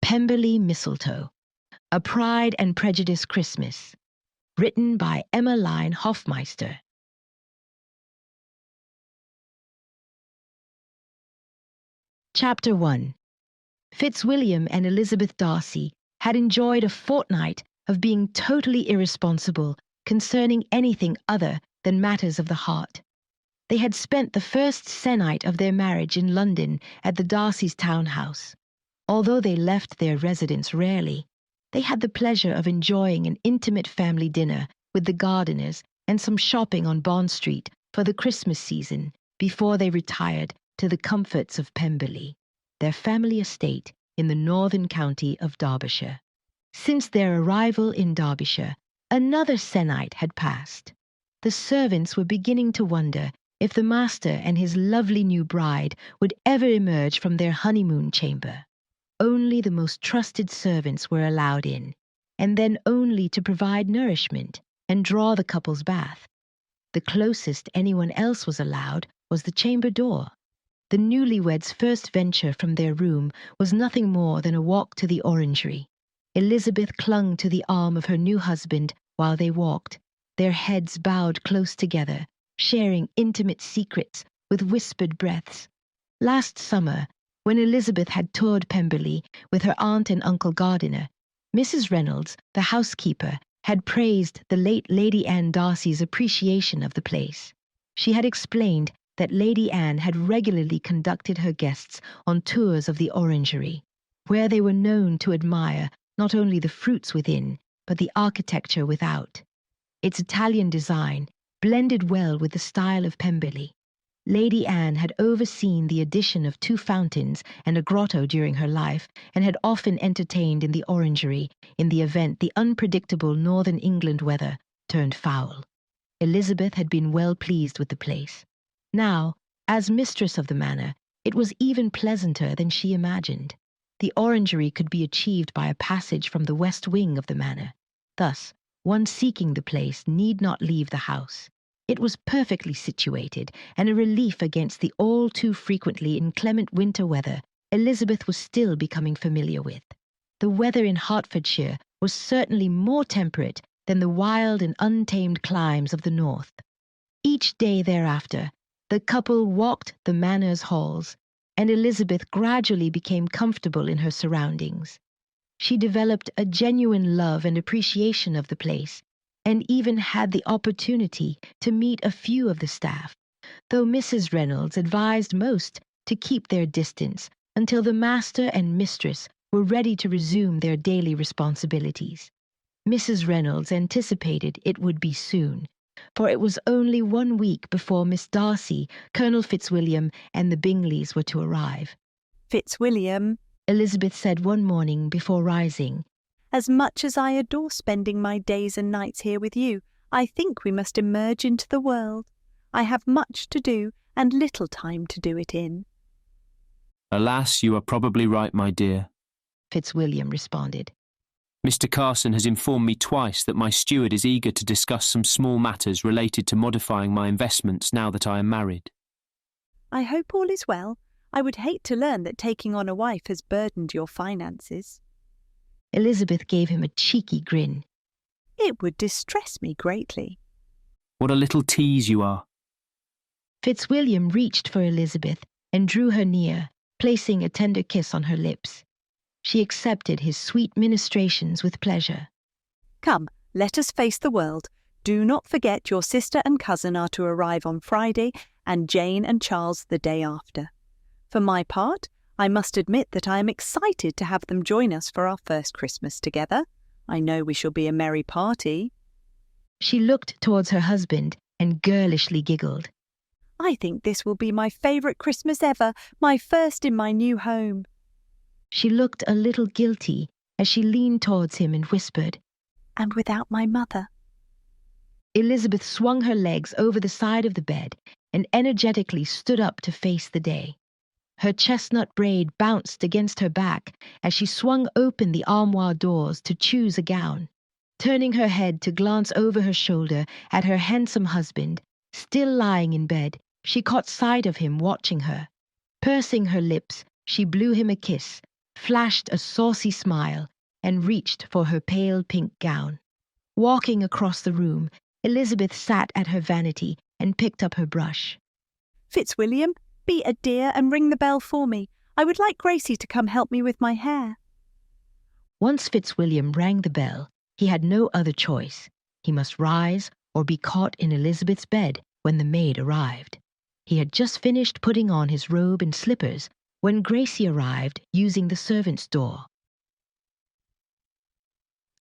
Pemberley Mistletoe, A Pride and Prejudice Christmas, written by Emmaline Hoffmeister. Chapter 1. Fitzwilliam and Elizabeth Darcy had enjoyed a fortnight of being totally irresponsible concerning anything other than matters of the heart. They had spent the first se'nnight of their marriage in London at the Darcys' townhouse. Although they left their residence rarely, they had the pleasure of enjoying an intimate family dinner with the Gardiners and some shopping on Bond Street for the Christmas season before they retired to the comforts of Pemberley, their family estate in the northern county of Derbyshire. Since their arrival in Derbyshire, another se'nnight had passed. The servants were beginning to wonder if the master and his lovely new bride would ever emerge from their honeymoon chamber. Only the most trusted servants were allowed in, and then only to provide nourishment and draw the couple's bath. The closest anyone else was allowed was the chamber door. The newlyweds' first venture from their room was nothing more than a walk to the orangery. Elizabeth clung to the arm of her new husband while they walked, their heads bowed close together, sharing intimate secrets with whispered breaths. Last summer, when Elizabeth had toured Pemberley with her aunt and Uncle Gardiner, Mrs Reynolds, the housekeeper, had praised the late Lady Anne Darcy's appreciation of the place. She had explained that Lady Anne had regularly conducted her guests on tours of the orangery, where they were known to admire not only the fruits within, but the architecture without. Its Italian design blended well with the style of Pemberley. Lady Anne had overseen the addition of 2 fountains and a grotto during her life, and had often entertained in the orangery in the event the unpredictable northern England weather turned foul. Elizabeth had been well pleased with the place. Now, as mistress of the manor, it was even pleasanter than she imagined. The orangery could be achieved by a passage from the west wing of the manor. Thus, one seeking the place need not leave the house. It was perfectly situated, and a relief against the all too frequently inclement winter weather Elizabeth was still becoming familiar with. The weather in Hertfordshire was certainly more temperate than the wild and untamed climes of the north. Each day thereafter, the couple walked the manor's halls, and Elizabeth gradually became comfortable in her surroundings. She developed a genuine love and appreciation of the place, and even had the opportunity to meet a few of the staff, though Mrs Reynolds advised most to keep their distance until the master and mistress were ready to resume their daily responsibilities. Mrs Reynolds anticipated it would be soon, for it was only 1 week before Miss Darcy, Colonel Fitzwilliam, and the Bingleys were to arrive. Fitzwilliam, Elizabeth said one morning before rising, as much as I adore spending my days and nights here with you, I think we must emerge into the world. I have much to do and little time to do it in. Alas, you are probably right, my dear, Fitzwilliam responded. Mr. Carson has informed me twice that my steward is eager to discuss some small matters related to modifying my investments now that I am married. I hope all is well. I would hate to learn that taking on a wife has burdened your finances. Elizabeth gave him a cheeky grin. It would distress me greatly. What a little tease you are. Fitzwilliam reached for Elizabeth and drew her near, placing a tender kiss on her lips. She accepted his sweet ministrations with pleasure. Come, let us face the world. Do not forget your sister and cousin are to arrive on Friday, and Jane and Charles the day after. For my part, I must admit that I am excited to have them join us for our first Christmas together. I know we shall be a merry party. She looked towards her husband and girlishly giggled. I think this will be my favourite Christmas ever, my first in my new home. She looked a little guilty as she leaned towards him and whispered, And without my mother. Elizabeth swung her legs over the side of the bed and energetically stood up to face the day. Her chestnut braid bounced against her back as she swung open the armoire doors to choose a gown. Turning her head to glance over her shoulder at her handsome husband, still lying in bed, she caught sight of him watching her. Pursing her lips, she blew him a kiss, flashed a saucy smile, and reached for her pale pink gown. Walking across the room, Elizabeth sat at her vanity and picked up her brush. Fitzwilliam, be a dear and ring the bell for me. I would like Gracie to come help me with my hair. Once Fitzwilliam rang the bell, he had no other choice. He must rise or be caught in Elizabeth's bed when the maid arrived. He had just finished putting on his robe and slippers when Gracie arrived using the servants' door.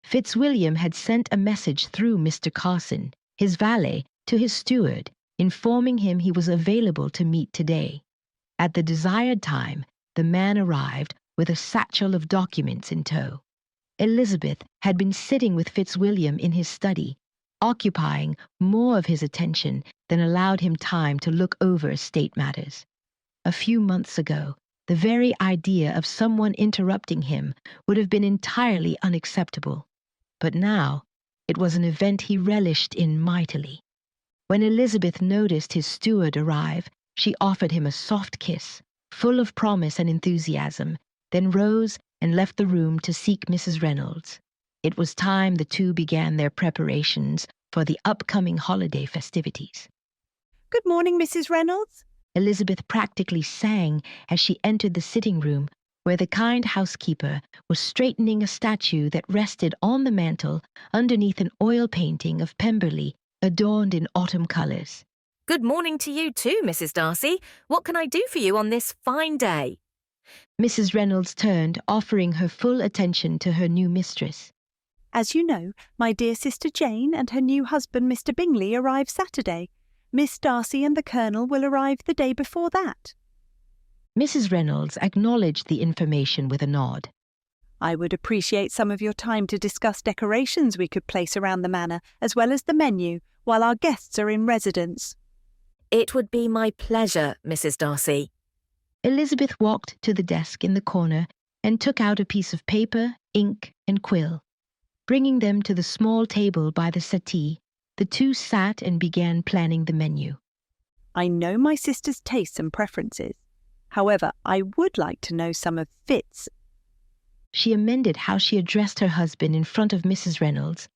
Fitzwilliam had sent a message through Mr. Carson, his valet, to his steward, informing him he was available to meet today. At the desired time, the man arrived with a satchel of documents in tow. Elizabeth had been sitting with Fitzwilliam in his study, occupying more of his attention than allowed him time to look over estate matters. A few months ago, the very idea of someone interrupting him would have been entirely unacceptable. But now, it was an event he relished in mightily. When Elizabeth noticed his steward arrive, she offered him a soft kiss, full of promise and enthusiasm, then rose and left the room to seek Mrs. Reynolds. It was time the two began their preparations for the upcoming holiday festivities. Good morning, Mrs. Reynolds. Elizabeth practically sang as she entered the sitting room, where the kind housekeeper was straightening a statue that rested on the mantel underneath an oil painting of Pemberley adorned in autumn colours. Good morning to you too, Mrs. Darcy. What can I do for you on this fine day? Mrs. Reynolds turned, offering her full attention to her new mistress. As you know, my dear sister Jane and her new husband Mr. Bingley arrive Saturday. Miss Darcy and the Colonel will arrive the day before that. Mrs. Reynolds acknowledged the information with a nod. I would appreciate some of your time to discuss decorations we could place around the manor, as well as the menu, while our guests are in residence. It would be my pleasure, Mrs. Darcy. Elizabeth walked to the desk in the corner and took out a piece of paper, ink, and quill. Bringing them to the small table by the settee, the two sat and began planning the menu. I know my sister's tastes and preferences. However, I would like to know some of Fitz. She amended how she addressed her husband in front of Mrs. Reynolds.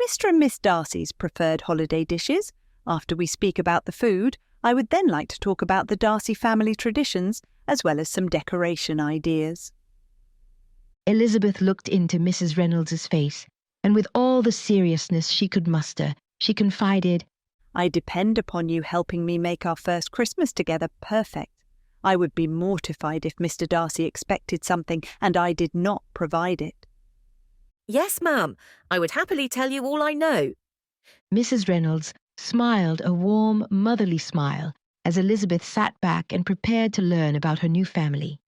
Mr. and Miss Darcy's preferred holiday dishes. After we speak about the food, I would then like to talk about the Darcy family traditions, as well as some decoration ideas. Elizabeth looked into Mrs. Reynolds's face, and with all the seriousness she could muster, she confided, I depend upon you helping me make our first Christmas together perfect. I would be mortified if Mr. Darcy expected something and I did not provide it. Yes, ma'am. I would happily tell you all I know. Mrs. Reynolds smiled a warm, motherly smile as Elizabeth sat back and prepared to learn about her new family.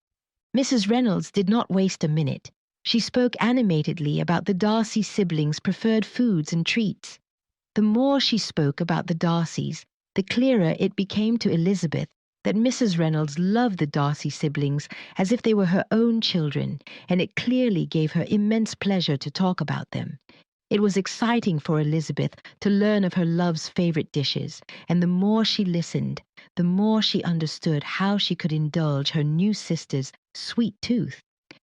Mrs. Reynolds did not waste a minute. She spoke animatedly about the Darcy siblings' preferred foods and treats. The more she spoke about the Darcys, the clearer it became to Elizabeth that Mrs. Reynolds loved the Darcy siblings as if they were her own children, and it clearly gave her immense pleasure to talk about them. It was exciting for Elizabeth to learn of her love's favourite dishes, and the more she listened, the more she understood how she could indulge her new sister's sweet tooth.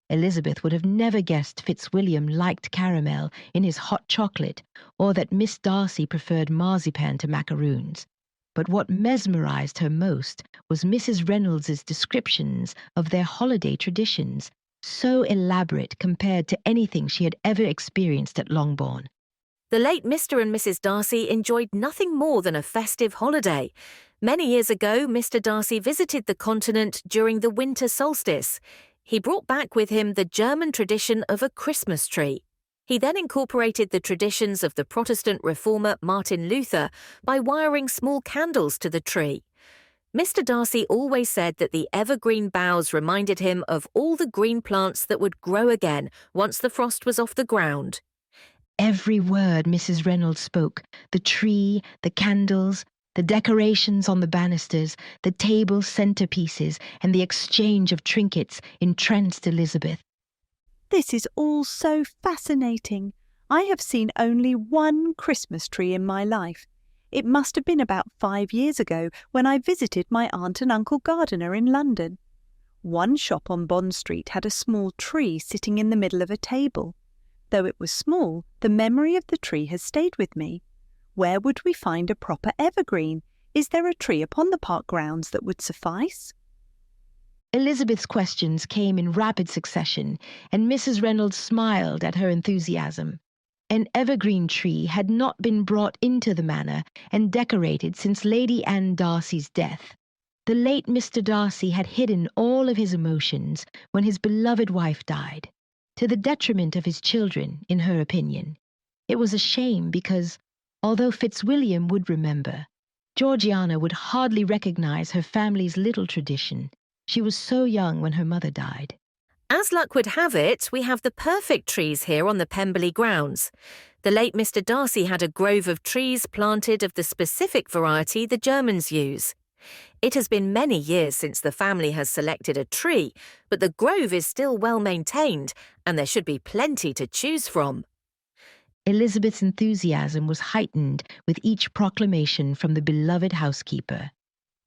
Elizabeth would have never guessed Fitzwilliam liked caramel in his hot chocolate, or that Miss Darcy preferred marzipan to macaroons. But what mesmerized her most was Mrs. Reynolds's descriptions of their holiday traditions, so elaborate compared to anything she had ever experienced at Longbourn. The late Mr. and Mrs. Darcy enjoyed nothing more than a festive holiday. Many years ago, Mr. Darcy visited the continent during the winter solstice. He brought back with him the German tradition of a Christmas tree. He then incorporated the traditions of the Protestant reformer Martin Luther by wiring small candles to the tree. Mr. Darcy always said that the evergreen boughs reminded him of all the green plants that would grow again once the frost was off the ground. Every word Mrs. Reynolds spoke, the tree, the candles, the decorations on the banisters, the table centerpieces, and the exchange of trinkets entranced Elizabeth. This is all so fascinating. I have seen only one Christmas tree in my life. It must have been about 5 years ago when I visited my aunt and uncle Gardiner in London. One shop on Bond Street had a small tree sitting in the middle of a table. Though it was small, the memory of the tree has stayed with me. Where would we find a proper evergreen? Is there a tree upon the park grounds that would suffice? Elizabeth's questions came in rapid succession, and Mrs. Reynolds smiled at her enthusiasm. An evergreen tree had not been brought into the manor and decorated since Lady Anne Darcy's death. The late Mr. Darcy had hidden all of his emotions when his beloved wife died, to the detriment of his children, in her opinion. It was a shame because, although Fitzwilliam would remember, Georgiana would hardly recognize her family's little tradition. She was so young when her mother died. As luck would have it, we have the perfect trees here on the Pemberley grounds. The late Mr. Darcy had a grove of trees planted of the specific variety the Germans use. It has been many years since the family has selected a tree, but the grove is still well maintained, and there should be plenty to choose from. Elizabeth's enthusiasm was heightened with each proclamation from the beloved housekeeper.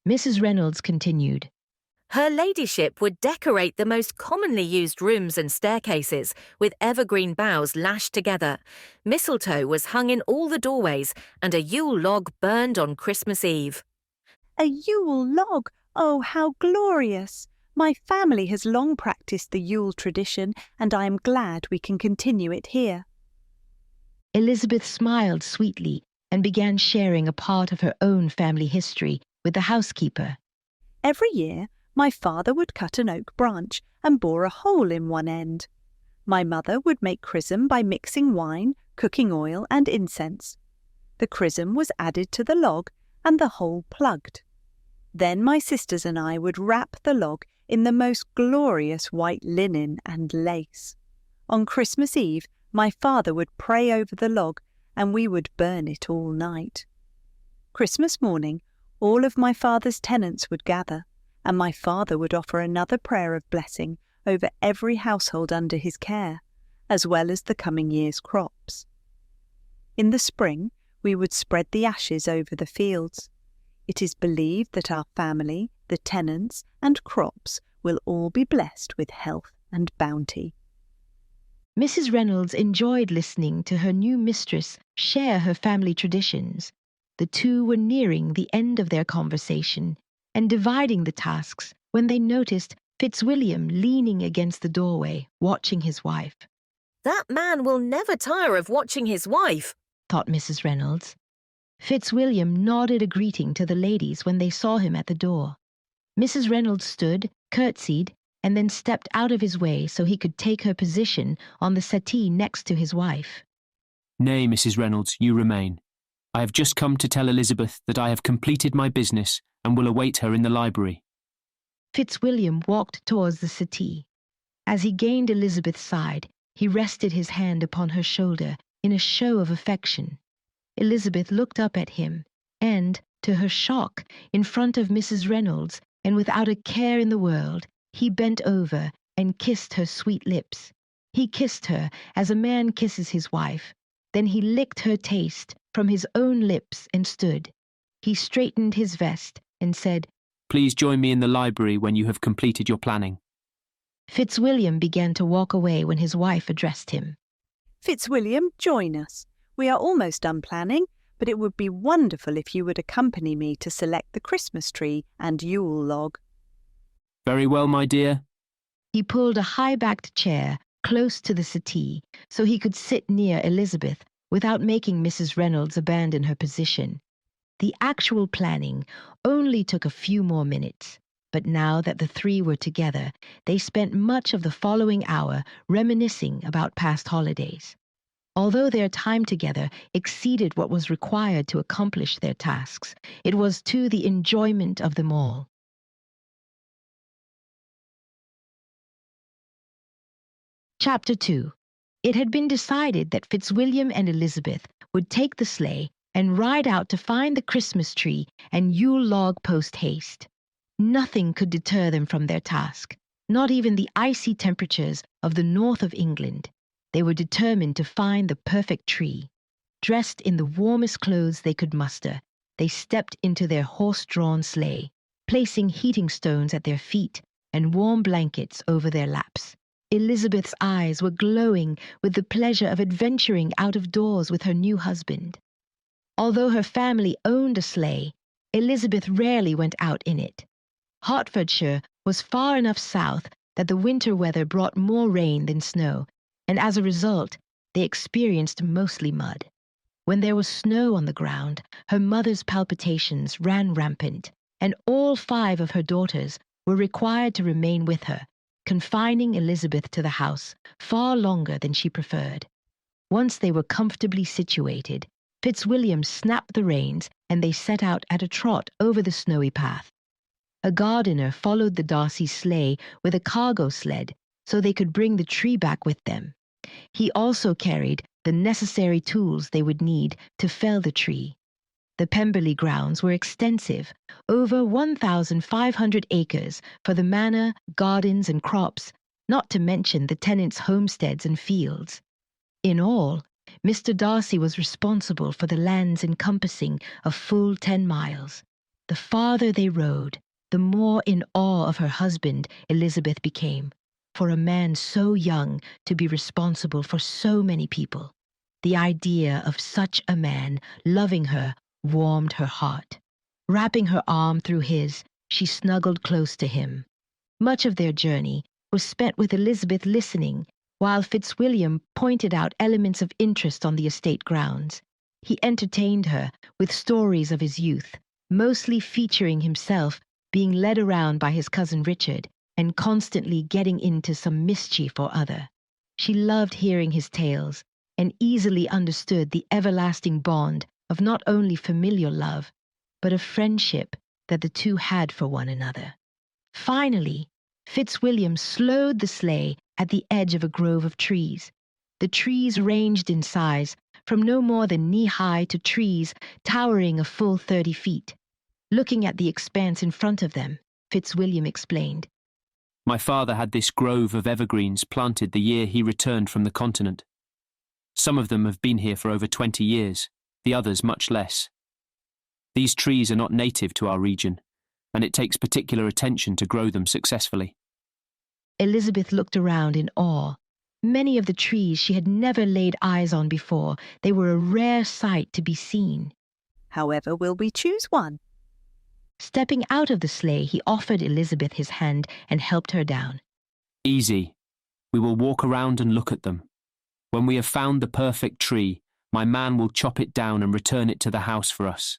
Mrs. Reynolds continued, Her ladyship would decorate the most commonly used rooms and staircases with evergreen boughs lashed together. Mistletoe was hung in all the doorways, and a Yule log burned on Christmas Eve. A Yule log! Oh, how glorious! My family has long practiced the Yule tradition, and I am glad we can continue it here. Elizabeth smiled sweetly and began sharing a part of her own family history with the housekeeper. Every year, my father would cut an oak branch and bore a hole in one end. My mother would make chrism by mixing wine, cooking oil, and incense. The chrism was added to the log and the hole plugged. Then my sisters and I would wrap the log in the most glorious white linen and lace. On Christmas Eve, my father would pray over the log, and we would burn it all night. Christmas morning, all of my father's tenants would gather, and my father would offer another prayer of blessing over every household under his care, as well as the coming year's crops. In the spring, we would spread the ashes over the fields. It is believed that our family, the tenants, and crops will all be blessed with health and bounty. Mrs. Reynolds enjoyed listening to her new mistress share her family traditions. The two were nearing the end of their conversation and dividing the tasks when they noticed Fitzwilliam leaning against the doorway, watching his wife. That man will never tire of watching his wife, thought Mrs. Reynolds. Fitzwilliam nodded a greeting to the ladies when they saw him at the door. Mrs. Reynolds stood, curtsied, and then stepped out of his way so he could take her position on the settee next to his wife. Nay, Mrs. Reynolds, you remain. I have just come to tell Elizabeth that I have completed my business and will await her in the library. Fitzwilliam walked towards the settee. As he gained Elizabeth's side, he rested his hand upon her shoulder in a show of affection. Elizabeth looked up at him, and, to her shock, in front of Mrs. Reynolds, and without a care in the world, he bent over and kissed her sweet lips. He kissed her as a man kisses his wife. Then he licked her taste from his own lips and stood. He straightened his vest and said, Please join me in the library when you have completed your planning. Fitzwilliam began to walk away when his wife addressed him. Fitzwilliam, join us. We are almost done planning, but it would be wonderful if you would accompany me to select the Christmas tree and Yule log. Very well, my dear. He pulled a high-backed chair close to the settee so he could sit near Elizabeth without making Mrs. Reynolds abandon her position. The actual planning only took a few more minutes, but now that the three were together, they spent much of the following hour reminiscing about past holidays. Although their time together exceeded what was required to accomplish their tasks, it was to the enjoyment of them all. Chapter 2. It had been decided that Fitzwilliam and Elizabeth would take the sleigh and ride out to find the Christmas tree and Yule log post-haste. Nothing could deter them from their task, not even the icy temperatures of the north of England. They were determined to find the perfect tree. Dressed in the warmest clothes they could muster, they stepped into their horse-drawn sleigh, placing heating stones at their feet and warm blankets over their laps. Elizabeth's eyes were glowing with the pleasure of adventuring out of doors with her new husband. Although her family owned a sleigh, Elizabeth rarely went out in it. Hertfordshire was far enough south that the winter weather brought more rain than snow, and as a result, they experienced mostly mud. When there was snow on the ground, her mother's palpitations ran rampant, and all 5 of her daughters were required to remain with her, confining Elizabeth to the house far longer than she preferred. Once they were comfortably situated, Fitzwilliam snapped the reins and they set out at a trot over the snowy path. A gardener followed the Darcy sleigh with a cargo sled so they could bring the tree back with them. He also carried the necessary tools they would need to fell the tree. The Pemberley grounds were extensive, over 1,500 acres for the manor, gardens and crops, not to mention the tenants' homesteads and fields. In all, Mr. Darcy was responsible for the lands encompassing a full 10 miles. The farther they rode, the more in awe of her husband Elizabeth became, for a man so young to be responsible for so many people. The idea of such a man loving her warmed her heart. Wrapping her arm through his, she snuggled close to him. Much of their journey was spent with Elizabeth listening, while Fitzwilliam pointed out elements of interest on the estate grounds. He entertained her with stories of his youth, mostly featuring himself being led around by his cousin Richard and constantly getting into some mischief or other. She loved hearing his tales and easily understood the everlasting bond of not only familial love, but of friendship that the two had for one another. Finally, Fitzwilliam slowed the sleigh at the edge of a grove of trees. The trees ranged in size from no more than knee-high to trees towering a full 30 feet. Looking at the expanse in front of them, Fitzwilliam explained, My father had this grove of evergreens planted the year he returned from the continent. Some of them have been here for over 20 years, the others much less. These trees are not native to our region, and it takes particular attention to grow them successfully. Elizabeth looked around in awe. Many of the trees she had never laid eyes on before. They were a rare sight to be seen. However, will we choose one? Stepping out of the sleigh, he offered Elizabeth his hand and helped her down. Easy. We will walk around and look at them. When we have found the perfect tree, my man will chop it down and return it to the house for us.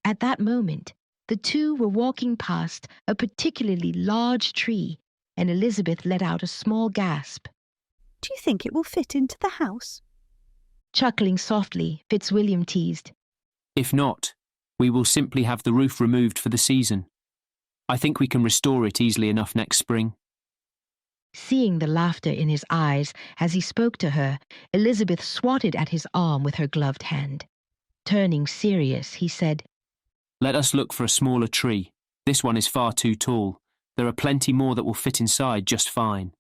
At that moment, the two were walking past a particularly large tree, and Elizabeth let out a small gasp. Do you think it will fit into the house? Chuckling softly, Fitzwilliam teased, If not, we will simply have the roof removed for the season. I think we can restore it easily enough next spring. Seeing the laughter in his eyes as he spoke to her, Elizabeth swatted at his arm with her gloved hand. Turning serious, he said, Let us look for a smaller tree. This one is far too tall. There are plenty more that will fit inside just fine.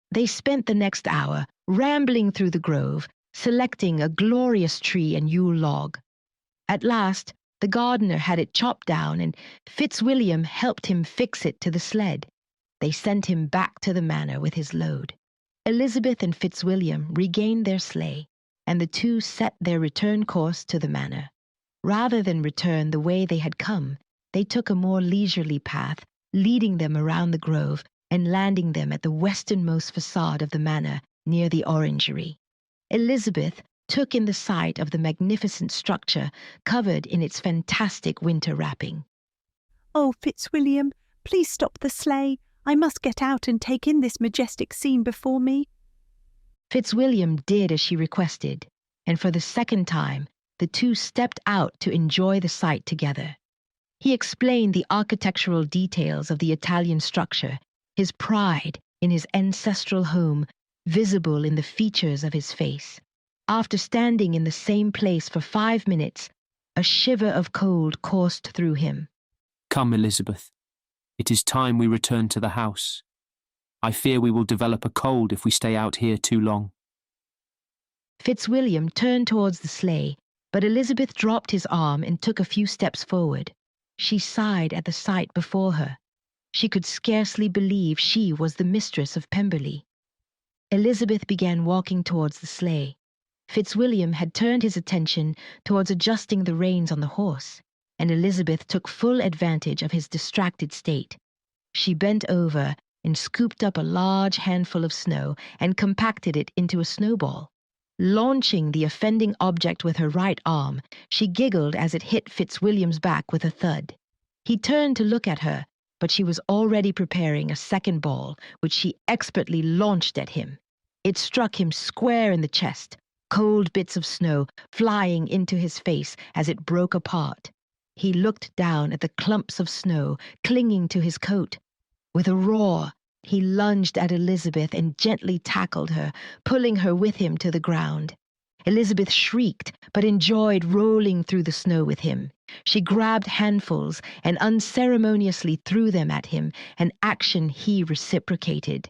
They spent the next hour rambling through the grove, selecting a glorious tree and Yule log. At last, the gardener had it chopped down and Fitzwilliam helped him fix it to the sled. They sent him back to the manor with his load. Elizabeth and Fitzwilliam regained their sleigh, and the two set their return course to the manor. Rather than return the way they had come, they took a more leisurely path, leading them around the grove and landing them at the westernmost facade of the manor near the orangery. Elizabeth took in the sight of the magnificent structure covered in its fantastic winter wrapping. Oh, Fitzwilliam, please stop the sleigh. I must get out and take in this majestic scene before me. Fitzwilliam did as she requested, and for the second time, the two stepped out to enjoy the sight together. He explained the architectural details of the Italian structure, his pride in his ancestral home visible in the features of his face. After standing in the same place for 5 minutes, a shiver of cold coursed through him. Come, Elizabeth. It is time we return to the house. I fear we will develop a cold if we stay out here too long. Fitzwilliam turned towards the sleigh, but Elizabeth dropped his arm and took a few steps forward. She sighed at the sight before her. She could scarcely believe she was the mistress of Pemberley. Elizabeth began walking towards the sleigh. Fitzwilliam had turned his attention towards adjusting the reins on the horse, and Elizabeth took full advantage of his distracted state. She bent over and scooped up a large handful of snow and compacted it into a snowball. Launching the offending object with her right arm, she giggled as it hit Fitzwilliam's back with a thud. He turned to look at her, but she was already preparing a second ball, which she expertly launched at him. It struck him square in the chest, cold bits of snow flying into his face as it broke apart. He looked down at the clumps of snow clinging to his coat. With a roar, he lunged at Elizabeth and gently tackled her, pulling her with him to the ground. Elizabeth shrieked, but enjoyed rolling through the snow with him. She grabbed handfuls and unceremoniously threw them at him, an action he reciprocated.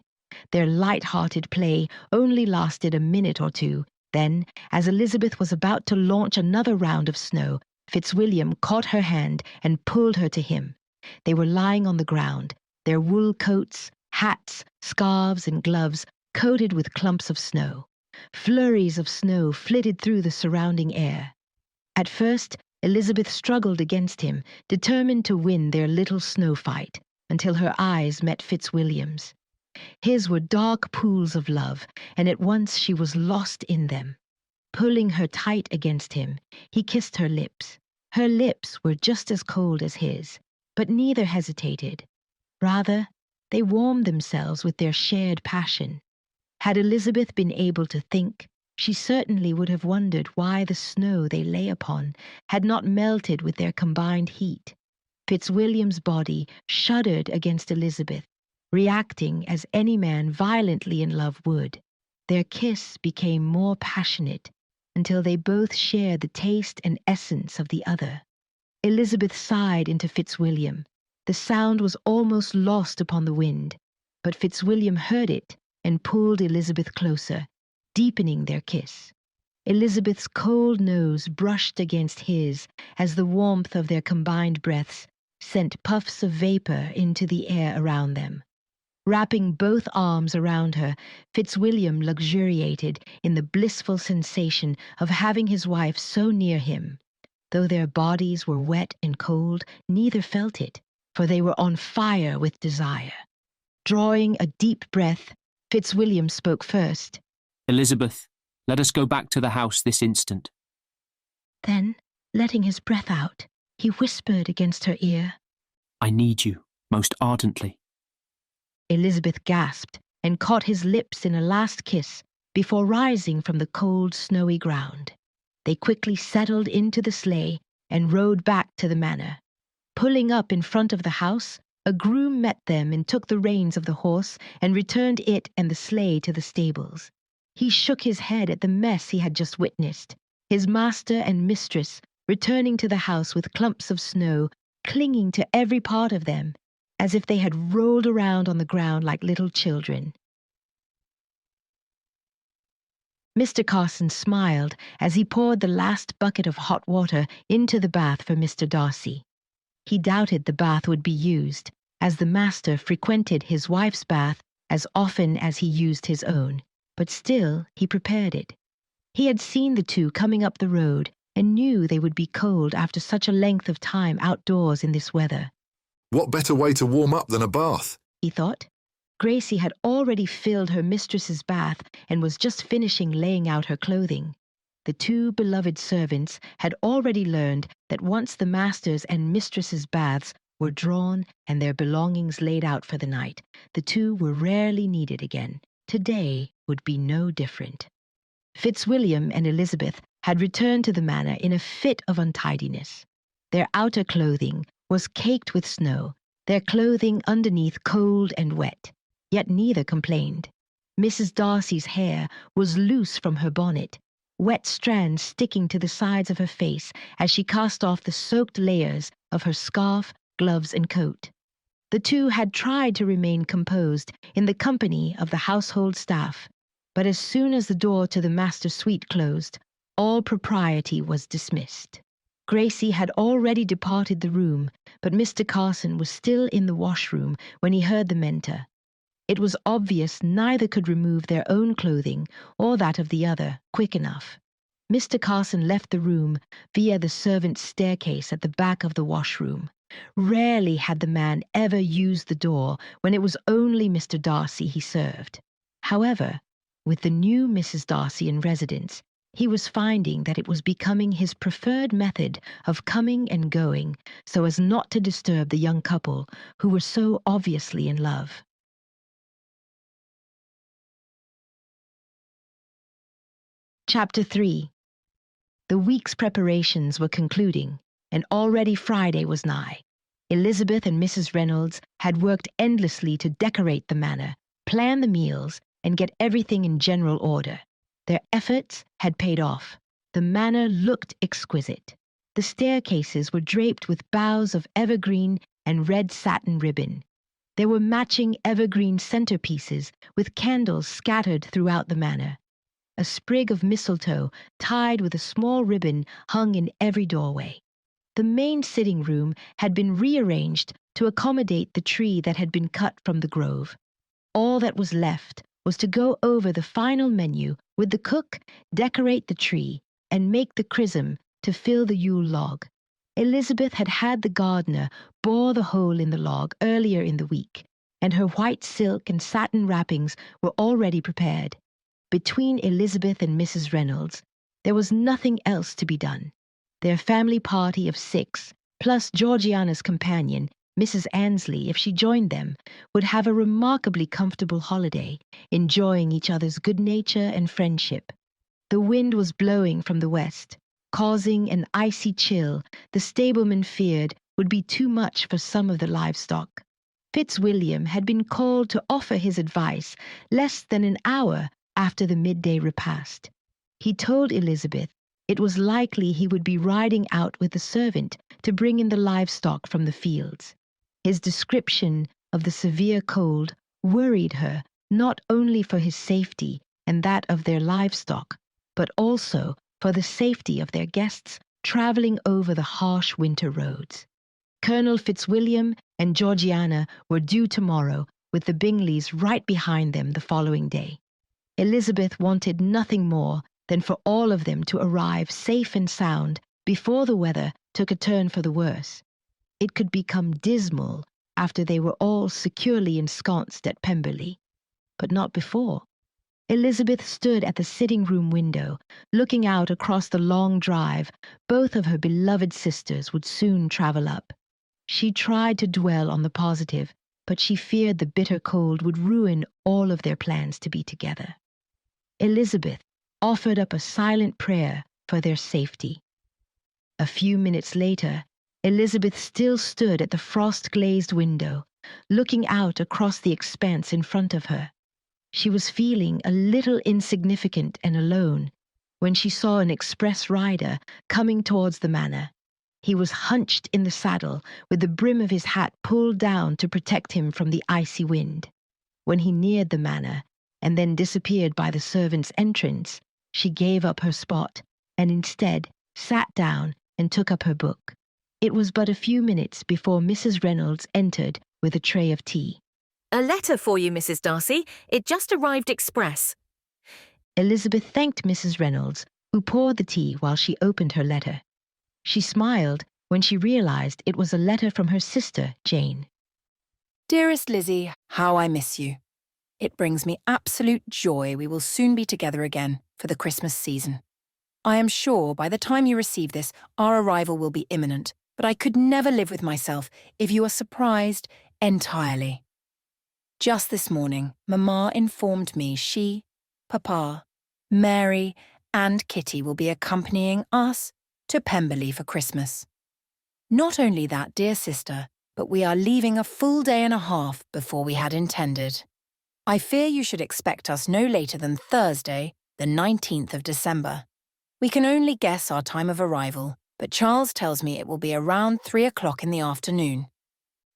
Their light-hearted play only lasted a minute or two. Then, as Elizabeth was about to launch another round of snow, Fitzwilliam caught her hand and pulled her to him. They were lying on the ground, their wool coats, hats, scarves, and gloves coated with clumps of snow. Flurries of snow flitted through the surrounding air. At first, Elizabeth struggled against him, determined to win their little snow fight, until her eyes met Fitzwilliam's. His were dark pools of love, and at once she was lost in them. Pulling her tight against him, he kissed her lips. Her lips were just as cold as his, but neither hesitated. Rather, they warmed themselves with their shared passion. Had Elizabeth been able to think, she certainly would have wondered why the snow they lay upon had not melted with their combined heat. Fitzwilliam's body shuddered against Elizabeth, reacting as any man violently in love would. Their kiss became more passionate until they both shared the taste and essence of the other. Elizabeth sighed into Fitzwilliam. The sound was almost lost upon the wind, but Fitzwilliam heard it and pulled Elizabeth closer, deepening their kiss. Elizabeth's cold nose brushed against his as the warmth of their combined breaths sent puffs of vapor into the air around them. Wrapping both arms around her, Fitzwilliam luxuriated in the blissful sensation of having his wife so near him. Though their bodies were wet and cold, neither felt it, for they were on fire with desire. Drawing a deep breath, Fitzwilliam spoke first. Elizabeth, let us go back to the house this instant. Then, letting his breath out, he whispered against her ear, I need you, most ardently. Elizabeth gasped and caught his lips in a last kiss before rising from the cold, snowy ground. They quickly settled into the sleigh and rode back to the manor. Pulling up in front of the house, a groom met them and took the reins of the horse and returned it and the sleigh to the stables. He shook his head at the mess he had just witnessed, his master and mistress returning to the house with clumps of snow clinging to every part of them, as if they had rolled around on the ground like little children. Mr. Carson smiled as he poured the last bucket of hot water into the bath for Mr. Darcy. He doubted the bath would be used, as the master frequented his wife's bath as often as he used his own, but still he prepared it. He had seen the two coming up the road and knew they would be cold after such a length of time outdoors in this weather. What better way to warm up than a bath? He thought. Gracie had already filled her mistress's bath and was just finishing laying out her clothing. The two beloved servants had already learned that once the master's and mistress's baths were drawn and their belongings laid out for the night, the two were rarely needed again. Today would be no different. Fitzwilliam and Elizabeth had returned to the manor in a fit of untidiness. Their outer clothing was caked with snow, their clothing underneath cold and wet, yet neither complained. Mrs. Darcy's hair was loose from her bonnet, wet strands sticking to the sides of her face as she cast off the soaked layers of her scarf, gloves, and coat. The two had tried to remain composed in the company of the household staff, but as soon as the door to the master's suite closed, all propriety was dismissed. Gracie had already departed the room, but Mr. Carson was still in the washroom when he heard them enter. It was obvious neither could remove their own clothing or that of the other quick enough. Mr. Carson left the room via the servants' staircase at the back of the washroom. Rarely had the man ever used the door when it was only Mr. Darcy he served. However, with the new Mrs. Darcy in residence, he was finding that it was becoming his preferred method of coming and going so as not to disturb the young couple who were so obviously in love. Chapter 3. The week's preparations were concluding, and already Friday was nigh. Elizabeth and Mrs. Reynolds had worked endlessly to decorate the manor, plan the meals, and get everything in general order. Their efforts had paid off. The manor looked exquisite. The staircases were draped with boughs of evergreen and red satin ribbon. There were matching evergreen centerpieces with candles scattered throughout the manor. A sprig of mistletoe tied with a small ribbon hung in every doorway. The main sitting room had been rearranged to accommodate the tree that had been cut from the grove. All that was left was to go over the final menu with the cook, decorate the tree, and make the chrism to fill the Yule log. Elizabeth had had the gardener bore the hole in the log earlier in the week, and her white silk and satin wrappings were already prepared. Between Elizabeth and Mrs. Reynolds, there was nothing else to be done. Their family party of 6, plus Georgiana's companion, Mrs. Annesley, if she joined them, would have a remarkably comfortable holiday, enjoying each other's good nature and friendship. The wind was blowing from the west, causing an icy chill the stableman feared would be too much for some of the livestock. Fitzwilliam had been called to offer his advice less than an hour after the midday repast. He told Elizabeth it was likely he would be riding out with the servant to bring in the livestock from the fields. His description of the severe cold worried her not only for his safety and that of their livestock, but also for the safety of their guests traveling over the harsh winter roads. Colonel Fitzwilliam and Georgiana were due tomorrow, with the Bingleys right behind them the following day. Elizabeth wanted nothing more than for all of them to arrive safe and sound before the weather took a turn for the worse. It could become dismal after they were all securely ensconced at Pemberley, but not before. Elizabeth stood at the sitting-room window, looking out across the long drive both of her beloved sisters would soon travel up. She tried to dwell on the positive, but she feared the bitter cold would ruin all of their plans to be together. Elizabeth offered up a silent prayer for their safety. A few minutes later, Elizabeth still stood at the frost-glazed window, looking out across the expanse in front of her. She was feeling a little insignificant and alone when she saw an express rider coming towards the manor. He was hunched in the saddle with the brim of his hat pulled down to protect him from the icy wind. When he neared the manor and then disappeared by the servants' entrance, she gave up her spot and instead sat down and took up her book. It was but a few minutes before Mrs. Reynolds entered with a tray of tea. "A letter for you, Mrs. Darcy. It just arrived express." Elizabeth thanked Mrs. Reynolds, who poured the tea while she opened her letter. She smiled when she realized it was a letter from her sister, Jane. Dearest Lizzie, how I miss you. It brings me absolute joy we will soon be together again for the Christmas season. I am sure by the time you receive this, our arrival will be imminent, but I could never live with myself if you are surprised entirely. Just this morning, Mamma informed me she, Papa, Mary, and Kitty will be accompanying us to Pemberley for Christmas. Not only that, dear sister, but we are leaving a full day and a half before we had intended. I fear you should expect us no later than Thursday, the 19th of December. We can only guess our time of arrival, but Charles tells me it will be around 3 o'clock in the afternoon.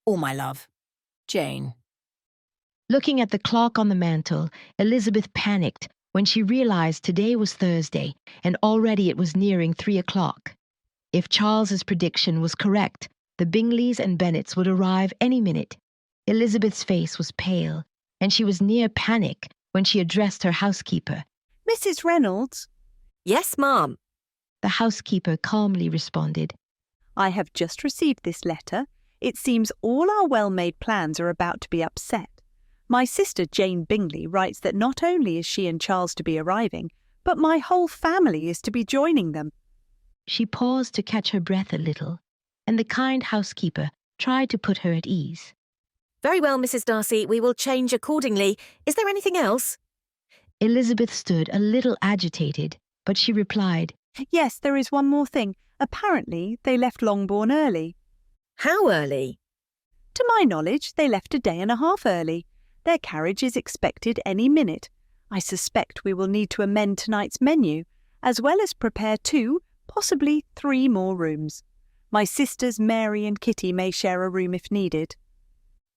All my love, Jane. Looking at the clock on the mantel, Elizabeth panicked when she realized today was Thursday and already it was nearing 3 o'clock. If Charles's prediction was correct, the Bingleys and Bennets would arrive any minute. Elizabeth's face was pale, and she was near panic when she addressed her housekeeper. Mrs Reynolds? Yes, ma'am. The housekeeper calmly responded. I have just received this letter. It seems all our well-made plans are about to be upset. My sister Jane Bingley writes that not only is she and Charles to be arriving, but my whole family is to be joining them. She paused to catch her breath a little, and the kind housekeeper tried to put her at ease. Very well, Mrs. Darcy, we will change accordingly. Is there anything else? Elizabeth stood a little agitated, but she replied, Yes, there is one more thing. Apparently, they left Longbourn early. How early? To my knowledge, they left a day and a half early. Their carriage is expected any minute. I suspect we will need to amend tonight's menu, as well as prepare 2, possibly 3 more rooms. My sisters Mary and Kitty may share a room if needed.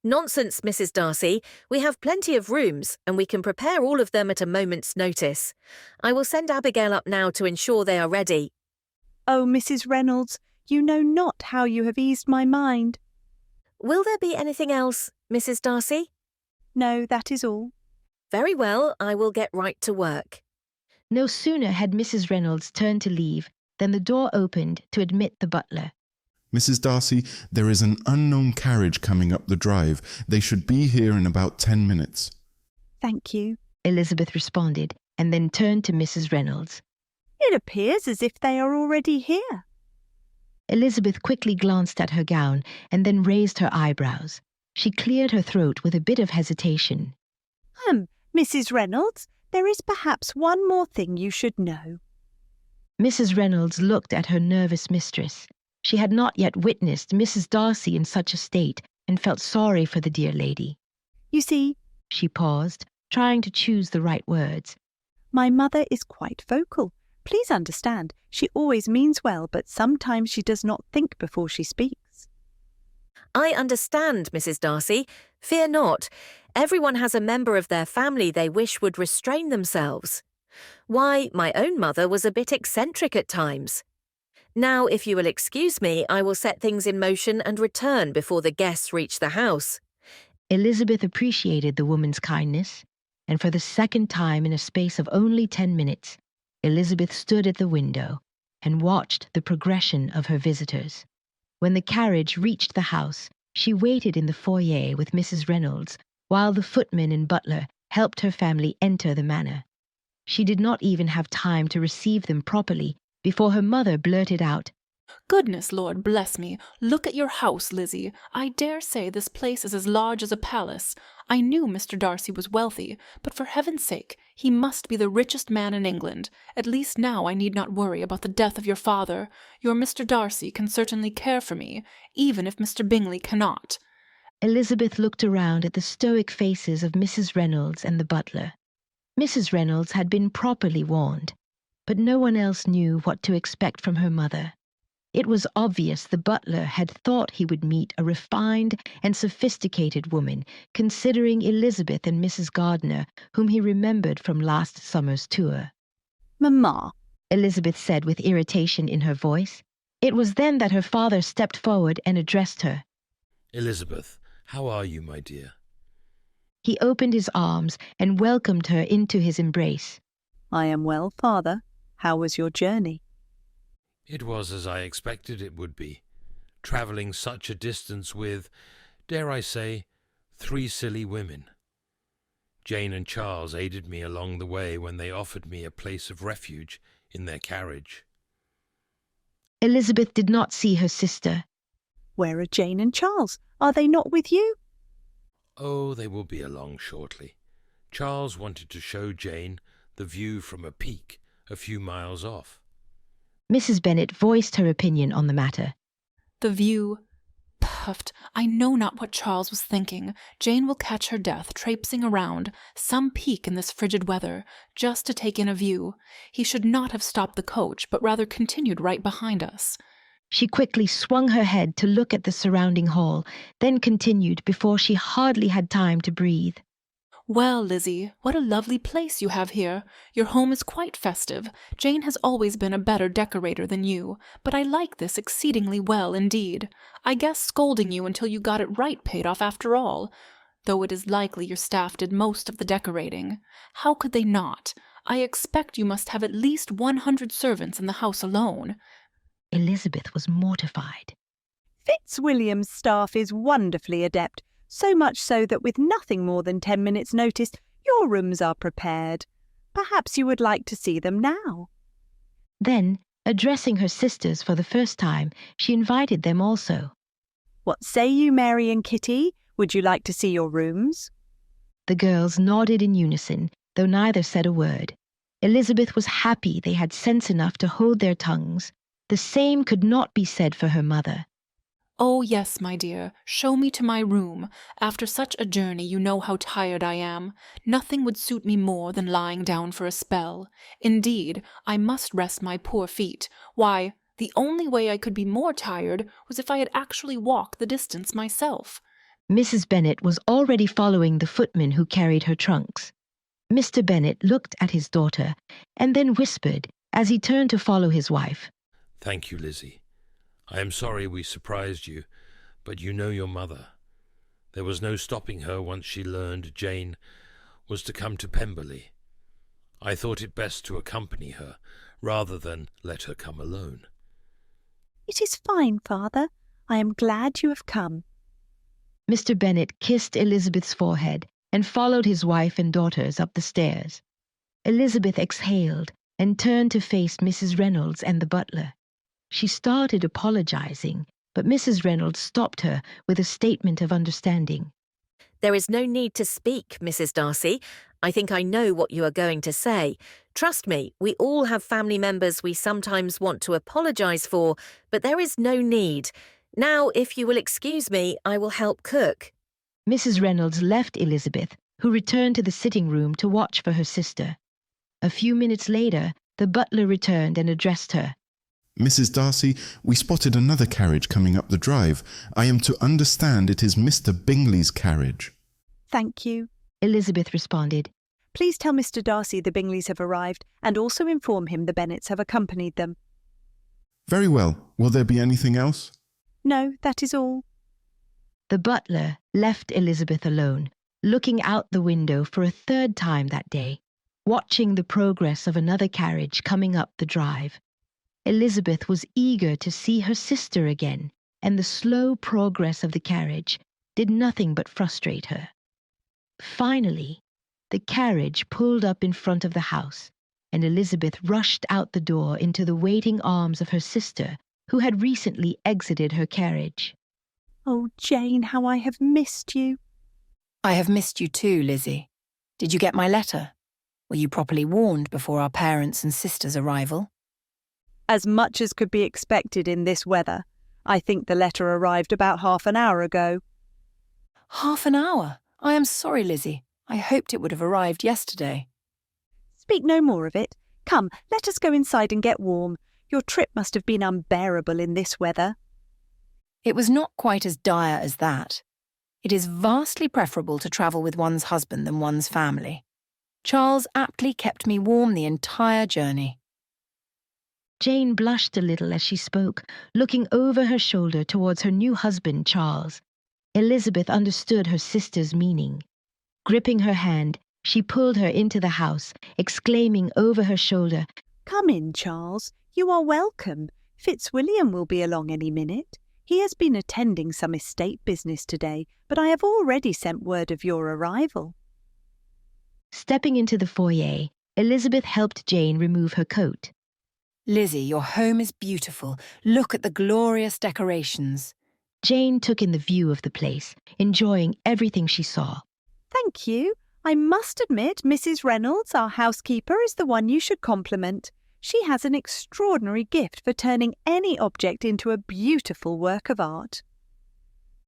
Nonsense, Mrs. Darcy. We have plenty of rooms, and we can prepare all of them at a moment's notice. I will send Abigail up now to ensure they are ready. Oh, Mrs. Reynolds, you know not how you have eased my mind. Will there be anything else, Mrs. Darcy? No, that is all. Very well, I will get right to work. No sooner had Mrs. Reynolds turned to leave than the door opened to admit the butler. Mrs. Darcy, there is an unknown carriage coming up the drive. They should be here in about 10 minutes. Thank you, Elizabeth responded, and then turned to Mrs. Reynolds. It appears as if they are already here. Elizabeth quickly glanced at her gown and then raised her eyebrows. She cleared her throat with a bit of hesitation. Mrs. Reynolds, there is perhaps one more thing you should know. Mrs. Reynolds looked at her nervous mistress. She had not yet witnessed Mrs. Darcy in such a state and felt sorry for the dear lady. You see, she paused, trying to choose the right words. My mother is quite vocal. Please understand, she always means well, but sometimes she does not think before she speaks. I understand, Mrs. Darcy. Fear not. Everyone has a member of their family they wish would restrain themselves. Why, my own mother was a bit eccentric at times. Now, if you will excuse me, I will set things in motion and return before the guests reach the house. Elizabeth appreciated the woman's kindness, and for the second time in a space of only 10 minutes, Elizabeth stood at the window and watched the progression of her visitors. When the carriage reached the house, she waited in the foyer with Mrs. Reynolds while the footman and butler helped her family enter the manor. She did not even have time to receive them properly before her mother blurted out, Goodness, Lord bless me, look at your house, Lizzie. I dare say this place is as large as a palace. I knew Mr. Darcy was wealthy, but for heaven's sake, he must be the richest man in England. At least now I need not worry about the death of your father. Your Mr. Darcy can certainly care for me, even if Mr. Bingley cannot. Elizabeth looked around at the stoic faces of Mrs. Reynolds and the butler. Mrs. Reynolds had been properly warned, but no one else knew what to expect from her mother. It was obvious the butler had thought he would meet a refined and sophisticated woman, considering Elizabeth and Mrs. Gardiner, whom he remembered from last summer's tour. Mamma, Elizabeth said with irritation in her voice. It was then that her father stepped forward and addressed her. Elizabeth, how are you, my dear? He opened his arms and welcomed her into his embrace. I am well, father. How was your journey? It was as I expected it would be, travelling such a distance with, dare I say, 3 silly women. Jane and Charles aided me along the way when they offered me a place of refuge in their carriage. Elizabeth did not see her sister. Where are Jane and Charles? Are they not with you? Oh, they will be along shortly. Charles wanted to show Jane the view from a peak a few miles off. Mrs. Bennet voiced her opinion on the matter. The view. Puffed. I know not what Charles was thinking. Jane will catch her death traipsing around some peak in this frigid weather, just to take in a view. He should not have stopped the coach, but rather continued right behind us. She quickly swung her head to look at the surrounding hall, then continued before she hardly had time to breathe. Well, Lizzie, what a lovely place you have here. Your home is quite festive. Jane has always been a better decorator than you, but I like this exceedingly well indeed. I guess scolding you until you got it right paid off after all, though it is likely your staff did most of the decorating. How could they not? I expect you must have at least 100 servants in the house alone. Elizabeth was mortified. Fitzwilliam's staff is wonderfully adept, so much so that with nothing more than 10 minutes' notice, your rooms are prepared. Perhaps you would like to see them now. Then, addressing her sisters for the first time, she invited them also. What say you, Mary and Kitty? Would you like to see your rooms? The girls nodded in unison, though neither said a word. Elizabeth was happy they had sense enough to hold their tongues. The same could not be said for her mother. Oh, yes, my dear, show me to my room. After such a journey you know how tired I am. Nothing would suit me more than lying down for a spell. Indeed, I must rest my poor feet. Why, the only way I could be more tired was if I had actually walked the distance myself. Mrs. Bennet was already following the footman who carried her trunks. Mr. Bennet looked at his daughter and then whispered as he turned to follow his wife. Thank you, Lizzie. I am sorry we surprised you, but you know your mother. There was no stopping her once she learned Jane was to come to Pemberley. I thought it best to accompany her, rather than let her come alone. It is fine, Father. I am glad you have come. Mr. Bennet kissed Elizabeth's forehead and followed his wife and daughters up the stairs. Elizabeth exhaled and turned to face Mrs. Reynolds and the butler. She started apologizing, but Mrs. Reynolds stopped her with a statement of understanding. There is no need to speak, Mrs. Darcy. I think I know what you are going to say. Trust me, we all have family members we sometimes want to apologise for, but there is no need. Now, if you will excuse me, I will help cook. Mrs. Reynolds left Elizabeth, who returned to the sitting room to watch for her sister. A few minutes later, the butler returned and addressed her. Mrs. Darcy, we spotted another carriage coming up the drive. I am to understand it is Mr. Bingley's carriage. Thank you, Elizabeth responded. Please tell Mr. Darcy the Bingleys have arrived and also inform him the Bennets have accompanied them. Very well. Will there be anything else? No, that is all. The butler left Elizabeth alone, looking out the window for a third time that day, watching the progress of another carriage coming up the drive. Elizabeth was eager to see her sister again, and the slow progress of the carriage did nothing but frustrate her. Finally, the carriage pulled up in front of the house, and Elizabeth rushed out the door into the waiting arms of her sister, who had recently exited her carriage. Oh, Jane, how I have missed you. I have missed you too, Lizzie. Did you get my letter? Were you properly warned before our parents' and sisters' arrival? As much as could be expected in this weather. I think the letter arrived about half an hour ago. Half an hour? I am sorry, Lizzie. I hoped it would have arrived yesterday. Speak no more of it. Come, let us go inside and get warm. Your trip must have been unbearable in this weather. It was not quite as dire as that. It is vastly preferable to travel with one's husband than one's family. Charles aptly kept me warm the entire journey. Jane blushed a little as she spoke, looking over her shoulder towards her new husband, Charles. Elizabeth understood her sister's meaning. Gripping her hand, she pulled her into the house, exclaiming over her shoulder, Come in, Charles. You are welcome. Fitzwilliam will be along any minute. He has been attending some estate business today, but I have already sent word of your arrival. Stepping into the foyer, Elizabeth helped Jane remove her coat. Lizzie, your home is beautiful. Look at the glorious decorations. Jane took in the view of the place, enjoying everything she saw. Thank you. I must admit Mrs. Reynolds, our housekeeper, is the one you should compliment. She has an extraordinary gift for turning any object into a beautiful work of art.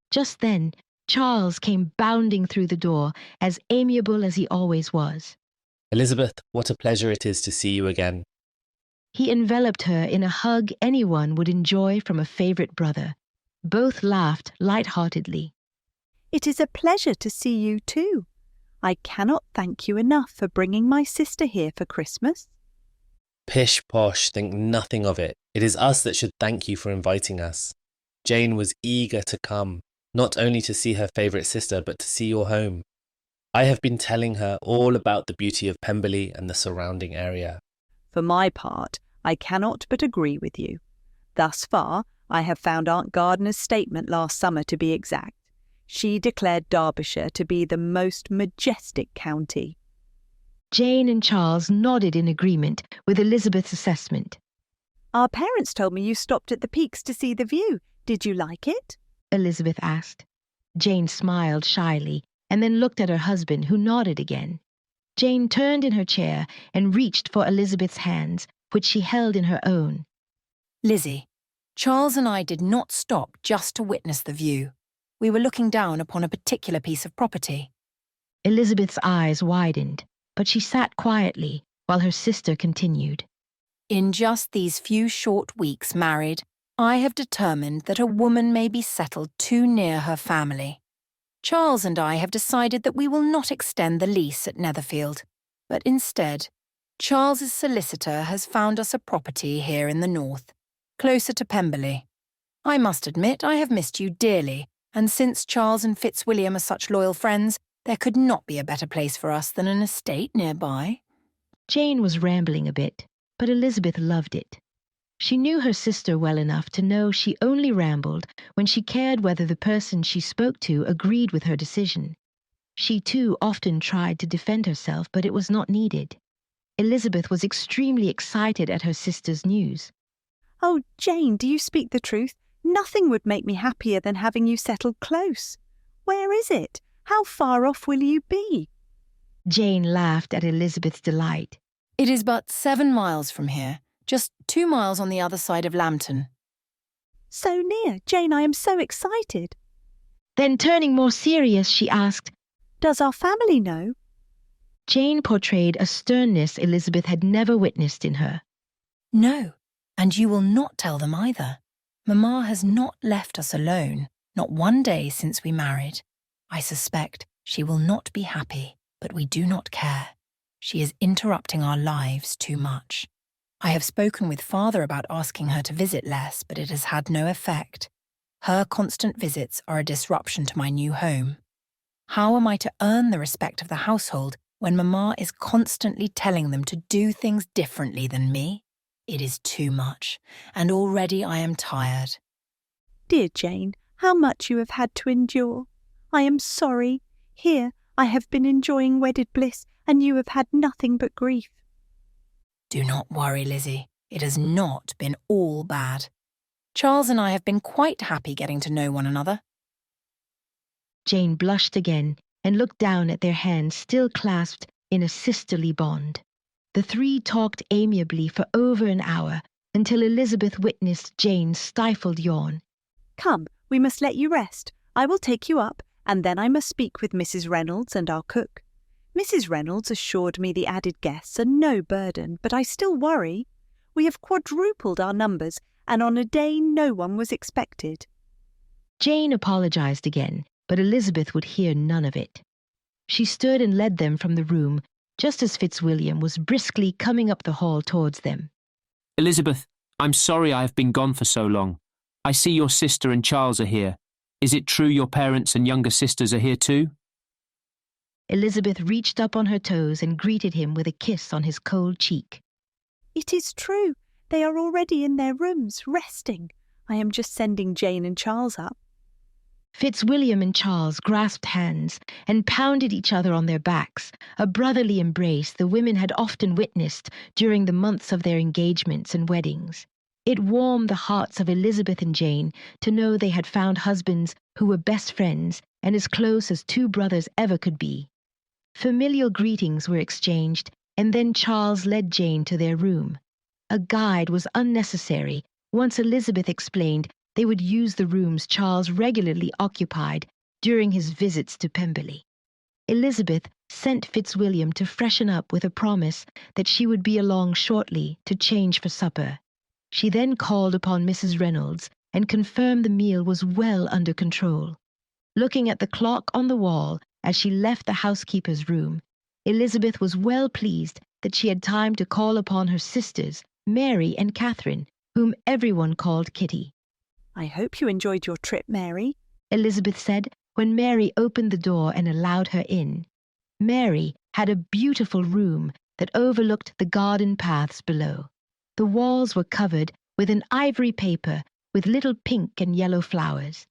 Just then, Charles came bounding through the door, as amiable as he always was. Elizabeth, what a pleasure it is to see you again. He enveloped her in a hug anyone would enjoy from a favourite brother. Both laughed light-heartedly. It is a pleasure to see you too. I cannot thank you enough for bringing my sister here for Christmas. Pish posh, think nothing of it. It is us that should thank you for inviting us. Jane was eager to come, not only to see her favourite sister, but to see your home. I have been telling her all about the beauty of Pemberley and the surrounding area. For my part, I cannot but agree with you. Thus far, I have found Aunt Gardiner's statement last summer to be exact. She declared Derbyshire to be the most majestic county. Jane and Charles nodded in agreement with Elizabeth's assessment. Our parents told me you stopped at the peaks to see the view. Did you like it? Elizabeth asked. Jane smiled shyly and then looked at her husband, who nodded again. Jane turned in her chair and reached for Elizabeth's hands, which she held in her own. Lizzie, Charles and I did not stop just to witness the view. We were looking down upon a particular piece of property. Elizabeth's eyes widened, but she sat quietly while her sister continued. In just these few short weeks married, I have determined that a woman may be settled too near her family. Charles and I have decided that we will not extend the lease at Netherfield, but instead, Charles's solicitor has found us a property here in the north, closer to Pemberley. I must admit I have missed you dearly, and since Charles and Fitzwilliam are such loyal friends, there could not be a better place for us than an estate nearby. Jane was rambling a bit, but Elizabeth loved it. She knew her sister well enough to know she only rambled when she cared whether the person she spoke to agreed with her decision. She too often tried to defend herself, but it was not needed. Elizabeth was extremely excited at her sister's news. Oh, Jane, do you speak the truth? Nothing would make me happier than having you settled close. Where is it? How far off will you be? Jane laughed at Elizabeth's delight. It is but 7 miles from here, just 2 miles on the other side of Lambton. So near. Jane, I am so excited. Then turning more serious, she asked, Does our family know? Jane portrayed a sternness Elizabeth had never witnessed in her. No, and you will not tell them either. Mamma has not left us alone, not one day since we married. I suspect she will not be happy, but we do not care. She is interrupting our lives too much. I have spoken with Father about asking her to visit less, but it has had no effect. Her constant visits are a disruption to my new home. How am I to earn the respect of the household when Mamma is constantly telling them to do things differently than me? It is too much, and already I am tired. Dear Jane, how much you have had to endure. I am sorry. Here I have been enjoying wedded bliss, and you have had nothing but grief. Do not worry, Lizzie. It has not been all bad. Charles and I have been quite happy getting to know one another. Jane blushed again and looked down at their hands still clasped in a sisterly bond. The three talked amiably for over an hour until Elizabeth witnessed Jane's stifled yawn. Come, we must let you rest. I will take you up, and then I must speak with Mrs Reynolds and our cook. Mrs Reynolds assured me the added guests are no burden, but I still worry. We have quadrupled our numbers, and on a day no one was expected. Jane apologized again, but Elizabeth would hear none of it. She stood and led them from the room, just as Fitzwilliam was briskly coming up the hall towards them. Elizabeth, I'm sorry I have been gone for so long. I see your sister and Charles are here. Is it true your parents and younger sisters are here too? Elizabeth reached up on her toes and greeted him with a kiss on his cold cheek. It is true. They are already in their rooms, resting. I am just sending Jane and Charles up. Fitzwilliam and Charles grasped hands and pounded each other on their backs, a brotherly embrace the women had often witnessed during the months of their engagements and weddings. It warmed the hearts of Elizabeth and Jane to know they had found husbands who were best friends and as close as two brothers ever could be. Familial greetings were exchanged, and then Charles led Jane to their room. A guide was unnecessary once Elizabeth explained they would use the rooms Charles regularly occupied during his visits to Pemberley. Elizabeth sent Fitzwilliam to freshen up with a promise that she would be along shortly to change for supper. She then called upon Mrs Reynolds and confirmed the meal was well under control. Looking at the clock on the wall, As she left the housekeeper's room, Elizabeth was well pleased that she had time to call upon her sisters, Mary and Catherine, whom everyone called Kitty. I hope you enjoyed your trip, Mary, Elizabeth said when Mary opened the door and allowed her in. Mary had a beautiful room that overlooked the garden paths below. The walls were covered with an ivory paper with little pink and yellow flowers.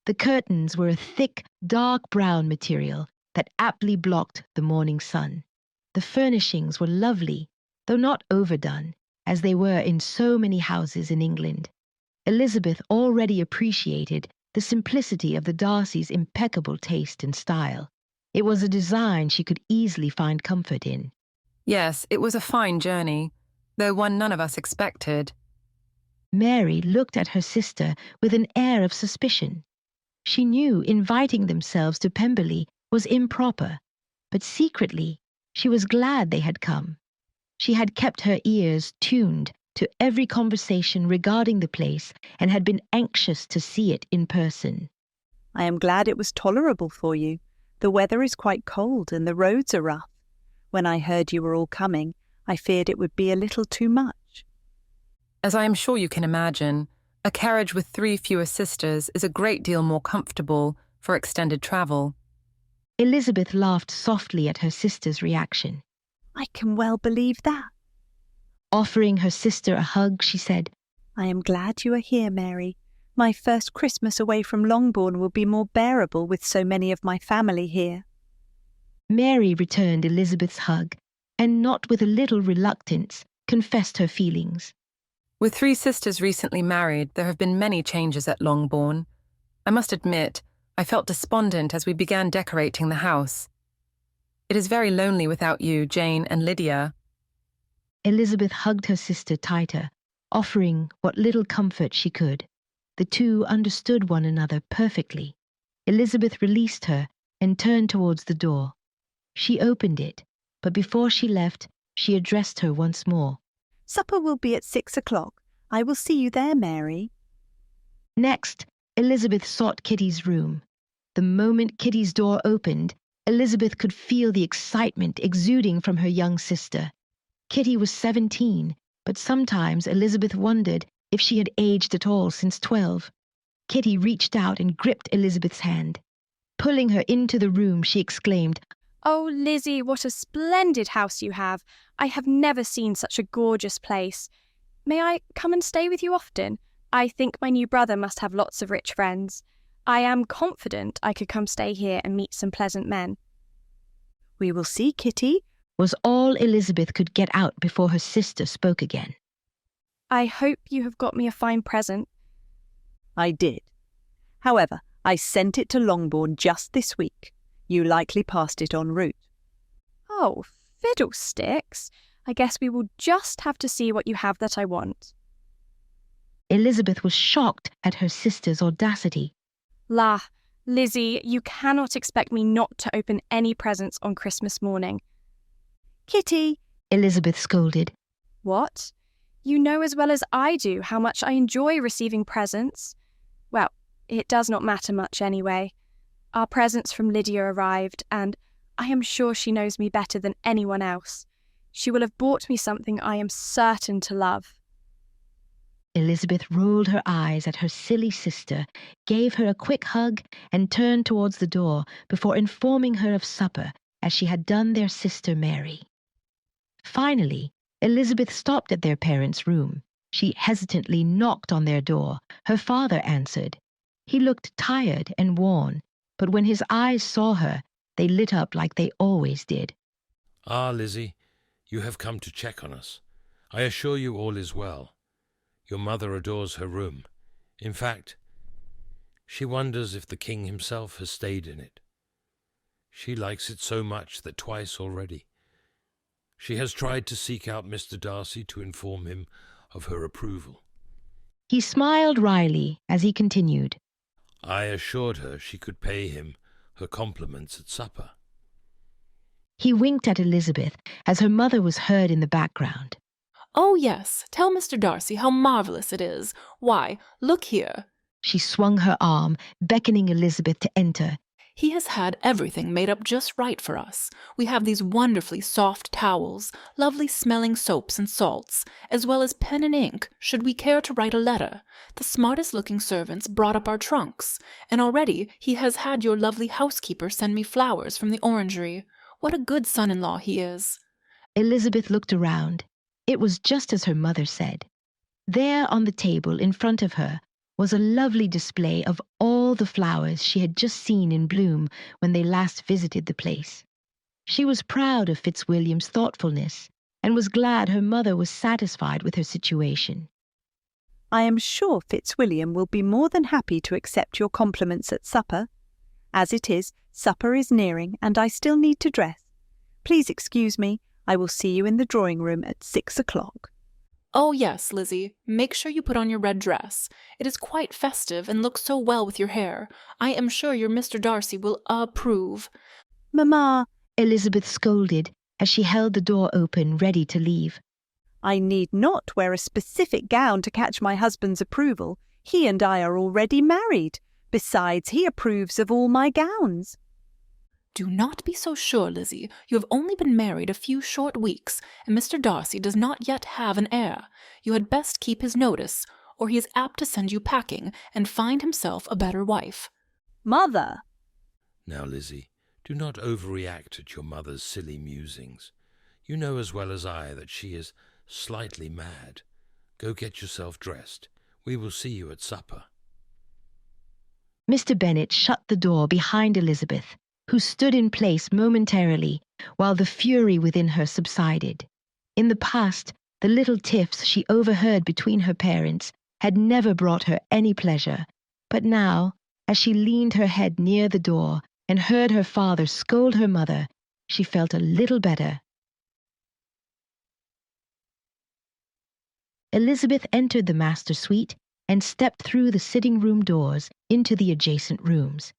The curtains were a thick, dark brown material that aptly blocked the morning sun. The furnishings were lovely, though not overdone, as they were in so many houses in England. Elizabeth already appreciated the simplicity of the Darcys' impeccable taste and style. It was a design she could easily find comfort in. Yes, it was a fine journey, though one none of us expected. Mary looked at her sister with an air of suspicion. She knew inviting themselves to Pemberley was improper, but secretly she was glad they had come. She had kept her ears tuned to every conversation regarding the place and had been anxious to see it in person. I am glad it was tolerable for you. The weather is quite cold and the roads are rough. When I heard you were all coming, I feared it would be a little too much. As I am sure you can imagine, a carriage with 3 fewer sisters is a great deal more comfortable for extended travel. Elizabeth laughed softly at her sister's reaction. I can well believe that. Offering her sister a hug, she said, I am glad you are here, Mary. My first Christmas away from Longbourn will be more bearable with so many of my family here. Mary returned Elizabeth's hug, and not with a little reluctance, confessed her feelings. With 3 sisters recently married, there have been many changes at Longbourn. I must admit, I felt despondent as we began decorating the house. It is very lonely without you, Jane and Lydia. Elizabeth hugged her sister tighter, offering what little comfort she could. The two understood one another perfectly. Elizabeth released her and turned towards the door. She opened it, but before she left, she addressed her once more. Supper will be at 6 o'clock. I will see you there, Mary. Next, Elizabeth sought Kitty's room. The moment Kitty's door opened, Elizabeth could feel the excitement exuding from her young sister. Kitty was 17, but sometimes Elizabeth wondered if she had aged at all since 12. Kitty reached out and gripped Elizabeth's hand. Pulling her into the room, she exclaimed, Oh, Lizzie, what a splendid house you have. I have never seen such a gorgeous place. May I come and stay with you often? I think my new brother must have lots of rich friends. I am confident I could come stay here and meet some pleasant men. We will see, Kitty, was all Elizabeth could get out before her sister spoke again. I hope you have got me a fine present. I did. However, I sent it to Longbourn just this week. You likely passed it en route. Oh, fiddlesticks. I guess we will just have to see what you have that I want. Elizabeth was shocked at her sister's audacity. La, Lizzie, you cannot expect me not to open any presents on Christmas morning. Kitty, Elizabeth scolded. What? You know as well as I do how much I enjoy receiving presents. Well, it does not matter much anyway. Our presents from Lydia arrived, and I am sure she knows me better than anyone else. She will have bought me something I am certain to love. Elizabeth rolled her eyes at her silly sister, gave her a quick hug, and turned towards the door before informing her of supper, as she had done their sister Mary. Finally, Elizabeth stopped at their parents' room. She hesitantly knocked on their door. Her father answered. He looked tired and worn, but when his eyes saw her, they lit up like they always did. Ah, Lizzie, you have come to check on us. I assure you all is well. Your mother adores her room. In fact, she wonders if the king himself has stayed in it. She likes it so much that twice already she has tried to seek out Mr. Darcy to inform him of her approval. He smiled wryly as he continued. I assured her she could pay him her compliments at supper. He winked at Elizabeth as her mother was heard in the background. Oh, yes, tell Mr. Darcy how marvellous it is. Why, look here. She swung her arm, beckoning Elizabeth to enter. He has had everything made up just right for us. We have these wonderfully soft towels, lovely smelling soaps and salts, as well as pen and ink should we care to write a letter. The smartest looking servants brought up our trunks, and already he has had your lovely housekeeper send me flowers from the orangery. What a good son-in-law he is. Elizabeth looked around. It was just as her mother said. There on the table in front of her was a lovely display of all the flowers she had just seen in bloom when they last visited the place. She was proud of Fitzwilliam's thoughtfulness and was glad her mother was satisfied with her situation. I am sure Fitzwilliam will be more than happy to accept your compliments at supper. As it is, supper is nearing and I still need to dress. Please excuse me. I will see you in the drawing-room at 6 o'clock. Oh yes, Lizzie, make sure you put on your red dress. It is quite festive and looks so well with your hair. I am sure your Mr. Darcy will approve. Mamma, Elizabeth scolded as she held the door open ready to leave. I need not wear a specific gown to catch my husband's approval. He and I are already married. Besides, he approves of all my gowns. Do not be so sure, Lizzie. You have only been married a few short weeks, and Mr. Darcy does not yet have an heir. You had best keep his notice, or he is apt to send you packing and find himself a better wife. Mother! Now, Lizzie, do not overreact at your mother's silly musings. You know as well as I that she is slightly mad. Go get yourself dressed. We will see you at supper. Mr. Bennet shut the door behind Elizabeth, who stood in place momentarily while the fury within her subsided. In the past, the little tiffs she overheard between her parents had never brought her any pleasure, but now, as she leaned her head near the door and heard her father scold her mother, she felt a little better. Elizabeth entered the master suite and stepped through the sitting-room doors into the adjacent rooms.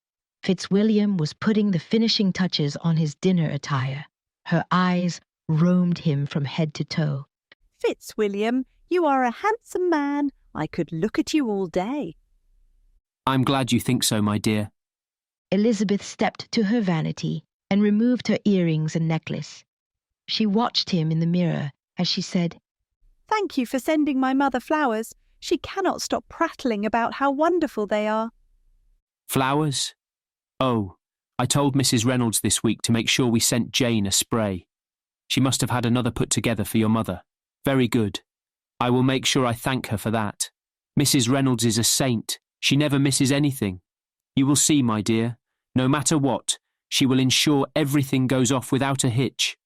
Fitzwilliam was putting the finishing touches on his dinner attire. Her eyes roamed him from head to toe. Fitzwilliam, you are a handsome man. I could look at you all day. I'm glad you think so, my dear. Elizabeth stepped to her vanity and removed her earrings and necklace. She watched him in the mirror as she said, Thank you for sending my mother flowers. She cannot stop prattling about how wonderful they are. Flowers? Oh, I told Mrs. Reynolds this week to make sure we sent Jane a spray. She must have had another put together for your mother. Very good. I will make sure I thank her for that. Mrs. Reynolds is a saint. She never misses anything. You will see, my dear. No matter what, she will ensure everything goes off without a hitch.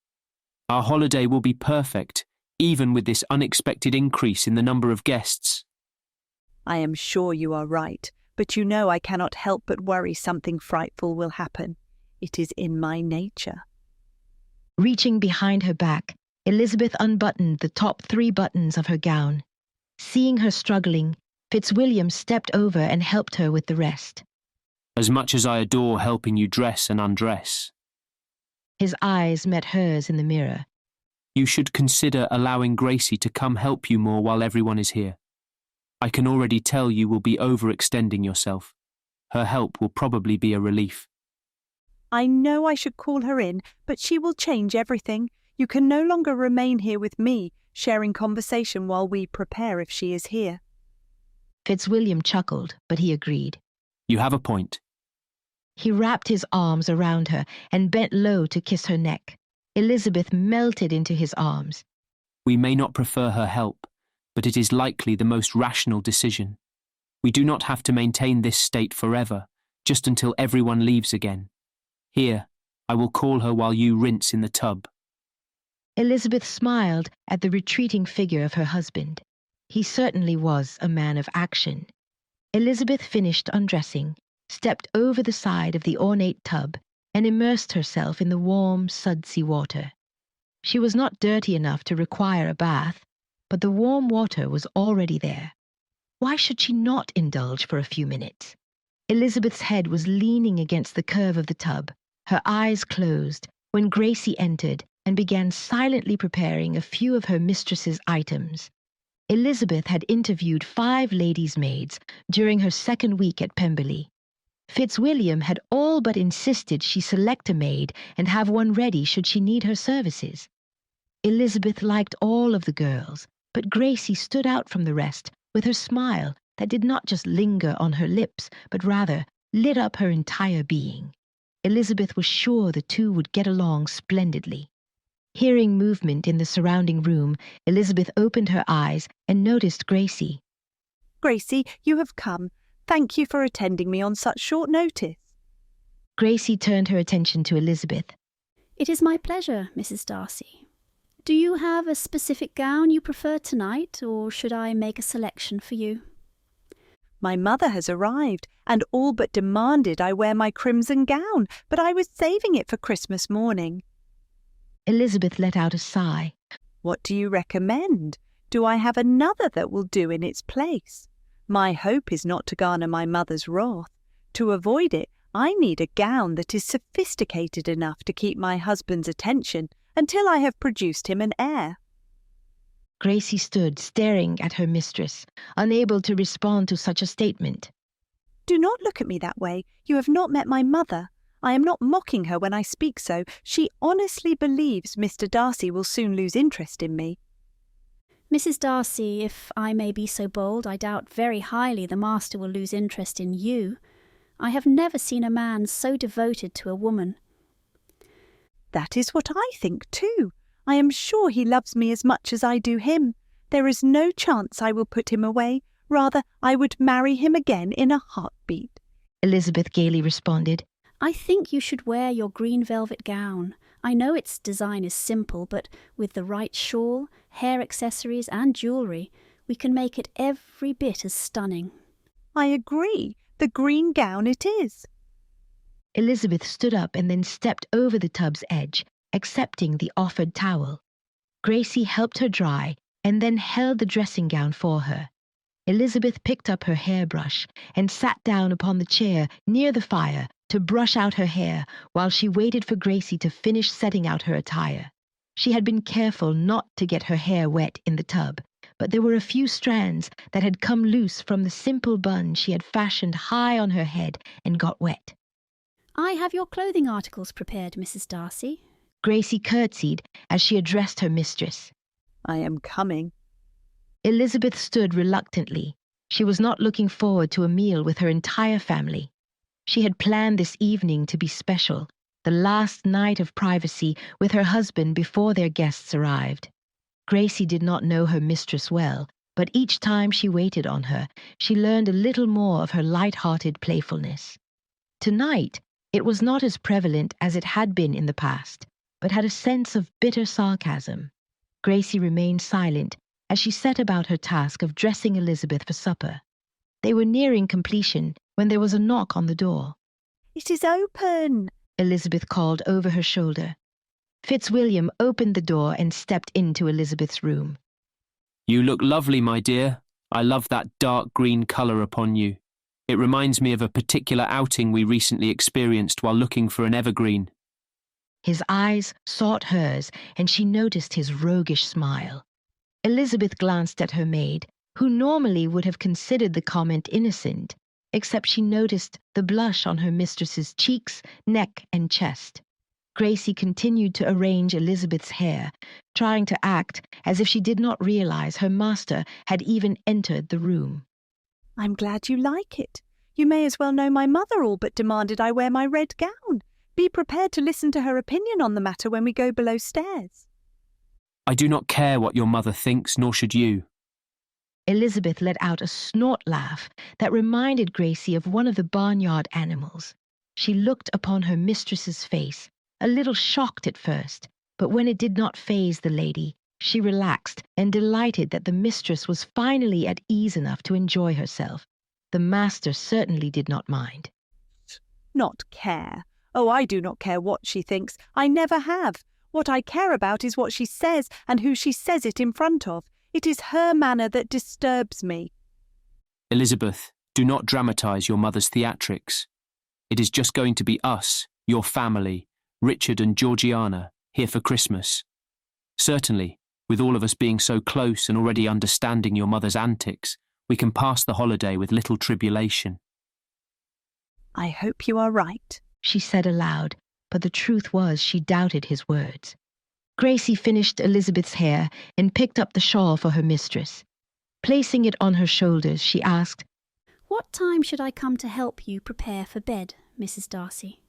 Our holiday will be perfect, even with this unexpected increase in the number of guests. I am sure you are right, but you know I cannot help but worry something frightful will happen. It is in my nature. Reaching behind her back, Elizabeth unbuttoned the top 3 buttons of her gown. Seeing her struggling, Fitzwilliam stepped over and helped her with the rest. As much as I adore helping you dress and undress, his eyes met hers in the mirror. You should consider allowing Gracie to come help you more while everyone is here. I can already tell you will be overextending yourself. Her help will probably be a relief. I know I should call her in, but she will change everything. You can no longer remain here with me, sharing conversation while we prepare if she is here. Fitzwilliam chuckled, but he agreed. You have a point. He wrapped his arms around her and bent low to kiss her neck. Elizabeth melted into his arms. We may not prefer her help, but it is likely the most rational decision. We do not have to maintain this state forever, just until everyone leaves again. Here, I will call her while you rinse in the tub. Elizabeth smiled at the retreating figure of her husband. He certainly was a man of action. Elizabeth finished undressing, stepped over the side of the ornate tub, and immersed herself in the warm, sudsy water. She was not dirty enough to require a bath, but the warm water was already there. Why should she not indulge for a few minutes? Elizabeth's head was leaning against the curve of the tub, her eyes closed, when Gracie entered and began silently preparing a few of her mistress's items. Elizabeth had interviewed 5 ladies' maids during her second week at Pemberley. Fitzwilliam had all but insisted she select a maid and have one ready should she need her services. Elizabeth liked all of the girls, but Gracie stood out from the rest with her smile that did not just linger on her lips, but rather lit up her entire being. Elizabeth was sure the two would get along splendidly. Hearing movement in the surrounding room, Elizabeth opened her eyes and noticed Gracie. Gracie, you have come. Thank you for attending me on such short notice. Gracie turned her attention to Elizabeth. It is my pleasure, Mrs. Darcy. Do you have a specific gown you prefer tonight, or should I make a selection for you? My mother has arrived, and all but demanded I wear my crimson gown, but I was saving it for Christmas morning. Elizabeth let out a sigh. What do you recommend? Do I have another that will do in its place? My hope is not to garner my mother's wrath. To avoid it, I need a gown that is sophisticated enough to keep my husband's attention until I have produced him an heir. Gracie stood staring at her mistress, unable to respond to such a statement. Do not look at me that way. You have not met my mother. I am not mocking her when I speak so. She honestly believes Mr. Darcy will soon lose interest in me. Mrs. Darcy, if I may be so bold, I doubt very highly the master will lose interest in you. I have never seen a man so devoted to a woman. That is what I think too. I am sure he loves me as much as I do him. There is no chance I will put him away. Rather, I would marry him again in a heartbeat. Elizabeth gaily responded. I think you should wear your green velvet gown. I know its design is simple, but with the right shawl, hair accessories and jewellery, we can make it every bit as stunning. I agree. The green gown it is. Elizabeth stood up and then stepped over the tub's edge, accepting the offered towel. Gracie helped her dry and then held the dressing gown for her. Elizabeth picked up her hairbrush and sat down upon the chair near the fire to brush out her hair while she waited for Gracie to finish setting out her attire. She had been careful not to get her hair wet in the tub, but there were a few strands that had come loose from the simple bun she had fashioned high on her head and got wet. I have your clothing articles prepared, Mrs. Darcy. Gracie curtsied as she addressed her mistress. I am coming. Elizabeth stood reluctantly. She was not looking forward to a meal with her entire family. She had planned this evening to be special, the last night of privacy with her husband before their guests arrived. Gracie did not know her mistress well, but each time she waited on her, she learned a little more of her light-hearted playfulness. Tonight, it was not as prevalent as it had been in the past, but had a sense of bitter sarcasm. Gracie remained silent as she set about her task of dressing Elizabeth for supper. They were nearing completion when there was a knock on the door. It is open, Elizabeth called over her shoulder. Fitzwilliam opened the door and stepped into Elizabeth's room. You look lovely, my dear. I love that dark green colour upon you. It reminds me of a particular outing we recently experienced while looking for an evergreen. His eyes sought hers, and she noticed his roguish smile. Elizabeth glanced at her maid, who normally would have considered the comment innocent, except she noticed the blush on her mistress's cheeks, neck, and chest. Gracie continued to arrange Elizabeth's hair, trying to act as if she did not realize her master had even entered the room. I'm glad you like it. You may as well know my mother all but demanded I wear my red gown. Be prepared to listen to her opinion on the matter when we go below stairs. I do not care what your mother thinks, nor should you. Elizabeth let out a snort laugh that reminded Gracie of one of the barnyard animals. She looked upon her mistress's face, a little shocked at first, but when it did not faze the lady, she relaxed and delighted that the mistress was finally at ease enough to enjoy herself. The master certainly did not mind. Not care. Oh, I do not care what she thinks. I never have. What I care about is what she says and who she says it in front of. It is her manner that disturbs me. Elizabeth, do not dramatise your mother's theatrics. It is just going to be us, your family, Richard and Georgiana, here for Christmas. Certainly, with all of us being so close and already understanding your mother's antics, we can pass the holiday with little tribulation. I hope you are right, she said aloud, but the truth was she doubted his words. Gracie finished Elizabeth's hair and picked up the shawl for her mistress. Placing it on her shoulders, she asked, "What time should I come to help you prepare for bed, Mrs. Darcy?"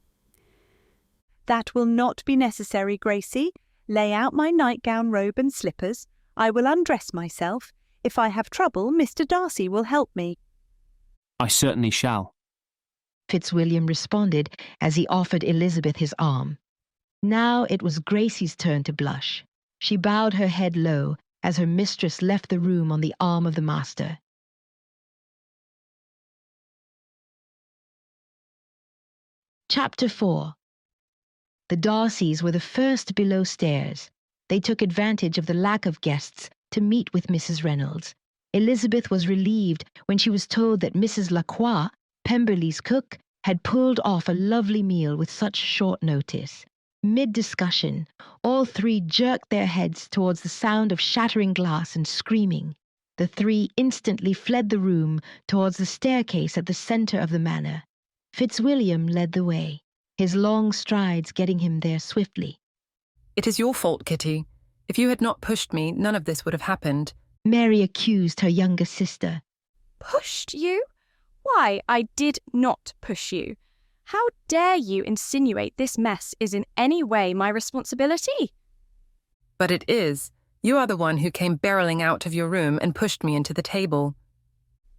That will not be necessary, Gracie. Lay out my nightgown, robe and slippers. I will undress myself. If I have trouble, Mr. Darcy will help me. I certainly shall. Fitzwilliam responded as he offered Elizabeth his arm. Now it was Gracie's turn to blush. She bowed her head low as her mistress left the room on the arm of the master. Chapter 4. The Darcys were the first below stairs. They took advantage of the lack of guests to meet with Mrs. Reynolds. Elizabeth was relieved when she was told that Mrs. Lacroix, Pemberley's cook, had pulled off a lovely meal with such short notice. Mid-discussion, all three jerked their heads towards the sound of shattering glass and screaming. The three instantly fled the room towards the staircase at the centre of the manor. Fitzwilliam led the way, his long strides getting him there swiftly. "It is your fault, Kitty. If you had not pushed me, none of this would have happened," Mary accused her younger sister. Pushed you? Why, I did not push you. How dare you insinuate this mess is in any way my responsibility? "But it is. You are the one who came barreling out of your room and pushed me into the table."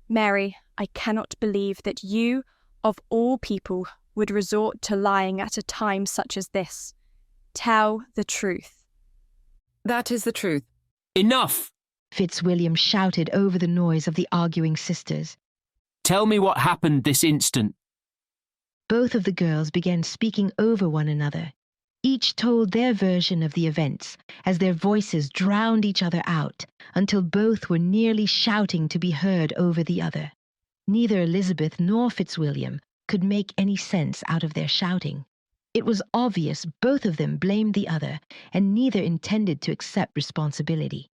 Mary, I cannot believe that you, of all people, would resort to lying at a time such as this. Tell the truth. "That is the truth." Enough! Fitzwilliam shouted over the noise of the arguing sisters. Tell me what happened this instant. Both of the girls began speaking over one another. Each told their version of the events as their voices drowned each other out until both were nearly shouting to be heard over the other. Neither Elizabeth nor Fitzwilliam could make any sense out of their shouting. It was obvious both of them blamed the other, and neither intended to accept responsibility.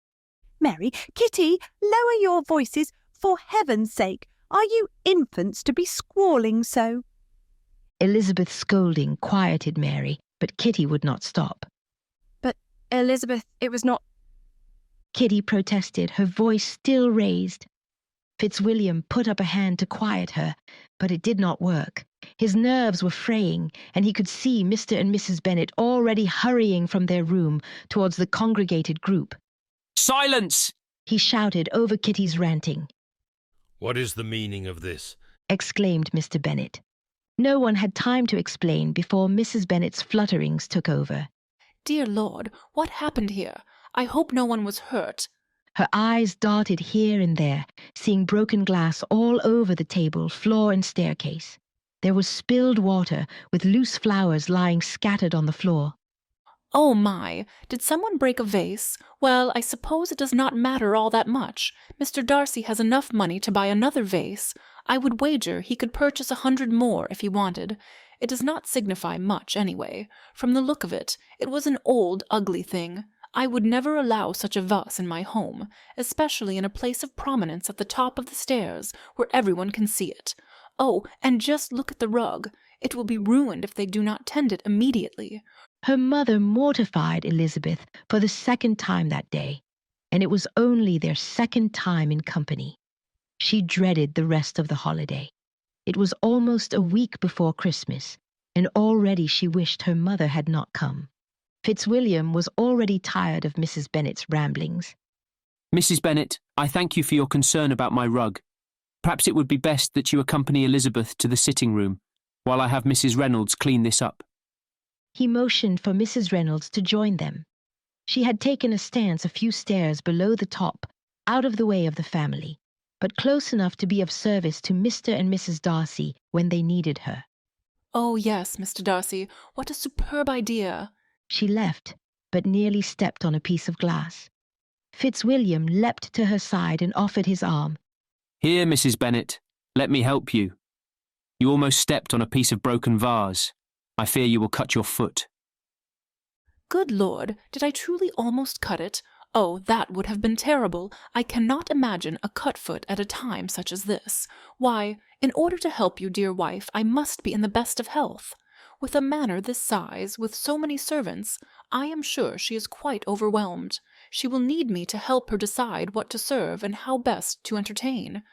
Mary, Kitty, lower your voices, for heaven's sake. Are you infants to be squalling so? Elizabeth's scolding quieted Mary, but Kitty would not stop. But, Elizabeth, it was not... Kitty protested, her voice still raised. Fitzwilliam put up a hand to quiet her, but it did not work. His nerves were fraying, and he could see Mr. and Mrs. Bennet already hurrying from their room towards the congregated group. Silence! He shouted over Kitty's ranting. "What is the meaning of this?" exclaimed Mr. Bennet. No one had time to explain before Mrs. Bennet's flutterings took over. "Dear Lord, what happened here? I hope no one was hurt." Her eyes darted here and there, seeing broken glass all over the table, floor and staircase. There was spilled water, with loose flowers lying scattered on the floor. "Oh my! Did someone break a vase? Well, I suppose it does not matter all that much. Mr. Darcy has enough money to buy another vase. I would wager he could purchase 100 more if he wanted. It does not signify much, anyway. From the look of it, it was an old, ugly thing. I would never allow such a vase in my home, especially in a place of prominence at the top of the stairs, where everyone can see it. Oh, and just look at the rug. It will be ruined if they do not tend it immediately." Her mother mortified Elizabeth for the second time that day, and it was only their second time in company. She dreaded the rest of the holiday. It was almost a week before Christmas, and already she wished her mother had not come. Fitzwilliam was already tired of Mrs. Bennet's ramblings. Mrs. Bennet, I thank you for your concern about my rug. Perhaps it would be best that you accompany Elizabeth to the sitting room, while I have Mrs. Reynolds clean this up. He motioned for Mrs. Reynolds to join them. She had taken a stance a few stairs below the top, out of the way of the family, but close enough to be of service to Mr. and Mrs. Darcy when they needed her. "Oh, yes, Mr. Darcy, what a superb idea!" She left, but nearly stepped on a piece of glass. Fitzwilliam leapt to her side and offered his arm. Here, Mrs. Bennet, let me help you. You almost stepped on a piece of broken vase. I fear you will cut your foot. Good Lord, did I truly almost cut it? Oh, that would have been terrible. I cannot imagine a cut-foot at a time such as this. Why, in order to help you, dear wife, I must be in the best of health. With a manor this size, with so many servants, I am sure she is quite overwhelmed. She will need me to help her decide what to serve and how best to entertain.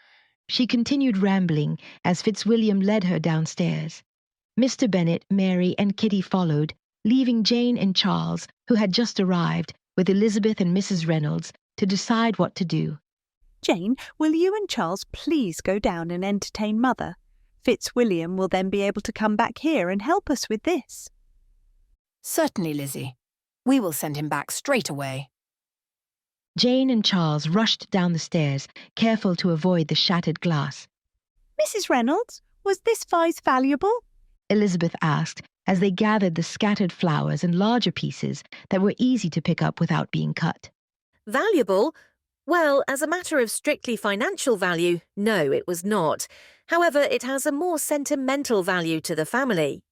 She continued rambling as Fitzwilliam led her downstairs. Mr. Bennet, Mary, and Kitty followed, leaving Jane and Charles, who had just arrived, with Elizabeth and Mrs. Reynolds, to decide what to do. Jane, will you and Charles please go down and entertain Mother? Fitzwilliam will then be able to come back here and help us with this. Certainly, Lizzie. We will send him back straight away. Jane and Charles rushed down the stairs, careful to avoid the shattered glass. Mrs. Reynolds, was this vase valuable? Elizabeth asked as they gathered the scattered flowers and larger pieces that were easy to pick up without being cut. Valuable? Well, as a matter of strictly financial value, no, it was not. However, it has a more sentimental value to the family.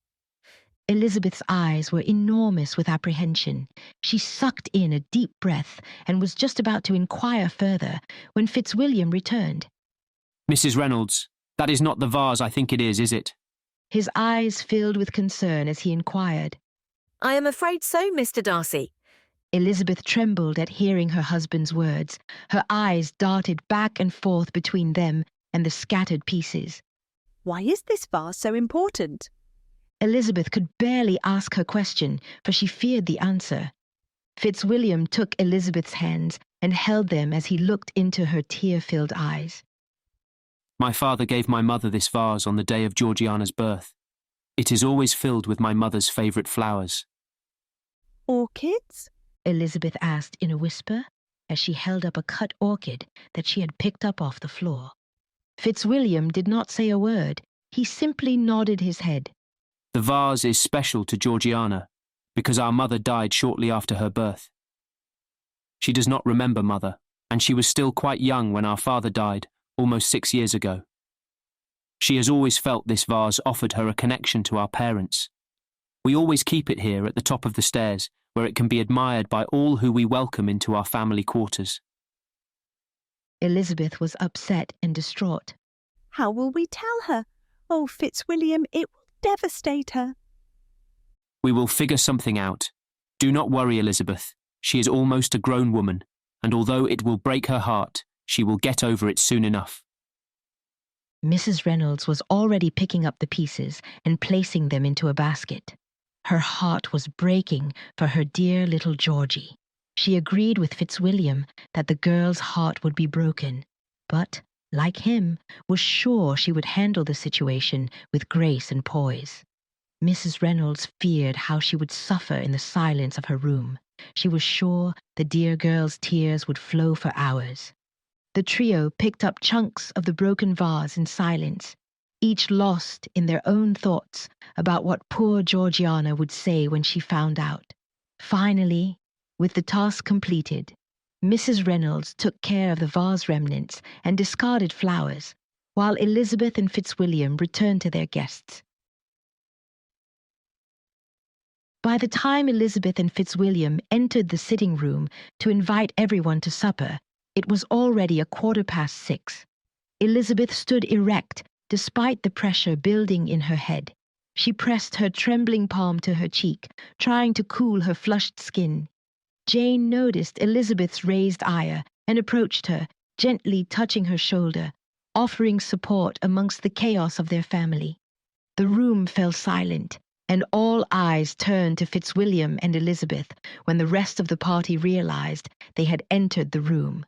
Elizabeth's eyes were enormous with apprehension. She sucked in a deep breath and was just about to inquire further when Fitzwilliam returned. Mrs. Reynolds, that is not the vase I think it is it? His eyes filled with concern as he inquired. I am afraid so, Mr. Darcy. Elizabeth trembled at hearing her husband's words. Her eyes darted back and forth between them and the scattered pieces. Why is this vase so important? Elizabeth could barely ask her question, for she feared the answer. Fitzwilliam took Elizabeth's hands and held them as he looked into her tear-filled eyes. My father gave my mother this vase on the day of Georgiana's birth. It is always filled with my mother's favourite flowers. Orchids? Elizabeth asked in a whisper, as she held up a cut orchid that she had picked up off the floor. Fitzwilliam did not say a word. He simply nodded his head. The vase is special to Georgiana, because our mother died shortly after her birth. She does not remember Mother, and she was still quite young when our father died, almost 6 years ago. She has always felt this vase offered her a connection to our parents. We always keep it here at the top of the stairs, where it can be admired by all who we welcome into our family quarters. Elizabeth was upset and distraught. How will we tell her? Oh, Fitzwilliam, it will devastate her. We will figure something out. Do not worry, Elizabeth. She is almost a grown woman, and although it will break her heart, she will get over it soon enough. Mrs. Reynolds was already picking up the pieces and placing them into a basket. Her heart was breaking for her dear little Georgie. She agreed with Fitzwilliam that the girl's heart would be broken, but, like him, was sure she would handle the situation with grace and poise. Mrs. Reynolds feared how she would suffer in the silence of her room. She was sure the dear girl's tears would flow for hours. The trio picked up chunks of the broken vase in silence, each lost in their own thoughts about what poor Georgiana would say when she found out. Finally, with the task completed, Mrs. Reynolds took care of the vase remnants and discarded flowers, while Elizabeth and Fitzwilliam returned to their guests. By the time Elizabeth and Fitzwilliam entered the sitting room to invite everyone to supper, it was already 6:15. Elizabeth stood erect, despite the pressure building in her head. She pressed her trembling palm to her cheek, trying to cool her flushed skin. Jane noticed Elizabeth's raised ire and approached her, gently touching her shoulder, offering support amongst the chaos of their family. The room fell silent, and all eyes turned to Fitzwilliam and Elizabeth when the rest of the party realized they had entered the room.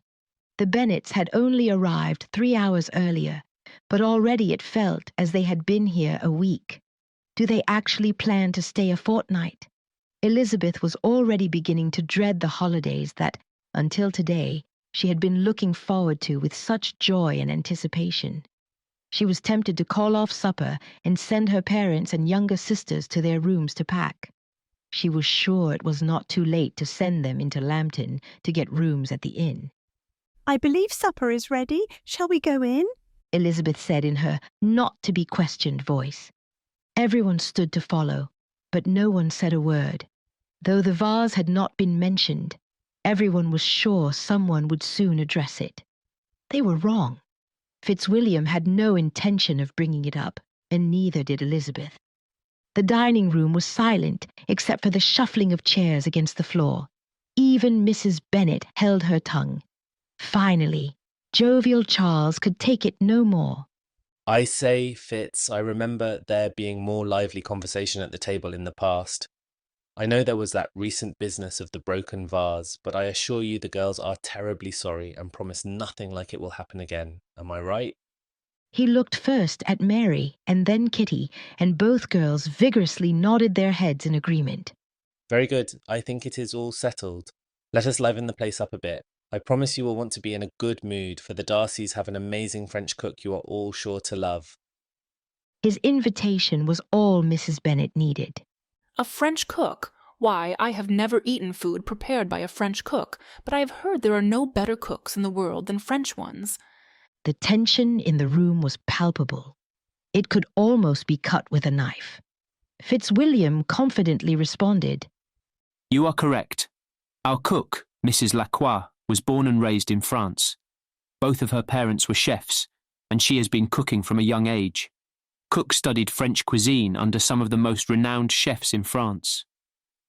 The Bennets had only arrived 3 hours earlier, but already it felt as they had been here a week. Do they actually plan to stay a fortnight? Elizabeth was already beginning to dread the holidays that, until today, she had been looking forward to with such joy and anticipation. She was tempted to call off supper and send her parents and younger sisters to their rooms to pack. She was sure it was not too late to send them into Lambton to get rooms at the inn. I believe supper is ready. Shall we go in? Elizabeth said in her not-to-be-questioned voice. Everyone stood to follow, but no one said a word. Though the vase had not been mentioned, Everyone was sure someone would soon address it. They were wrong. Fitzwilliam had no intention of bringing it up, and neither did Elizabeth. The dining room was silent except for the shuffling of chairs against the floor. Even Mrs. Bennet held her tongue. Finally, jovial Charles could take it no more. I say, Fitz, I remember there being more lively conversation at the table in the past. I know there was that recent business of the broken vase, but I assure you the girls are terribly sorry and promise nothing like it will happen again. Am I right? He looked first at Mary and then Kitty, and both girls vigorously nodded their heads in agreement. Very good. I think it is all settled. Let us liven the place up a bit. I promise you will want to be in a good mood, for the Darcys have an amazing French cook you are all sure to love. His invitation was all Mrs. Bennet needed. A French cook? Why, I have never eaten food prepared by a French cook, but I have heard there are no better cooks in the world than French ones. The tension in the room was palpable. It could almost be cut with a knife. Fitzwilliam confidently responded, You are correct. Our cook, Mrs. Lacroix, was born and raised in France. Both of her parents were chefs, and she has been cooking from a young age. Cook studied French cuisine under some of the most renowned chefs in France.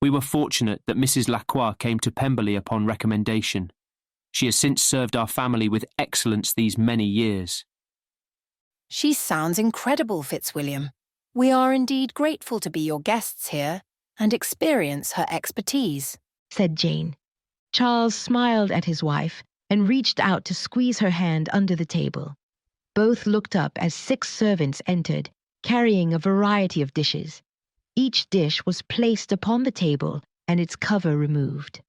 We were fortunate that Mrs. Lacroix came to Pemberley upon recommendation. She has since served our family with excellence these many years. She sounds incredible, Fitzwilliam. We are indeed grateful to be your guests here and experience her expertise, said Jane. Charles smiled at his wife and reached out to squeeze her hand under the table. Both looked up as 6 servants entered, carrying a variety of dishes. Each dish was placed upon the table and its cover removed.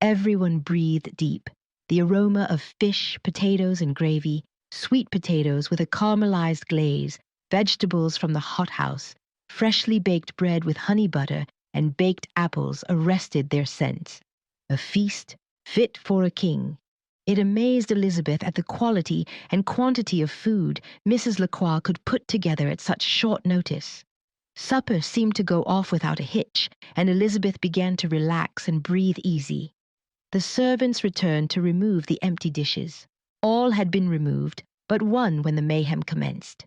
Everyone breathed deep. The aroma of fish, potatoes, and gravy, sweet potatoes with a caramelized glaze, vegetables from the hothouse, freshly baked bread with honey butter, and baked apples arrested their sense. A feast fit for a king. It amazed Elizabeth at the quality and quantity of food Mrs. Lacroix could put together at such short notice. Supper seemed to go off without a hitch, and Elizabeth began to relax and breathe easy. The servants returned to remove the empty dishes. All had been removed, but one when the mayhem commenced.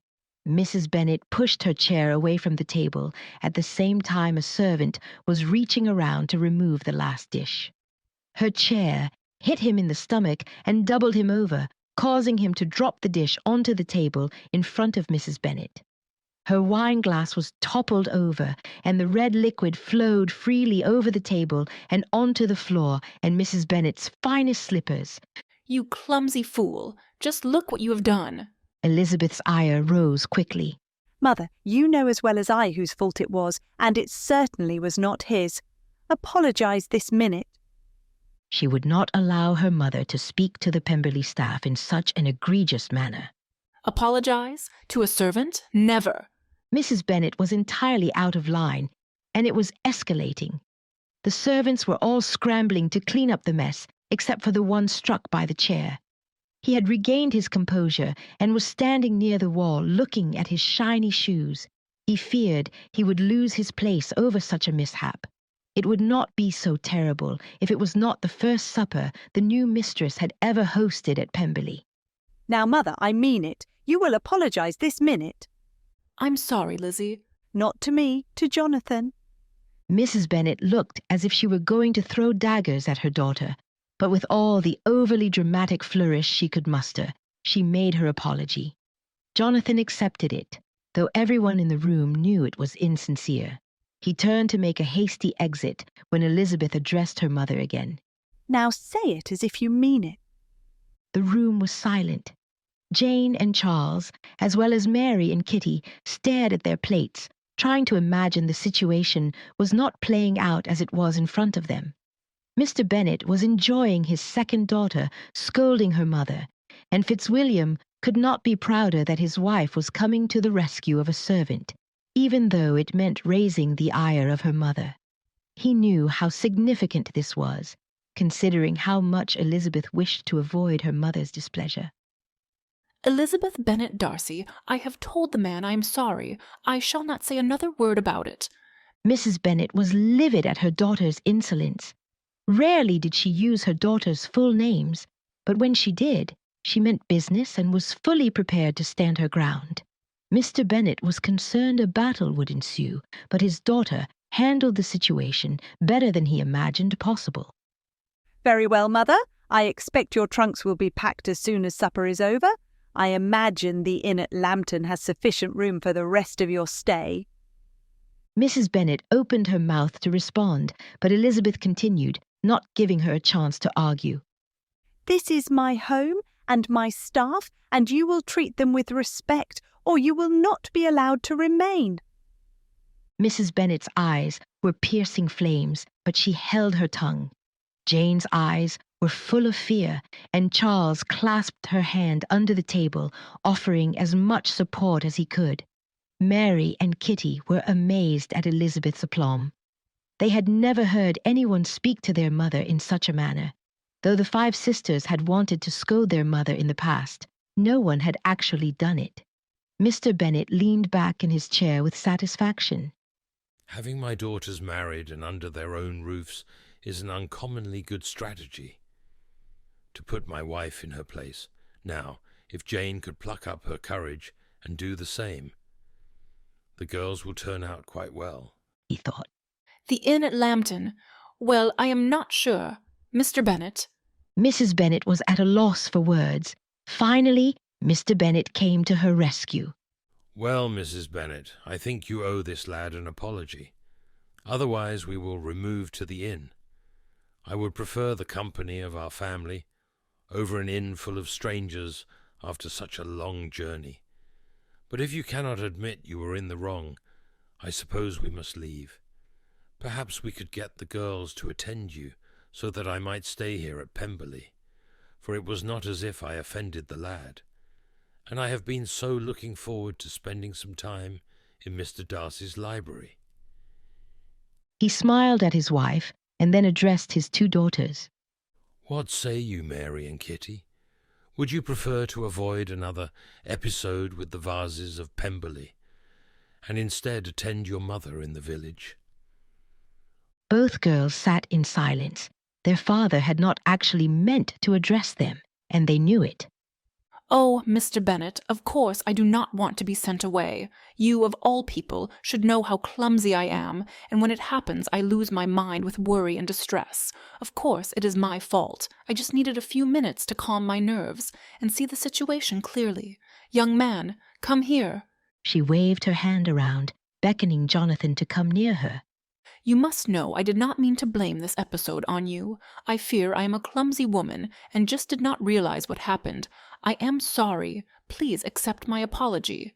Mrs. Bennet pushed her chair away from the table at the same time a servant was reaching around to remove the last dish. Her chair hit him in the stomach and doubled him over, causing him to drop the dish onto the table in front of Mrs. Bennet. Her wine glass was toppled over, and the red liquid flowed freely over the table and onto the floor and Mrs. Bennet's finest slippers. You clumsy fool! Just look what you have done! Elizabeth's ire rose quickly. Mother, you know as well as I whose fault it was, and it certainly was not his. Apologise this minute. She would not allow her mother to speak to the Pemberley staff in such an egregious manner. Apologise? To a servant? Never! Mrs. Bennet was entirely out of line, and it was escalating. The servants were all scrambling to clean up the mess, except for the one struck by the chair. He had regained his composure and was standing near the wall, looking at his shiny shoes. He feared he would lose his place over such a mishap. It would not be so terrible if it was not the first supper the new mistress had ever hosted at Pemberley. Now, Mother, I mean it. You will apologise this minute. I'm sorry, Lizzie. Not to me, to Jonathan. Mrs. Bennet looked as if she were going to throw daggers at her daughter, but with all the overly dramatic flourish she could muster, she made her apology. Jonathan accepted it, though everyone in the room knew it was insincere. He turned to make a hasty exit when Elizabeth addressed her mother again. Now say it as if you mean it. The room was silent. Jane and Charles, as well as Mary and Kitty, stared at their plates, trying to imagine the situation was not playing out as it was in front of them. Mr. Bennet was enjoying his second daughter scolding her mother, and Fitzwilliam could not be prouder that his wife was coming to the rescue of a servant, even though it meant raising the ire of her mother. He knew how significant this was, considering how much Elizabeth wished to avoid her mother's displeasure. Elizabeth Bennet Darcy, I have told the man I am sorry. I shall not say another word about it. Mrs. Bennet was livid at her daughter's insolence. Rarely did she use her daughters' full names, but when she did, she meant business and was fully prepared to stand her ground. Mr. Bennet was concerned a battle would ensue, but his daughter handled the situation better than he imagined possible. Very well, Mother. I expect your trunks will be packed as soon as supper is over. I imagine the inn at Lambton has sufficient room for the rest of your stay. Mrs. Bennet opened her mouth to respond, but Elizabeth continued, not giving her a chance to argue. This is my home and my staff, and you will treat them with respect, or you will not be allowed to remain. Mrs. Bennet's eyes were piercing flames, but she held her tongue. Jane's eyes were full of fear, and Charles clasped her hand under the table, offering as much support as he could. Mary and Kitty were amazed at Elizabeth's aplomb. They had never heard anyone speak to their mother in such a manner. Though the 5 sisters had wanted to scold their mother in the past, no one had actually done it. Mr. Bennet leaned back in his chair with satisfaction. Having my daughters married and under their own roofs is an uncommonly good strategy. To put my wife in her place. Now, if Jane could pluck up her courage and do the same, the girls will turn out quite well, he thought. The inn at Lambton. Well, I am not sure. Mr. Bennet. Mrs. Bennet was at a loss for words. Finally, Mr. Bennet came to her rescue. Well, Mrs. Bennet, I think you owe this lad an apology. Otherwise we will remove to the inn. I would prefer the company of our family over an inn full of strangers after such a long journey. But if you cannot admit you were in the wrong, I suppose we must leave. Perhaps we could get the girls to attend you, so that I might stay here at Pemberley, for it was not as if I offended the lad, and I have been so looking forward to spending some time in Mr. Darcy's library. He smiled at his wife, and then addressed his 2 daughters. What say you, Mary and Kitty? Would you prefer to avoid another episode with the vases of Pemberley, and instead attend your mother in the village? Both girls sat in silence. Their father had not actually meant to address them, and they knew it. Oh, Mr. Bennet, of course I do not want to be sent away. You, of all people, should know how clumsy I am, and when it happens I lose my mind with worry and distress. Of course it is my fault. I just needed a few minutes to calm my nerves and see the situation clearly. Young man, come here. She waved her hand around, beckoning Jonathan to come near her. You must know I did not mean to blame this episode on you. I fear I am a clumsy woman and just did not realize what happened. I am sorry. Please accept my apology.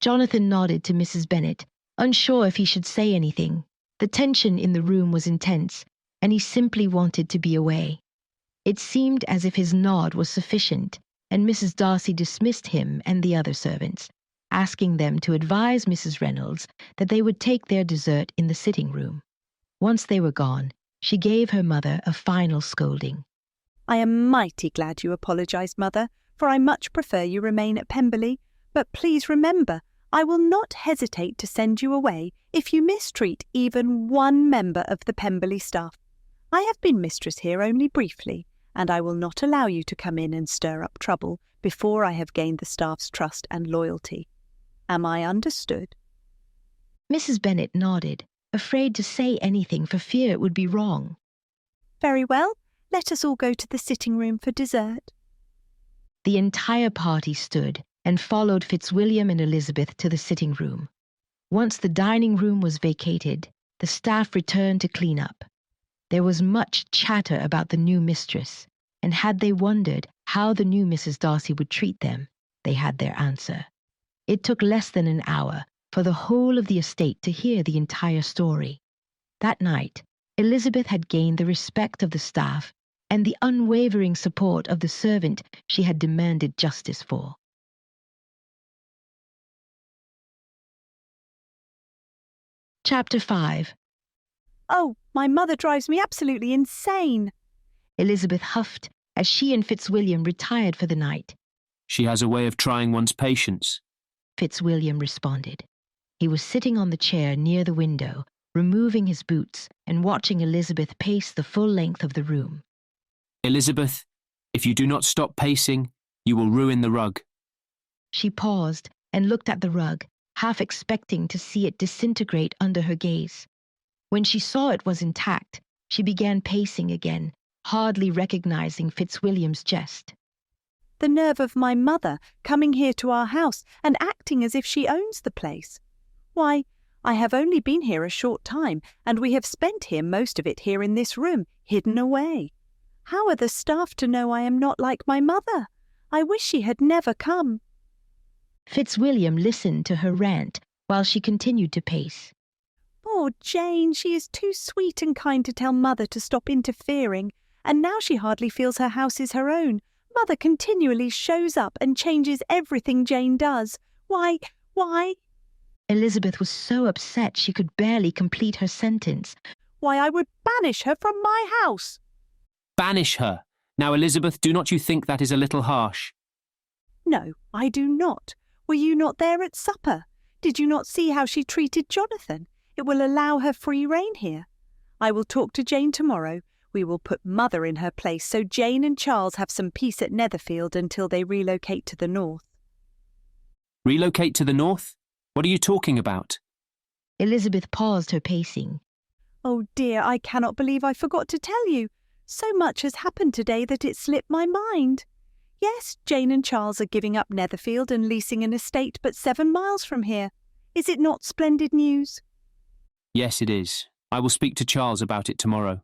Jonathan nodded to Mrs. Bennet, unsure if he should say anything. The tension in the room was intense, and he simply wanted to be away. It seemed as if his nod was sufficient, and Mrs. Darcy dismissed him and the other servants, asking them to advise Mrs. Reynolds that they would take their dessert in the sitting room. Once they were gone, she gave her mother a final scolding. I am mighty glad you apologised, Mother, for I much prefer you remain at Pemberley. But please remember, I will not hesitate to send you away if you mistreat even one member of the Pemberley staff. I have been mistress here only briefly, and I will not allow you to come in and stir up trouble before I have gained the staff's trust and loyalty. Am I understood? Mrs. Bennet nodded, afraid to say anything for fear it would be wrong. Very well. Let us all go to the sitting room for dessert. The entire party stood and followed Fitzwilliam and Elizabeth to the sitting room. Once the dining room was vacated, the staff returned to clean up. There was much chatter about the new mistress, and had they wondered how the new Mrs. Darcy would treat them, they had their answer. It took less than an hour for the whole of the estate to hear the entire story. That night, Elizabeth had gained the respect of the staff and the unwavering support of the servant she had demanded justice for. Chapter 5. Oh, my mother drives me absolutely insane. Elizabeth huffed as she and Fitzwilliam retired for the night. She has a way of trying one's patience, Fitzwilliam responded. He was sitting on the chair near the window, removing his boots and watching Elizabeth pace the full length of the room. Elizabeth, if you do not stop pacing, you will ruin the rug. She paused and looked at the rug, half expecting to see it disintegrate under her gaze. When she saw it was intact, she began pacing again, hardly recognizing Fitzwilliam's jest. The nerve of my mother coming here to our house and acting as if she owns the place. Why, I have only been here a short time, and we have spent here most of it here in this room, hidden away. How are the staff to know I am not like my mother? I wish she had never come. Fitzwilliam listened to her rant while she continued to pace. Poor Jane, she is too sweet and kind to tell Mother to stop interfering, and now she hardly feels her house is her own. Mother continually shows up and changes everything Jane does. Why? Elizabeth was so upset she could barely complete her sentence. Why, I would banish her from my house. Banish her. Now, Elizabeth, do not you think that is a little harsh? No, I do not. Were you not there at supper? Did you not see how she treated Jonathan? It will allow her free rein here. I will talk to Jane tomorrow. We will put Mother in her place so Jane and Charles have some peace at Netherfield until they relocate to the north. Relocate to the north? What are you talking about? Elizabeth paused her pacing. Oh dear, I cannot believe I forgot to tell you. So much has happened today that it slipped my mind. Yes, Jane and Charles are giving up Netherfield and leasing an estate but 7 miles from here. Is it not splendid news? Yes, it is. I will speak to Charles about it tomorrow.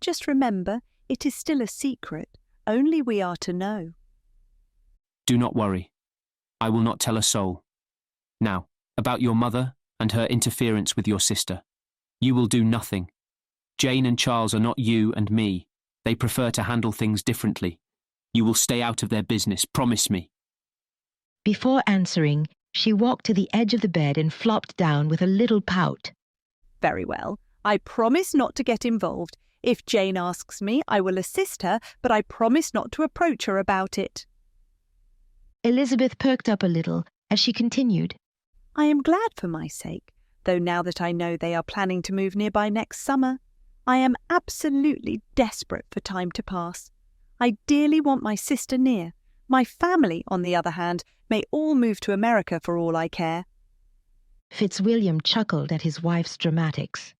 Just remember, it is still a secret. Only we are to know. Do not worry. I will not tell a soul. Now, about your mother and her interference with your sister. You will do nothing. Jane and Charles are not you and me. They prefer to handle things differently. You will stay out of their business, promise me. Before answering, she walked to the edge of the bed and flopped down with a little pout. Very well. I promise not to get involved. If Jane asks me, I will assist her, but I promise not to approach her about it. Elizabeth perked up a little as she continued. I am glad for my sake, though now that I know they are planning to move nearby next summer, I am absolutely desperate for time to pass. I dearly want my sister near. My family, on the other hand, may all move to America for all I care. Fitzwilliam chuckled at his wife's dramatics.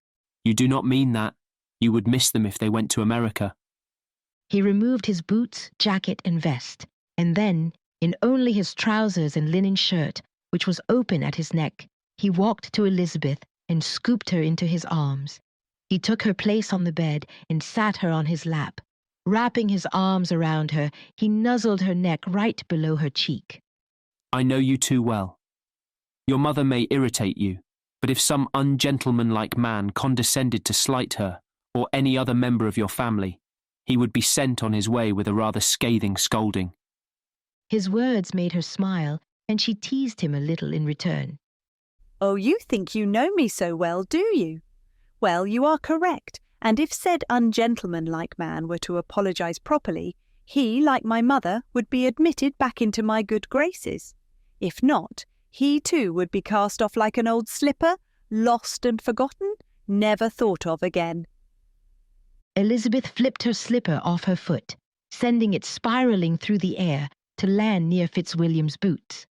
You do not mean that. You would miss them if they went to America. He removed his boots, jacket and vest, and then, in only his trousers and linen shirt, which was open at his neck, he walked to Elizabeth and scooped her into his arms. He took her place on the bed and sat her on his lap. Wrapping his arms around her, he nuzzled her neck right below her cheek. I know you too well. Your mother may irritate you, but if some ungentlemanlike man condescended to slight her, or any other member of your family, he would be sent on his way with a rather scathing scolding. His words made her smile, and she teased him a little in return. Oh, you think you know me so well, do you? Well, you are correct, and if said ungentlemanlike man were to apologise properly, he, like my mother, would be admitted back into my good graces. If not, he too would be cast off like an old slipper, lost and forgotten, never thought of again. Elizabeth flipped her slipper off her foot, sending it spiralling through the air to land near Fitzwilliam's boots.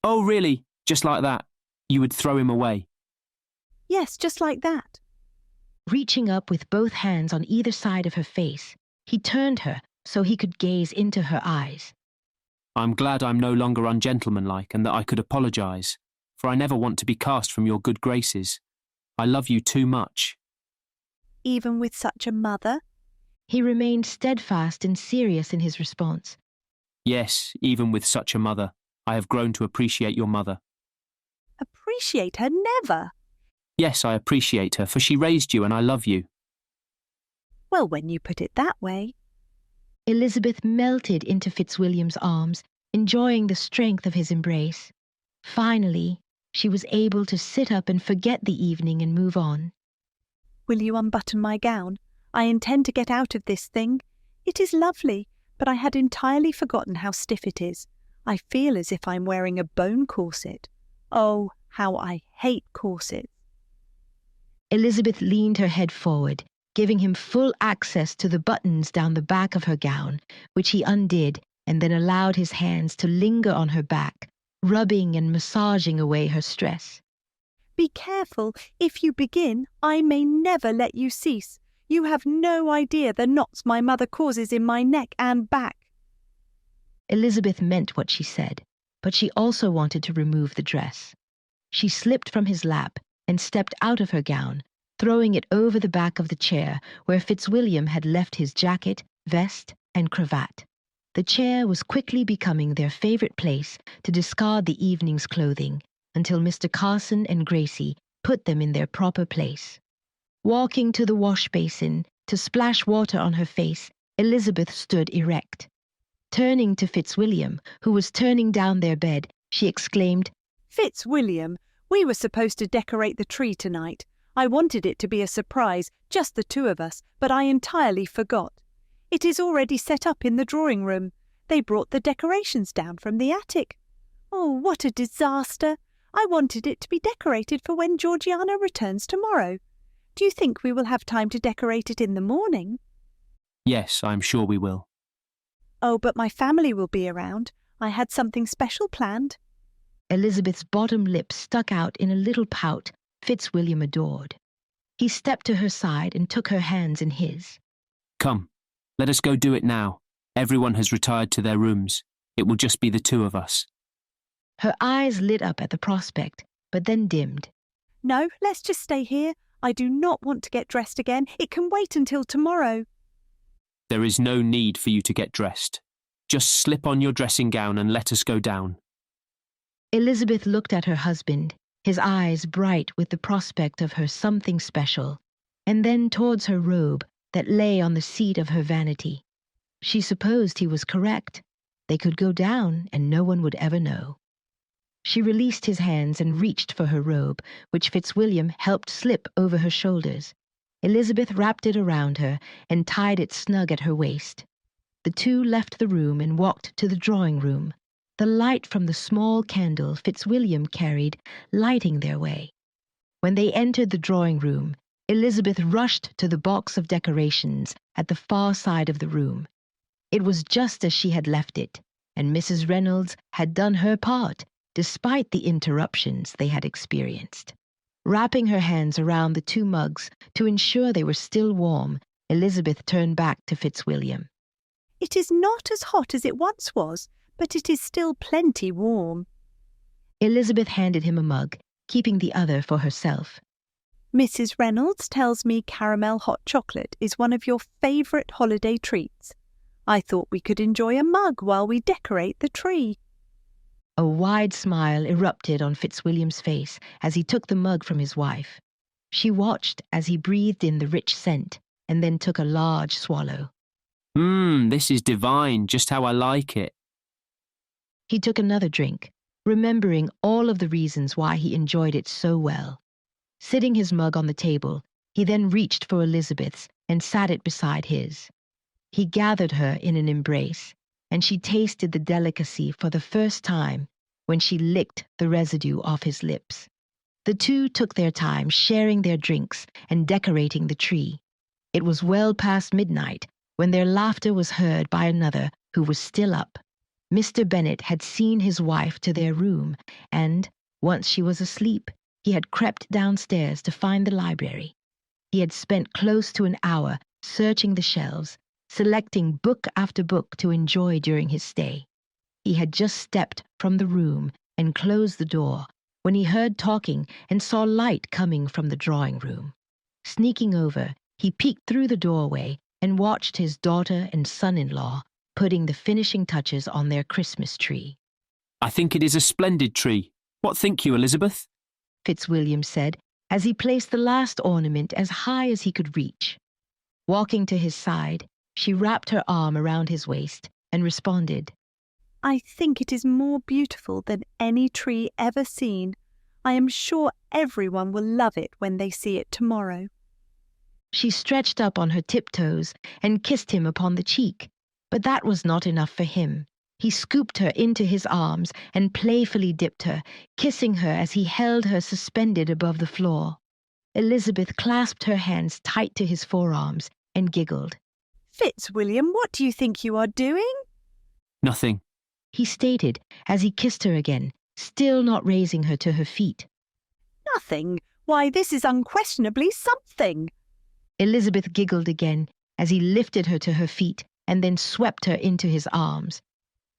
Oh, really? Just like that? You would throw him away? Yes, just like that. Reaching up with both hands on either side of her face, he turned her so he could gaze into her eyes. I'm glad I'm no longer ungentlemanlike and that I could apologise, for I never want to be cast from your good graces. I love you too much. Even with such a mother? He remained steadfast and serious in his response. Yes, even with such a mother. I have grown to appreciate your mother. Appreciate her? Never. Yes, I appreciate her, for she raised you and I love you. Well, when you put it that way. Elizabeth melted into Fitzwilliam's arms, enjoying the strength of his embrace. Finally, she was able to sit up and forget the evening and move on. Will you unbutton my gown? I intend to get out of this thing. It is lovely, but I had entirely forgotten how stiff it is. I feel as if I'm wearing a bone corset. Oh, how I hate corsets. Elizabeth leaned her head forward, giving him full access to the buttons down the back of her gown, which he undid and then allowed his hands to linger on her back, rubbing and massaging away her stress. Be careful. If you begin, I may never let you cease. You have no idea the knots my mother causes in my neck and back. Elizabeth meant what she said, but she also wanted to remove the dress. She slipped from his lap and stepped out of her gown, throwing it over the back of the chair where Fitzwilliam had left his jacket, vest, and cravat. The chair was quickly becoming their favourite place to discard the evening's clothing until Mr. Carson and Gracie put them in their proper place. Walking to the wash basin to splash water on her face, Elizabeth stood erect. Turning to Fitzwilliam, who was turning down their bed, she exclaimed, Fitzwilliam, we were supposed to decorate the tree tonight. I wanted it to be a surprise, just the two of us, but I entirely forgot. It is already set up in the drawing room. They brought the decorations down from the attic. Oh, what a disaster! I wanted it to be decorated for when Georgiana returns tomorrow. Do you think we will have time to decorate it in the morning? Yes, I'm sure we will. Oh, but my family will be around. I had something special planned. Elizabeth's bottom lip stuck out in a little pout Fitzwilliam adored. He stepped to her side and took her hands in his. Come, let us go do it now. Everyone has retired to their rooms. It will just be the two of us. Her eyes lit up at the prospect, but then dimmed. No, let's just stay here. I do not want to get dressed again. It can wait until tomorrow. There is no need for you to get dressed. Just slip on your dressing gown and let us go down. Elizabeth looked at her husband, his eyes bright with the prospect of her something special, and then towards her robe that lay on the seat of her vanity. She supposed he was correct. They could go down and no one would ever know. She released his hands and reached for her robe, which Fitzwilliam helped slip over her shoulders. Elizabeth wrapped it around her and tied it snug at her waist. The two left the room and walked to the drawing room, the light from the small candle Fitzwilliam carried lighting their way. When they entered the drawing room, Elizabeth rushed to the box of decorations at the far side of the room. It was just as she had left it, and Mrs. Reynolds had done her part, despite the interruptions they had experienced. Wrapping her hands around the two mugs to ensure they were still warm, Elizabeth turned back to Fitzwilliam. It is not as hot as it once was, but it is still plenty warm. Elizabeth handed him a mug, keeping the other for herself. Mrs. Reynolds tells me caramel hot chocolate is one of your favourite holiday treats. I thought we could enjoy a mug while we decorate the tree. A wide smile erupted on Fitzwilliam's face as he took the mug from his wife. She watched as he breathed in the rich scent and then took a large swallow. This is divine, just how I like it. He took another drink, remembering all of the reasons why he enjoyed it so well. Sitting his mug on the table, he then reached for Elizabeth's and sat it beside his. He gathered her in an embrace, and she tasted the delicacy for the first time when she licked the residue off his lips. The two took their time sharing their drinks and decorating the tree. It was well past midnight when their laughter was heard by another who was still up. Mr. Bennet had seen his wife to their room, and, once she was asleep, he had crept downstairs to find the library. He had spent close to an hour searching the shelves, selecting book after book to enjoy during his stay. He had just stepped from the room and closed the door when he heard talking and saw light coming from the drawing room. Sneaking over, he peeked through the doorway and watched his daughter and son-in-law putting the finishing touches on their Christmas tree. I think it is a splendid tree. What think you, Elizabeth? Fitzwilliam said as he placed the last ornament as high as he could reach. Walking to his side, she wrapped her arm around his waist and responded, I think it is more beautiful than any tree ever seen. I am sure everyone will love it when they see it tomorrow. She stretched up on her tiptoes and kissed him upon the cheek, but that was not enough for him. He scooped her into his arms and playfully dipped her, kissing her as he held her suspended above the floor. Elizabeth clasped her hands tight to his forearms and giggled. Fitzwilliam, what do you think you are doing? Nothing, he stated as he kissed her again, still not raising her to her feet. Nothing? Why, this is unquestionably something. Elizabeth giggled again as he lifted her to her feet and then swept her into his arms.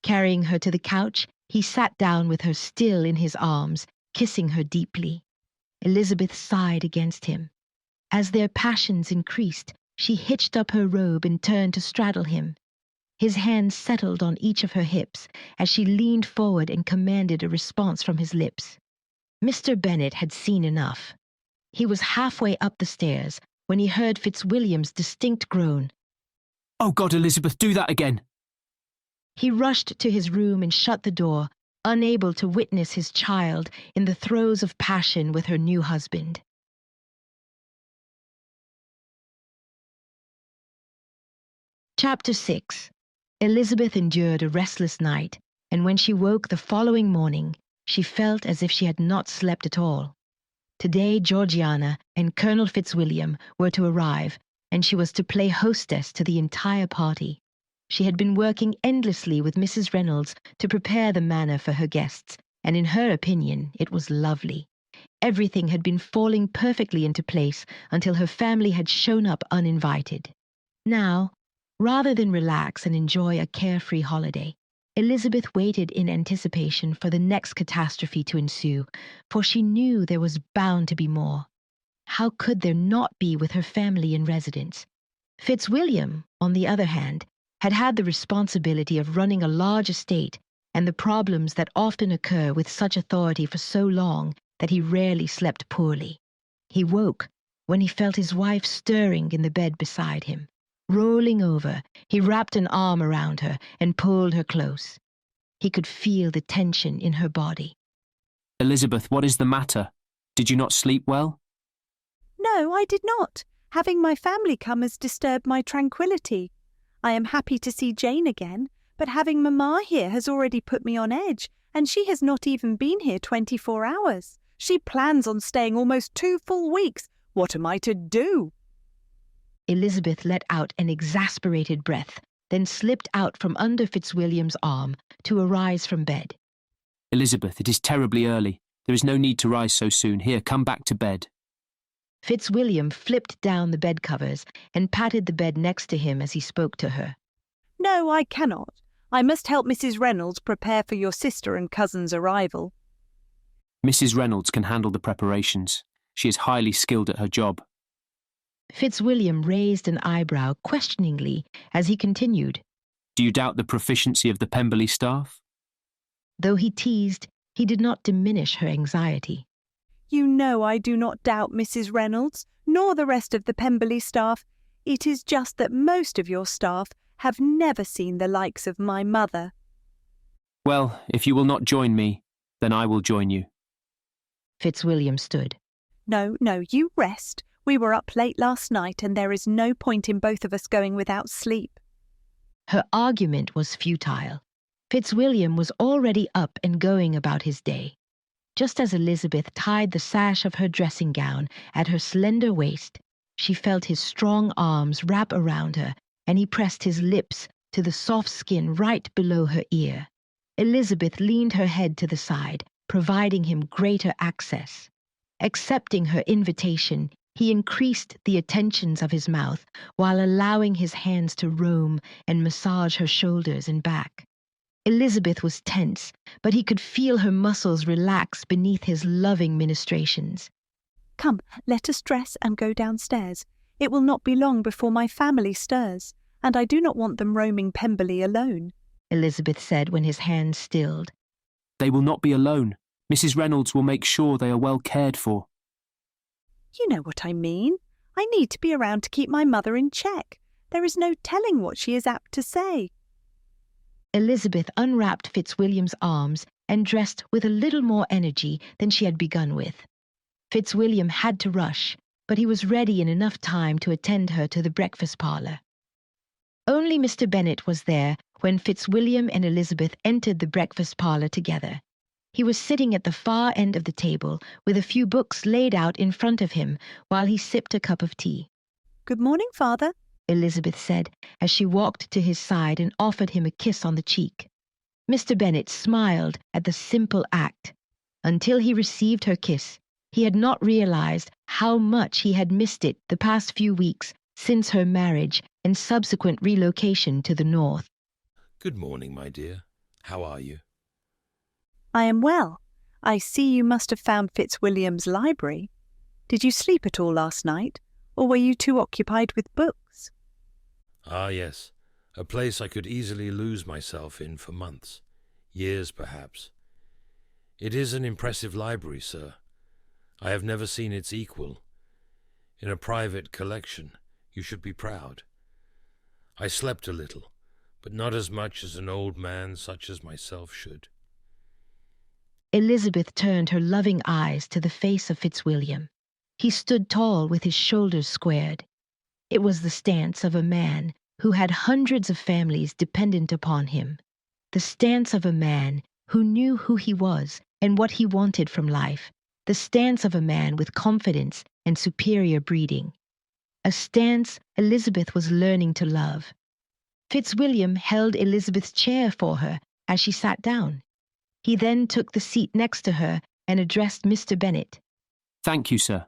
Carrying her to the couch, he sat down with her still in his arms, kissing her deeply. Elizabeth sighed against him. As their passions increased, she hitched up her robe and turned to straddle him. His hands settled on each of her hips as she leaned forward and commanded a response from his lips. Mr. Bennet had seen enough. He was halfway up the stairs when he heard Fitzwilliam's distinct groan. "Oh God, Elizabeth, do that again!" He rushed to his room and shut the door, unable to witness his child in the throes of passion with her new husband. Chapter 6. Elizabeth endured a restless night, and when she woke the following morning, she felt as if she had not slept at all. Today Georgiana and Colonel Fitzwilliam were to arrive, and she was to play hostess to the entire party. She had been working endlessly with Mrs. Reynolds to prepare the manor for her guests, and in her opinion it was lovely. Everything had been falling perfectly into place until her family had shown up uninvited. Now, rather than relax and enjoy a carefree holiday, Elizabeth waited in anticipation for the next catastrophe to ensue, for she knew there was bound to be more. How could there not be with her family in residence? Fitzwilliam, on the other hand, had had the responsibility of running a large estate and the problems that often occur with such authority for so long that he rarely slept poorly. He woke when he felt his wife stirring in the bed beside him. Rolling over, he wrapped an arm around her and pulled her close. He could feel the tension in her body. "Elizabeth, what is the matter? Did you not sleep well?" No, I did not. Having my family come has disturbed my tranquillity. I am happy to see Jane again, but having Mamma here has already put me on edge, and she has not even been here 24 hours. She plans on staying almost 2 full weeks. What am I to do? Elizabeth let out an exasperated breath, then slipped out from under Fitzwilliam's arm to arise from bed. "Elizabeth, it is terribly early. There is no need to rise so soon. Here, come back to bed." Fitzwilliam flipped down the bed covers and patted the bed next to him as he spoke to her. No, I cannot. I must help Mrs. Reynolds prepare for your sister and cousin's arrival. "Mrs. Reynolds can handle the preparations. She is highly skilled at her job." Fitzwilliam raised an eyebrow questioningly as he continued. "Do you doubt the proficiency of the Pemberley staff?" Though he teased, he did not diminish her anxiety. You know I do not doubt Mrs. Reynolds, nor the rest of the Pemberley staff. It is just that most of your staff have never seen the likes of my mother. "Well, if you will not join me, then I will join you." Fitzwilliam stood. No, you rest. We were up late last night, and there is no point in both of us going without sleep. Her argument was futile. Fitzwilliam was already up and going about his day. Just as Elizabeth tied the sash of her dressing gown at her slender waist, she felt his strong arms wrap around her, and he pressed his lips to the soft skin right below her ear. Elizabeth leaned her head to the side, providing him greater access. Accepting her invitation, he increased the attentions of his mouth while allowing his hands to roam and massage her shoulders and back. Elizabeth was tense, but he could feel her muscles relax beneath his loving ministrations. Come, let us dress and go downstairs. It will not be long before my family stirs, and I do not want them roaming Pemberley alone, Elizabeth said when his hands stilled. "They will not be alone. Mrs. Reynolds will make sure they are well cared for." You know what I mean. I need to be around to keep my mother in check. There is no telling what she is apt to say. Elizabeth unwrapped Fitzwilliam's arms and dressed with a little more energy than she had begun with. Fitzwilliam had to rush, but he was ready in enough time to attend her to the breakfast parlour. Only Mr. Bennet was there when Fitzwilliam and Elizabeth entered the breakfast parlour together. He was sitting at the far end of the table with a few books laid out in front of him while he sipped a cup of tea. Good morning, Father, Elizabeth said as she walked to his side and offered him a kiss on the cheek. Mr. Bennet smiled at the simple act. Until he received her kiss, he had not realized how much he had missed it the past few weeks since her marriage and subsequent relocation to the north. Good morning, my dear. How are you? I am well. I see you must have found Fitzwilliam's library. Did you sleep at all last night, or were you too occupied with books? Ah, yes. A place I could easily lose myself in for months, years perhaps. It is an impressive library, sir. I have never seen its equal. In a private collection, you should be proud. I slept a little, but not as much as an old man such as myself should. Elizabeth turned her loving eyes to the face of Fitzwilliam. He stood tall with his shoulders squared. It was the stance of a man who had hundreds of families dependent upon him. The stance of a man who knew who he was and what he wanted from life. The stance of a man with confidence and superior breeding. A stance Elizabeth was learning to love. Fitzwilliam held Elizabeth's chair for her as she sat down. He then took the seat next to her and addressed Mr. Bennet. Thank you, sir.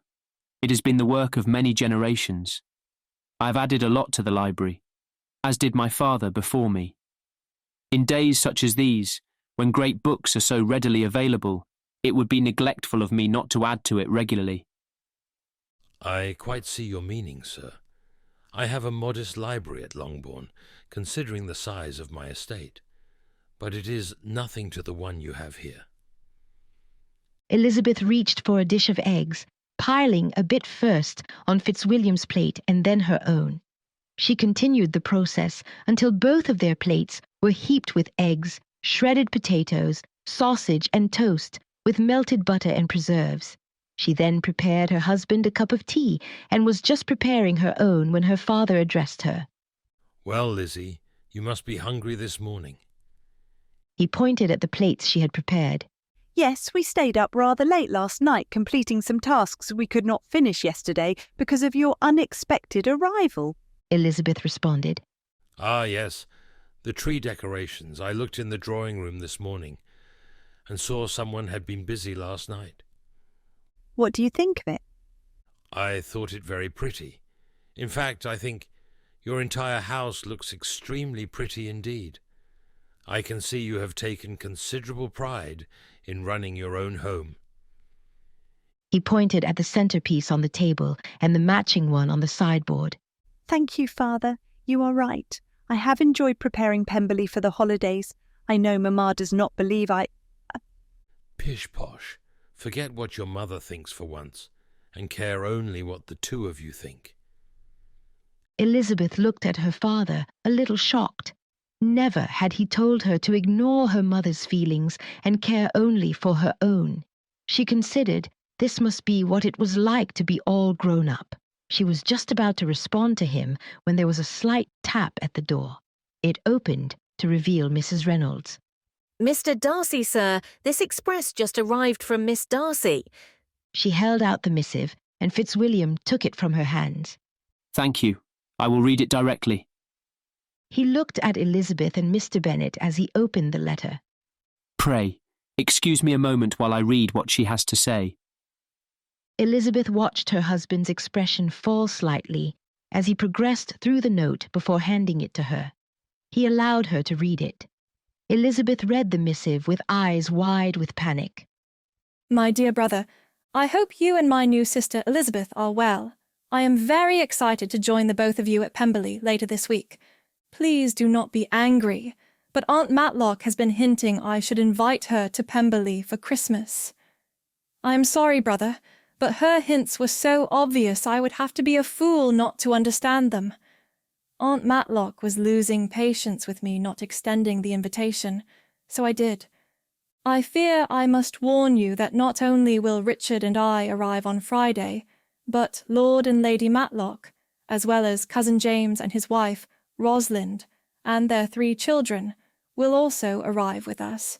It has been the work of many generations. I have added a lot to the library, as did my father before me. In days such as these, when great books are so readily available, it would be neglectful of me not to add to it regularly. I quite see your meaning, sir. I have a modest library at Longbourn, considering the size of my estate, but it is nothing to the one you have here. Elizabeth reached for a dish of eggs, piling a bit first on Fitzwilliam's plate and then her own. She continued the process until both of their plates were heaped with eggs, shredded potatoes, sausage and toast, with melted butter and preserves. She then prepared her husband a cup of tea and was just preparing her own when her father addressed her. Well, Lizzie, you must be hungry this morning. He pointed at the plates she had prepared. Yes, we stayed up rather late last night completing some tasks we could not finish yesterday because of your unexpected arrival, Elizabeth responded. Ah, yes, the tree decorations. I looked in the drawing room this morning and saw someone had been busy last night. What do you think of it? I thought it very pretty. In fact, I think your entire house looks extremely pretty indeed. I can see you have taken considerable pride in running your own home. He pointed at the centerpiece on the table and the matching one on the sideboard. Thank you, Father. You are right. I have enjoyed preparing Pemberley for the holidays. I know Mamma does not believe Pish-posh. Forget what your mother thinks for once, and care only what the two of you think. Elizabeth looked at her father, a little shocked. Never had he told her to ignore her mother's feelings and care only for her own. She considered this must be what it was like to be all grown up. She was just about to respond to him when there was a slight tap at the door. It opened to reveal Mrs. Reynolds. Mr. Darcy, sir, this express just arrived from Miss Darcy. She held out the missive, and Fitzwilliam took it from her hands. Thank you. I will read it directly. He looked at Elizabeth and Mr. Bennet as he opened the letter. Pray, excuse me a moment while I read what she has to say. Elizabeth watched her husband's expression fall slightly as he progressed through the note before handing it to her. He allowed her to read it. Elizabeth read the missive with eyes wide with panic. My dear brother, I hope you and my new sister Elizabeth are well. I am very excited to join the both of you at Pemberley later this week. Please do not be angry, but Aunt Matlock has been hinting I should invite her to Pemberley for Christmas. I am sorry, brother, but her hints were so obvious I would have to be a fool not to understand them. Aunt Matlock was losing patience with me not extending the invitation, so I did. I fear I must warn you that not only will Richard and I arrive on Friday, but Lord and Lady Matlock, as well as Cousin James and his wife, Rosalind, and their 3 children, will also arrive with us.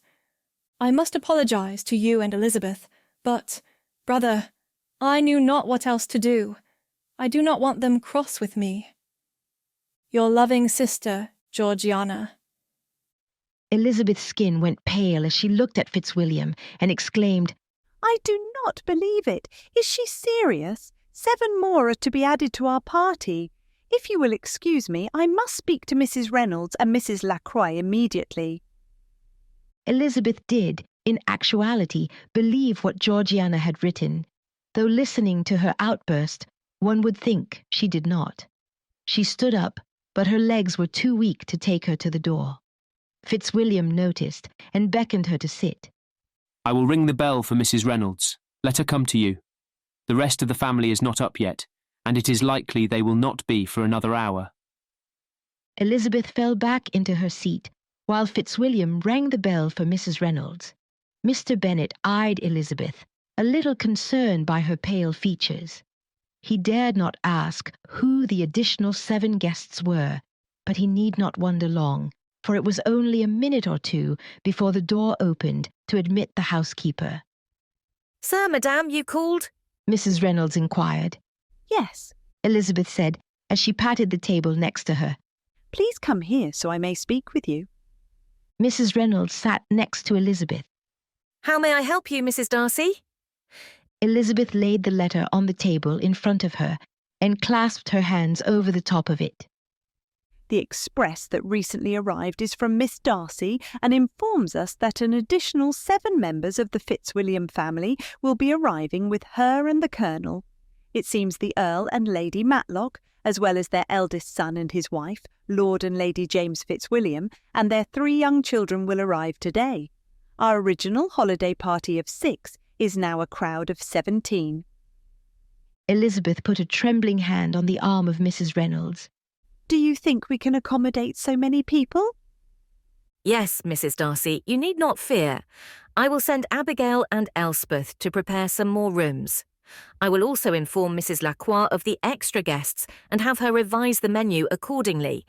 I must apologize to you and Elizabeth, but, brother, I knew not what else to do. I do not want them cross with me. Your loving sister, Georgiana. Elizabeth's skin went pale as she looked at Fitzwilliam and exclaimed, I do not believe it. Is she serious? 7 more are to be added to our party. If you will excuse me, I must speak to Mrs Reynolds and Mrs Lacroix immediately. Elizabeth did, in actuality, believe what Georgiana had written, though listening to her outburst, one would think she did not. She stood up, but her legs were too weak to take her to the door. Fitzwilliam noticed and beckoned her to sit. I will ring the bell for Mrs Reynolds. Let her come to you. The rest of the family is not up yet, and it is likely they will not be for another hour. Elizabeth fell back into her seat, while Fitzwilliam rang the bell for Mrs Reynolds. Mr Bennet eyed Elizabeth, a little concerned by her pale features. He dared not ask who the additional 7 guests were, but he need not wonder long, for it was only a minute or 2 before the door opened to admit the housekeeper. Sir, madame, you called? Mrs Reynolds inquired. Yes, Elizabeth said, as she patted the table next to her. Please come here so I may speak with you. Mrs Reynolds sat next to Elizabeth. How may I help you, Mrs Darcy? Elizabeth laid the letter on the table in front of her and clasped her hands over the top of it. The express that recently arrived is from Miss Darcy and informs us that an additional 7 members of the Fitzwilliam family will be arriving with her and the Colonel. It seems the Earl and Lady Matlock, as well as their eldest son and his wife, Lord and Lady James Fitzwilliam, and their 3 young children will arrive today. Our original holiday party of 6 is now a crowd of 17. Elizabeth put a trembling hand on the arm of Mrs Reynolds. Do you think we can accommodate so many people? Yes, Mrs Darcy, you need not fear. I will send Abigail and Elspeth to prepare some more rooms. I will also inform Mrs Lacroix of the extra guests and have her revise the menu accordingly.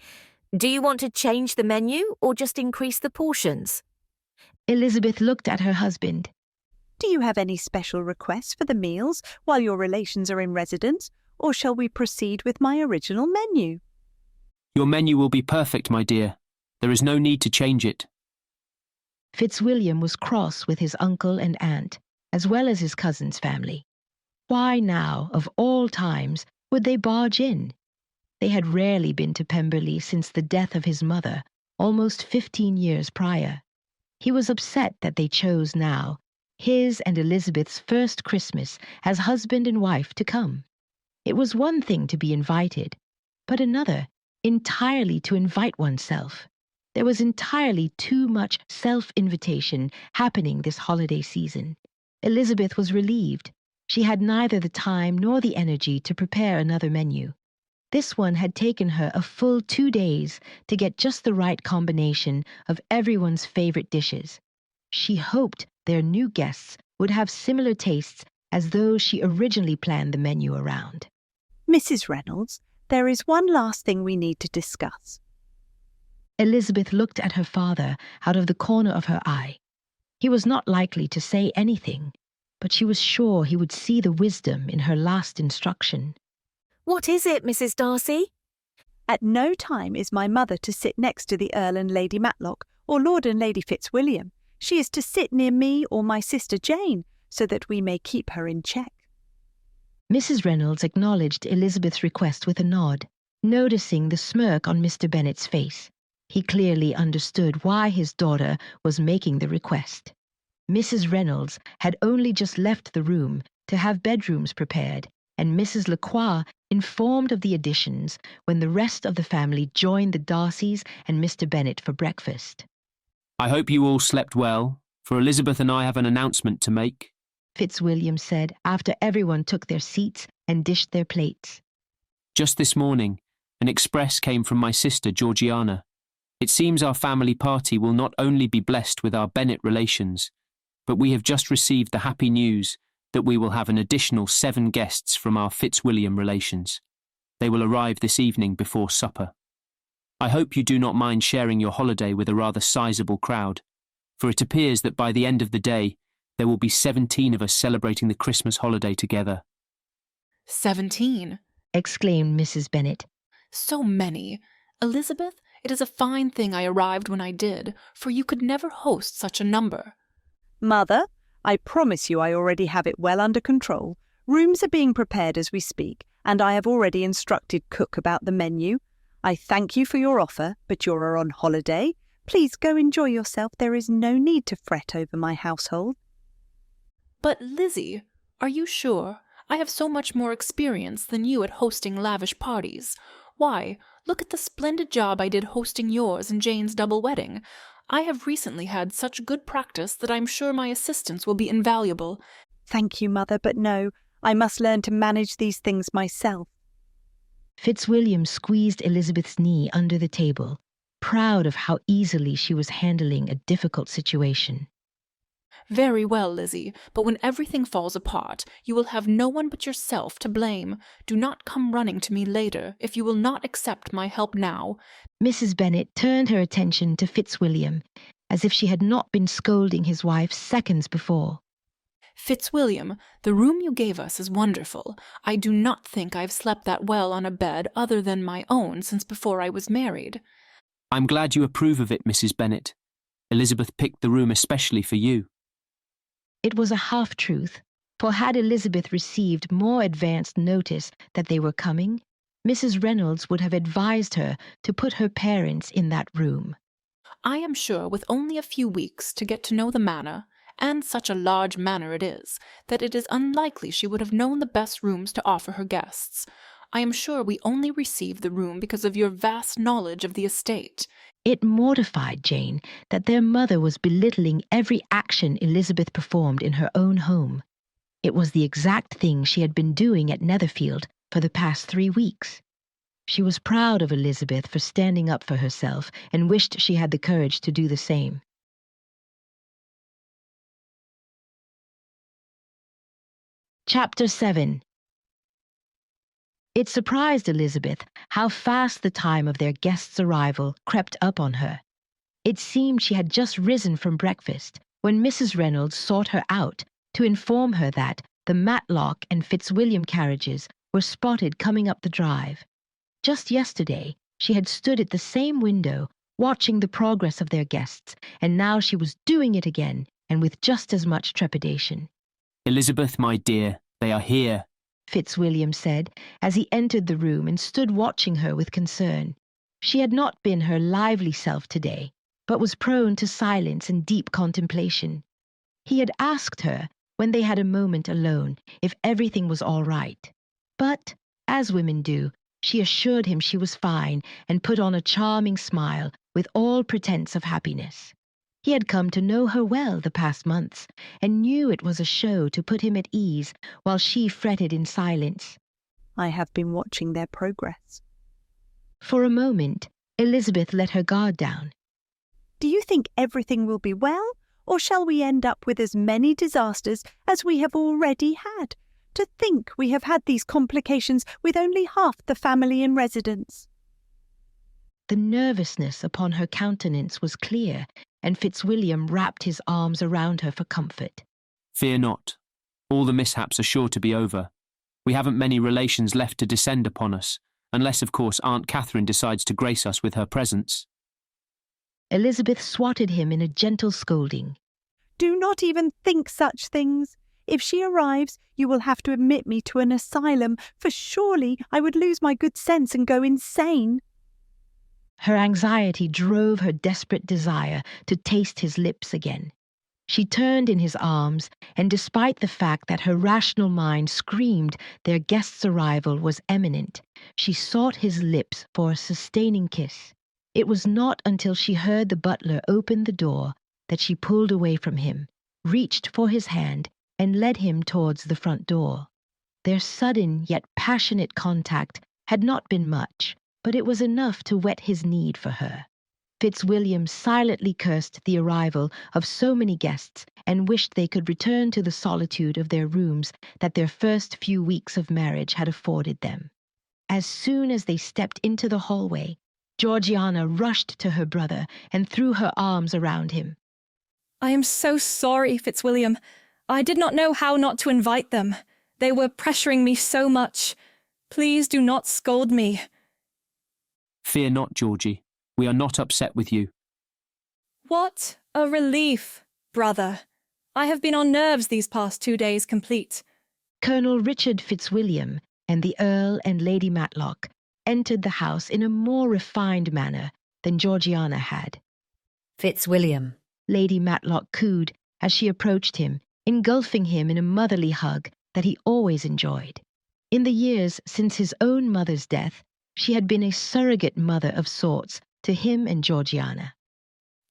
Do you want to change the menu or just increase the portions? Elizabeth looked at her husband. Do you have any special requests for the meals while your relations are in residence, or shall we proceed with my original menu? Your menu will be perfect, my dear. There is no need to change it. Fitzwilliam was cross with his uncle and aunt, as well as his cousin's family. Why now, of all times, would they barge in? They had rarely been to Pemberley since the death of his mother, almost 15 years prior. He was upset that they chose now, his and Elizabeth's first Christmas as husband and wife to come. It was one thing to be invited, but another entirely to invite oneself. There was entirely too much self-invitation happening this holiday season. Elizabeth was relieved. She had neither the time nor the energy to prepare another menu. This one had taken her a full 2 days to get just the right combination of everyone's favorite dishes. She hoped their new guests would have similar tastes as those she originally planned the menu around. Mrs Reynolds, there is one last thing we need to discuss. Elizabeth looked at her father out of the corner of her eye. He was not likely to say anything, but she was sure he would see the wisdom in her last instruction. What is it, Mrs Darcy? At no time is my mother to sit next to the Earl and Lady Matlock, or Lord and Lady Fitzwilliam. She is to sit near me or my sister Jane, so that we may keep her in check. Mrs Reynolds acknowledged Elizabeth's request with a nod, noticing the smirk on Mr Bennet's face. He clearly understood why his daughter was making the request. Mrs Reynolds had only just left the room to have bedrooms prepared, and Mrs Lacroix informed of the additions when the rest of the family joined the Darcys and Mr Bennet for breakfast. I hope you all slept well, for Elizabeth and I have an announcement to make, Fitzwilliam said after everyone took their seats and dished their plates. Just this morning, an express came from my sister Georgiana. It seems our family party will not only be blessed with our Bennet relations, but we have just received the happy news that we will have an additional 7 guests from our Fitzwilliam relations. They will arrive this evening before supper. I hope you do not mind sharing your holiday with a rather sizable crowd, for it appears that by the end of the day there will be 17 of us celebrating the Christmas holiday together. 17? exclaimed Mrs. Bennet. So many. Elizabeth, it is a fine thing I arrived when I did, for you could never host such a number. Mother, I promise you I already have it well under control. Rooms are being prepared as we speak, and I have already instructed cook about the menu. I thank you for your offer, but you are on holiday. Please go enjoy yourself. There is no need to fret over my household. But, Lizzie, are you sure? I have so much more experience than you at hosting lavish parties. Why, look at the splendid job I did hosting yours and Jane's double wedding. I have recently had such good practice that I'm sure my assistance will be invaluable. Thank you, Mother, but no, I must learn to manage these things myself. Fitzwilliam squeezed Elizabeth's knee under the table, proud of how easily she was handling a difficult situation. Very well, Lizzie, but when everything falls apart, you will have no one but yourself to blame. Do not come running to me later if you will not accept my help now. Mrs. Bennet turned her attention to Fitzwilliam, as if she had not been scolding his wife seconds before. Fitzwilliam, the room you gave us is wonderful. I do not think I have slept that well on a bed other than my own since before I was married. I'm glad you approve of it, Mrs. Bennet. Elizabeth picked the room especially for you. It was a half-truth, for had Elizabeth received more advanced notice that they were coming, Mrs. Reynolds would have advised her to put her parents in that room. I am sure with only a few weeks to get to know the manor, and such a large manor it is, that it is unlikely she would have known the best rooms to offer her guests. I am sure we only received the room because of your vast knowledge of the estate. It mortified Jane that their mother was belittling every action Elizabeth performed in her own home. It was the exact thing she had been doing at Netherfield for the past 3 weeks. She was proud of Elizabeth for standing up for herself and wished she had the courage to do the same. Chapter 7. It surprised Elizabeth how fast the time of their guest's arrival crept up on her. It seemed she had just risen from breakfast when Mrs. Reynolds sought her out to inform her that the Matlock and Fitzwilliam carriages were spotted coming up the drive. Just yesterday, she had stood at the same window watching the progress of their guests, and now she was doing it again, and with just as much trepidation. Elizabeth, my dear, they are here, Fitzwilliam said as he entered the room and stood watching her with concern. She had not been her lively self today, but was prone to silence and deep contemplation. He had asked her, when they had a moment alone, if everything was all right. But, as women do, she assured him she was fine and put on a charming smile with all pretense of happiness. He had come to know her well the past months, and knew it was a show to put him at ease while she fretted in silence. I have been watching their progress. For a moment, Elizabeth let her guard down. Do you think everything will be well, or shall we end up with as many disasters as we have already had? To think we have had these complications with only half the family in residence. The nervousness upon her countenance was clear, and Fitzwilliam wrapped his arms around her for comfort. Fear not. All the mishaps are sure to be over. We haven't many relations left to descend upon us, unless, of course, Aunt Catherine decides to grace us with her presence. Elizabeth swatted him in a gentle scolding. Do not even think such things. If she arrives, you will have to admit me to an asylum, for surely I would lose my good sense and go insane. Her anxiety drove her desperate desire to taste his lips again. She turned in his arms, and despite the fact that her rational mind screamed their guest's arrival was imminent, she sought his lips for a sustaining kiss. It was not until she heard the butler open the door that she pulled away from him, reached for his hand, and led him towards the front door. Their sudden yet passionate contact had not been much, but it was enough to whet his need for her. Fitzwilliam silently cursed the arrival of so many guests and wished they could return to the solitude of their rooms that their first few weeks of marriage had afforded them. As soon as they stepped into the hallway, Georgiana rushed to her brother and threw her arms around him. I am so sorry, Fitzwilliam. I did not know how not to invite them. They were pressuring me so much. Please do not scold me. Fear not, Georgie. We are not upset with you. What a relief, brother. I have been on nerves these past 2 days complete. Colonel Richard Fitzwilliam and the Earl and Lady Matlock entered the house in a more refined manner than Georgiana had. Fitzwilliam, Lady Matlock cooed as she approached him, engulfing him in a motherly hug that he always enjoyed. In the years since his own mother's death, she had been a surrogate mother of sorts to him and Georgiana.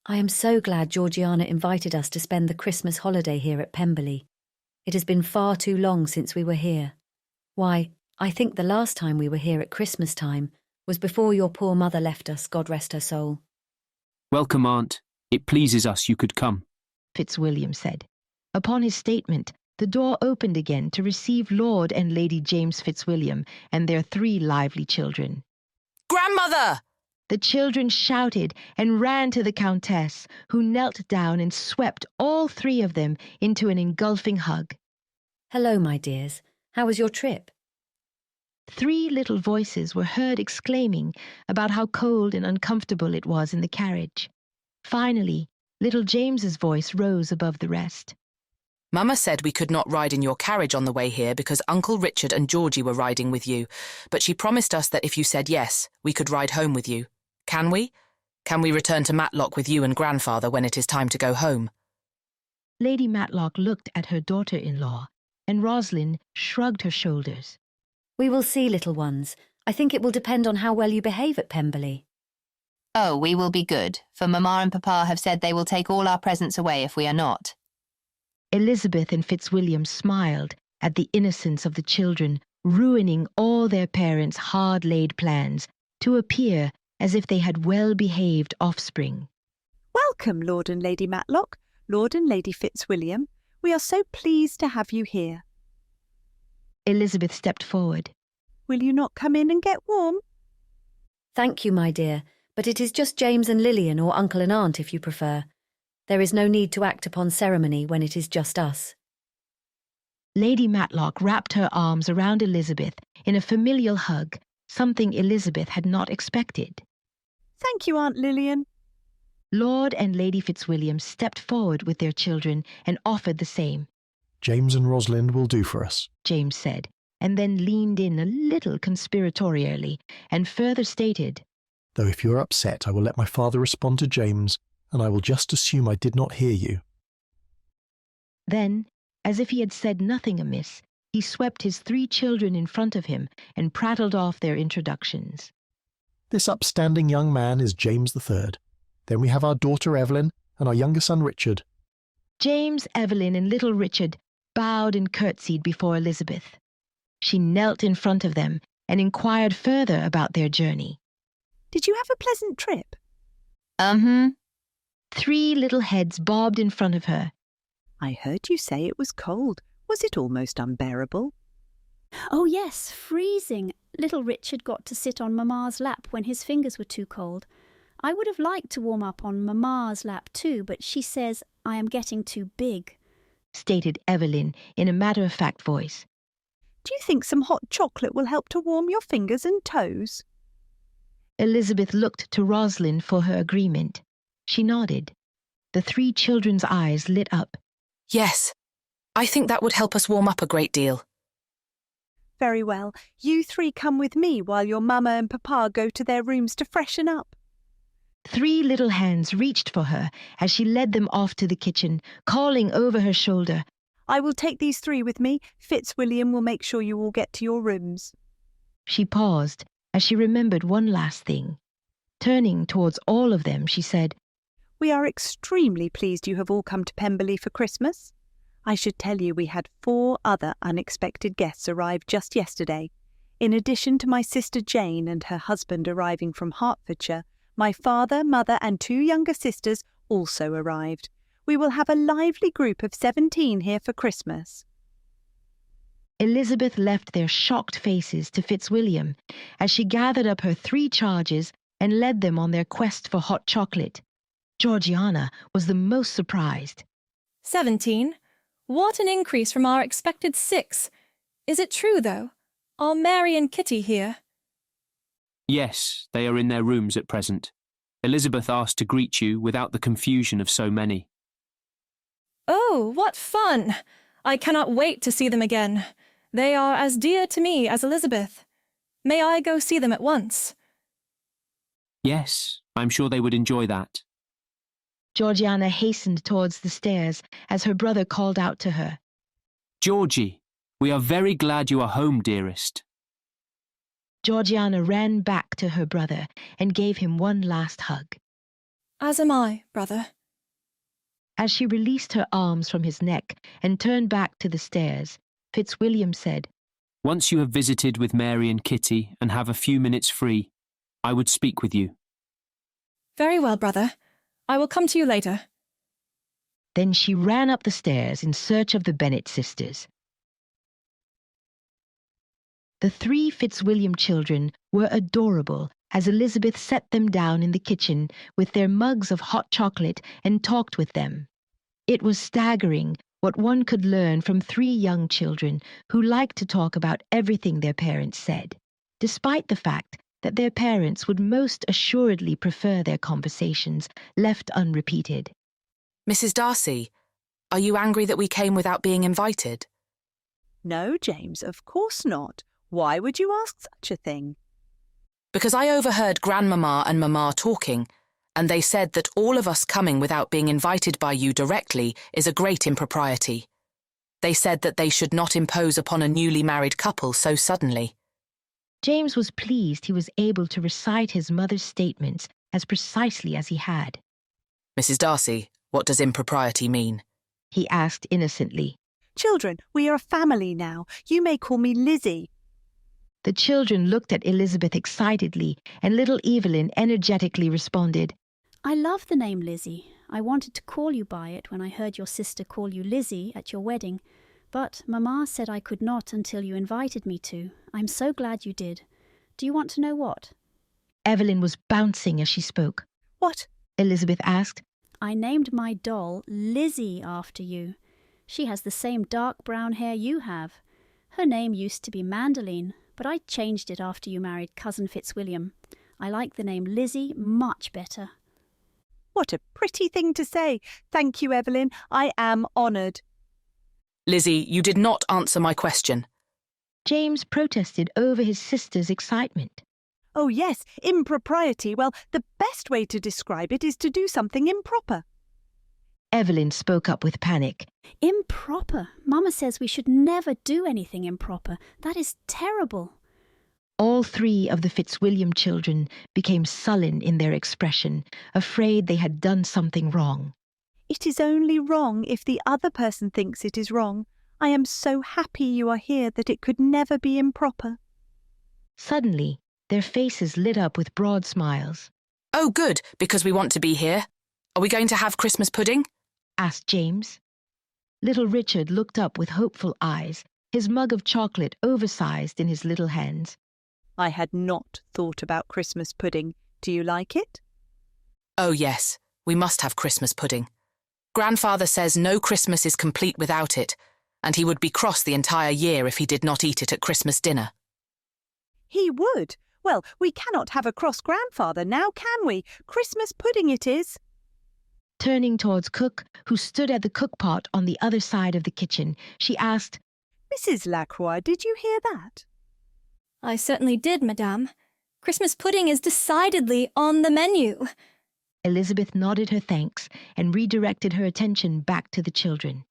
I am so glad Georgiana invited us to spend the Christmas holiday here at Pemberley. It has been far too long since we were here. Why, I think the last time we were here at Christmas time was before your poor mother left us, God rest her soul. Welcome, Aunt. It pleases us you could come, Fitzwilliam said. Upon his statement, the door opened again to receive Lord and Lady James Fitzwilliam and their 3 lively children. Grandmother! The children shouted and ran to the Countess, who knelt down and swept all 3 of them into an engulfing hug. Hello, my dears. How was your trip? 3 little voices were heard exclaiming about how cold and uncomfortable it was in the carriage. Finally, little James's voice rose above the rest. Mamma said we could not ride in your carriage on the way here because Uncle Richard and Georgie were riding with you, but she promised us that if you said yes, we could ride home with you. Can we? Can we return to Matlock with you and Grandfather when it is time to go home? Lady Matlock looked at her daughter-in-law, and Rosalind shrugged her shoulders. We will see, little ones. I think it will depend on how well you behave at Pemberley. Oh, we will be good, for Mamma and Papa have said they will take all our presents away if we are not. Elizabeth and Fitzwilliam smiled at the innocence of the children, ruining all their parents' hard-laid plans to appear as if they had well-behaved offspring. Welcome, Lord and Lady Matlock, Lord and Lady Fitzwilliam. We are so pleased to have you here. Elizabeth stepped forward. Will you not come in and get warm? Thank you, my dear, but it is just James and Lillian or Uncle and Aunt if you prefer. There is no need to act upon ceremony when it is just us. Lady Matlock wrapped her arms around Elizabeth in a familial hug, something Elizabeth had not expected. Thank you, Aunt Lillian. Lord and Lady Fitzwilliam stepped forward with their children and offered the same. James and Rosalind will do for us, James said, and then leaned in a little conspiratorially and further stated, though if you are upset, I will let my father respond to James, and I will just assume I did not hear you. Then, as if he had said nothing amiss, he swept his 3 children in front of him and prattled off their introductions. This upstanding young man is James III. Then we have our daughter Evelyn and our younger son Richard. James, Evelyn, and little Richard bowed and curtsied before Elizabeth. She knelt in front of them and inquired further about their journey. Did you have a pleasant trip? 3 little heads bobbed in front of her. I heard you say it was cold. Was it almost unbearable? Oh, yes, freezing. Little Richard got to sit on Mamma's lap when his fingers were too cold. I would have liked to warm up on Mamma's lap too, but she says I am getting too big, stated Evelyn in a matter-of-fact voice. Do you think some hot chocolate will help to warm your fingers and toes? Elizabeth looked to Rosalind for her agreement. She nodded. The 3 children's eyes lit up. Yes, I think that would help us warm up a great deal. Very well. You 3 come with me while your Mamma and Papa go to their rooms to freshen up. 3 little hands reached for her as she led them off to the kitchen, calling over her shoulder, I will take these 3 with me. Fitzwilliam will make sure you all get to your rooms. She paused as she remembered one last thing. Turning towards all of them, she said, We are extremely pleased you have all come to Pemberley for Christmas. I should tell you we had 4 other unexpected guests arrive just yesterday. In addition to my sister Jane and her husband arriving from Hertfordshire, my father, mother and 2 younger sisters also arrived. We will have a lively group of 17 here for Christmas. Elizabeth left their shocked faces to Fitzwilliam as she gathered up her 3 charges and led them on their quest for hot chocolate. Georgiana was the most surprised. 17? What an increase from our expected 6. Is it true, though? Are Mary and Kitty here? Yes, they are in their rooms at present. Elizabeth asked to greet you without the confusion of so many. Oh, what fun! I cannot wait to see them again. They are as dear to me as Elizabeth. May I go see them at once? Yes, I'm sure they would enjoy that. Georgiana hastened towards the stairs as her brother called out to her. Georgie, we are very glad you are home, dearest. Georgiana ran back to her brother and gave him one last hug. As am I, brother. As she released her arms from his neck and turned back to the stairs, Fitzwilliam said, Once you have visited with Mary and Kitty and have a few minutes free, I would speak with you. Very well, brother. I will come to you later. Then she ran up the stairs in search of the Bennet sisters. The 3 Fitzwilliam children were adorable as Elizabeth set them down in the kitchen with their mugs of hot chocolate and talked with them. It was staggering what one could learn from 3 young children who liked to talk about everything their parents said, despite the fact that their parents would most assuredly prefer their conversations left unrepeated. Mrs. Darcy, are you angry that we came without being invited? No, James, of course not. Why would you ask such a thing? Because I overheard Grandmamma and Mamma talking, and they said that all of us coming without being invited by you directly is a great impropriety. They said that they should not impose upon a newly married couple so suddenly. James was pleased he was able to recite his mother's statements as precisely as he had. Mrs. Darcy, what does impropriety mean? He asked innocently. Children, we are a family now. You may call me Lizzie. The children looked at Elizabeth excitedly, and little Evelyn energetically responded, I love the name Lizzie. I wanted to call you by it when I heard your sister call you Lizzie at your wedding, but Mamma said I could not until you invited me to. I'm so glad you did. Do you want to know what? Evelyn was bouncing as she spoke. What? Elizabeth asked. I named my doll Lizzie after you. She has the same dark brown hair you have. Her name used to be Mandeline, but I changed it after you married Cousin Fitzwilliam. I like the name Lizzie much better. What a pretty thing to say. Thank you, Evelyn. I am honoured. Lizzie, you did not answer my question. James protested over his sister's excitement. Oh yes, impropriety. Well, the best way to describe it is to do something improper. Evelyn spoke up with panic. Improper? Mamma says we should never do anything improper. That is terrible. All 3 of the Fitzwilliam children became sullen in their expression, afraid they had done something wrong. It is only wrong if the other person thinks it is wrong. I am so happy you are here that it could never be improper. Suddenly, their faces lit up with broad smiles. Oh, good, because we want to be here. Are we going to have Christmas pudding? Asked James. Little Richard looked up with hopeful eyes, his mug of chocolate oversized in his little hands. I had not thought about Christmas pudding. Do you like it? Oh, yes, we must have Christmas pudding. Grandfather says no Christmas is complete without it, and he would be cross the entire year if he did not eat it at Christmas dinner. He would. Well, we cannot have a cross grandfather now, can we? Christmas pudding it is. Turning towards Cook, who stood at the cook-pot on the other side of the kitchen, she asked, Mrs. Lacroix, did you hear that? I certainly did, Madame. Christmas pudding is decidedly on the menu. Elizabeth nodded her thanks and redirected her attention back to the children.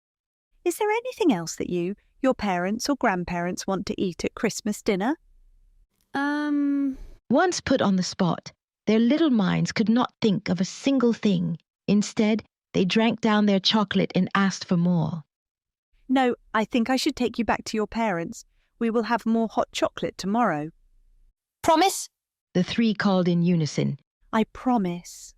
Is there anything else that your parents or grandparents want to eat at Christmas dinner? Once put on the spot, their little minds could not think of a single thing. Instead, they drank down their chocolate and asked for more. No, I think I should take you back to your parents. We will have more hot chocolate tomorrow. Promise? The 3 called in unison. I promise.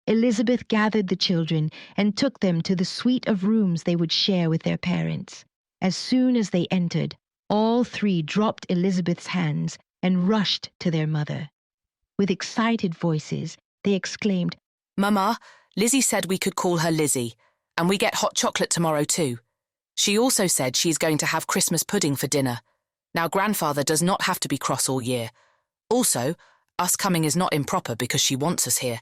Elizabeth gathered the children and took them to the suite of rooms they would share with their parents. As soon as they entered, all 3 dropped Elizabeth's hands and rushed to their mother. With excited voices, they exclaimed, Mamma, Lizzie said we could call her Lizzie, and we get hot chocolate tomorrow too. She also said she is going to have Christmas pudding for dinner. Now, Grandfather does not have to be cross all year. Also, us coming is not improper because she wants us here.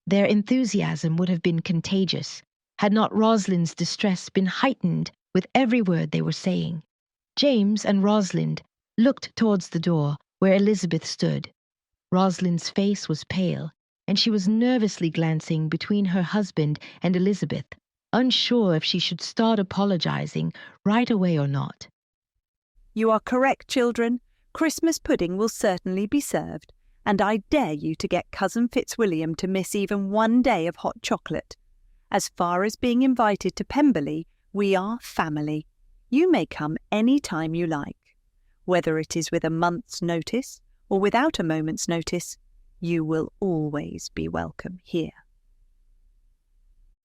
Their enthusiasm would have been contagious had not Rosalind's distress been heightened with every word they were saying. James and Rosalind looked towards the door where Elizabeth stood. Rosalind's face was pale, and she was nervously glancing between her husband and Elizabeth, unsure if she should start apologizing right away or not. You are correct, children. Christmas pudding will certainly be served, and I dare you to get Cousin Fitzwilliam to miss even one day of hot chocolate. As far as being invited to Pemberley, we are family. You may come any time you like. Whether it is with a month's notice or without a moment's notice, you will always be welcome here.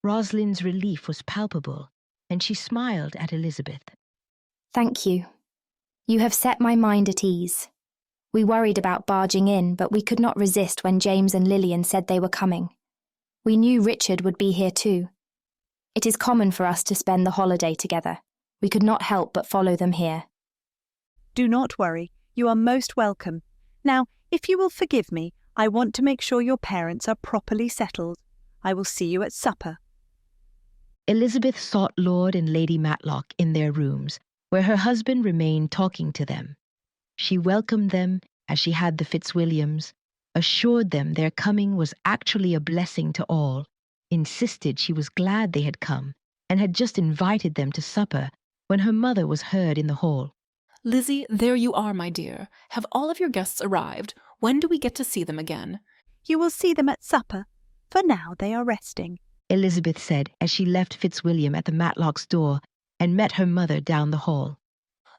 Rosalind's relief was palpable, and she smiled at Elizabeth. Thank you. You have set my mind at ease. We worried about barging in, but we could not resist when James and Lillian said they were coming. We knew Richard would be here too. It is common for us to spend the holiday together. We could not help but follow them here. Do not worry. You are most welcome. Now, if you will forgive me, I want to make sure your parents are properly settled. I will see you at supper. Elizabeth sought Lord and Lady Matlock in their rooms, where her husband remained talking to them. She welcomed them as she had the Fitzwilliams, assured them their coming was actually a blessing to all, insisted she was glad they had come, and had just invited them to supper when her mother was heard in the hall. Lizzie, there you are, my dear. Have all of your guests arrived? When do we get to see them again? You will see them at supper. For now they are resting, Elizabeth said as she left Fitzwilliam at the Matlocks' door and met her mother down the hall.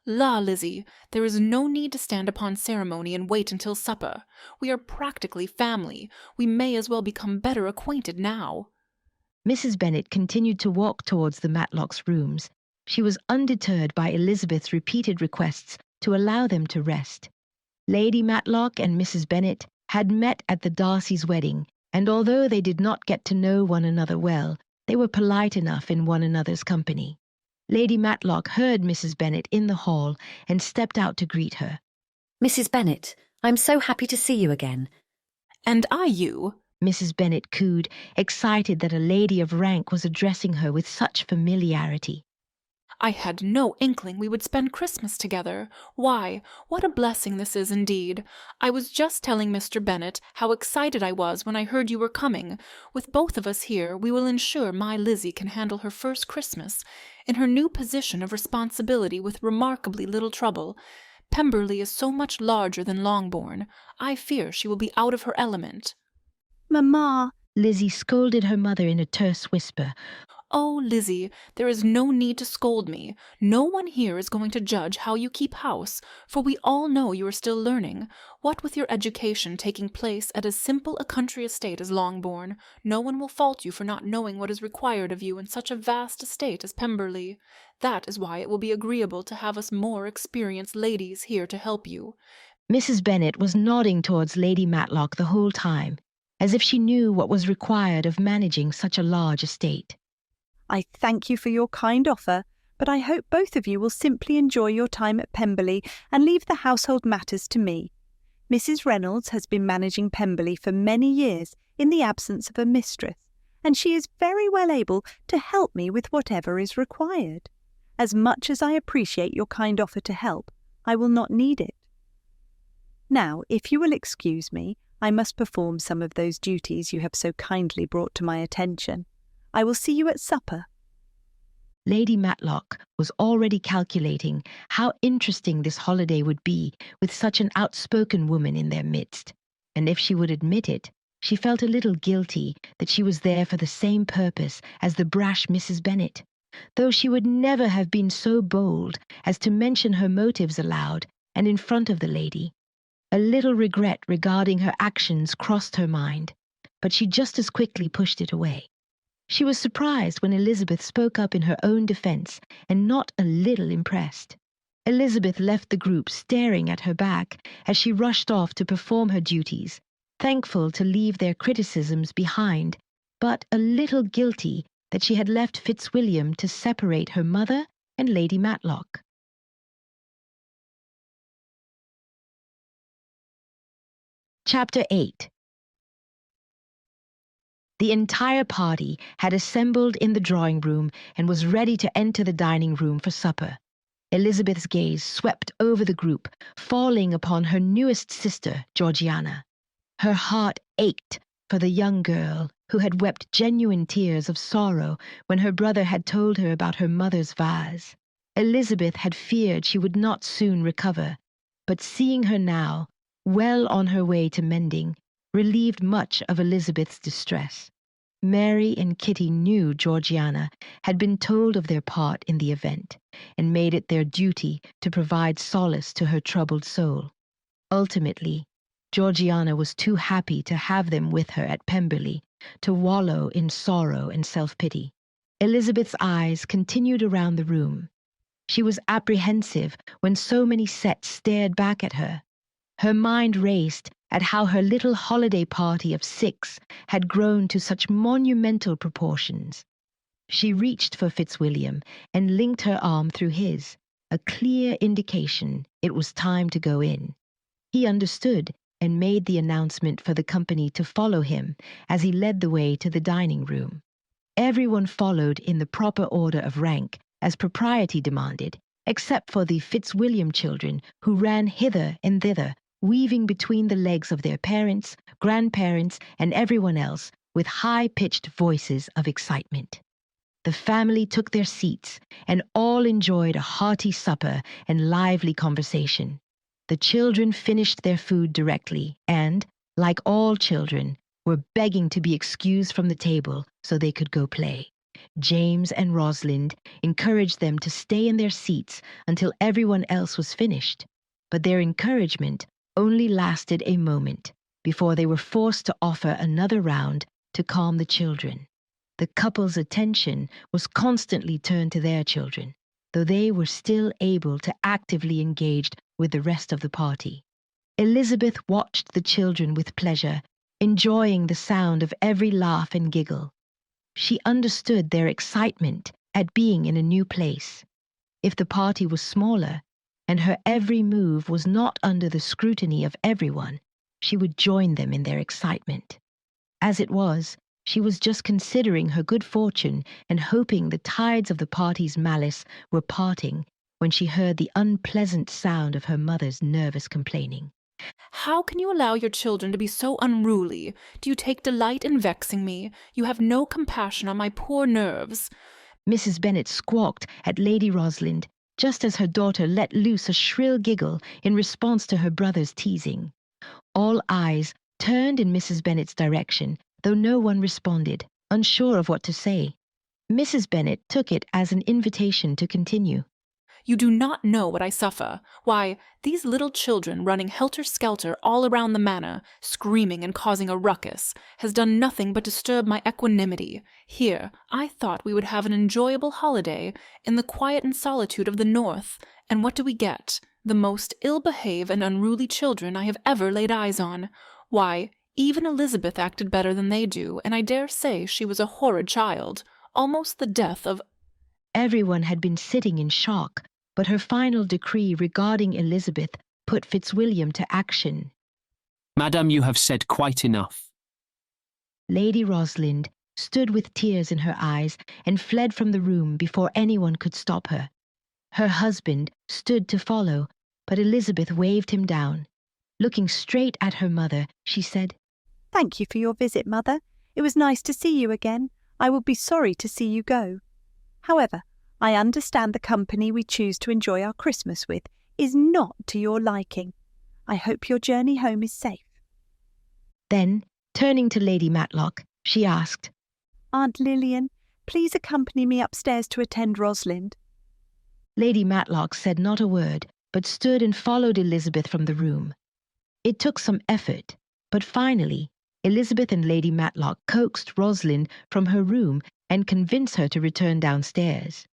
La, Lizzie, there is no need to stand upon ceremony and wait until supper. We are practically family. We may as well become better acquainted now. Mrs. Bennet continued to walk towards the Matlocks' rooms. She was undeterred by Elizabeth's repeated requests to allow them to rest. Lady Matlock and Mrs. Bennet had met at the Darcys' wedding, and although they did not get to know one another well, they were polite enough in one another's company. Lady Matlock heard Mrs. Bennet in the hall and stepped out to greet her. Mrs. Bennet, I'm so happy to see you again. And I you, Mrs. Bennet cooed, excited that a lady of rank was addressing her with such familiarity. I had no inkling we would spend Christmas together. Why, what a blessing this is indeed. I was just telling Mr. Bennet how excited I was when I heard you were coming. With both of us here, we will ensure my Lizzie can handle her first Christmas in her new position of responsibility with remarkably little trouble. Pemberley is so much larger than Longbourn. I fear she will be out of her element. Mamma, Lizzie scolded her mother in a terse whisper. Oh, Lizzie, there is no need to scold me. No one here is going to judge how you keep house, for we all know you are still learning. What with your education taking place at as simple a country estate as Longbourn, no one will fault you for not knowing what is required of you in such a vast estate as Pemberley. That is why it will be agreeable to have us more experienced ladies here to help you. Mrs. Bennet was nodding towards Lady Matlock the whole time, as if she knew what was required of managing such a large estate. I thank you for your kind offer, but I hope both of you will simply enjoy your time at Pemberley and leave the household matters to me. Mrs. Reynolds has been managing Pemberley for many years in the absence of a mistress, and she is very well able to help me with whatever is required. As much as I appreciate your kind offer to help, I will not need it. Now, if you will excuse me, I must perform some of those duties you have so kindly brought to my attention. I will see you at supper. Lady Matlock was already calculating how interesting this holiday would be with such an outspoken woman in their midst, and if she would admit it, she felt a little guilty that she was there for the same purpose as the brash Mrs. Bennet, though she would never have been so bold as to mention her motives aloud and in front of the lady. A little regret regarding her actions crossed her mind, but she just as quickly pushed it away. She was surprised when Elizabeth spoke up in her own defence, and not a little impressed. Elizabeth left the group staring at her back as she rushed off to perform her duties, thankful to leave their criticisms behind, but a little guilty that she had left Fitzwilliam to separate her mother and Lady Matlock. Chapter 8. The entire party had assembled in the drawing-room and was ready to enter the dining-room for supper. Elizabeth's gaze swept over the group, falling upon her newest sister, Georgiana. Her heart ached for the young girl who had wept genuine tears of sorrow when her brother had told her about her mother's vase. Elizabeth had feared she would not soon recover, but seeing her now, well on her way to mending, relieved much of Elizabeth's distress. Mary and Kitty knew Georgiana had been told of their part in the event, and made it their duty to provide solace to her troubled soul. Ultimately, Georgiana was too happy to have them with her at Pemberley, to wallow in sorrow and self-pity. Elizabeth's eyes continued around the room. She was apprehensive when so many sets stared back at her. Her mind raced at how her little holiday party of 6 had grown to such monumental proportions. She reached for Fitzwilliam and linked her arm through his, a clear indication it was time to go in. He understood and made the announcement for the company to follow him as he led the way to the dining room. Everyone followed in the proper order of rank, as propriety demanded, except for the Fitzwilliam children, who ran hither and thither, weaving between the legs of their parents, grandparents, and everyone else with high-pitched voices of excitement. The family took their seats, and all enjoyed a hearty supper and lively conversation. The children finished their food directly and, like all children, were begging to be excused from the table so they could go play. James and Rosalind encouraged them to stay in their seats until everyone else was finished, but their encouragement only lasted a moment before they were forced to offer another round to calm the children. The couple's attention was constantly turned to their children, though they were still able to actively engage with the rest of the party. Elizabeth watched the children with pleasure, enjoying the sound of every laugh and giggle. She understood their excitement at being in a new place. If the party was smaller, and her every move was not under the scrutiny of everyone, she would join them in their excitement. As it was, she was just considering her good fortune and hoping the tides of the party's malice were parting when she heard the unpleasant sound of her mother's nervous complaining. How can you allow your children to be so unruly? Do you take delight in vexing me? You have no compassion on my poor nerves. Mrs. Bennet squawked at Lady Rosalind, just as her daughter let loose a shrill giggle in response to her brother's teasing. All eyes turned in Mrs. Bennet's direction, though no one responded, unsure of what to say. Mrs. Bennet took it as an invitation to continue. You do not know what I suffer. Why, these little children running helter-skelter all around the manor, screaming and causing a ruckus, has done nothing but disturb my equanimity. Here, I thought we would have an enjoyable holiday in the quiet and solitude of the north, and what do we get? The most ill-behaved and unruly children I have ever laid eyes on. Why, even Elizabeth acted better than they do, and I dare say she was a horrid child, almost the death of... Everyone had been sitting in shock, but her final decree regarding Elizabeth put Fitzwilliam to action. Madam, you have said quite enough. Lady Rosalind stood with tears in her eyes and fled from the room before anyone could stop her. Her husband stood to follow, but Elizabeth waved him down. Looking straight at her mother, she said, "Thank you for your visit, Mother. It was nice to see you again. I would be sorry to see you go. However, I understand the company we choose to enjoy our Christmas with is not to your liking. I hope your journey home is safe." Then, turning to Lady Matlock, she asked, "Aunt Lilian, please accompany me upstairs to attend Rosalind." Lady Matlock said not a word, but stood and followed Elizabeth from the room. It took some effort, but finally, Elizabeth and Lady Matlock coaxed Rosalind from her room and convinced her to return downstairs.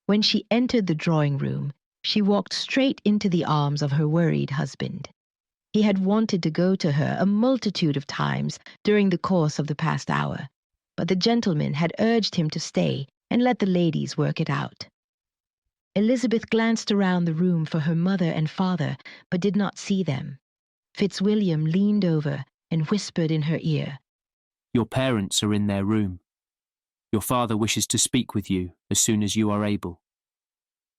When she entered the drawing-room, she walked straight into the arms of her worried husband. He had wanted to go to her a multitude of times during the course of the past hour, but the gentleman had urged him to stay and let the ladies work it out. Elizabeth glanced around the room for her mother and father, but did not see them. Fitzwilliam leaned over and whispered in her ear, "Your parents are in their room. Your father wishes to speak with you as soon as you are able.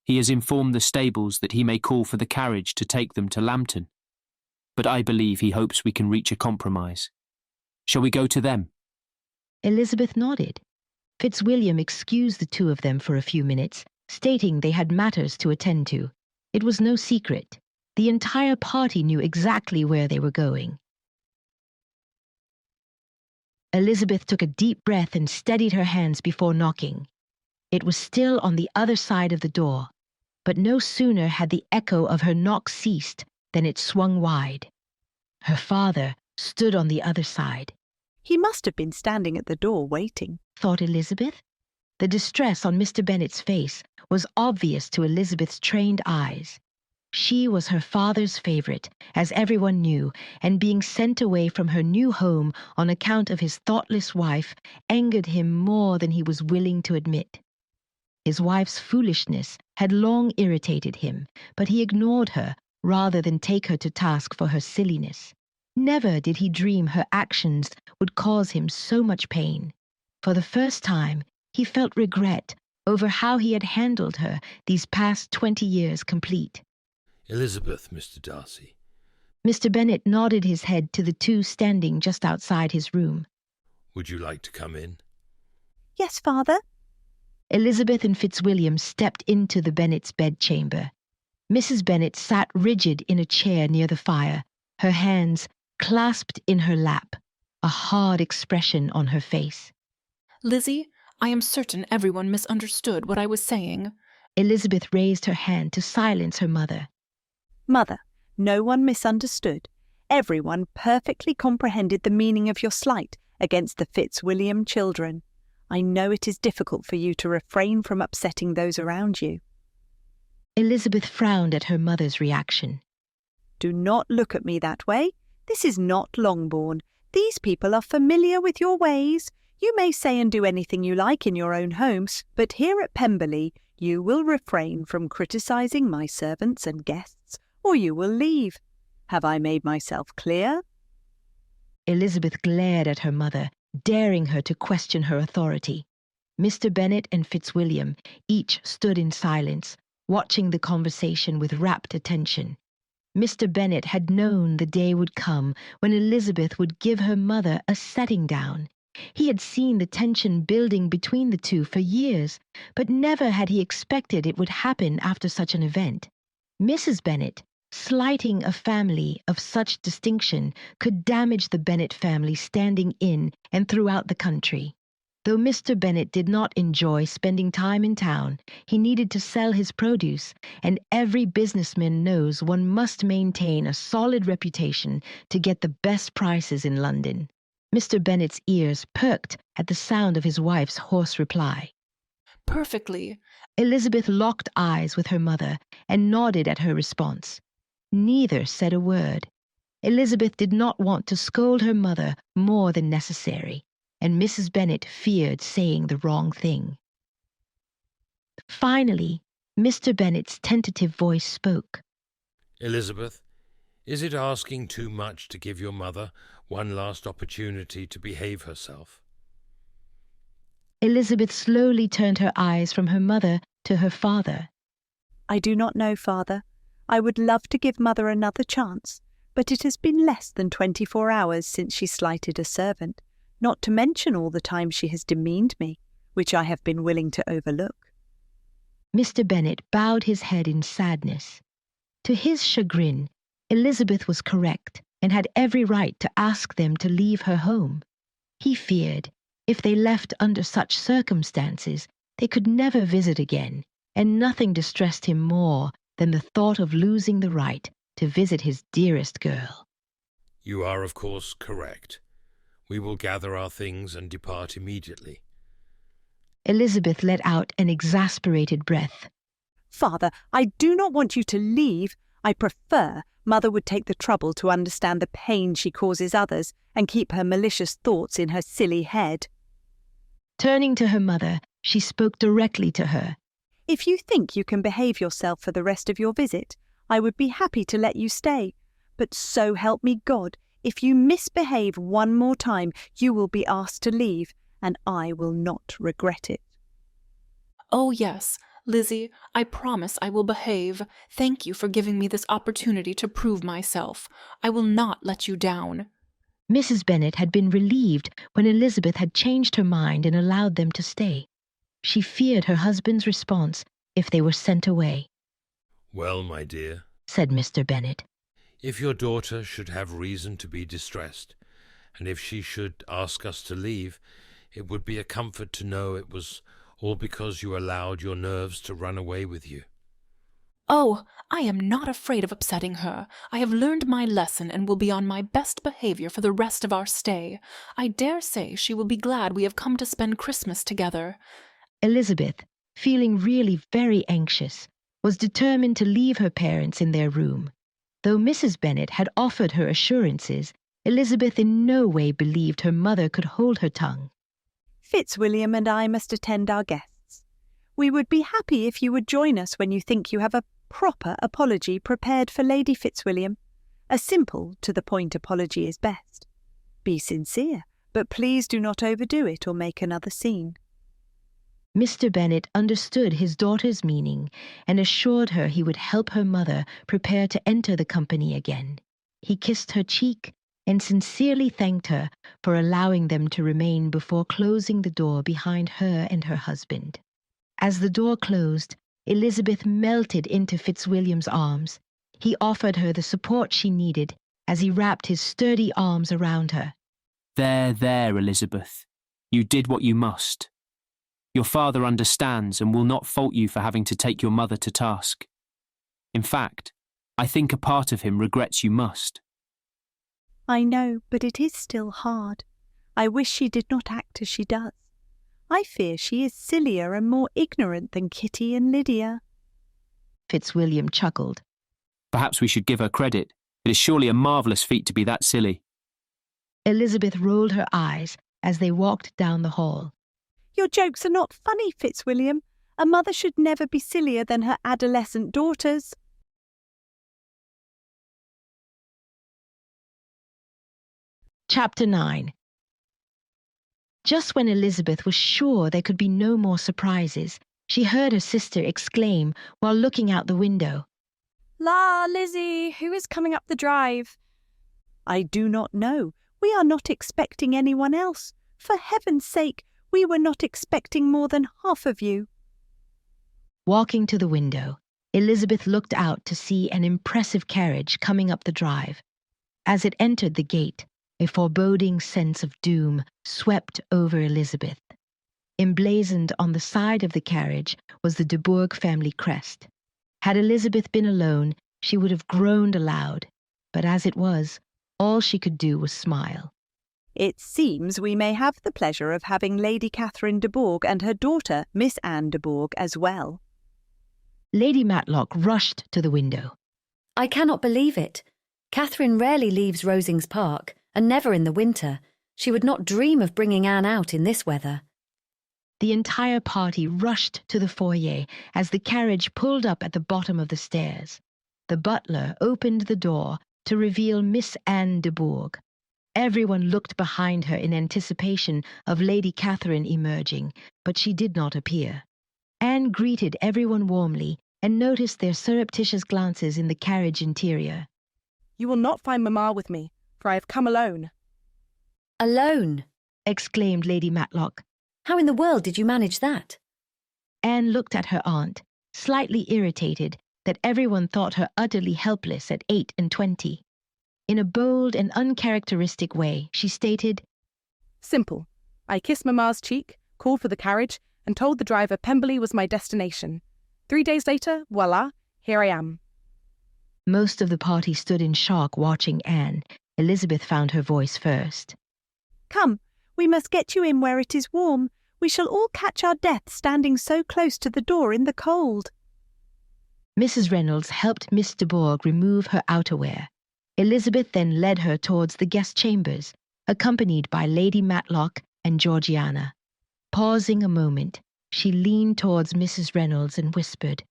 He has informed the stables that he may call for the carriage to take them to Lambton, but I believe he hopes we can reach a compromise. Shall we go to them?" Elizabeth nodded. Fitzwilliam excused the two of them for a few minutes, stating they had matters to attend to. It was no secret. The entire party knew exactly where they were going. Elizabeth took a deep breath and steadied her hands before knocking. It was still on the other side of the door, but no sooner had the echo of her knock ceased than it swung wide. Her father stood on the other side. He must have been standing at the door waiting, thought Elizabeth. The distress on Mr. Bennet's face was obvious to Elizabeth's trained eyes. She was her father's favourite, as everyone knew, and being sent away from her new home on account of his thoughtless wife angered him more than he was willing to admit. His wife's foolishness had long irritated him, but he ignored her rather than take her to task for her silliness. Never did he dream her actions would cause him so much pain. For the first time, he felt regret over how he had handled her these past 20 years complete. "Elizabeth, Mr. Darcy." Mr. Bennet nodded his head to the two standing just outside his room. "Would you like to come in?" "Yes, father." Elizabeth and Fitzwilliam stepped into the Bennets' bedchamber. Mrs. Bennet sat rigid in a chair near the fire, her hands clasped in her lap, a hard expression on her face. "Lizzie, I am certain everyone misunderstood what I was saying." Elizabeth raised her hand to silence her mother. "Mother, no one misunderstood. Everyone perfectly comprehended the meaning of your slight against the Fitzwilliam children. I know it is difficult for you to refrain from upsetting those around you." Elizabeth frowned at her mother's reaction. "Do not look at me that way. This is not Longbourn. These people are familiar with your ways. You may say and do anything you like in your own homes, but here at Pemberley you will refrain from criticising my servants and guests, or you will leave. Have I made myself clear?" Elizabeth glared at her mother, daring her to question her authority. Mr. Bennet and Fitzwilliam each stood in silence, watching the conversation with rapt attention. Mr. Bennet had known the day would come when Elizabeth would give her mother a setting down. He had seen the tension building between the two for years, but never had he expected it would happen after such an event. Mrs. Bennet, slighting a family of such distinction, could damage the Bennet family standing in and throughout the country. Though Mr. Bennet did not enjoy spending time in town, he needed to sell his produce, and every businessman knows one must maintain a solid reputation to get the best prices in London. Mr. Bennet's ears perked at the sound of his wife's hoarse reply. "Perfectly." Elizabeth locked eyes with her mother and nodded at her response. Neither said a word. Elizabeth did not want to scold her mother more than necessary, and Mrs. Bennet feared saying the wrong thing. Finally, Mr. Bennet's tentative voice spoke. "Elizabeth, is it asking too much to give your mother one last opportunity to behave herself?" Elizabeth slowly turned her eyes from her mother to her father. "I do not know, father. I would love to give mother another chance, but it has been less than 24 hours since she slighted a servant, not to mention all the time she has demeaned me, which I have been willing to overlook." Mr. Bennet bowed his head in sadness. To his chagrin, Elizabeth was correct and had every right to ask them to leave her home. He feared, if they left under such circumstances, they could never visit again, and nothing distressed him more than the thought of losing the right to visit his dearest girl. "You are, of course, correct. We will gather our things and depart immediately." Elizabeth let out an exasperated breath. "Father, I do not want you to leave. I prefer, Mother would take the trouble to understand the pain she causes others and keep her malicious thoughts in her silly head. Turning to her mother, she spoke directly to her. If you think you can behave yourself for the rest of your visit, I would be happy to let you stay. But so help me God, if you misbehave one more time, you will be asked to leave, and I will not regret it. Oh, yes, Lizzie, I promise I will behave. Thank you for giving me this opportunity to prove myself. I will not let you down. Mrs. Bennet had been relieved when Elizabeth had changed her mind and allowed them to stay. She feared her husband's response if they were sent away. Well, my dear, said Mr. Bennet, if your daughter should have reason to be distressed, and if she should ask us to leave, it would be a comfort to know it was all because you allowed your nerves to run away with you. Oh, I am not afraid of upsetting her. I have learned my lesson and will be on my best behavior for the rest of our stay. I dare say she will be glad we have come to spend Christmas together. Elizabeth, feeling really very anxious, was determined to leave her parents in their room. Though Mrs. Bennet had offered her assurances, Elizabeth in no way believed her mother could hold her tongue. Fitzwilliam and I must attend our guests. We would be happy if you would join us when you think you have a proper apology prepared for Lady Fitzwilliam. A simple, to-the-point apology is best. Be sincere, but please do not overdo it or make another scene. Mr. Bennet understood his daughter's meaning and assured her he would help her mother prepare to enter the company again. He kissed her cheek and sincerely thanked her for allowing them to remain before closing the door behind her and her husband. As the door closed, Elizabeth melted into Fitzwilliam's arms. He offered her the support she needed as he wrapped his sturdy arms around her. There, Elizabeth. You did what you must. Your father understands and will not fault you for having to take your mother to task. In fact, I think a part of him regrets you must. I know, but it is still hard. I wish she did not act as she does. I fear she is sillier and more ignorant than Kitty and Lydia. Fitzwilliam chuckled. Perhaps we should give her credit. It is surely a marvellous feat to be that silly. Elizabeth rolled her eyes as they walked down the hall. Your jokes are not funny, Fitzwilliam. A mother should never be sillier than her adolescent daughters. Chapter 9. Just when Elizabeth was sure there could be no more surprises, she heard her sister exclaim while looking out the window. La, Lizzie, who is coming up the drive? I do not know. We are not expecting anyone else. For heaven's sake, we were not expecting more than half of you. Walking to the window, Elizabeth looked out to see an impressive carriage coming up the drive. As it entered the gate, a foreboding sense of doom swept over Elizabeth. Emblazoned on the side of the carriage was the de Bourgh family crest. Had Elizabeth been alone, she would have groaned aloud, but as it was, all she could do was smile. It seems we may have the pleasure of having Lady Catherine de Bourgh and her daughter, Miss Anne de Bourgh, as well. Lady Matlock rushed to the window. I cannot believe it. Catherine rarely leaves Rosings Park, and never in the winter. She would not dream of bringing Anne out in this weather. The entire party rushed to the foyer as the carriage pulled up at the bottom of the stairs. The butler opened the door to reveal Miss Anne de Bourgh. Everyone looked behind her in anticipation of Lady Catherine emerging, but she did not appear. Anne greeted everyone warmly and noticed their surreptitious glances in the carriage interior. You will not find Mamma with me, for I have come alone. Alone? Exclaimed Lady Matlock. How in the world did you manage that? Anne looked at her aunt, slightly irritated that everyone thought her utterly helpless at 28. In a bold and uncharacteristic way, she stated, Simple. I kissed Mamma's cheek, called for the carriage, and told the driver Pemberley was my destination. 3 days later, voila, here I am. Most of the party stood in shock watching Anne. Elizabeth found her voice first. Come, we must get you in where it is warm. We shall all catch our death standing so close to the door in the cold. Mrs Reynolds helped Miss de Bourgh remove her outerwear. Elizabeth then led her towards the guest chambers, accompanied by Lady Matlock and Georgiana. Pausing a moment, she leaned towards Mrs Reynolds and whispered,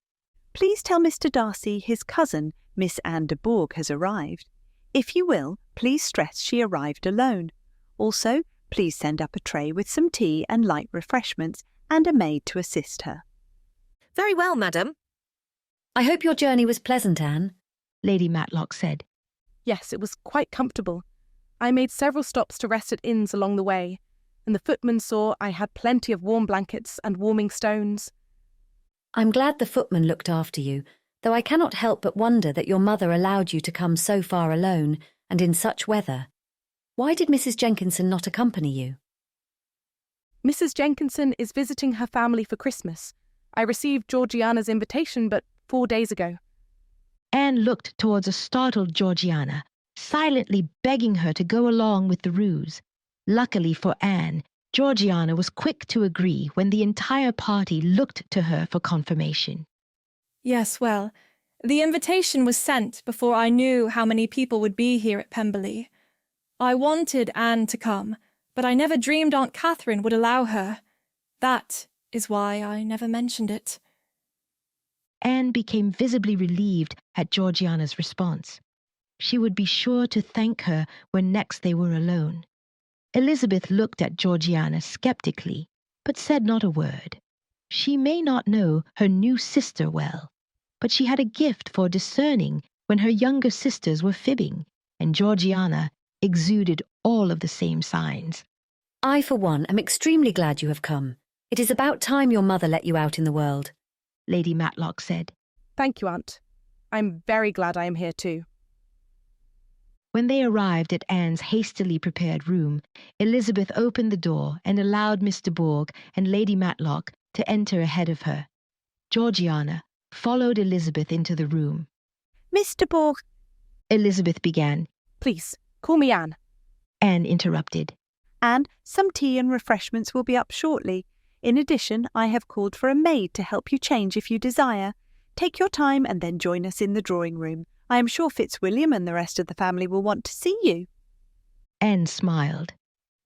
"Please tell Mr Darcy his cousin, Miss Anne de Bourgh, has arrived. If you will, please stress she arrived alone. Also, please send up a tray with some tea and light refreshments and a maid to assist her." "Very well, madam." "I hope your journey was pleasant, Anne," Lady Matlock said. "Yes, it was quite comfortable. I made several stops to rest at inns along the way, and the footman saw I had plenty of warm blankets and warming stones." "I'm glad the footman looked after you, though I cannot help but wonder that your mother allowed you to come so far alone and in such weather. Why did Mrs Jenkinson not accompany you?" "Mrs Jenkinson is visiting her family for Christmas. I received Georgiana's invitation but 4 days ago." Anne looked towards a startled Georgiana, silently begging her to go along with the ruse. Luckily for Anne, Georgiana was quick to agree when the entire party looked to her for confirmation. "Yes, well, the invitation was sent before I knew how many people would be here at Pemberley. I wanted Anne to come, but I never dreamed Aunt Catherine would allow her. That is why I never mentioned it." Anne became visibly relieved at Georgiana's response. She would be sure to thank her when next they were alone. Elizabeth looked at Georgiana skeptically, but said not a word. She may not know her new sister well, but she had a gift for discerning when her younger sisters were fibbing, and Georgiana exuded all of the same signs. "I, for one, am extremely glad you have come. It is about time your mother let you out in the world," Lady Matlock said. "Thank you, Aunt. I'm very glad I am here too." When they arrived at Anne's hastily prepared room, Elizabeth opened the door and allowed Miss de Bourgh and Lady Matlock to enter ahead of her. Georgiana followed Elizabeth into the room. "Miss de Bourgh," Elizabeth began. "Please, call me Anne." Anne interrupted. "And some tea and refreshments will be up shortly. In addition, I have called for a maid to help you change if you desire. Take your time and then join us in the drawing room. I am sure Fitzwilliam and the rest of the family will want to see you." Anne smiled.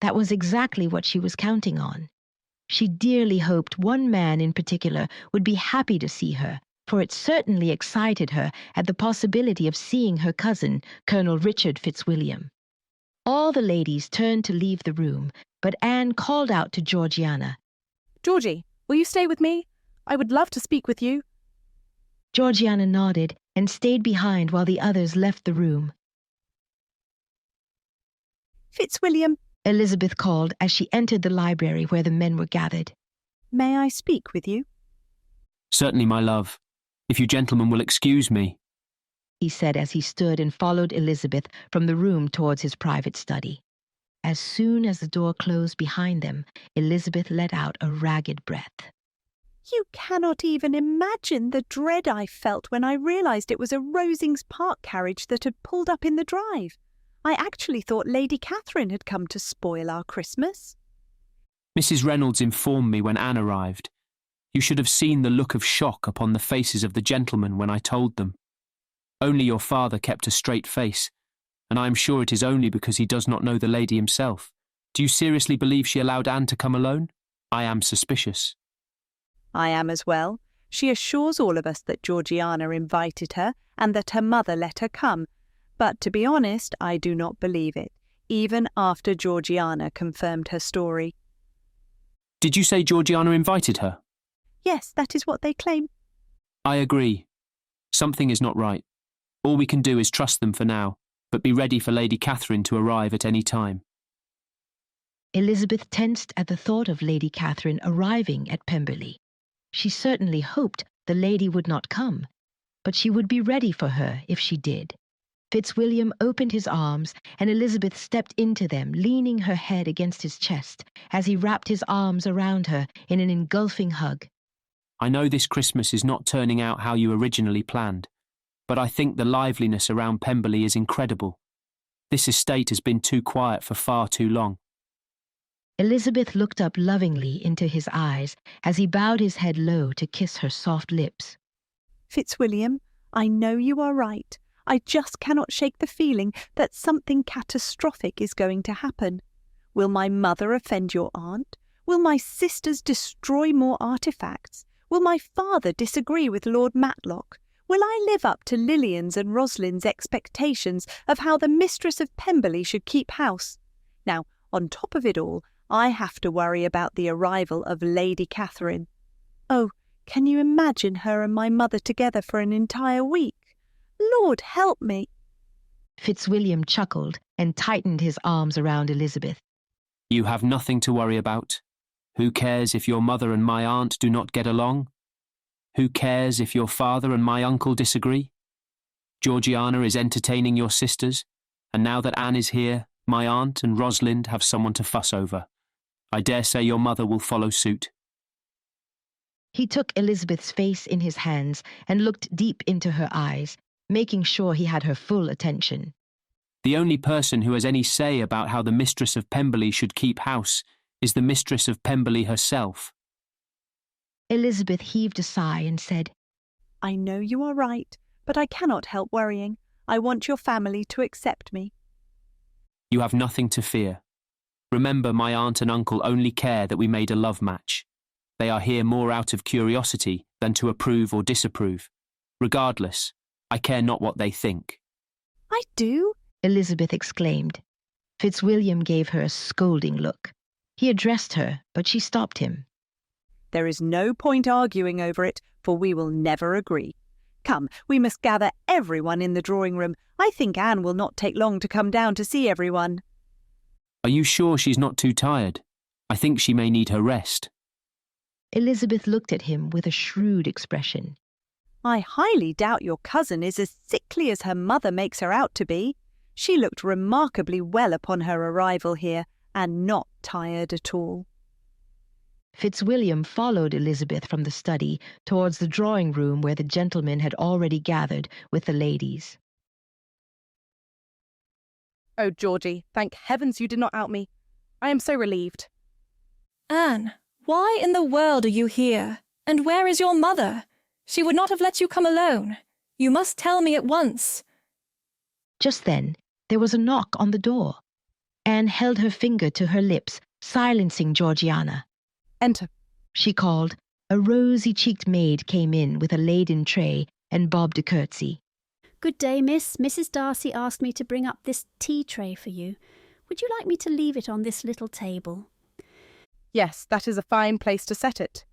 That was exactly what she was counting on. She dearly hoped one man in particular would be happy to see her, for it certainly excited her at the possibility of seeing her cousin, Colonel Richard Fitzwilliam. All the ladies turned to leave the room, but Anne called out to Georgiana, "Georgie, will you stay with me? I would love to speak with you." Georgiana nodded and stayed behind while the others left the room. "Fitzwilliam," Elizabeth called as she entered the library where the men were gathered. "May I speak with you?" "Certainly, my love. If you gentlemen will excuse me," he said as he stood and followed Elizabeth from the room towards his private study. As soon as the door closed behind them, Elizabeth let out a ragged breath. "You cannot even imagine the dread I felt when I realised it was a Rosings Park carriage that had pulled up in the drive. I actually thought Lady Catherine had come to spoil our Christmas." "Mrs Reynolds informed me when Anne arrived. You should have seen the look of shock upon the faces of the gentlemen when I told them. Only your father kept a straight face, and I am sure it is only because he does not know the lady himself. Do you seriously believe she allowed Anne to come alone? I am suspicious." "I am as well. She assures all of us that Georgiana invited her and that her mother let her come. But to be honest, I do not believe it, even after Georgiana confirmed her story." "Did you say Georgiana invited her?" "Yes, that is what they claim." "I agree. Something is not right. All we can do is trust them for now, but be ready for Lady Catherine to arrive at any time." Elizabeth tensed at the thought of Lady Catherine arriving at Pemberley. She certainly hoped the lady would not come, but she would be ready for her if she did. Fitzwilliam opened his arms, and Elizabeth stepped into them, leaning her head against his chest as he wrapped his arms around her in an engulfing hug. "I know this Christmas is not turning out how you originally planned, but I think the liveliness around Pemberley is incredible. This estate has been too quiet for far too long." Elizabeth looked up lovingly into his eyes as he bowed his head low to kiss her soft lips. Fitzwilliam, I know you are right. I just cannot shake the feeling that something catastrophic is going to happen. Will my mother offend your aunt? Will my sisters destroy more artefacts? Will my father disagree with Lord Matlock? Will I live up to Lilian's and Rosalind's expectations of how the mistress of Pemberley should keep house? Now, on top of it all, I have to worry about the arrival of Lady Catherine. Oh, can you imagine her and my mother together for an entire week? Lord help me! Fitzwilliam chuckled and tightened his arms around Elizabeth. You have nothing to worry about. Who cares if your mother and my aunt do not get along? Who cares if your father and my uncle disagree? Georgiana is entertaining your sisters, and now that Anne is here, my aunt and Rosalind have someone to fuss over. I dare say your mother will follow suit. He took Elizabeth's face in his hands and looked deep into her eyes, making sure he had her full attention. The only person who has any say about how the mistress of Pemberley should keep house is the mistress of Pemberley herself. Elizabeth heaved a sigh and said, I know you are right, but I cannot help worrying. I want your family to accept me. You have nothing to fear. Remember, my aunt and uncle only care that we made a love match. They are here more out of curiosity than to approve or disapprove. Regardless, I care not what they think. I do, Elizabeth exclaimed. Fitzwilliam gave her a scolding look. He addressed her, but she stopped him. There is no point arguing over it, for we will never agree. Come, we must gather everyone in the drawing room. I think Anne will not take long to come down to see everyone. Are you sure she's not too tired? I think she may need her rest. Elizabeth looked at him with a shrewd expression. I highly doubt your cousin is as sickly as her mother makes her out to be. She looked remarkably well upon her arrival here, and not tired at all. Fitzwilliam followed Elizabeth from the study towards the drawing room where the gentlemen had already gathered with the ladies. Oh, Georgie, thank heavens you did not out me. I am so relieved. Anne, why in the world are you here? And where is your mother? She would not have let you come alone. You must tell me at once. Just then, there was a knock on the door. Anne held her finger to her lips, silencing Georgiana. Enter, she called. A rosy-cheeked maid came in with a laden tray and bobbed a curtsy. Good day, miss. Mrs. Darcy asked me to bring up this tea tray for you. Would you like me to leave it on this little table? Yes, that is a fine place to set it.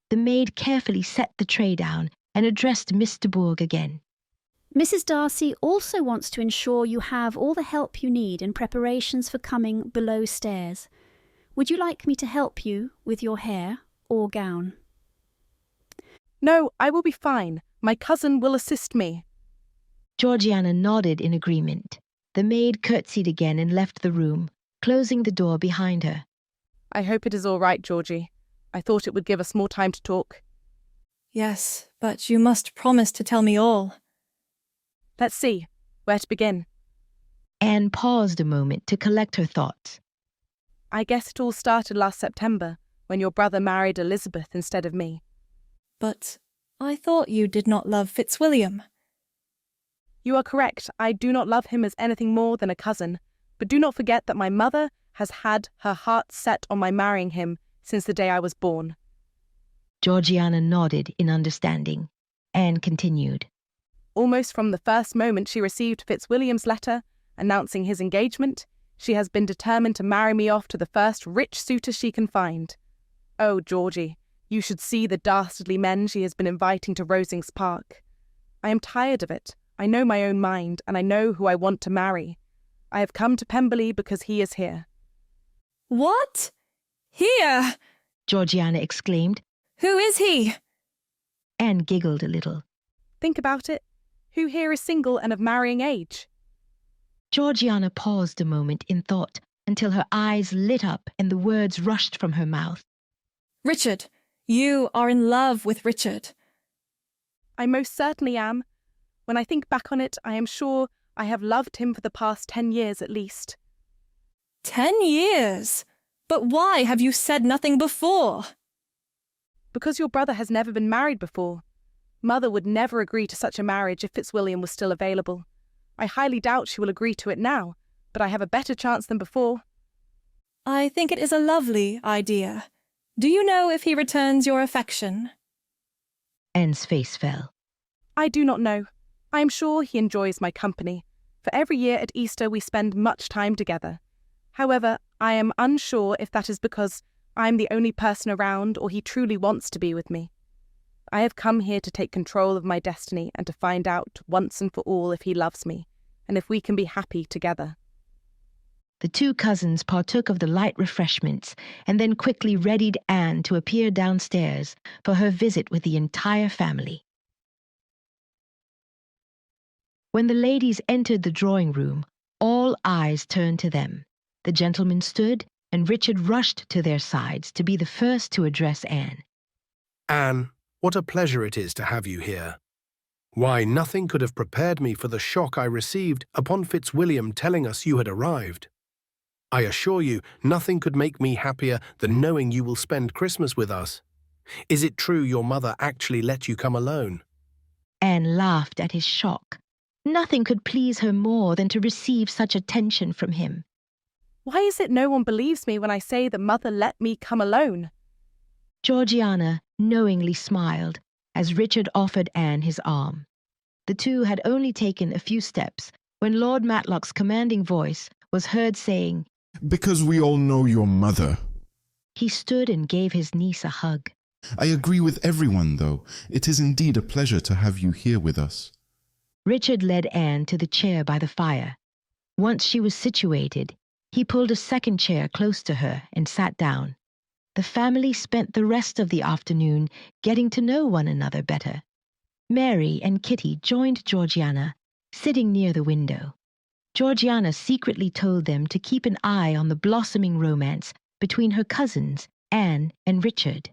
The maid carefully set the tray down and addressed Miss de Bourgh again. Mrs. Darcy also wants to ensure you have all the help you need in preparations for coming below stairs. Would you like me to help you with your hair or gown? No, I will be fine. My cousin will assist me. Georgiana nodded in agreement. The maid curtsied again and left the room, closing the door behind her. I hope it is all right, Georgie. I thought it would give us more time to talk. Yes, but you must promise to tell me all. Let's see. Where to begin? Anne paused a moment to collect her thoughts. I guess it all started last September, when your brother married Elizabeth instead of me. But I thought you did not love Fitzwilliam. You are correct. I do not love him as anything more than a cousin. But do not forget that my mother has had her heart set on my marrying him since the day I was born. Georgiana nodded in understanding. Anne continued. Almost from the first moment she received Fitzwilliam's letter announcing his engagement, she has been determined to marry me off to the first rich suitor she can find. Oh, Georgie, you should see the dastardly men she has been inviting to Rosings Park. I am tired of it. I know my own mind, and I know who I want to marry. I have come to Pemberley because he is here. What? Here? Georgiana exclaimed. Who is he? Anne giggled a little. Think about it. Who here is single and of marrying age? Georgiana paused a moment in thought until her eyes lit up and the words rushed from her mouth. Richard. You are in love with Richard. I most certainly am. When I think back on it, I am sure I have loved him for the past 10 years at least. 10 years? But why have you said nothing before? Because your brother has never been married before. Mother would never agree to such a marriage if Fitzwilliam was still available. I highly doubt she will agree to it now, but I have a better chance than before. I think it is a lovely idea. Do you know if he returns your affection? Anne's face fell. I do not know. I am sure he enjoys my company, for every year at Easter we spend much time together. However, I am unsure if that is because I am the only person around or he truly wants to be with me. I have come here to take control of my destiny and to find out once and for all if he loves me, and if we can be happy together. The two cousins partook of the light refreshments and then quickly readied Anne to appear downstairs for her visit with the entire family. When the ladies entered the drawing room, all eyes turned to them. The gentlemen stood, and Richard rushed to their sides to be the first to address Anne. Anne, what a pleasure it is to have you here. Why, nothing could have prepared me for the shock I received upon Fitzwilliam telling us you had arrived. I assure you, nothing could make me happier than knowing you will spend Christmas with us. Is it true your mother actually let you come alone? Anne laughed at his shock. Nothing could please her more than to receive such attention from him. Why is it no one believes me when I say that Mother let me come alone? Georgiana knowingly smiled as Richard offered Anne his arm. The two had only taken a few steps when Lord Matlock's commanding voice was heard saying, "Because we all know your mother." He stood and gave his niece a hug. I agree with everyone, though. It is indeed a pleasure to have you here with us. Richard led Anne to the chair by the fire. Once she was situated, he pulled a second chair close to her and sat down. The family spent the rest of the afternoon getting to know one another better. Mary and Kitty joined Georgiana, sitting near the window. Georgiana secretly told them to keep an eye on the blossoming romance between her cousins, Anne and Richard.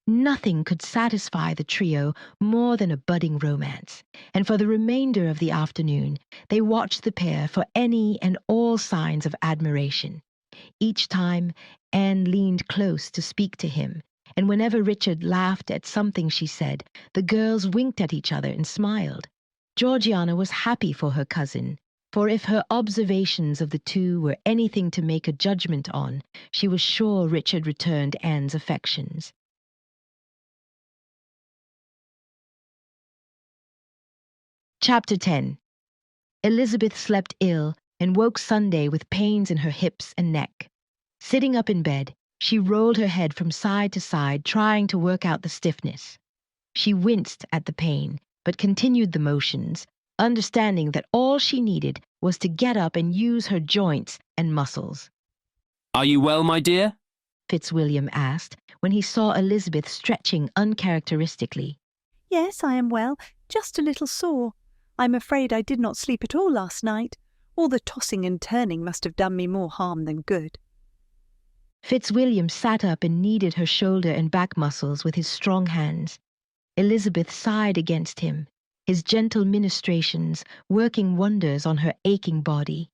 Nothing could satisfy the trio more than a budding romance, and for the remainder of the afternoon they watched the pair for any and all signs of admiration. Each time, Anne leaned close to speak to him, and whenever Richard laughed at something she said, the girls winked at each other and smiled. Georgiana was happy for her cousin, for if her observations of the two were anything to make a judgment on, she was sure Richard returned Anne's affections. Chapter 10. Elizabeth slept ill and woke Sunday with pains in her hips and neck. Sitting up in bed, she rolled her head from side to side, trying to work out the stiffness. She winced at the pain, but continued the motions, understanding that all she needed was to get up and use her joints and muscles. "Are you well, my dear?" Fitzwilliam asked when he saw Elizabeth stretching uncharacteristically. Yes, I am well, just a little sore. I'm afraid I did not sleep at all last night. All the tossing and turning must have done me more harm than good. Fitzwilliam sat up and kneaded her shoulder and back muscles with his strong hands. Elizabeth sighed against him, his gentle ministrations working wonders on her aching body.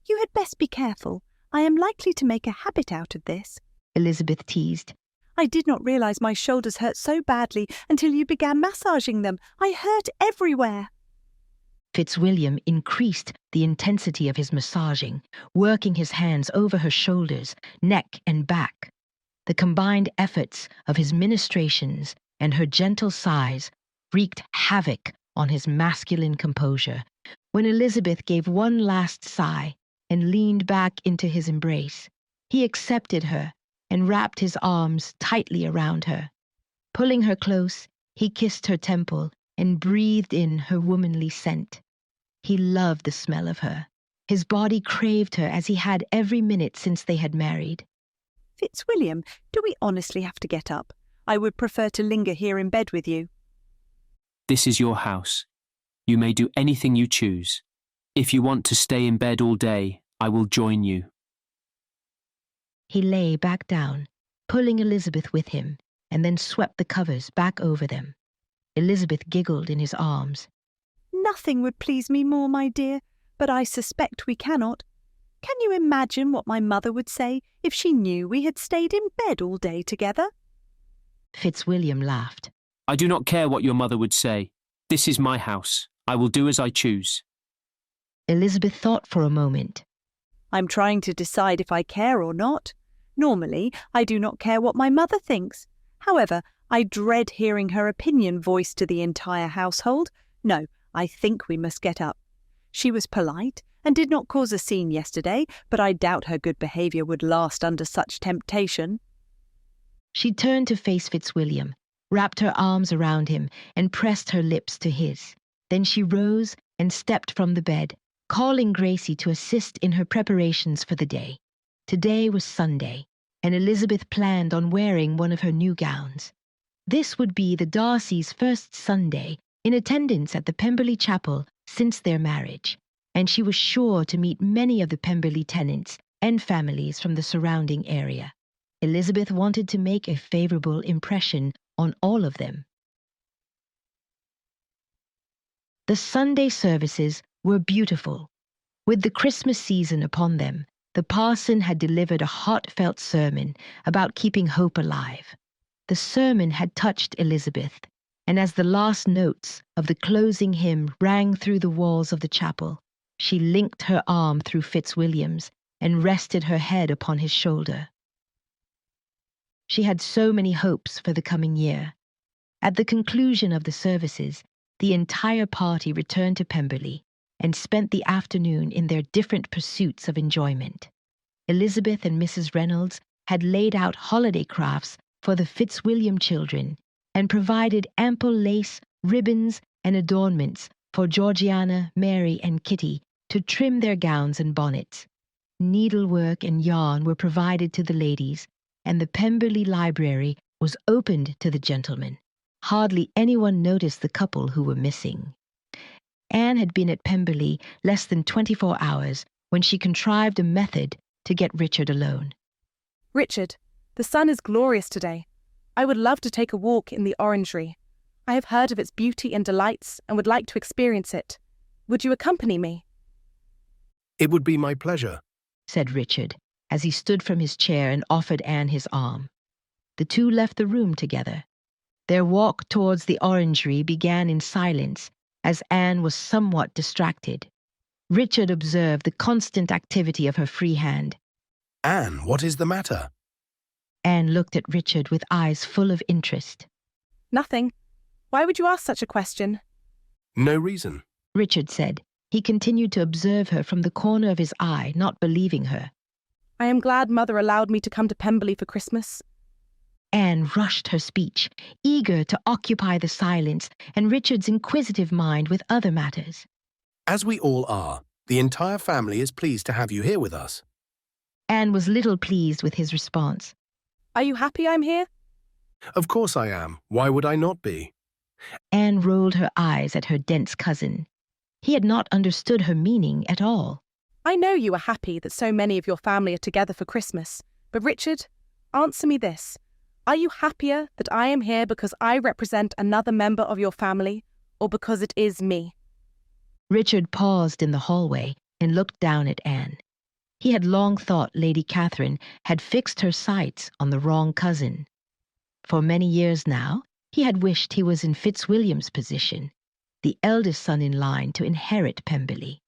You had best be careful. I am likely to make a habit out of this, Elizabeth teased. I did not realize my shoulders hurt so badly until you began massaging them. I hurt everywhere. Fitzwilliam increased the intensity of his massaging, working his hands over her shoulders, neck, and back. The combined efforts of his ministrations and her gentle sighs wreaked havoc on his masculine composure. When Elizabeth gave one last sigh and leaned back into his embrace, he accepted her and wrapped his arms tightly around her. Pulling her close, he kissed her temple and breathed in her womanly scent. He loved the smell of her. His body craved her as he had every minute since they had married. Fitzwilliam, do we honestly have to get up? I would prefer to linger here in bed with you. This is your house. You may do anything you choose. If you want to stay in bed all day, I will join you. He lay back down, pulling Elizabeth with him, and then swept the covers back over them. Elizabeth giggled in his arms. Nothing would please me more, my dear, but I suspect we cannot. Can you imagine what my mother would say if she knew we had stayed in bed all day together? Fitzwilliam laughed. I do not care what your mother would say. This is my house. I will do as I choose. Elizabeth thought for a moment. I'm trying to decide if I care or not. Normally, I do not care what my mother thinks. However, I dread hearing her opinion voiced to the entire household. No, I think we must get up. She was polite and did not cause a scene yesterday, but I doubt her good behaviour would last under such temptation. She turned to face Fitzwilliam, wrapped her arms around him, and pressed her lips to his. Then she rose and stepped from the bed, calling Gracie to assist in her preparations for the day. Today was Sunday, and Elizabeth planned on wearing one of her new gowns. This would be the Darcys' first Sunday in attendance at the Pemberley Chapel since their marriage, and she was sure to meet many of the Pemberley tenants and families from the surrounding area. Elizabeth wanted to make a favourable impression on all of them. The Sunday services were beautiful. With the Christmas season upon them, the parson had delivered a heartfelt sermon about keeping hope alive. The sermon had touched Elizabeth, and as the last notes of the closing hymn rang through the walls of the chapel, she linked her arm through Fitzwilliam's and rested her head upon his shoulder. She had so many hopes for the coming year. At the conclusion of the services, the entire party returned to Pemberley and spent the afternoon in their different pursuits of enjoyment. Elizabeth and Mrs Reynolds had laid out holiday crafts for the Fitzwilliam children and provided ample lace, ribbons, and adornments for Georgiana, Mary, and Kitty to trim their gowns and bonnets. Needlework and yarn were provided to the ladies, and the Pemberley Library was opened to the gentlemen. Hardly anyone noticed the couple who were missing. Anne had been at Pemberley less than 24 hours when she contrived a method to get Richard alone. Richard, the sun is glorious today. I would love to take a walk in the orangery. I have heard of its beauty and delights and would like to experience it. Would you accompany me? It would be my pleasure, said Richard, as he stood from his chair and offered Anne his arm. The two left the room together. Their walk towards the orangery began in silence, as Anne was somewhat distracted. Richard observed the constant activity of her free hand. Anne, what is the matter? Anne looked at Richard with eyes full of interest. Nothing. Why would you ask such a question? No reason, Richard said. He continued to observe her from the corner of his eye, not believing her. I am glad Mother allowed me to come to Pemberley for Christmas. Anne rushed her speech, eager to occupy the silence and Richard's inquisitive mind with other matters. As we all are, the entire family is pleased to have you here with us. Anne was little pleased with his response. Are you happy I'm here? Of course I am. Why would I not be? Anne rolled her eyes at her dense cousin. He had not understood her meaning at all. I know you are happy that so many of your family are together for Christmas, but Richard, answer me this. Are you happier that I am here because I represent another member of your family, or because it is me? Richard paused in the hallway and looked down at Anne. He had long thought Lady Catherine had fixed her sights on the wrong cousin. For many years now, he had wished he was in Fitzwilliam's position, the eldest son in line to inherit Pemberley.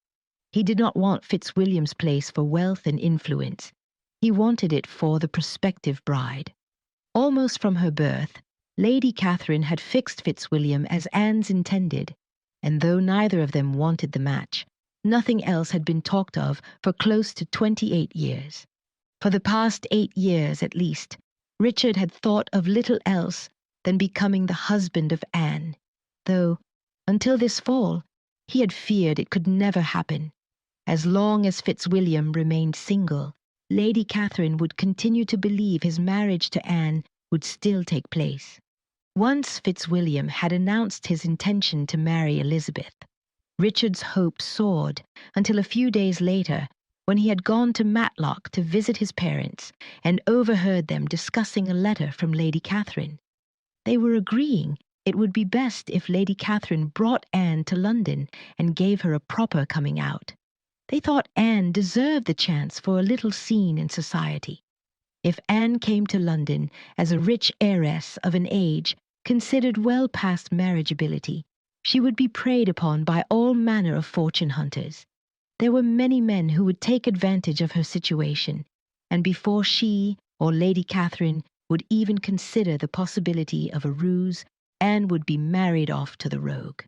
He did not want Fitzwilliam's place for wealth and influence. He wanted it for the prospective bride. Almost from her birth, Lady Catherine had fixed Fitzwilliam as Anne's intended, and though neither of them wanted the match, nothing else had been talked of for close to 28 years. For the past 8 years at least, Richard had thought of little else than becoming the husband of Anne, though, until this fall, he had feared it could never happen. As long as Fitzwilliam remained single, Lady Catherine would continue to believe his marriage to Anne would still take place. Once Fitzwilliam had announced his intention to marry Elizabeth, Richard's hope soared until a few days later, when he had gone to Matlock to visit his parents and overheard them discussing a letter from Lady Catherine. They were agreeing it would be best if Lady Catherine brought Anne to London and gave her a proper coming out. They thought Anne deserved the chance for a little scene in society. If Anne came to London as a rich heiress of an age considered well past marriageability, she would be preyed upon by all manner of fortune hunters. There were many men who would take advantage of her situation, and before she or Lady Catherine would even consider the possibility of a ruse, Anne would be married off to the rogue.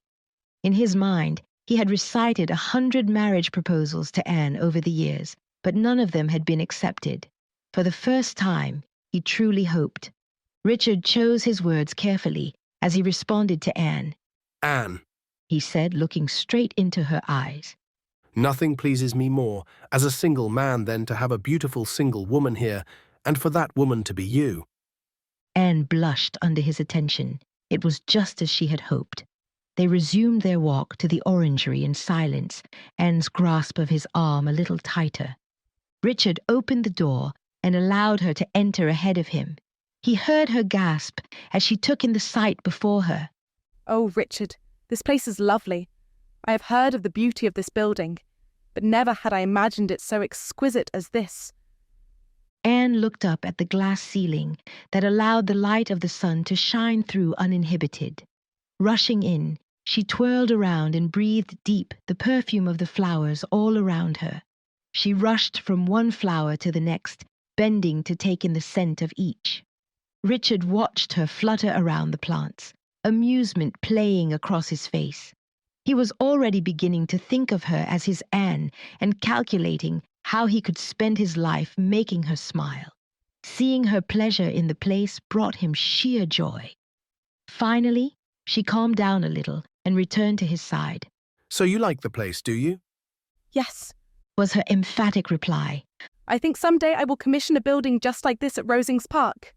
In his mind, he had recited 100 marriage proposals to Anne over the years, but none of them had been accepted. For the first time, he truly hoped. Richard chose his words carefully as he responded to Anne. Anne, He said, looking straight into her eyes. Nothing pleases me more as a single man than to have a beautiful single woman here, and for that woman to be you. Anne blushed under his attention. It was just as she had hoped. They resumed their walk to the orangery in silence, Anne's grasp of his arm a little tighter. Richard opened the door and allowed her to enter ahead of him. He heard her gasp as she took in the sight before her. Oh, Richard, this place is lovely. I have heard of the beauty of this building, but never had I imagined it so exquisite as this. Anne looked up at the glass ceiling that allowed the light of the sun to shine through uninhibited. Rushing in, she twirled around and breathed deep the perfume of the flowers all around her. She rushed from one flower to the next, bending to take in the scent of each. Richard watched her flutter around the plants, amusement playing across his face. He was already beginning to think of her as his Anne and calculating how he could spend his life making her smile. Seeing her pleasure in the place brought him sheer joy. Finally, she calmed down a little and returned to his side. So you like the place, do you? Yes, was her emphatic reply. I think someday I will commission a building just like this at Rosings Park.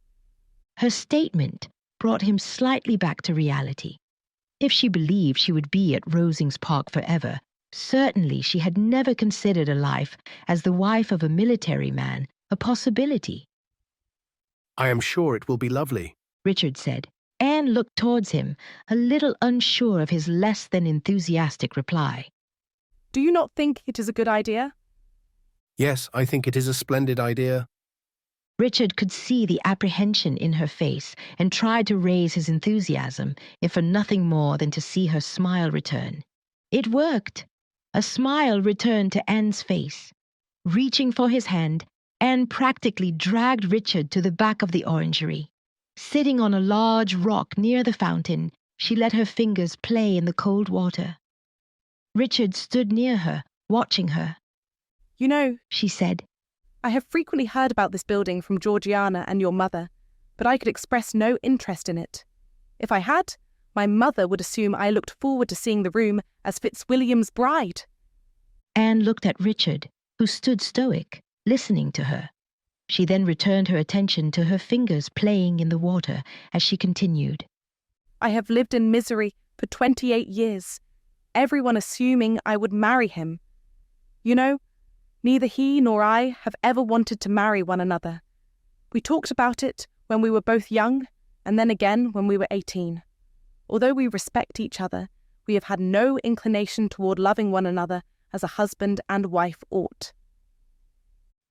Her statement brought him slightly back to reality. If she believed she would be at Rosings Park forever, certainly she had never considered a life as the wife of a military man a possibility. I am sure it will be lovely, Richard said. Anne looked towards him, a little unsure of his less than enthusiastic reply. Do you not think it is a good idea? Yes, I think it is a splendid idea. Richard could see the apprehension in her face and tried to raise his enthusiasm, if for nothing more than to see her smile return. It worked. A smile returned to Anne's face. Reaching for his hand, Anne practically dragged Richard to the back of the orangery. Sitting on a large rock near the fountain, she let her fingers play in the cold water. Richard stood near her, watching her. You know, she said, I have frequently heard about this building from Georgiana and your mother, but I could express no interest in it. If I had, my mother would assume I looked forward to seeing the room as Fitzwilliam's bride. Anne looked at Richard, who stood stoic, listening to her. She then returned her attention to her fingers playing in the water as she continued. I have lived in misery for 28 years, everyone assuming I would marry him. You know, neither he nor I have ever wanted to marry one another. We talked about it when we were both young, and then again when we were 18. Although we respect each other, we have had no inclination toward loving one another as a husband and wife ought.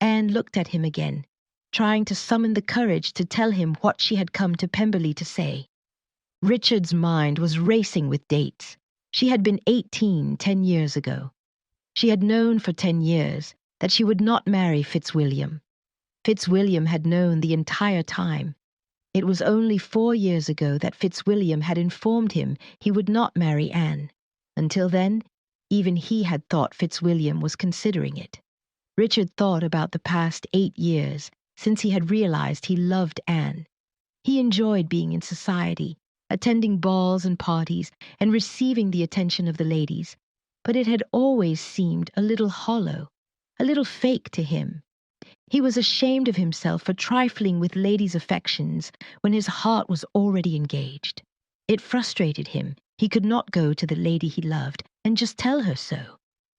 Anne looked at him again, trying to summon the courage to tell him what she had come to Pemberley to say. Richard's mind was racing with dates. She had been 18 10 years ago. She had known for 10 years that she would not marry Fitzwilliam. Fitzwilliam had known the entire time. It was only 4 years ago that Fitzwilliam had informed him he would not marry Anne. Until then, even he had thought Fitzwilliam was considering it. Richard thought about the past 8 years since he had realized he loved Anne. He enjoyed being in society, attending balls and parties, and receiving the attention of the ladies, but it had always seemed a little hollow, a little fake to him. He was ashamed of himself for trifling with ladies' affections when his heart was already engaged. It frustrated him. He could not go to the lady he loved and just tell her so.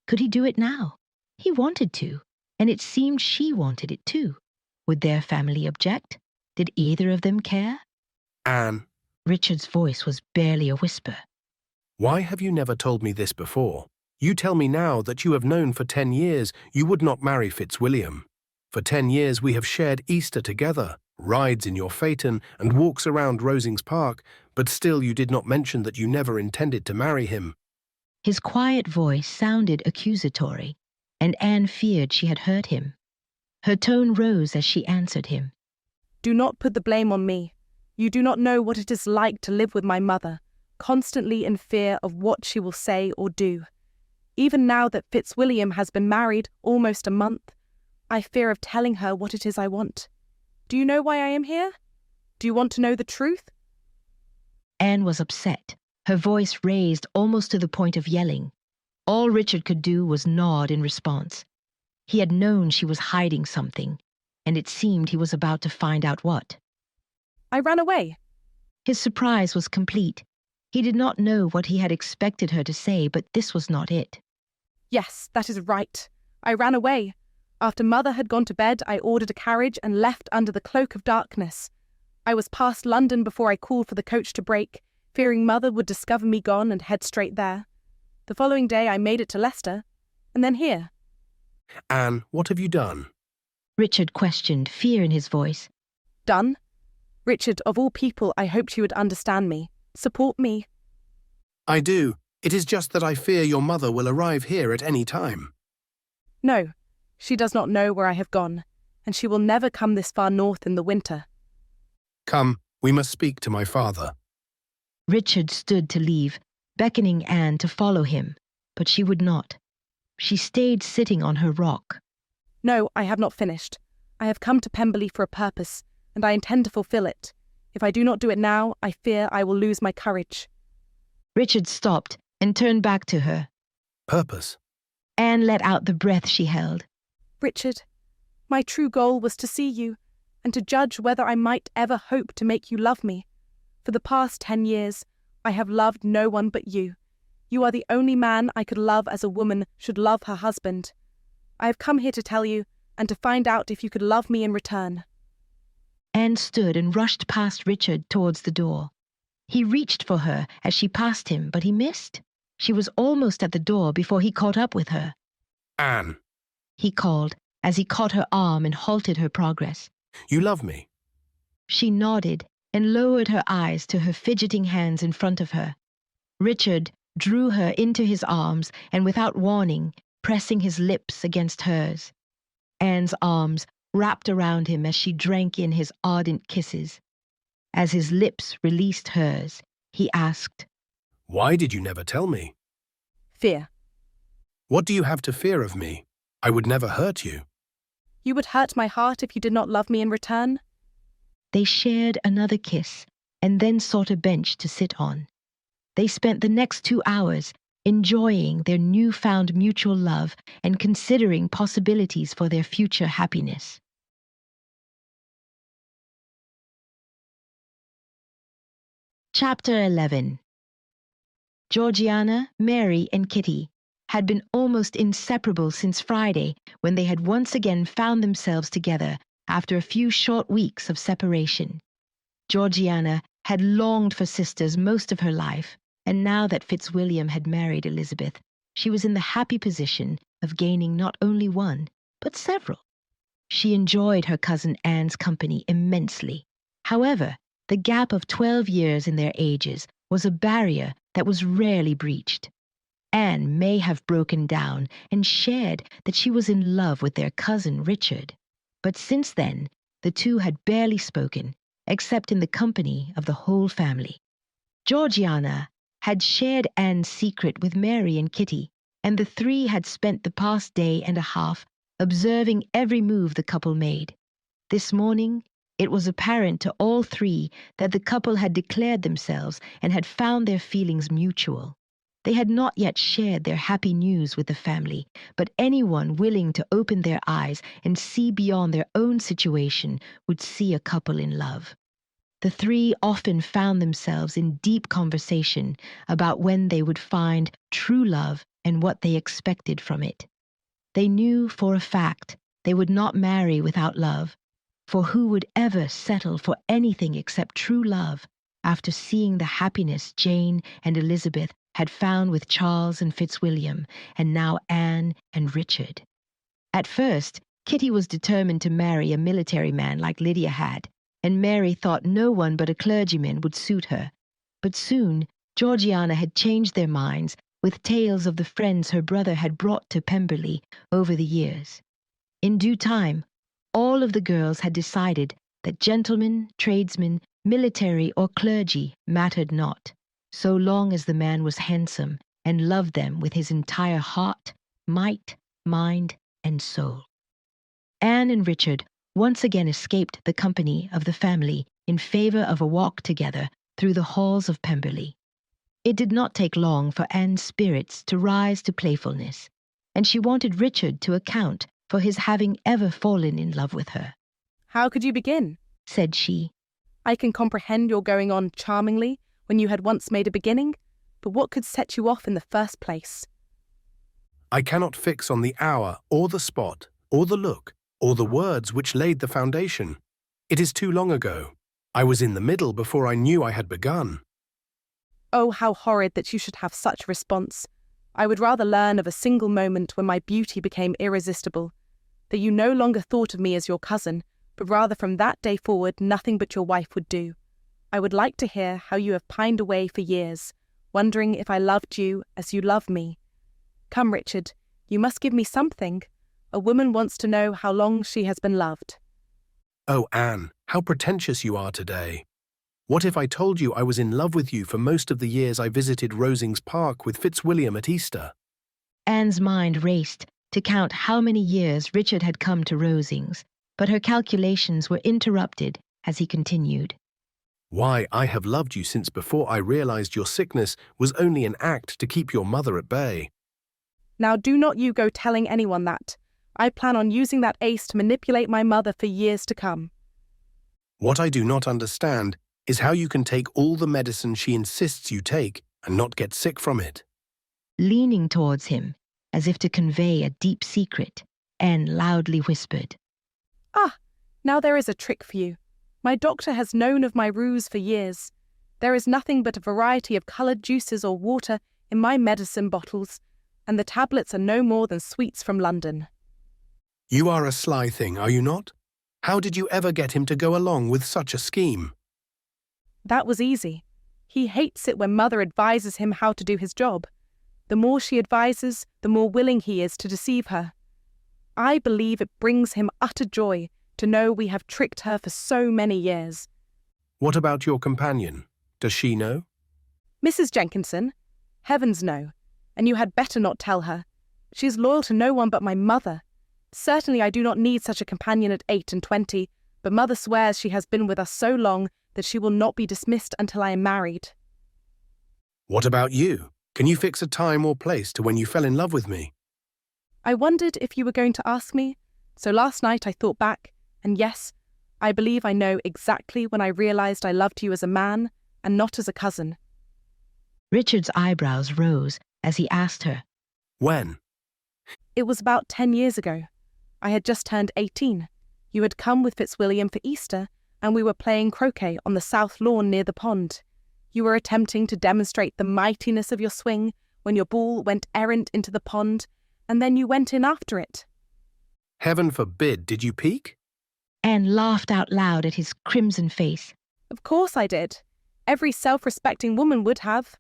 Could he do it now? He wanted to, and it seemed she wanted it too. Would their family object? Did either of them care? Anne. Richard's voice was barely a whisper. Why have you never told me this before? You tell me now that you have known for 10 years you would not marry Fitzwilliam. For 10 years we have shared Easter together, rides in your phaeton, and walks around Rosings Park, but still you did not mention that you never intended to marry him. His quiet voice sounded accusatory, and Anne feared she had hurt him. Her tone rose as she answered him. Do not put the blame on me. You do not know what it is like to live with my mother, constantly in fear of what she will say or do. Even now that Fitzwilliam has been married almost a month, I fear of telling her what it is I want. Do you know why I am here? Do you want to know the truth? Anne was upset, her voice raised almost to the point of yelling. All Richard could do was nod in response. He had known she was hiding something, and it seemed he was about to find out what. I ran away. His surprise was complete. He did not know what he had expected her to say, but this was not it. Yes, that is right. I ran away. After Mother had gone to bed, I ordered a carriage and left under the cloak of darkness. I was past London before I called for the coach to break, fearing Mother would discover me gone and head straight there. The following day I made it to Leicester, and then here. Anne, what have you done? Richard questioned, fear in his voice. Done? Richard, of all people, I hoped you would understand me. Support me. I do. It is just that I fear your mother will arrive here at any time. No, she does not know where I have gone, and she will never come this far north in the winter. Come, we must speak to my father. Richard stood to leave, beckoning Anne to follow him, but she would not. She stayed sitting on her rock. No, I have not finished. I have come to Pemberley for a purpose, and I intend to fulfill it. If I do not do it now, I fear I will lose my courage. Richard stopped and turned back to her. Purpose? Anne let out the breath she held. Richard, my true goal was to see you, and to judge whether I might ever hope to make you love me. For the past 10 years, I have loved no one but you. You are the only man I could love as a woman should love her husband. I have come here to tell you, and to find out if you could love me in return. Anne stood and rushed past Richard towards the door. He reached for her as she passed him, but he missed. She was almost at the door before he caught up with her. Anne, he called as he caught her arm and halted her progress. You love me? She nodded and lowered her eyes to her fidgeting hands in front of her. Richard drew her into his arms and, without warning, pressing his lips against hers. Anne's arms wrapped around him as she drank in his ardent kisses. As his lips released hers, he asked, Why did you never tell me? Fear. What do you have to fear of me? I would never hurt you. You would hurt my heart if you did not love me in return. They shared another kiss and then sought a bench to sit on. They spent the next 2 hours enjoying their newfound mutual love and considering possibilities for their future happiness. Chapter 11. Georgiana, Mary, and Kitty had been almost inseparable since Friday, when they had once again found themselves together after a few short weeks of separation. Georgiana had longed for sisters most of her life, and now that Fitzwilliam had married Elizabeth, she was in the happy position of gaining not only one, but several. She enjoyed her cousin Anne's company immensely. However, the gap of 12 years in their ages was a barrier that was rarely breached. Anne may have broken down and shared that she was in love with their cousin Richard, but since then the two had barely spoken, except in the company of the whole family. Georgiana had shared Anne's secret with Mary and Kitty, and the three had spent the past day and a half observing every move the couple made. This morning, it was apparent to all three that the couple had declared themselves and had found their feelings mutual. They had not yet shared their happy news with the family, but anyone willing to open their eyes and see beyond their own situation would see a couple in love. The three often found themselves in deep conversation about when they would find true love and what they expected from it. They knew for a fact they would not marry without love, for who would ever settle for anything except true love after seeing the happiness Jane and Elizabeth had found with Charles and Fitzwilliam, and now Anne and Richard? At first, Kitty was determined to marry a military man like Lydia had, and Mary thought no one but a clergyman would suit her. But soon Georgiana had changed their minds with tales of the friends her brother had brought to Pemberley over the years. In due time, all of the girls had decided that gentlemen, tradesmen, military or clergy mattered not, so long as the man was handsome and loved them with his entire heart, might, mind, and soul. Anne and Richard once again escaped the company of the family in favor of a walk together through the halls of Pemberley. It did not take long for Anne's spirits to rise to playfulness, and she wanted Richard to account for his having ever fallen in love with her. "How could you begin?" said she. "I can comprehend your going on charmingly when you had once made a beginning, but what could set you off in the first place?" I cannot fix on the hour, or the spot, or the look, or the words which laid the foundation. It is too long ago. I was in the middle before I knew I had begun. Oh, how horrid that you should have such a response. I would rather learn of a single moment when my beauty became irresistible, that you no longer thought of me as your cousin, but rather from that day forward nothing but your wife would do. I would like to hear how you have pined away for years, wondering if I loved you as you love me. Come, Richard, you must give me something. A woman wants to know how long she has been loved. Oh, Anne, how pretentious you are today. What if I told you I was in love with you for most of the years I visited Rosings Park with Fitzwilliam at Easter? Anne's mind raced to count how many years Richard had come to Rosings, but her calculations were interrupted as he continued. Why, I have loved you since before I realized your sickness was only an act to keep your mother at bay. Now do not you go telling anyone that. I plan on using that ace to manipulate my mother for years to come. What I do not understand is how you can take all the medicine she insists you take and not get sick from it. Leaning towards him, as if to convey a deep secret, Anne loudly whispered, "Ah, now there is a trick for you. My doctor has known of my ruse for years. There is nothing but a variety of coloured juices or water in my medicine bottles, and the tablets are no more than sweets from London." You are a sly thing, are you not? How did you ever get him to go along with such a scheme? That was easy. He hates it when Mother advises him how to do his job. The more she advises, the more willing he is to deceive her. I believe it brings him utter joy to know we have tricked her for so many years. What about your companion? Does she know? Mrs. Jenkinson? Heavens no, and you had better not tell her. She is loyal to no one but my mother. Certainly I do not need such a companion at 8 and 20, but Mother swears she has been with us so long that she will not be dismissed until I am married. What about you? Can you fix a time or place to when you fell in love with me? I wondered if you were going to ask me, so last night I thought back, and yes, I believe I know exactly when I realised I loved you as a man and not as a cousin. Richard's eyebrows rose as he asked her, When? It was about 10 years ago. I had just turned 18. You had come with Fitzwilliam for Easter, and we were playing croquet on the south lawn near the pond. You were attempting to demonstrate the mightiness of your swing when your ball went errant into the pond, and then you went in after it. Heaven forbid, did you peek? Anne laughed out loud at his crimson face. Of course I did. Every self-respecting woman would have.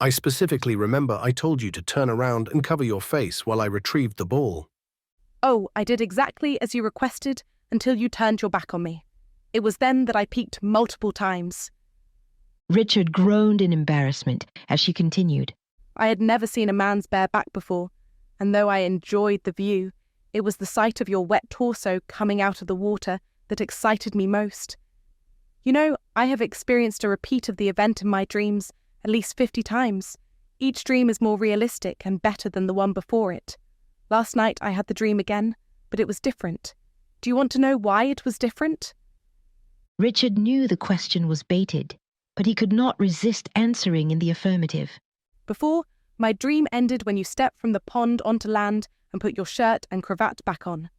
I specifically remember I told you to turn around and cover your face while I retrieved the ball. Oh, I did exactly as you requested until you turned your back on me. It was then that I peeked multiple times. Richard groaned in embarrassment as she continued. I had never seen a man's bare back before, and though I enjoyed the view, it was the sight of your wet torso coming out of the water that excited me most. You know, I have experienced a repeat of the event in my dreams at least 50 times. Each dream is more realistic and better than the one before it. Last night I had the dream again, but it was different. Do you want to know why it was different? Richard knew the question was baited, but he could not resist answering in the affirmative. Before, my dream ended when you stepped from the pond onto land and put your shirt and cravat back on.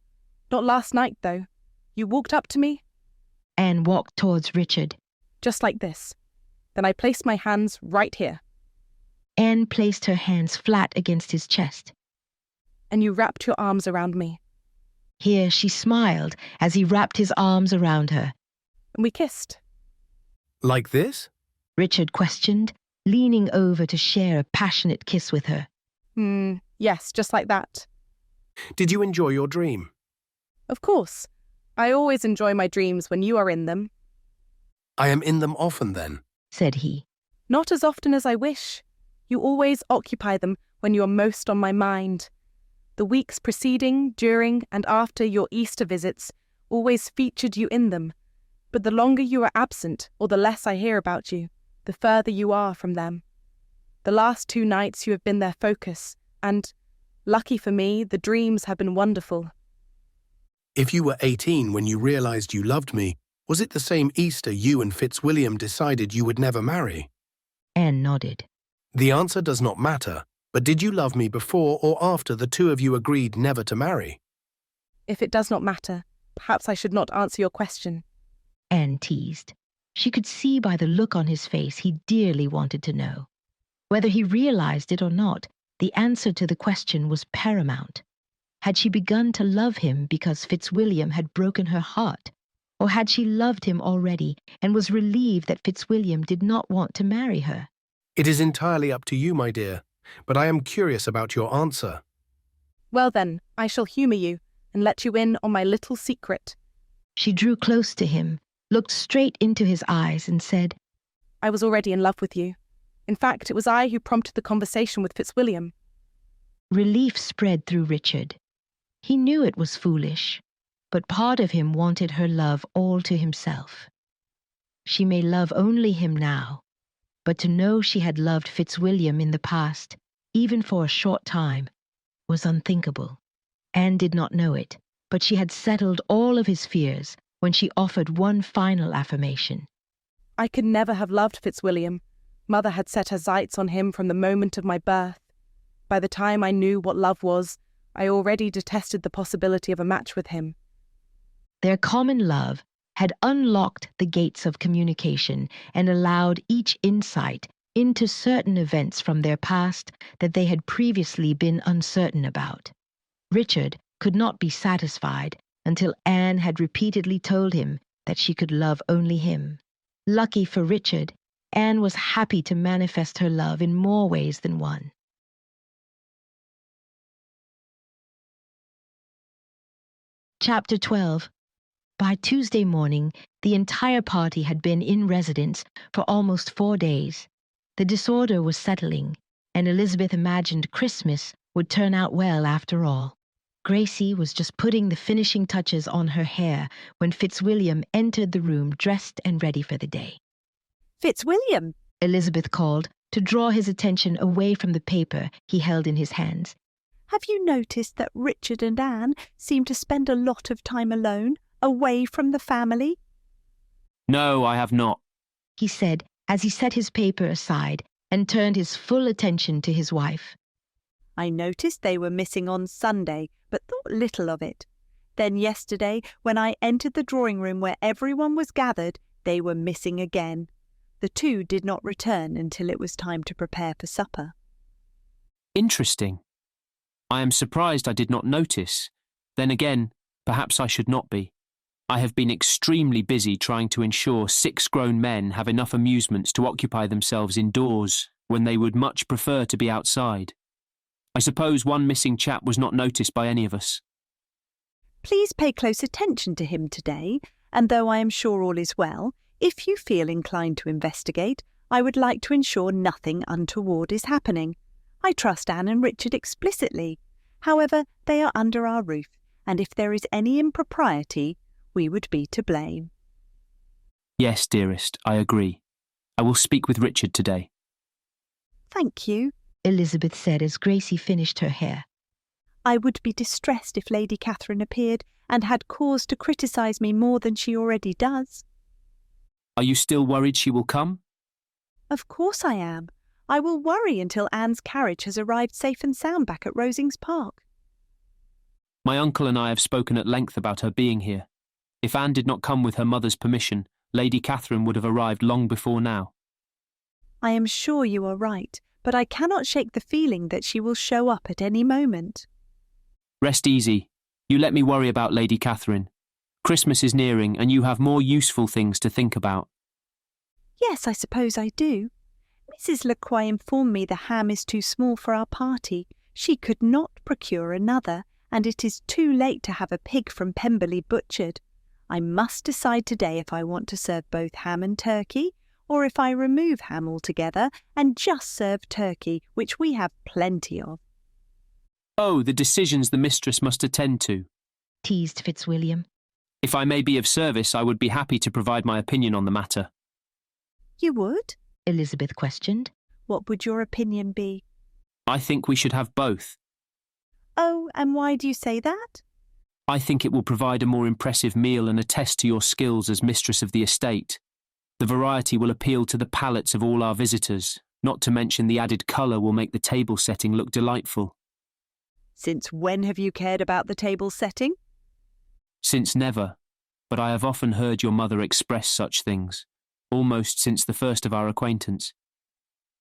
Not last night, though. You walked up to me. Anne walked towards Richard. Just like this. Then I placed my hands right here. Anne placed her hands flat against his chest. And you wrapped your arms around me. Here she smiled as he wrapped his arms around her. and we kissed. Like this? Richard questioned, leaning over to share a passionate kiss with her. Yes, just like that. Did you enjoy your dream? Of course. I always enjoy my dreams when you are in them. I am in them often then, said he. Not as often as I wish. You always occupy them when you are most on my mind. The weeks preceding, during, and after your Easter visits always featured you in them, but the longer you are absent, or the less I hear about you, the further you are from them. The last 2 nights you have been their focus, and, lucky for me, the dreams have been wonderful. If you were 18 when you realised you loved me, was it the same Easter you and Fitzwilliam decided you would never marry? Anne nodded. The answer does not matter, but did you love me before or after the 2 of you agreed never to marry? If it does not matter, perhaps I should not answer your question. Anne teased. She could see by the look on his face he dearly wanted to know. Whether he realized it or not, the answer to the question was paramount. Had she begun to love him because Fitzwilliam had broken her heart? Or had she loved him already and was relieved that Fitzwilliam did not want to marry her? It is entirely up to you, my dear, but I am curious about your answer. Well then, I shall humour you and let you in on my little secret. She drew close to him, looked straight into his eyes and said, I was already in love with you. In fact, it was I who prompted the conversation with Fitzwilliam. Relief spread through Richard. He knew it was foolish, but part of him wanted her love all to himself. She may love only him now, but to know she had loved Fitzwilliam in the past, even for a short time, was unthinkable. Anne did not know it, but she had settled all of his fears when she offered one final affirmation. I could never have loved Fitzwilliam. Mother had set her sights on him from the moment of my birth. By the time I knew what love was, I already detested the possibility of a match with him. Their common love had unlocked the gates of communication and allowed each insight into certain events from their past that they had previously been uncertain about. Richard could not be satisfied until Anne had repeatedly told him that she could love only him. Lucky for Richard, Anne was happy to manifest her love in more ways than one. Chapter 12. By Tuesday morning, the entire party had been in residence for almost 4 days. The disorder was settling, and Elizabeth imagined Christmas would turn out well after all. Gracie was just putting the finishing touches on her hair when Fitzwilliam entered the room dressed and ready for the day. Fitzwilliam, Elizabeth called to draw his attention away from the paper he held in his hands. Have you noticed that Richard and Anne seem to spend a lot of time alone, away from the family? No, I have not, he said as he set his paper aside and turned his full attention to his wife. I noticed they were missing on Sunday, but thought little of it. Then yesterday, when I entered the drawing room where everyone was gathered, they were missing again. The 2 did not return until it was time to prepare for supper. Interesting. I am surprised I did not notice. Then again, perhaps I should not be. I have been extremely busy trying to ensure 6 grown men have enough amusements to occupy themselves indoors when they would much prefer to be outside. I suppose one missing chap was not noticed by any of us. Please pay close attention to him today, and though I am sure all is well, if you feel inclined to investigate, I would like to ensure nothing untoward is happening. I trust Anne and Richard explicitly. However, they are under our roof, and if there is any impropriety, we would be to blame. Yes, dearest, I agree. I will speak with Richard today. Thank you, Elizabeth said as Gracie finished her hair. I would be distressed if Lady Catherine appeared and had cause to criticise me more than she already does. Are you still worried she will come? Of course I am. I will worry until Anne's carriage has arrived safe and sound back at Rosings Park. My uncle and I have spoken at length about her being here. If Anne did not come with her mother's permission, Lady Catherine would have arrived long before now. I am sure you are right, but I cannot shake the feeling that she will show up at any moment. Rest easy. You let me worry about Lady Catherine. Christmas is nearing and you have more useful things to think about. Yes, I suppose I do. Mrs. Lacroix informed me the ham is too small for our party. She could not procure another, and it is too late to have a pig from Pemberley butchered. I must decide today if I want to serve both ham and turkey, or if I remove ham altogether and just serve turkey, which we have plenty of. Oh, the decisions the mistress must attend to, teased Fitzwilliam. If I may be of service, I would be happy to provide my opinion on the matter. You would? Elizabeth questioned. What would your opinion be? I think we should have both. Oh, and why do you say that? I think it will provide a more impressive meal and attest to your skills as mistress of the estate. The variety will appeal to the palates of all our visitors, not to mention the added colour will make the table setting look delightful. Since when have you cared about the table setting? Since never, but I have often heard your mother express such things, almost since the first of our acquaintance.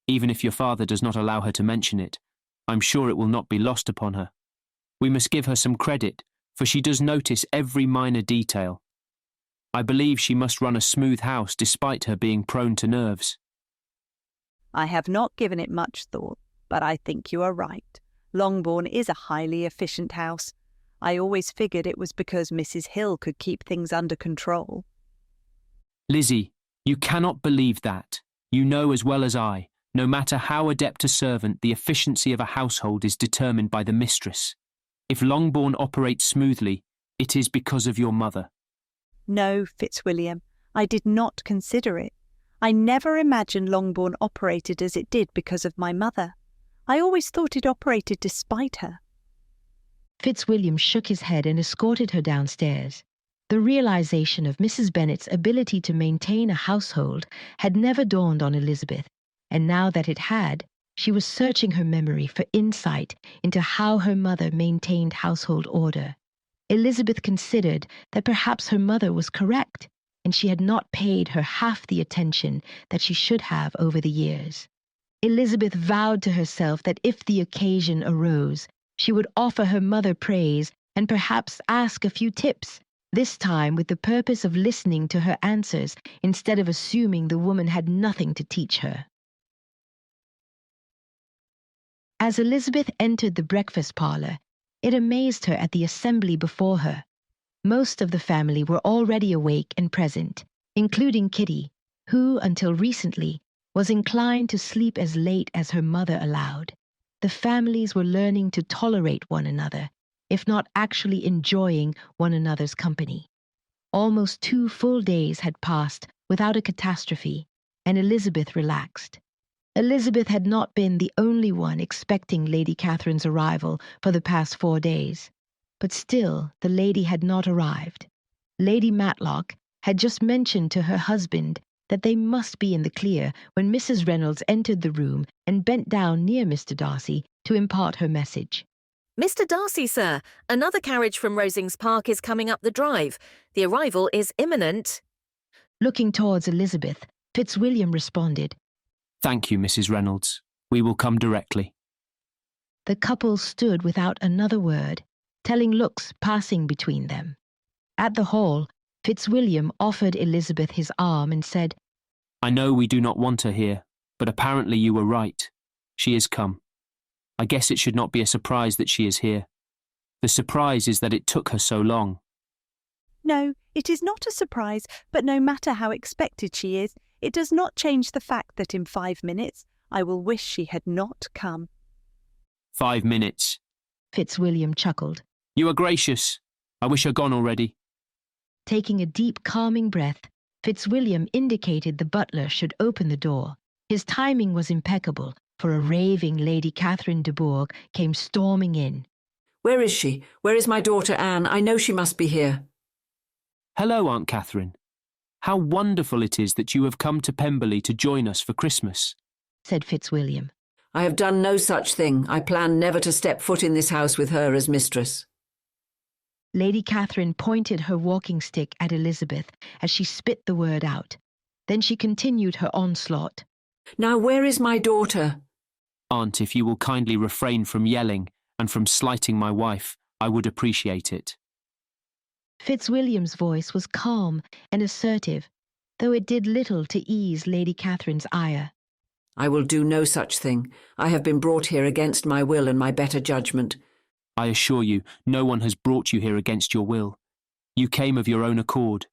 Even if your father does not allow her to mention it, I'm sure it will not be lost upon her. We must give her some credit, for she does notice every minor detail. I believe she must run a smooth house despite her being prone to nerves. I have not given it much thought, but I think you are right. Longbourn is a highly efficient house. I always figured it was because Mrs. Hill could keep things under control. Lizzie, you cannot believe that. You know as well as I, no matter how adept a servant, the efficiency of a household is determined by the mistress. If Longbourn operates smoothly, it is because of your mother. No, Fitzwilliam, I did not consider it. I never imagined Longbourn operated as it did because of my mother. I always thought it operated despite her. Fitzwilliam shook his head and escorted her downstairs. The realization of Mrs. Bennet's ability to maintain a household had never dawned on Elizabeth, and now that it had, she was searching her memory for insight into how her mother maintained household order. Elizabeth considered that perhaps her mother was correct, and she had not paid her half the attention that she should have over the years. Elizabeth vowed to herself that if the occasion arose, she would offer her mother praise and perhaps ask a few tips, this time with the purpose of listening to her answers instead of assuming the woman had nothing to teach her. As Elizabeth entered the breakfast parlour, it amazed her at the assembly before her. Most of the family were already awake and present, including Kitty, who, until recently, was inclined to sleep as late as her mother allowed. The families were learning to tolerate one another, if not actually enjoying one another's company. Almost 2 full days had passed without a catastrophe, and Elizabeth relaxed. Elizabeth had not been the only one expecting Lady Catherine's arrival for the past 4 days, but still the lady had not arrived. Lady Matlock had just mentioned to her husband that they must be in the clear when Mrs. Reynolds entered the room and bent down near Mr. Darcy to impart her message. Mr. Darcy, sir, another carriage from Rosings Park is coming up the drive. The arrival is imminent. Looking towards Elizabeth, Fitzwilliam responded, Thank you, Mrs. Reynolds. We will come directly. The couple stood without another word, telling looks passing between them. At the hall, Fitzwilliam offered Elizabeth his arm and said, I know we do not want her here, but apparently you were right. She is come. I guess it should not be a surprise that she is here. The surprise is that it took her so long. No, it is not a surprise, but no matter how expected she is, it does not change the fact that in 5 minutes I will wish she had not come. 5 minutes. Fitzwilliam chuckled. You are gracious. I wish her gone already. Taking a deep, calming breath, Fitzwilliam indicated the butler should open the door. His timing was impeccable, for a raving Lady Catherine de Bourgh came storming in. Where is she? Where is my daughter Anne? I know she must be here. Hello, Aunt Catherine. How wonderful it is that you have come to Pemberley to join us for Christmas, said Fitzwilliam. I have done no such thing. I plan never to step foot in this house with her as mistress. Lady Catherine pointed her walking stick at Elizabeth as she spit the word out. Then she continued her onslaught. Now where is my daughter? Aunt, if you will kindly refrain from yelling and from slighting my wife, I would appreciate it. Fitzwilliam's voice was calm and assertive, though it did little to ease Lady Catherine's ire. I will do no such thing. I have been brought here against my will and my better judgment. I assure you, no one has brought you here against your will. You came of your own accord.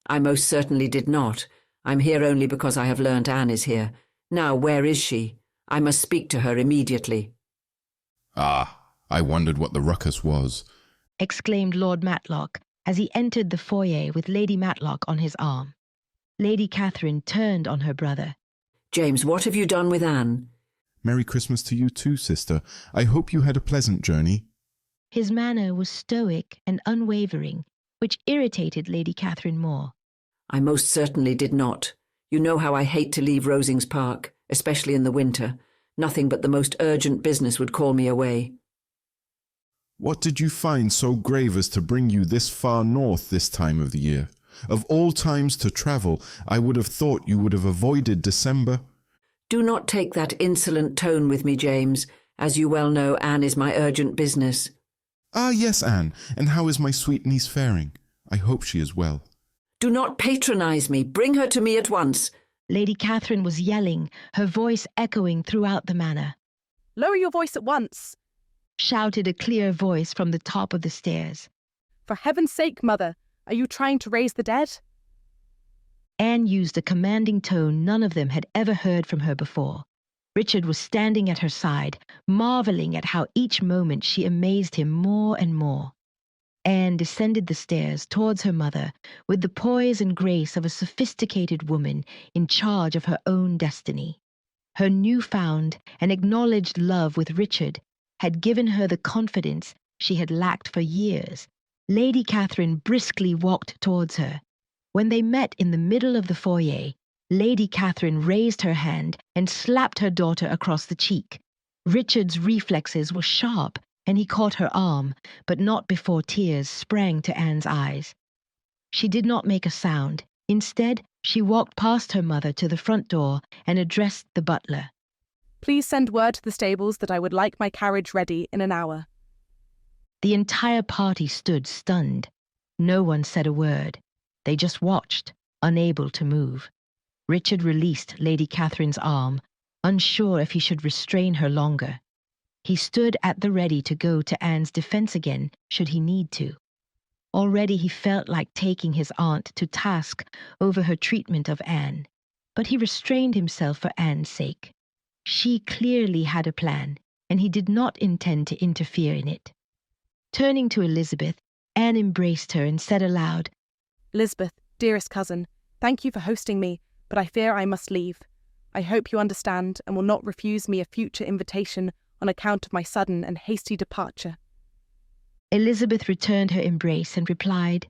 I most certainly did not. I'm here only because I have learnt Anne is here. Now, where is she? I must speak to her immediately. Ah, I wondered what the ruckus was, exclaimed Lord Matlock as he entered the foyer with Lady Matlock on his arm. Lady Catherine turned on her brother. James, what have you done with Anne? Merry Christmas to you too, sister. I hope you had a pleasant journey. His manner was stoic and unwavering, which irritated Lady Catherine more. I most certainly did not. You know how I hate to leave Rosings Park, especially in the winter. Nothing but the most urgent business would call me away. What did you find so grave as to bring you this far north this time of the year? Of all times to travel, I would have thought you would have avoided December. Do not take that insolent tone with me, James. As you well know, Anne is my urgent business. Ah, yes, Anne. And how is my sweet niece faring? I hope she is well. Do not patronise me. Bring her to me at once. Lady Catherine was yelling, her voice echoing throughout the manor. Lower your voice at once, shouted a clear voice from the top of the stairs. For heaven's sake, mother, are you trying to raise the dead? Anne used a commanding tone none of them had ever heard from her before. Richard was standing at her side, marvelling at how each moment she amazed him more and more. Anne descended the stairs towards her mother with the poise and grace of a sophisticated woman in charge of her own destiny. Her newfound and acknowledged love with Richard had given her the confidence she had lacked for years. Lady Catherine briskly walked towards her. When they met in the middle of the foyer, Lady Catherine raised her hand and slapped her daughter across the cheek. Richard's reflexes were sharp, and he caught her arm, but not before tears sprang to Anne's eyes. She did not make a sound. Instead, she walked past her mother to the front door and addressed the butler. Please send word to the stables that I would like my carriage ready in an hour. The entire party stood stunned. No one said a word. They just watched, unable to move. Richard released Lady Catherine's arm, unsure if he should restrain her longer. He stood at the ready to go to Anne's defense again, should he need to. Already he felt like taking his aunt to task over her treatment of Anne, but he restrained himself for Anne's sake. She clearly had a plan, and he did not intend to interfere in it. Turning to Elizabeth, Anne embraced her and said aloud, Elizabeth, dearest cousin, thank you for hosting me, but I fear I must leave. I hope you understand and will not refuse me a future invitation on account of my sudden and hasty departure. Elizabeth returned her embrace and replied,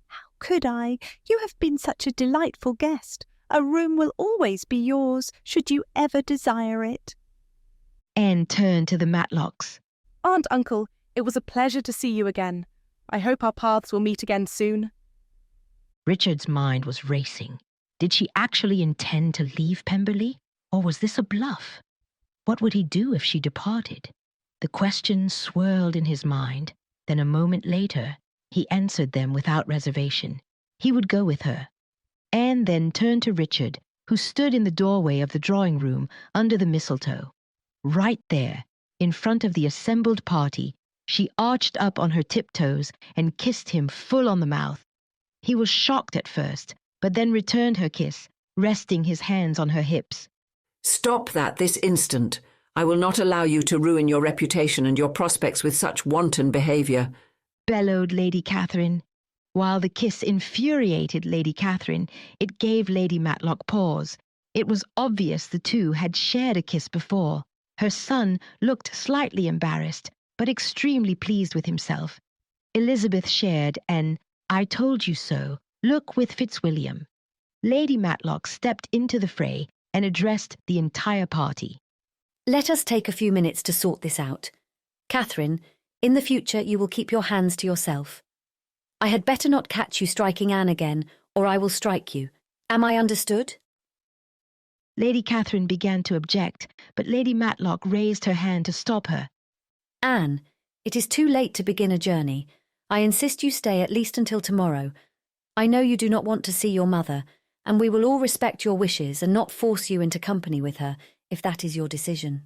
How could I? You have been such a delightful guest. A room will always be yours, should you ever desire it. Anne turned to the Matlocks. Aunt, uncle, it was a pleasure to see you again. I hope our paths will meet again soon. Richard's mind was racing. Did she actually intend to leave Pemberley, or was this a bluff? What would he do if she departed? The questions swirled in his mind. Then a moment later, he answered them without reservation. He would go with her. Anne then turned to Richard, who stood in the doorway of the drawing room under the mistletoe. Right there, in front of the assembled party, she arched up on her tiptoes and kissed him full on the mouth. He was shocked at first, but then returned her kiss, resting his hands on her hips. Stop that this instant. I will not allow you to ruin your reputation and your prospects with such wanton behaviour, bellowed Lady Catherine. While the kiss infuriated Lady Catherine, it gave Lady Matlock pause. It was obvious the two had shared a kiss before. Her son looked slightly embarrassed, but extremely pleased with himself. Elizabeth shared an "I told you so" look with Fitzwilliam. Lady Matlock stepped into the fray and addressed the entire party. Let us take a few minutes to sort this out. Catherine, in the future you will keep your hands to yourself. I had better not catch you striking Anne again, or I will strike you. Am I understood? Lady Catherine began to object, but Lady Matlock raised her hand to stop her. Anne, it is too late to begin a journey. I insist you stay at least until tomorrow. I know you do not want to see your mother, and we will all respect your wishes and not force you into company with her, if that is your decision.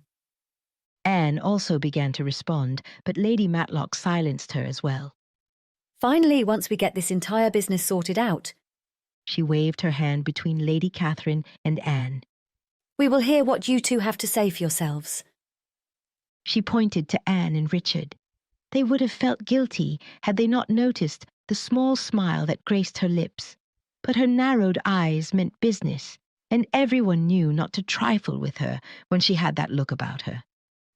Anne also began to respond, but Lady Matlock silenced her as well. Finally, once we get this entire business sorted out, she waved her hand between Lady Catherine and Anne. We will hear what you two have to say for yourselves. She pointed to Anne and Richard. They would have felt guilty had they not noticed the small smile that graced her lips. But her narrowed eyes meant business, and everyone knew not to trifle with her when she had that look about her.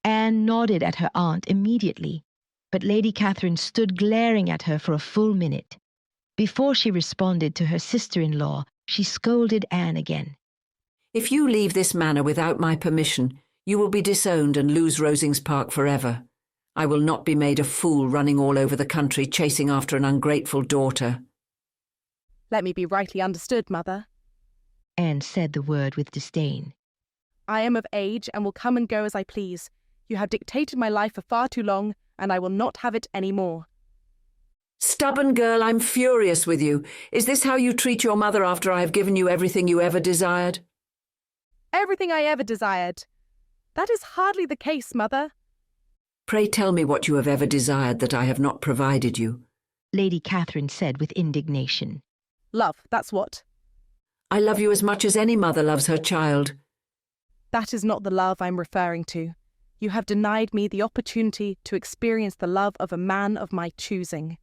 Anne nodded at her aunt immediately, but Lady Catherine stood glaring at her for a full minute. Before she responded to her sister-in-law, she scolded Anne again. If you leave this manor without my permission, you will be disowned and lose Rosings Park forever. I will not be made a fool running all over the country chasing after an ungrateful daughter. Let me be rightly understood, Mother. Anne said the word with disdain. I am of age and will come and go as I please. You have dictated my life for far too long, and I will not have it any more. Stubborn girl, I'm furious with you. Is this how you treat your mother after I have given you everything you ever desired? Everything I ever desired. That is hardly the case, Mother. Pray tell me what you have ever desired that I have not provided you. Lady Catherine said with indignation. Love, that's what. I love you as much as any mother loves her child. That is not the love I'm referring to. You have denied me the opportunity to experience the love of a man of my choosing.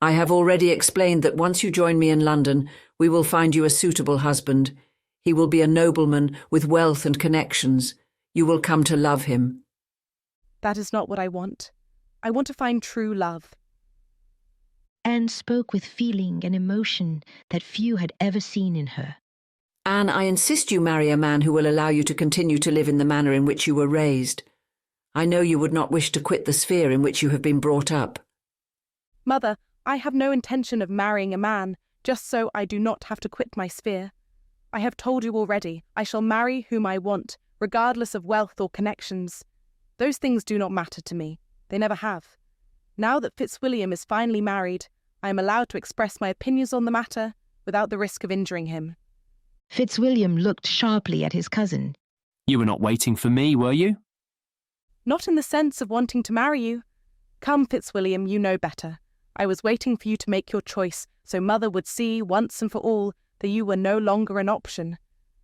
I have already explained that once you join me in London, we will find you a suitable husband. He will be a nobleman with wealth and connections. You will come to love him. That is not what I want. I want to find true love. Anne spoke with feeling and emotion that few had ever seen in her. Anne, I insist you marry a man who will allow you to continue to live in the manner in which you were raised. I know you would not wish to quit the sphere in which you have been brought up. Mother, I have no intention of marrying a man, just so I do not have to quit my sphere. I have told you already, I shall marry whom I want, regardless of wealth or connections. Those things do not matter to me. They never have. Now that Fitzwilliam is finally married, I am allowed to express my opinions on the matter without the risk of injuring him. Fitzwilliam looked sharply at his cousin. You were not waiting for me, were you? Not in the sense of wanting to marry you. Come, Fitzwilliam, you know better. I was waiting for you to make your choice, so Mother would see, once and for all, that you were no longer an option,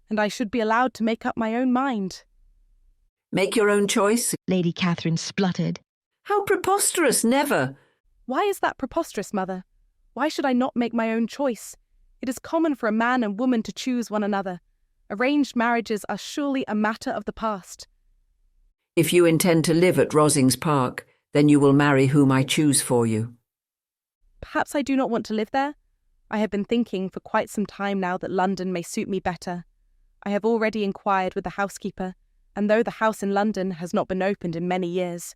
and I should be allowed to make up my own mind. Make your own choice? Lady Catherine spluttered. How preposterous, never! Why is that preposterous, Mother? Why should I not make my own choice? It is common for a man and woman to choose one another. Arranged marriages are surely a matter of the past. If you intend to live at Rosings Park, then you will marry whom I choose for you. Perhaps I do not want to live there. I have been thinking for quite some time now that London may suit me better. I have already inquired with the housekeeper, and though the house in London has not been opened in many years,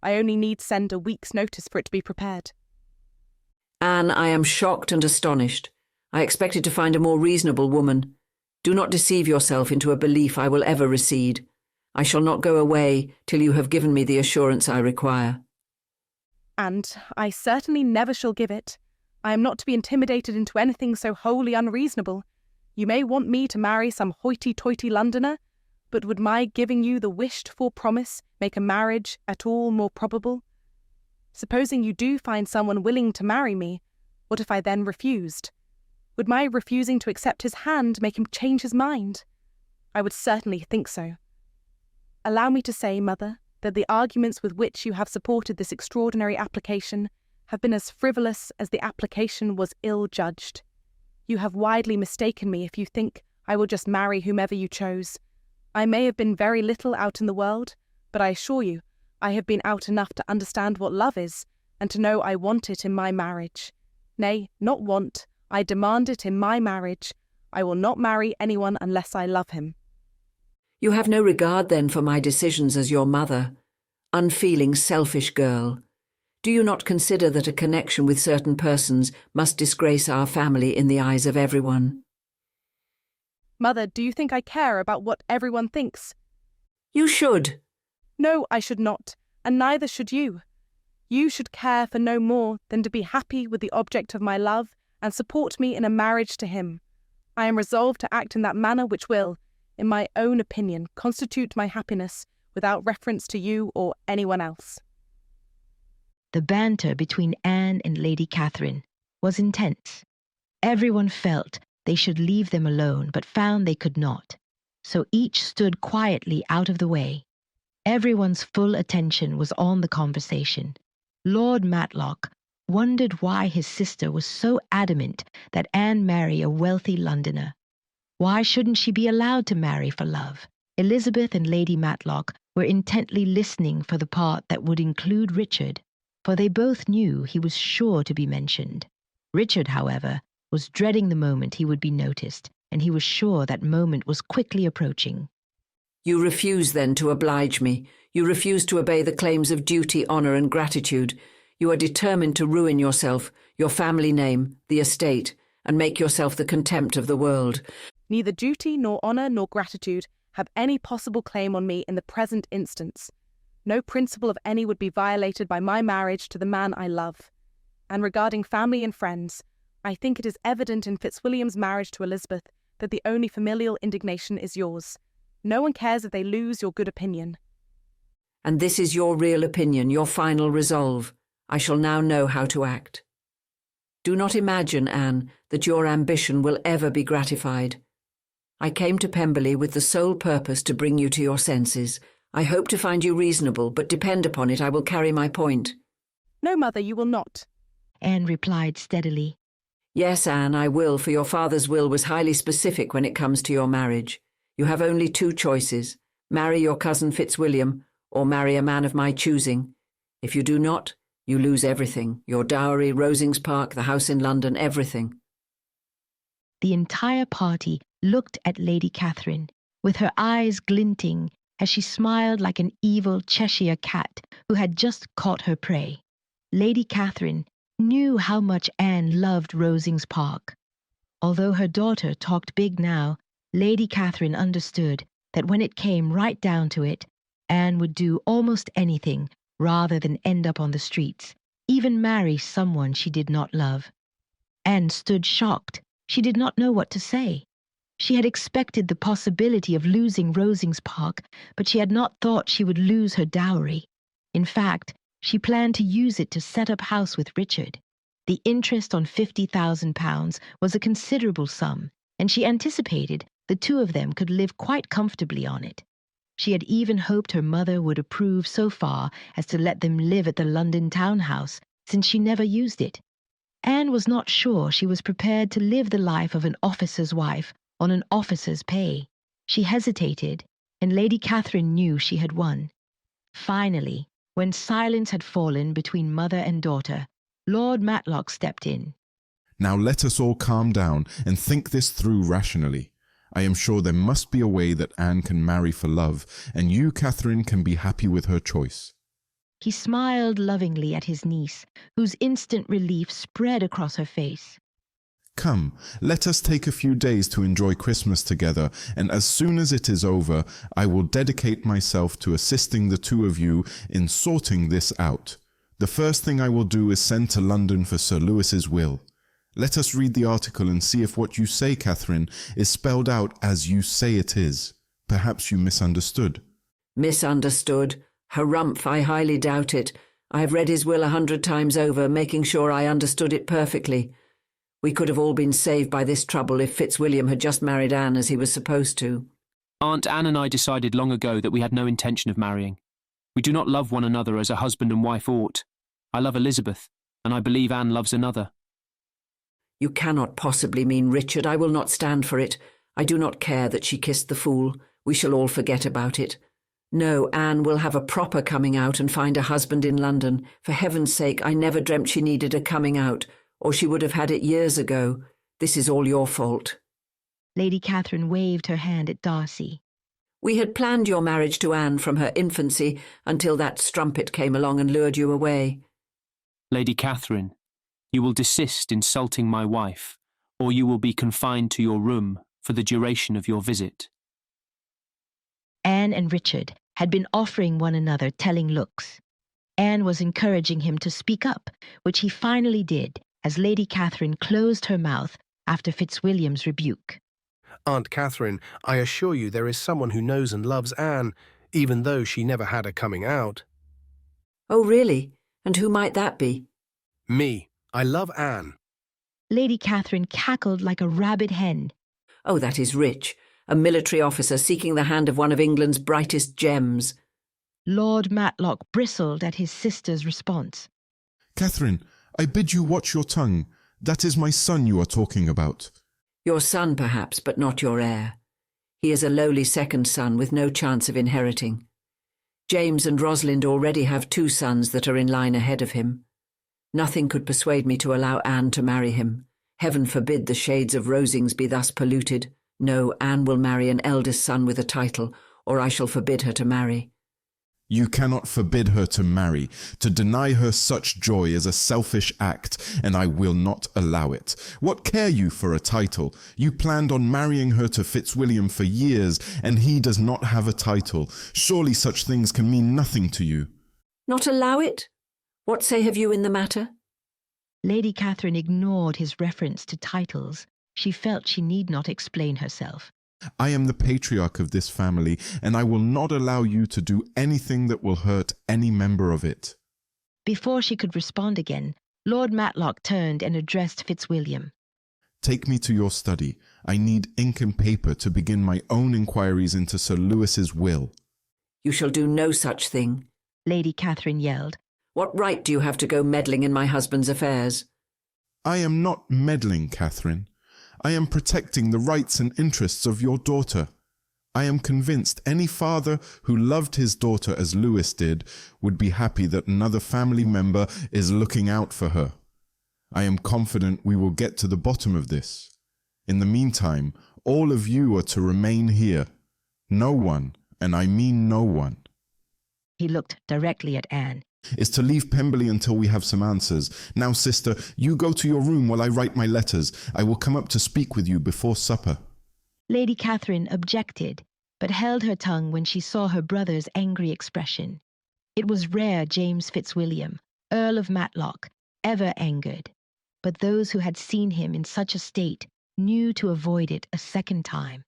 I only need send a week's notice for it to be prepared. Anne, I am shocked and astonished. I expected to find a more reasonable woman. Do not deceive yourself into a belief I will ever recede. I shall not go away till you have given me the assurance I require. And I certainly never shall give it. I am not to be intimidated into anything so wholly unreasonable. You may want me to marry some hoity-toity Londoner, but would my giving you the wished-for promise make a marriage at all more probable? Supposing you do find someone willing to marry me, what if I then refused? Would my refusing to accept his hand make him change his mind? I would certainly think so. Allow me to say, Mother, that the arguments with which you have supported this extraordinary application have been as frivolous as the application was ill-judged. You have widely mistaken me if you think I will just marry whomever you chose. I may have been very little out in the world, but I assure you, I have been out enough to understand what love is, and to know I want it in my marriage. Nay, not want, I demand it in my marriage. I will not marry anyone unless I love him. You have no regard, then, for my decisions as your mother. Unfeeling, selfish girl. Do you not consider that a connection with certain persons must disgrace our family in the eyes of everyone? Mother, do you think I care about what everyone thinks? You should. No, I should not, and neither should you. You should care for no more than to be happy with the object of my love and support me in a marriage to him. I am resolved to act in that manner which will, in my own opinion, constitute my happiness without reference to you or anyone else." The banter between Anne and Lady Catherine was intense. Everyone felt they should leave them alone, but found they could not. So each stood quietly out of the way. Everyone's full attention was on the conversation. Lord Matlock wondered why his sister was so adamant that Anne marry a wealthy Londoner. Why shouldn't she be allowed to marry for love? Elizabeth and Lady Matlock were intently listening for the part that would include Richard, for they both knew he was sure to be mentioned. Richard, however, was dreading the moment he would be noticed, and he was sure that moment was quickly approaching. "You refuse, then, to oblige me. You refuse to obey the claims of duty, honour and gratitude. You are determined to ruin yourself, your family name, the estate, and make yourself the contempt of the world." "Neither duty nor honour nor gratitude have any possible claim on me in the present instance. No principle of any would be violated by my marriage to the man I love. And regarding family and friends, I think it is evident in Fitzwilliam's marriage to Elizabeth that the only familial indignation is yours. No one cares if they lose your good opinion." "And this is your real opinion, your final resolve. I shall now know how to act. Do not imagine, Anne, that your ambition will ever be gratified. I came to Pemberley with the sole purpose to bring you to your senses. I hope to find you reasonable, but depend upon it, I will carry my point." "No, mother, you will not," Anne replied steadily. "Yes, Anne, I will, for your father's will was highly specific when it comes to your marriage. You have only two choices: marry your cousin Fitzwilliam, or marry a man of my choosing. If you do not, you lose everything, your dowry, Rosings Park, the house in London, everything." The entire party looked at Lady Catherine, with her eyes glinting as she smiled like an evil Cheshire cat who had just caught her prey. Lady Catherine knew how much Anne loved Rosings Park. Although her daughter talked big now, Lady Catherine understood that when it came right down to it, Anne would do almost anything rather than end up on the streets, even marry someone she did not love. Anne stood shocked. She did not know what to say. She had expected the possibility of losing Rosings Park, but she had not thought she would lose her dowry. In fact, she planned to use it to set up house with Richard. The interest on £50,000 was a considerable sum, and she anticipated the two of them could live quite comfortably on it. She had even hoped her mother would approve so far as to let them live at the London townhouse, since she never used it. Anne was not sure she was prepared to live the life of an officer's wife on an officer's pay. She hesitated, and Lady Catherine knew she had won. Finally, when silence had fallen between mother and daughter, Lord Matlock stepped in. "Now let us all calm down and think this through rationally. I am sure there must be a way that Anne can marry for love, and you, Catherine, can be happy with her choice." He smiled lovingly at his niece, whose instant relief spread across her face. "Come, let us take a few days to enjoy Christmas together, and as soon as it is over, I will dedicate myself to assisting the two of you in sorting this out. The first thing I will do is send to London for Sir Lewis's will. Let us read the article and see if what you say, Catherine, is spelled out as you say it is. Perhaps you misunderstood." "Misunderstood? Harumph, I highly doubt it. I have read his will 100 times over, making sure I understood it perfectly. We could have all been saved by this trouble if Fitzwilliam had just married Anne as he was supposed to." Aunt Anne and I decided long ago that we had no intention of marrying. We do not love one another as a husband and wife ought. I love Elizabeth, and I believe Anne loves another." "You cannot possibly mean Richard. I will not stand for it. I do not care that she kissed the fool. We shall all forget about it. No, Anne will have a proper coming out and find a husband in London. For heaven's sake, I never dreamt she needed a coming out, or she would have had it years ago. This is all your fault." Lady Catherine waved her hand at Darcy. "We had planned your marriage to Anne from her infancy until that strumpet came along and lured you away." "Lady Catherine, you will desist insulting my wife, or you will be confined to your room for the duration of your visit." Anne and Richard had been offering one another telling looks. Anne was encouraging him to speak up, which he finally did, as Lady Catherine closed her mouth after Fitzwilliam's rebuke. Aunt Catherine, I assure you there is someone who knows and loves Anne, even though she never had a coming out. Oh, really? And who might that be? Me. I love Anne. Lady Catherine cackled like a rabid hen. Oh, that is rich. A military officer seeking the hand of one of England's brightest gems. Lord Matlock bristled at his sister's response. Catherine, I bid you watch your tongue. That is my son you are talking about. Your son, perhaps, but not your heir. He is a lowly second son with no chance of inheriting. James and Rosalind already have 2 sons that are in line ahead of him. Nothing could persuade me to allow Anne to marry him. Heaven forbid the shades of Rosings be thus polluted. No, Anne will marry an eldest son with a title, or I shall forbid her to marry. You cannot forbid her to marry. To deny her such joy is a selfish act, and I will not allow it. What care you for a title? You planned on marrying her to Fitzwilliam for years, and he does not have a title. Surely such things can mean nothing to you. Not allow it? What say have you in the matter? Lady Catherine ignored his reference to titles. She felt she need not explain herself. I am the patriarch of this family, and I will not allow you to do anything that will hurt any member of it. Before she could respond again, Lord Matlock turned and addressed Fitzwilliam. Take me to your study. I need ink and paper to begin my own inquiries into Sir Lewis's will. You shall do no such thing, Lady Catherine yelled. What right do you have to go meddling in my husband's affairs? I am not meddling, Catherine. I am protecting the rights and interests of your daughter. I am convinced any father who loved his daughter as Lewis did would be happy that another family member is looking out for her. I am confident we will get to the bottom of this. In the meantime, all of you are to remain here. No one, and I mean no one, he looked directly at Anne, is to leave Pemberley until we have some answers. Now, sister, you go to your room while I write my letters. I will come up to speak with you before supper. Lady Catherine objected, but held her tongue when she saw her brother's angry expression. It was rare James Fitzwilliam, Earl of Matlock, ever angered, but those who had seen him in such a state knew to avoid it a second time.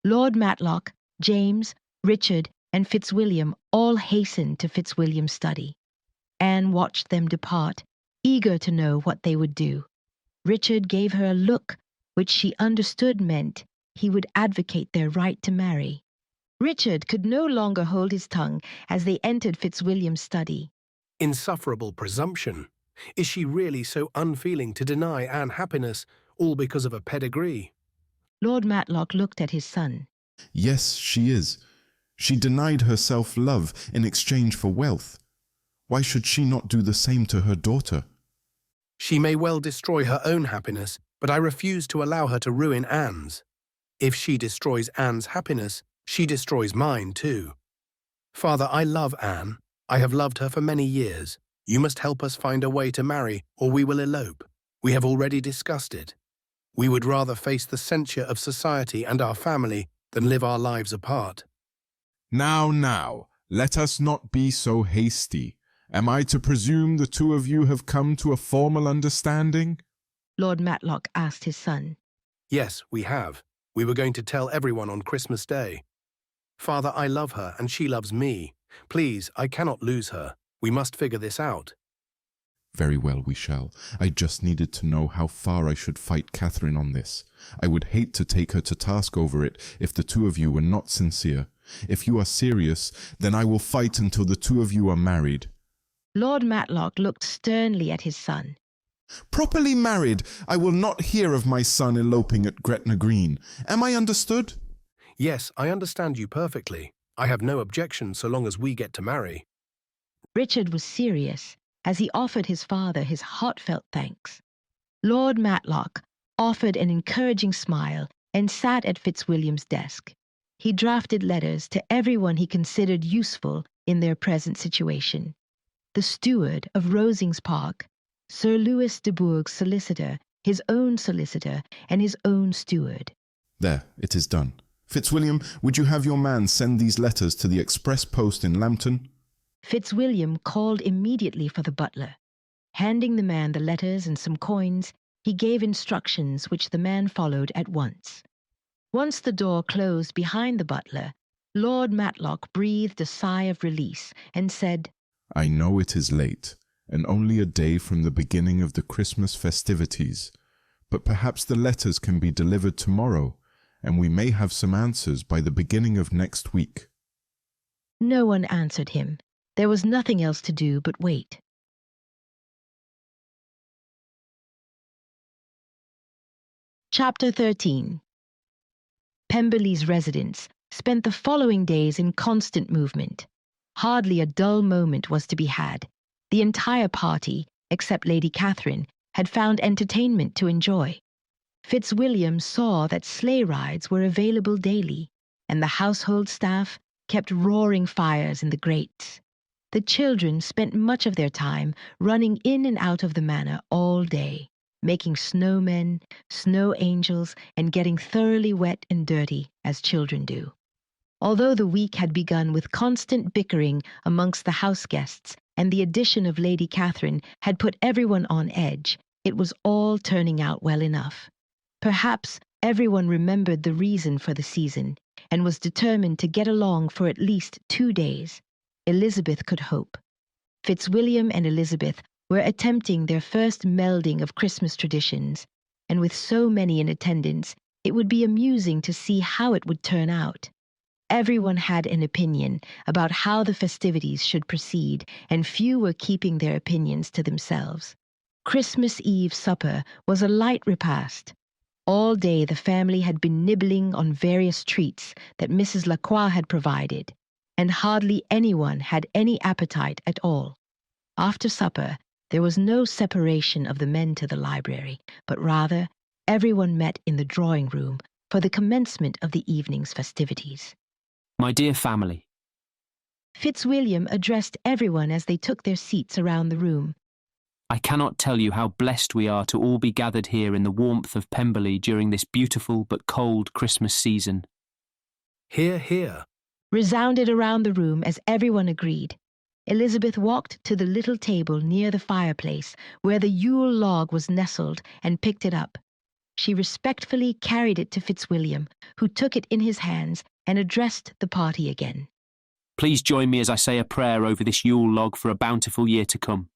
Lord Matlock, James, Richard, and Fitzwilliam all hastened to Fitzwilliam's study. Anne watched them depart, eager to know what they would do. Richard gave her a look which she understood meant he would advocate their right to marry. Richard could no longer hold his tongue as they entered Fitzwilliam's study. Insufferable presumption. Is she really so unfeeling to deny Anne happiness, all because of a pedigree? Lord Matlock looked at his son. Yes, she is. She denied herself love in exchange for wealth. Why should she not do the same to her daughter? She may well destroy her own happiness, but I refuse to allow her to ruin Anne's. If she destroys Anne's happiness, she destroys mine too. Father, I love Anne. I have loved her for many years. You must help us find a way to marry, or we will elope. We have already discussed it. We would rather face the censure of society and our family than live our lives apart. Now, let us not be so hasty. Am I to presume the 2 of you have come to a formal understanding? Lord Matlock asked his son. Yes, we have. We were going to tell everyone on Christmas Day. Father, I love her and she loves me. Please, I cannot lose her. We must figure this out. Very well, we shall. I just needed to know how far I should fight Catherine on this. I would hate to take her to task over it if the 2 of you were not sincere. If you are serious, then I will fight until the 2 of you are married. Lord Matlock looked sternly at his son. Properly married, I will not hear of my son eloping at Gretna Green. Am I understood? Yes, I understand you perfectly. I have no objection so long as we get to marry. Richard was serious as he offered his father his heartfelt thanks. Lord Matlock offered an encouraging smile and sat at Fitzwilliam's desk. He drafted letters to everyone he considered useful in their present situation. The steward of Rosings Park, Sir Lewis de Bourgh's solicitor, his own solicitor, and his own steward. There, it is done. Fitzwilliam, would you have your man send these letters to the express post in Lambton? Fitzwilliam called immediately for the butler. Handing the man the letters and some coins, he gave instructions which the man followed at once. Once the door closed behind the butler, Lord Matlock breathed a sigh of release and said, I know it is late, and only a day from the beginning of the Christmas festivities, but perhaps the letters can be delivered tomorrow, and we may have some answers by the beginning of next week. No one answered him. There was nothing else to do but wait. Chapter 13. Pemberley's residents spent the following days in constant movement. Hardly a dull moment was to be had. The entire party, except Lady Catherine, had found entertainment to enjoy. Fitzwilliam saw that sleigh rides were available daily, and the household staff kept roaring fires in the grates. The children spent much of their time running in and out of the manor all day, making snowmen, snow angels, and getting thoroughly wet and dirty, as children do. Although the week had begun with constant bickering amongst the house guests, and the addition of Lady Catherine had put everyone on edge, it was all turning out well enough. Perhaps everyone remembered the reason for the season, and was determined to get along for at least 2 days. Elizabeth could hope. Fitzwilliam and Elizabeth were attempting their first melding of Christmas traditions, and with so many in attendance, it would be amusing to see how it would turn out. Everyone had an opinion about how the festivities should proceed, and few were keeping their opinions to themselves. Christmas Eve supper was a light repast. All day the family had been nibbling on various treats that Mrs. Lacroix had provided, and hardly anyone had any appetite at all. After supper, there was no separation of the men to the library, but rather everyone met in the drawing room for the commencement of the evening's festivities. My dear family. Fitzwilliam addressed everyone as they took their seats around the room. I cannot tell you how blessed we are to all be gathered here in the warmth of Pemberley during this beautiful but cold Christmas season. Hear, hear. Resounded around the room as everyone agreed. Elizabeth walked to the little table near the fireplace where the Yule log was nestled and picked it up. She respectfully carried it to Fitzwilliam, who took it in his hands and addressed the party again. Please join me as I say a prayer over this Yule log for a bountiful year to come.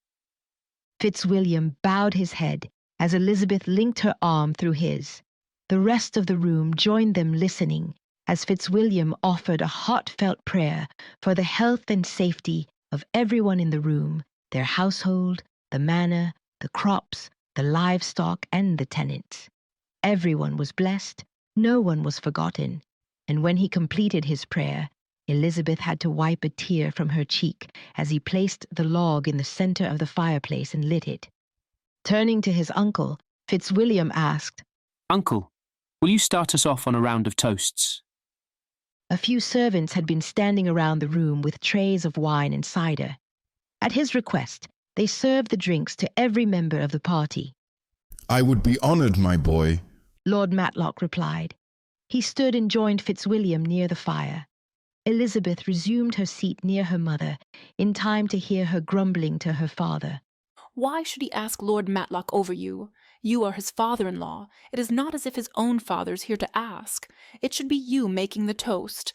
Fitzwilliam bowed his head as Elizabeth linked her arm through his. The rest of the room joined them listening as Fitzwilliam offered a heartfelt prayer for the health and safety of everyone in the room, their household, the manor, the crops, the livestock, and the tenants. Everyone was blessed, no one was forgotten, and when he completed his prayer, Elizabeth had to wipe a tear from her cheek as he placed the log in the center of the fireplace and lit it. Turning to his uncle, Fitzwilliam asked, Uncle, will you start us off on a round of toasts? A few servants had been standing around the room with trays of wine and cider. At his request, they served the drinks to every member of the party. I would be honoured, my boy, Lord Matlock replied. He stood and joined Fitzwilliam near the fire. Elizabeth resumed her seat near her mother, in time to hear her grumbling to her father. Why should he ask Lord Matlock over you? You are his father-in-law. It is not as if his own father's here to ask. It should be you making the toast.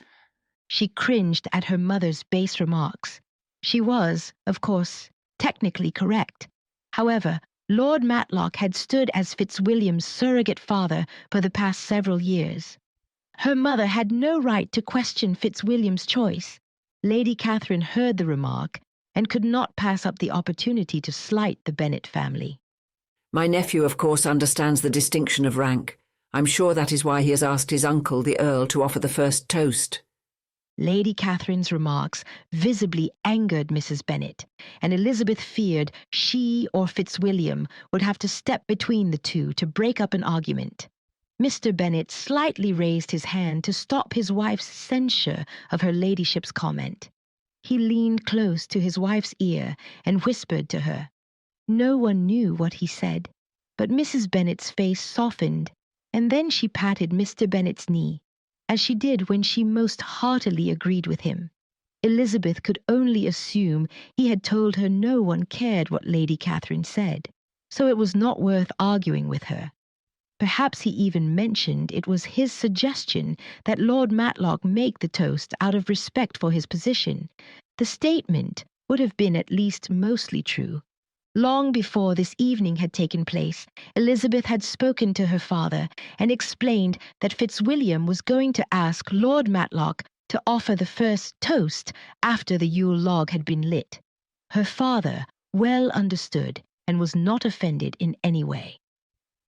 She cringed at her mother's base remarks. She was, of course, technically correct. However, Lord Matlock had stood as Fitzwilliam's surrogate father for the past several years. Her mother had no right to question Fitzwilliam's choice. Lady Catherine heard the remark and could not pass up the opportunity to slight the Bennet family. My nephew, of course, understands the distinction of rank. I'm sure that is why he has asked his uncle, the Earl, to offer the first toast. Lady Catherine's remarks visibly angered Mrs. Bennet, and Elizabeth feared she or Fitzwilliam would have to step between the two to break up an argument. Mr. Bennet slightly raised his hand to stop his wife's censure of her ladyship's comment. He leaned close to his wife's ear and whispered to her. No one knew what he said, but Mrs. Bennet's face softened, and then she patted Mr. Bennet's knee. as she did when she most heartily agreed with him. Elizabeth could only assume he had told her no one cared what Lady Catherine said, so it was not worth arguing with her. Perhaps he even mentioned it was his suggestion that Lord Matlock make the toast out of respect for his position. The statement would have been at least mostly true. Long before this evening had taken place, Elizabeth had spoken to her father and explained that Fitzwilliam was going to ask Lord Matlock to offer the first toast after the Yule log had been lit. Her father well understood and was not offended in any way.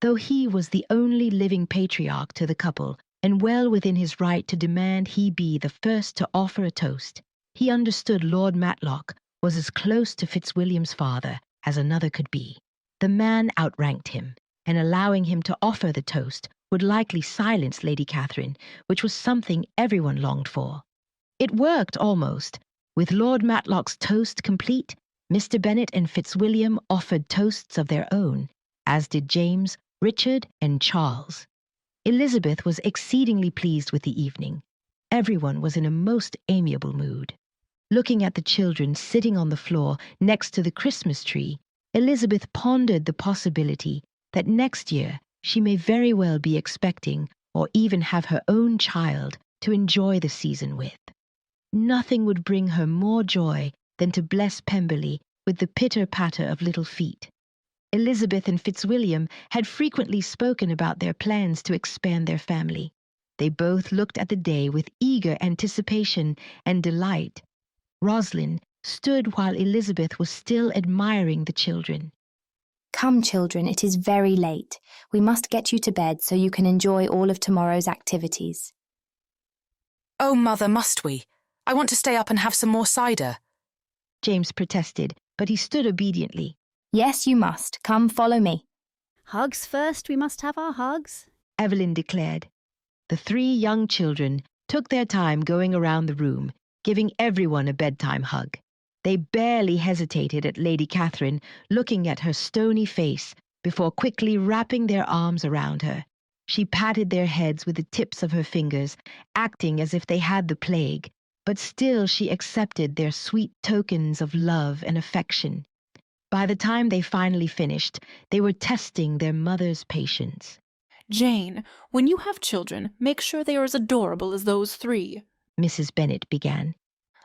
Though he was the only living patriarch to the couple, and well within his right to demand he be the first to offer a toast, he understood Lord Matlock was as close to Fitzwilliam's father as another could be. The man outranked him, and allowing him to offer the toast would likely silence Lady Catherine, which was something everyone longed for. It worked almost. With Lord Matlock's toast complete, Mr. Bennet and Fitzwilliam offered toasts of their own, as did James, Richard, and Charles. Elizabeth was exceedingly pleased with the evening. Everyone was in a most amiable mood. Looking at the children sitting on the floor next to the Christmas tree, Elizabeth pondered the possibility that next year she may very well be expecting, or even have her own child to enjoy the season with. Nothing would bring her more joy than to bless Pemberley with the pitter-patter of little feet. Elizabeth and Fitzwilliam had frequently spoken about their plans to expand their family. They both looked at the day with eager anticipation and delight. Rosalind stood while Elizabeth was still admiring the children. Come, children, it is very late. We must get you to bed so you can enjoy all of tomorrow's activities. Oh, Mother, must we? I want to stay up and have some more cider. James protested, but he stood obediently. Yes, you must. Come, follow me. Hugs first, we must have our hugs, Evelyn declared. The three young children took their time going around the room, giving everyone a bedtime hug. They barely hesitated at Lady Catherine looking at her stony face before quickly wrapping their arms around her. She patted their heads with the tips of her fingers, acting as if they had the plague, but still she accepted their sweet tokens of love and affection. By the time they finally finished, they were testing their mother's patience. Jane, when you have children, make sure they are as adorable as those three, Mrs. Bennet began.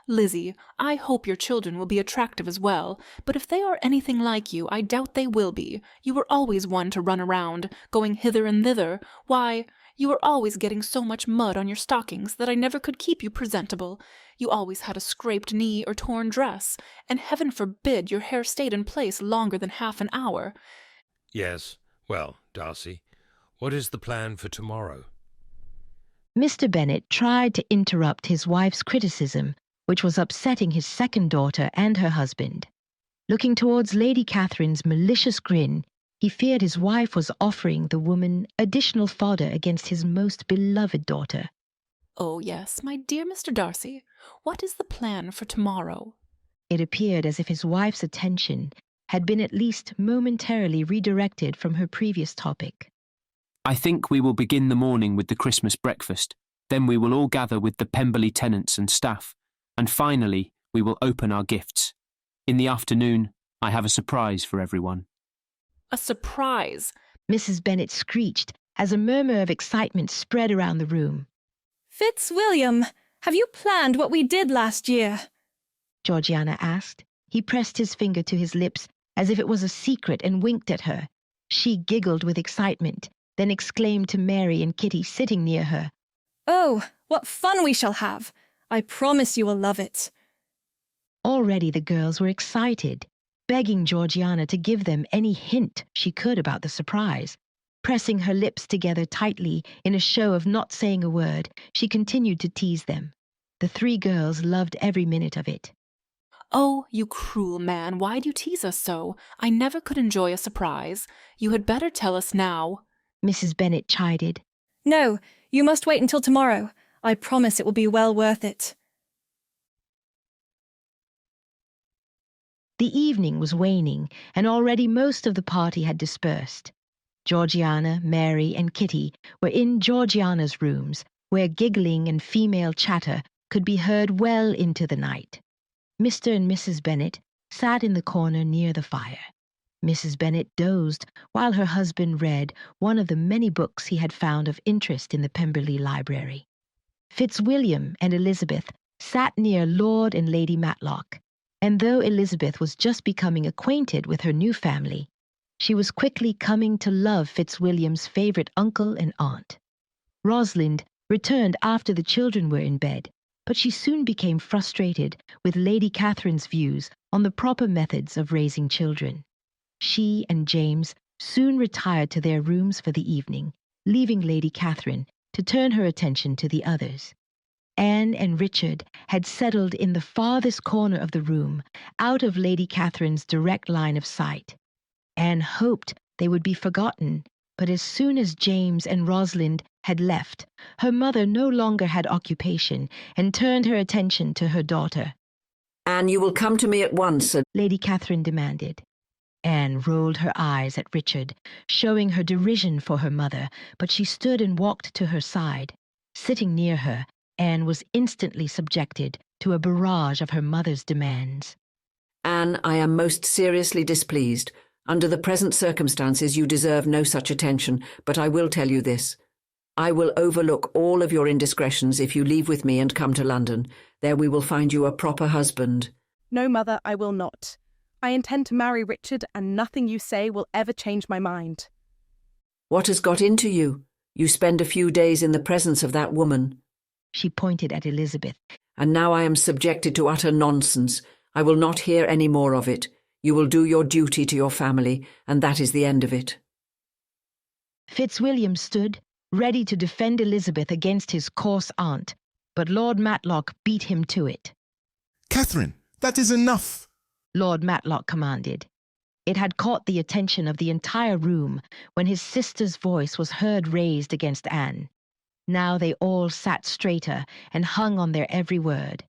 Lizzie, I hope your children will be attractive as well, but if they are anything like you, I doubt they will be. You were always one to run around, going hither and thither. Why, you were always getting so much mud on your stockings that I never could keep you presentable. You always had a scraped knee or torn dress, and heaven forbid your hair stayed in place longer than half an hour. Yes, well, Darcy, what is the plan for tomorrow? Mr. Bennet tried to interrupt his wife's criticism, which was upsetting his second daughter and her husband. Looking towards Lady Catherine's malicious grin, he feared his wife was offering the woman additional fodder against his most beloved daughter. Oh, yes, my dear Mr. Darcy, what is the plan for tomorrow? It appeared as if his wife's attention had been at least momentarily redirected from her previous topic. I think we will begin the morning with the Christmas breakfast. Then we will all gather with the Pemberley tenants and staff. And finally, we will open our gifts. In the afternoon, I have a surprise for everyone. A surprise? Mrs. Bennet screeched as a murmur of excitement spread around the room. Fitzwilliam, have you planned what we did last year? Georgiana asked. He pressed his finger to his lips as if it was a secret and winked at her. She giggled with excitement, then exclaimed to Mary and Kitty sitting near her. Oh, what fun we shall have! I promise you will love it. Already the girls were excited, begging Georgiana to give them any hint she could about the surprise. Pressing her lips together tightly in a show of not saying a word, she continued to tease them. The three girls loved every minute of it. Oh, you cruel man, why do you tease us so? I never could enjoy a surprise. You had better tell us now, Mrs. Bennet chided. No, you must wait until tomorrow. I promise it will be well worth it. The evening was waning, and already most of the party had dispersed. Georgiana, Mary, and Kitty were in Georgiana's rooms, where giggling and female chatter could be heard well into the night. Mr. and Mrs. Bennet sat in the corner near the fire. Mrs. Bennet dozed while her husband read one of the many books he had found of interest in the Pemberley library. Fitzwilliam and Elizabeth sat near Lord and Lady Matlock, and though Elizabeth was just becoming acquainted with her new family, she was quickly coming to love Fitzwilliam's favourite uncle and aunt. Rosalind returned after the children were in bed, but she soon became frustrated with Lady Catherine's views on the proper methods of raising children. She and James soon retired to their rooms for the evening, leaving Lady Catherine to turn her attention to the others. Anne and Richard had settled in the farthest corner of the room, out of Lady Catherine's direct line of sight. Anne hoped they would be forgotten, but as soon as James and Rosalind had left, her mother no longer had occupation and turned her attention to her daughter. "Anne, you will come to me at once," Lady Catherine demanded. Anne rolled her eyes at Richard, showing her derision for her mother, but she stood and walked to her side. Sitting near her, Anne was instantly subjected to a barrage of her mother's demands. "Anne, I am most seriously displeased. Under the present circumstances, you deserve no such attention, but I will tell you this. I will overlook all of your indiscretions if you leave with me and come to London. There we will find you a proper husband." No, Mother, I will not. I intend to marry Richard, and nothing you say will ever change my mind. "What has got into you? You spend a few days in the presence of that woman." She pointed at Elizabeth. "And now I am subjected to utter nonsense. I will not hear any more of it. You will do your duty to your family, and that is the end of it." Fitzwilliam stood, ready to defend Elizabeth against his coarse aunt, but Lord Matlock beat him to it. "Catherine, that is enough!" Lord Matlock commanded. It had caught the attention of the entire room when his sister's voice was heard raised against Anne. Now they all sat straighter and hung on their every word.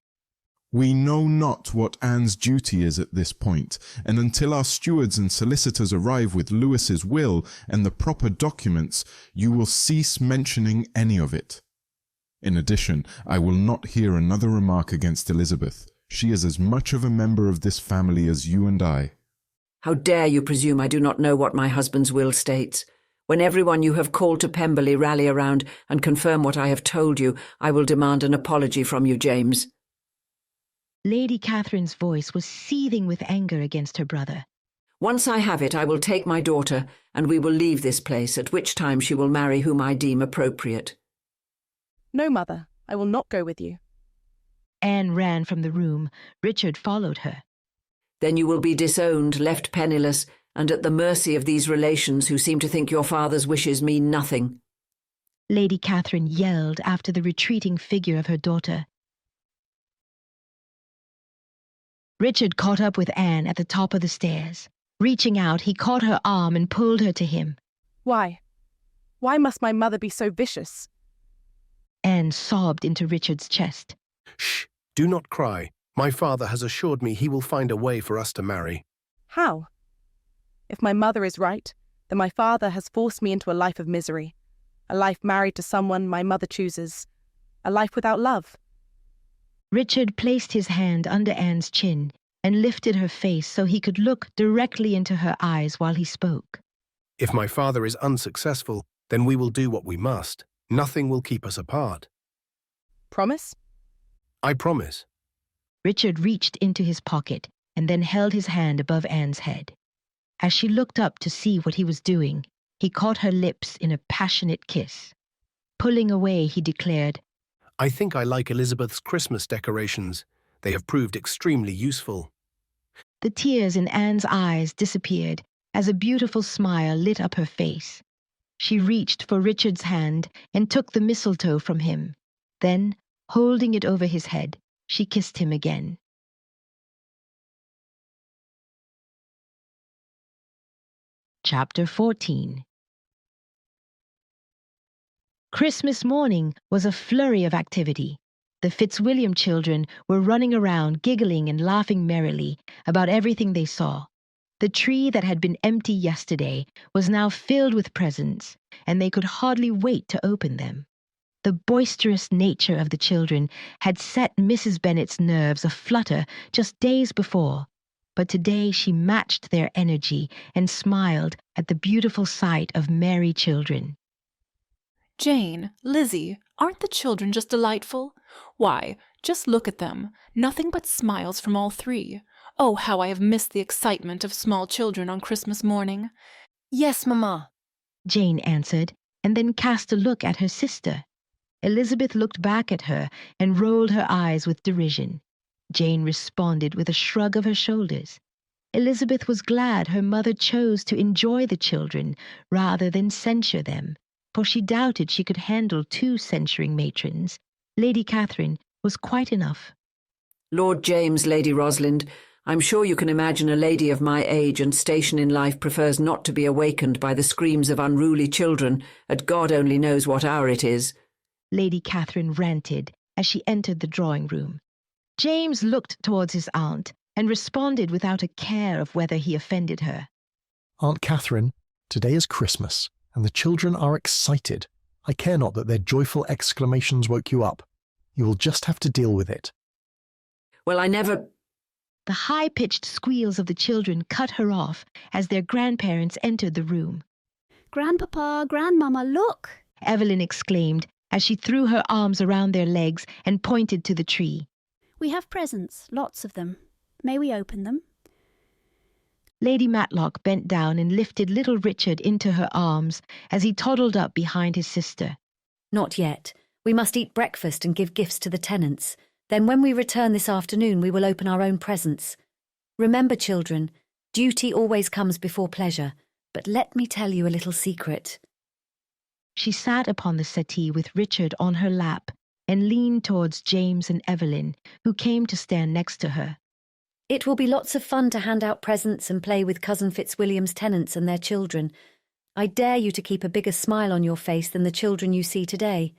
"We know not what Anne's duty is at this point, and until our stewards and solicitors arrive with Lewis's will and the proper documents, you will cease mentioning any of it. In addition, I will not hear another remark against Elizabeth. She is as much of a member of this family as you and I." "How dare you presume I do not know what my husband's will states? When everyone you have called to Pemberley rally around and confirm what I have told you, I will demand an apology from you, James." Lady Catherine's voice was seething with anger against her brother. "Once I have it, I will take my daughter, and we will leave this place, at which time she will marry whom I deem appropriate." No, Mother, I will not go with you. Anne ran from the room. Richard followed her. "Then you will be disowned, left penniless, and at the mercy of these relations who seem to think your father's wishes mean nothing." Lady Catherine yelled after the retreating figure of her daughter. Richard caught up with Anne at the top of the stairs. Reaching out, he caught her arm and pulled her to him. Why? Why must my mother be so vicious? Anne sobbed into Richard's chest. "Shh! Do not cry. My father has assured me he will find a way for us to marry." How? If my mother is right, then my father has forced me into a life of misery, a life married to someone my mother chooses, a life without love. Richard placed his hand under Anne's chin and lifted her face so he could look directly into her eyes while he spoke. "If my father is unsuccessful, then we will do what we must. Nothing will keep us apart." Promise? "I promise." Richard reached into his pocket and then held his hand above Anne's head. As she looked up to see what he was doing, he caught her lips in a passionate kiss. Pulling away, he declared, "I think I like Elizabeth's Christmas decorations. They have proved extremely useful." The tears in Anne's eyes disappeared as a beautiful smile lit up her face. She reached for Richard's hand and took the mistletoe from him. Then, holding it over his head, she kissed him again. Chapter 14. Christmas morning was a flurry of activity. The Fitzwilliam children were running around, giggling and laughing merrily about everything they saw. The tree that had been empty yesterday was now filled with presents, and they could hardly wait to open them. The boisterous nature of the children had set Mrs. Bennet's nerves aflutter just days before, but today she matched their energy and smiled at the beautiful sight of merry children. Jane, Lizzie, aren't the children just delightful? Why, just look at them. Nothing but smiles from all three. Oh, how I have missed the excitement of small children on Christmas morning. Yes, Mamma, Jane answered, and then cast a look at her sister. Elizabeth looked back at her and rolled her eyes with derision. Jane responded with a shrug of her shoulders. Elizabeth was glad her mother chose to enjoy the children rather than censure them, for she doubted she could handle 2 censuring matrons. Lady Catherine was quite enough. Lord James, Lady Rosalind, I'm sure you can imagine a lady of my age and station in life prefers not to be awakened by the screams of unruly children at God only knows what hour it is. Lady Catherine ranted as she entered the drawing-room. James looked towards his aunt and responded without a care of whether he offended her. Aunt Catherine, today is Christmas, and the children are excited. I care not that their joyful exclamations woke you up. You will just have to deal with it. Well, I never... The high-pitched squeals of the children cut her off as their grandparents entered the room. Grandpapa, Grandmama, look! Evelyn exclaimed as she threw her arms around their legs and pointed to the tree. We have presents, lots of them. May we open them? Lady Matlock bent down and lifted little Richard into her arms as he toddled up behind his sister. Not yet. We must eat breakfast and give gifts to the tenants. Then when we return this afternoon, we will open our own presents. Remember, children, duty always comes before pleasure. But let me tell you a little secret. She sat upon the settee with Richard on her lap and leaned towards James and Evelyn, who came to stand next to her. It will be lots of fun to hand out presents and play with Cousin Fitzwilliam's tenants and their children. I dare you to keep a bigger smile on your face than the children you see today.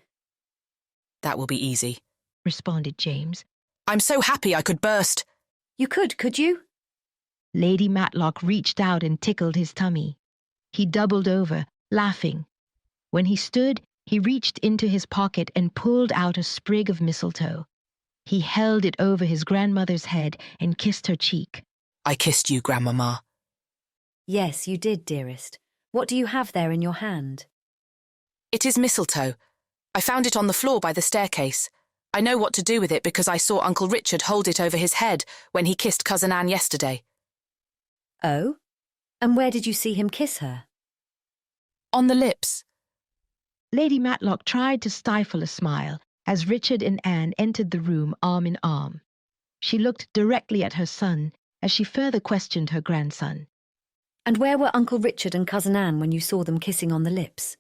That will be easy, responded James. I'm so happy I could burst. You could you? Lady Matlock reached out and tickled his tummy. He doubled over, laughing. When he stood, he reached into his pocket and pulled out a sprig of mistletoe. He held it over his grandmother's head and kissed her cheek. I kissed you, Grandmama. Yes, you did, dearest. What do you have there in your hand? It is mistletoe. I found it on the floor by the staircase. I know what to do with it because I saw Uncle Richard hold it over his head when he kissed Cousin Anne yesterday. Oh? And where did you see him kiss her? On the lips. Lady Matlock tried to stifle a smile as Richard and Anne entered the room arm in arm. She looked directly at her son as she further questioned her grandson. And where were Uncle Richard and Cousin Anne when you saw them kissing on the lips?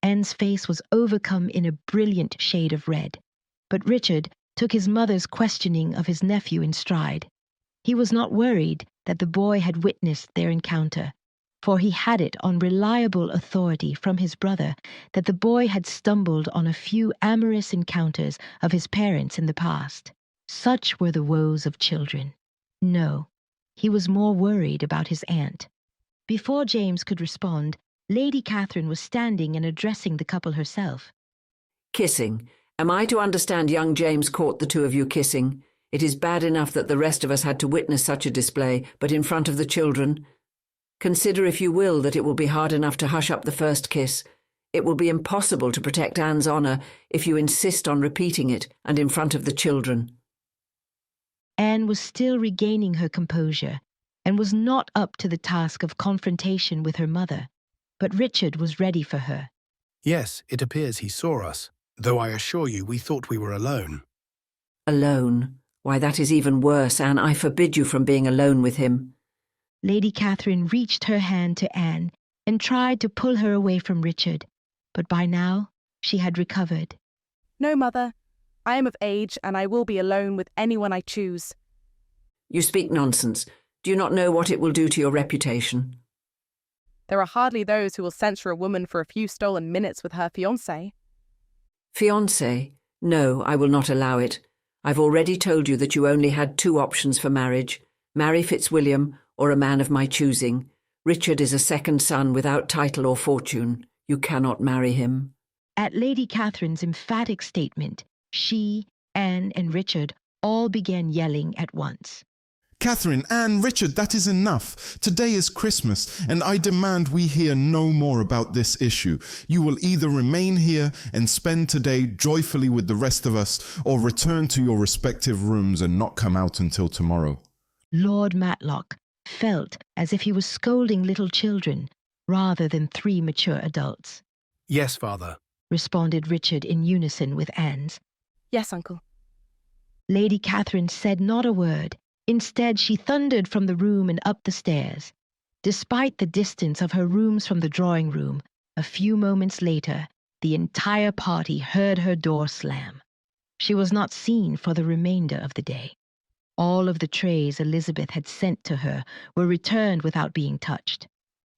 Anne's face was overcome in a brilliant shade of red, but Richard took his mother's questioning of his nephew in stride. He was not worried that the boy had witnessed their encounter, for he had it on reliable authority from his brother that the boy had stumbled on a few amorous encounters of his parents in the past. Such were the woes of children. No, he was more worried about his aunt. Before James could respond, Lady Catherine was standing and addressing the couple herself. Kissing. Am I to understand young James caught the two of you kissing? It is bad enough that the rest of us had to witness such a display, but in front of the children. Consider, if you will, that it will be hard enough to hush up the first kiss. It will be impossible to protect Anne's honour if you insist on repeating it, and in front of the children. Anne was still regaining her composure, and was not up to the task of confrontation with her mother, but Richard was ready for her. Yes, it appears he saw us, though I assure you we thought we were alone. Alone? Why, that is even worse, Anne. I forbid you from being alone with him. Lady Catherine reached her hand to Anne and tried to pull her away from Richard, but by now she had recovered. No, Mother. I am of age, and I will be alone with anyone I choose. You speak nonsense. Do you not know what it will do to your reputation? There are hardly those who will censure a woman for a few stolen minutes with her fiancé. Fiancé? No, I will not allow it. I've already told you that you only had 2 options for marriage. Marry Fitzwilliam or a man of my choosing. Richard is a second son without title or fortune. You cannot marry him. At Lady Catherine's emphatic statement, she, Anne, and Richard all began yelling at once. Catherine, Anne, Richard, that is enough. Today is Christmas, and I demand we hear no more about this issue. You will either remain here and spend today joyfully with the rest of us, or return to your respective rooms and not come out until tomorrow. Lord Matlock felt as if he was scolding little children rather than 3 mature adults. Yes, Father, responded Richard in unison with Anne's. Yes, Uncle. Lady Catherine said not a word. Instead, she thundered from the room and up the stairs. Despite the distance of her rooms from the drawing room, a few moments later, the entire party heard her door slam. She was not seen for the remainder of the day. All of the trays Elizabeth had sent to her were returned without being touched.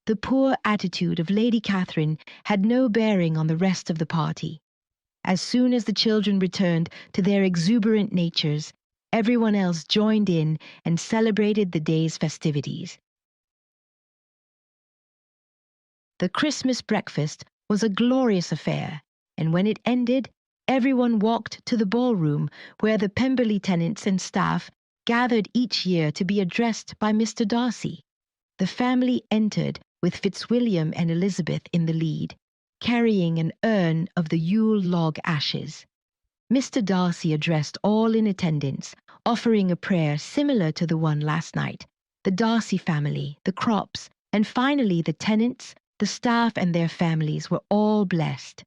The poor attitude of Lady Catherine had no bearing on the rest of the party. As soon as the children returned to their exuberant natures, everyone else joined in and celebrated the day's festivities. The Christmas breakfast was a glorious affair, and when it ended, everyone walked to the ballroom where the Pemberley tenants and staff gathered each year to be addressed by Mr. Darcy. The family entered with Fitzwilliam and Elizabeth in the lead, carrying an urn of the Yule log ashes. Mr. Darcy addressed all in attendance, offering a prayer similar to the one last night. The Darcy family, the Crops, and finally the tenants, the staff and their families were all blessed.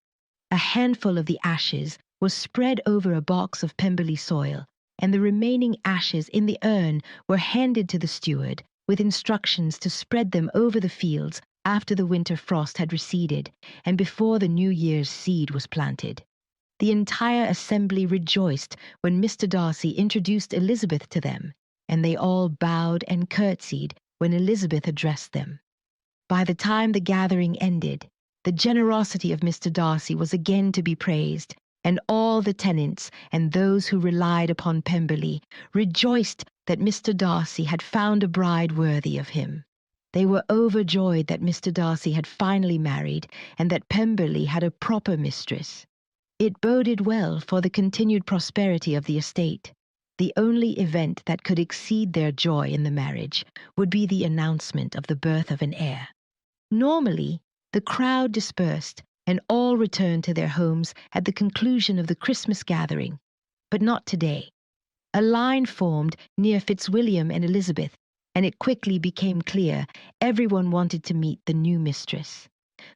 A handful of the ashes was spread over a box of Pemberley soil, and the remaining ashes in the urn were handed to the steward, with instructions to spread them over the fields after the winter frost had receded and before the New Year's seed was planted. The entire assembly rejoiced when Mr. Darcy introduced Elizabeth to them, and they all bowed and curtsied when Elizabeth addressed them. By the time the gathering ended, the generosity of Mr. Darcy was again to be praised, and all the tenants and those who relied upon Pemberley rejoiced that Mr. Darcy had found a bride worthy of him. They were overjoyed that Mr. Darcy had finally married and that Pemberley had a proper mistress. It boded well for the continued prosperity of the estate. The only event that could exceed their joy in the marriage would be the announcement of the birth of an heir. Normally, the crowd dispersed and all returned to their homes at the conclusion of the Christmas gathering, but not today. A line formed near Fitzwilliam and Elizabeth, and it quickly became clear everyone wanted to meet the new mistress.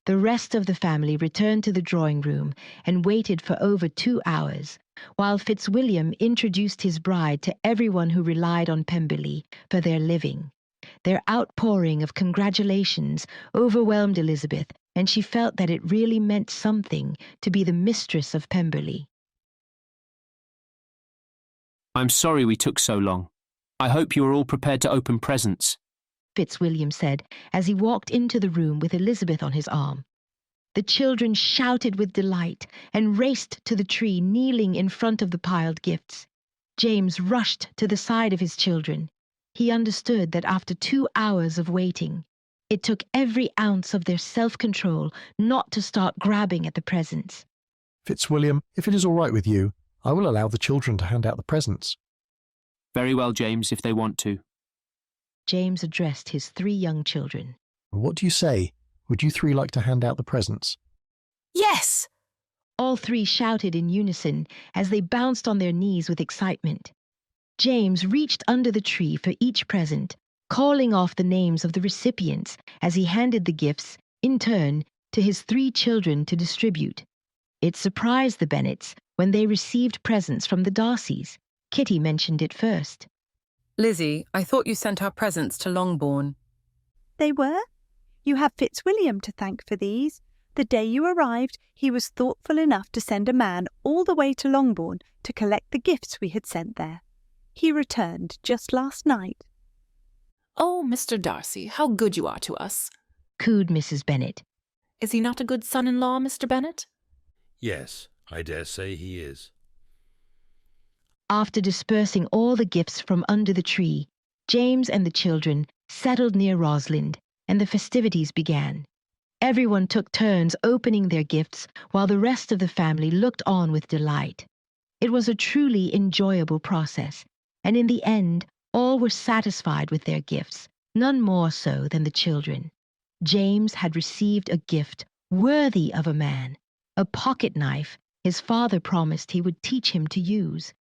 The rest of the family returned to the drawing room and waited for over 2 hours, while Fitzwilliam introduced his bride to everyone who relied on Pemberley for their living. Their outpouring of congratulations overwhelmed Elizabeth, and she felt that it really meant something to be the mistress of Pemberley. I'm sorry we took so long. I hope you are all prepared to open presents, Fitzwilliam said as he walked into the room with Elizabeth on his arm. The children shouted with delight and raced to the tree, kneeling in front of the piled gifts. James rushed to the side of his children. He understood that after 2 hours of waiting, it took every ounce of their self-control not to start grabbing at the presents. Fitzwilliam, if it is all right with you, I will allow the children to hand out the presents. Very well, James, if they want to. James addressed his 3 young children. What do you say? Would you 3 like to hand out the presents? Yes! All 3 shouted in unison as they bounced on their knees with excitement. James reached under the tree for each present, calling off the names of the recipients as he handed the gifts, in turn, to his 3 children to distribute. It surprised the Bennets when they received presents from the Darcys. Kitty mentioned it first. Lizzie, I thought you sent our presents to Longbourn. They were? You have Fitzwilliam to thank for these. The day you arrived, he was thoughtful enough to send a man all the way to Longbourn to collect the gifts we had sent there. He returned just last night. Oh, Mr. Darcy, how good you are to us, cooed Mrs. Bennet. Is he not a good son-in-law, Mr. Bennet? Yes, I dare say he is. After dispersing all the gifts from under the tree, James and the children settled near Rosalind, and the festivities began. Everyone took turns opening their gifts while the rest of the family looked on with delight. It was a truly enjoyable process, and in the end, all were satisfied with their gifts, none more so than the children. James had received a gift worthy of a man, a pocket knife his father promised he would teach him to use.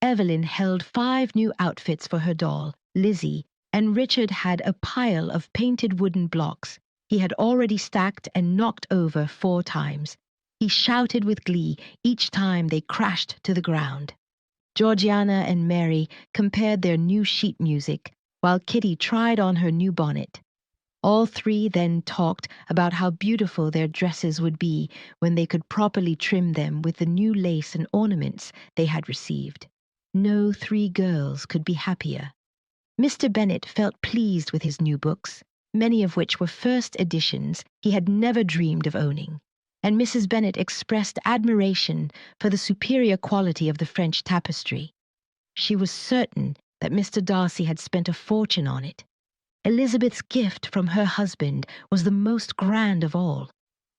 Evelyn held 5 new outfits for her doll, Lizzie, and Richard had a pile of painted wooden blocks he had already stacked and knocked over 4 times. He shouted with glee each time they crashed to the ground. Georgiana and Mary compared their new sheet music, while Kitty tried on her new bonnet. All 3 then talked about how beautiful their dresses would be when they could properly trim them with the new lace and ornaments they had received. No 3 girls could be happier. Mr. Bennet felt pleased with his new books, many of which were first editions he had never dreamed of owning, and Mrs. Bennet expressed admiration for the superior quality of the French tapestry. She was certain that Mr. Darcy had spent a fortune on it. Elizabeth's gift from her husband was the most grand of all.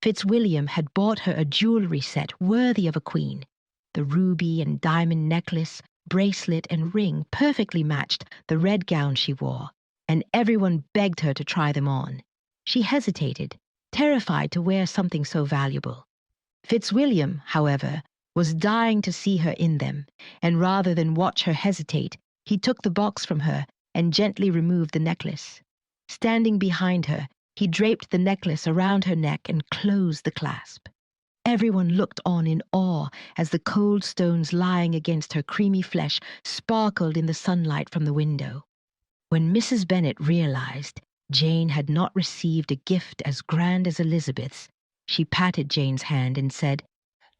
Fitzwilliam had bought her a jewellery set worthy of a queen. The ruby and diamond necklace, bracelet and ring perfectly matched the red gown she wore, and everyone begged her to try them on. She hesitated, terrified to wear something so valuable. Fitzwilliam, however, was dying to see her in them, and rather than watch her hesitate, he took the box from her and gently removed the necklace. Standing behind her, he draped the necklace around her neck and closed the clasp. Everyone looked on in awe as the cold stones lying against her creamy flesh sparkled in the sunlight from the window. When Mrs. Bennet realized Jane had not received a gift as grand as Elizabeth's, she patted Jane's hand and said,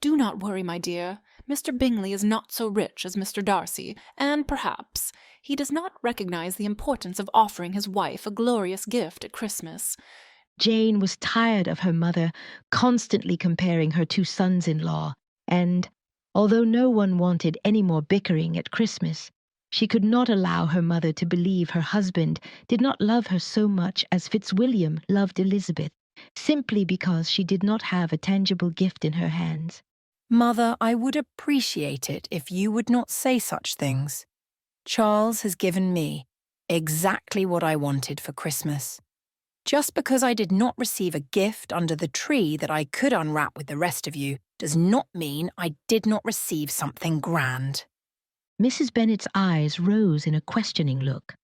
"Do not worry, my dear. Mr. Bingley is not so rich as Mr. Darcy, and perhaps he does not recognize the importance of offering his wife a glorious gift at Christmas." Jane was tired of her mother constantly comparing her 2 sons-in-law, and, although no one wanted any more bickering at Christmas, she could not allow her mother to believe her husband did not love her so much as Fitzwilliam loved Elizabeth, simply because she did not have a tangible gift in her hands. Mother, I would appreciate it if you would not say such things. Charles has given me exactly what I wanted for Christmas. Just because I did not receive a gift under the tree that I could unwrap with the rest of you does not mean I did not receive something grand. Mrs. Bennet's eyes rose in a questioning look.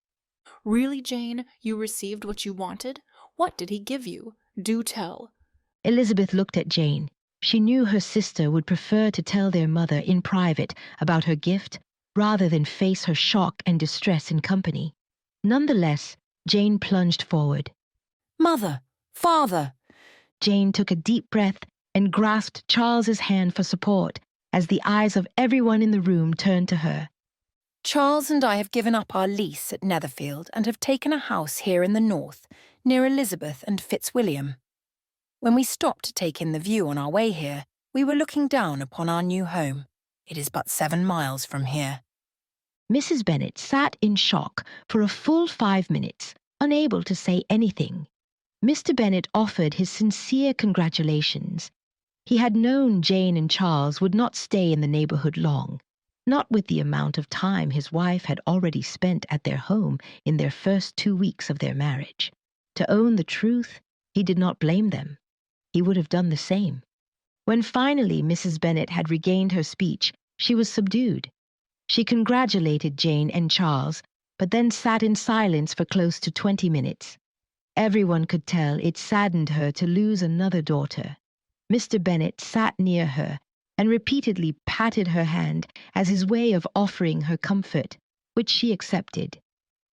Really, Jane, you received what you wanted? What did he give you? Do tell. Elizabeth looked at Jane. She knew her sister would prefer to tell their mother in private about her gift rather than face her shock and distress in company. Nonetheless, Jane plunged forward. Mother! Father! Jane took a deep breath and grasped Charles's hand for support as the eyes of everyone in the room turned to her. Charles and I have given up our lease at Netherfield and have taken a house here in the north, near Elizabeth and Fitzwilliam. When we stopped to take in the view on our way here, we were looking down upon our new home. It is but 7 miles from here. Mrs. Bennet sat in shock for a full 5 minutes, unable to say anything. Mr. Bennet offered his sincere congratulations. He had known Jane and Charles would not stay in the neighbourhood long, not with the amount of time his wife had already spent at their home in their first 2 weeks of their marriage. To own the truth, he did not blame them. He would have done the same. When finally Mrs. Bennet had regained her speech, she was subdued. She congratulated Jane and Charles, but then sat in silence for close to 20 minutes. Everyone could tell it saddened her to lose another daughter. Mr. Bennet sat near her and repeatedly patted her hand as his way of offering her comfort, which she accepted.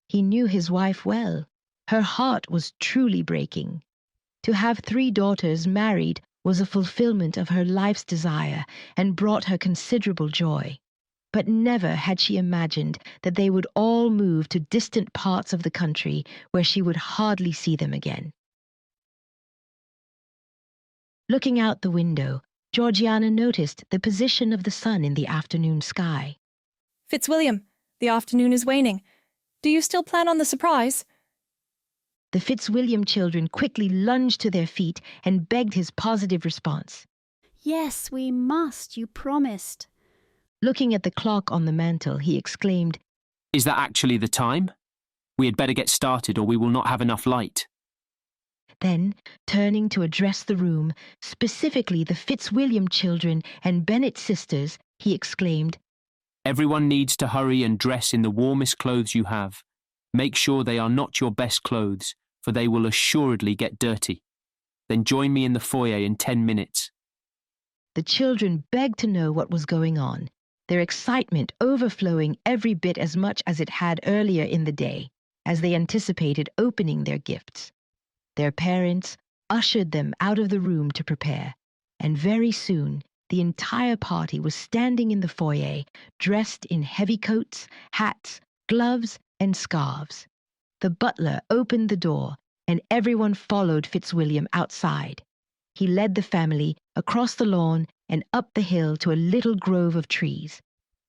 He knew his wife well. Her heart was truly breaking. To have 3 daughters married was a fulfillment of her life's desire and brought her considerable joy. But never had she imagined that they would all move to distant parts of the country where she would hardly see them again. Looking out the window, Georgiana noticed the position of the sun in the afternoon sky. Fitzwilliam, the afternoon is waning. Do you still plan on the surprise? The Fitzwilliam children quickly lunged to their feet and begged his positive response. Yes, we must, you promised. Looking at the clock on the mantel, he exclaimed, Is that actually the time? We had better get started or we will not have enough light. Then, turning to address the room, specifically the Fitzwilliam children and Bennet sisters, he exclaimed, Everyone needs to hurry and dress in the warmest clothes you have. Make sure they are not your best clothes, for they will assuredly get dirty. Then join me in the foyer in 10 minutes. The children begged to know what was going on, their excitement overflowing every bit as much as it had earlier in the day, as they anticipated opening their gifts. Their parents ushered them out of the room to prepare, and very soon the entire party was standing in the foyer, dressed in heavy coats, hats, gloves, and scarves. The butler opened the door, and everyone followed Fitzwilliam outside. He led the family across the lawn and up the hill to a little grove of trees.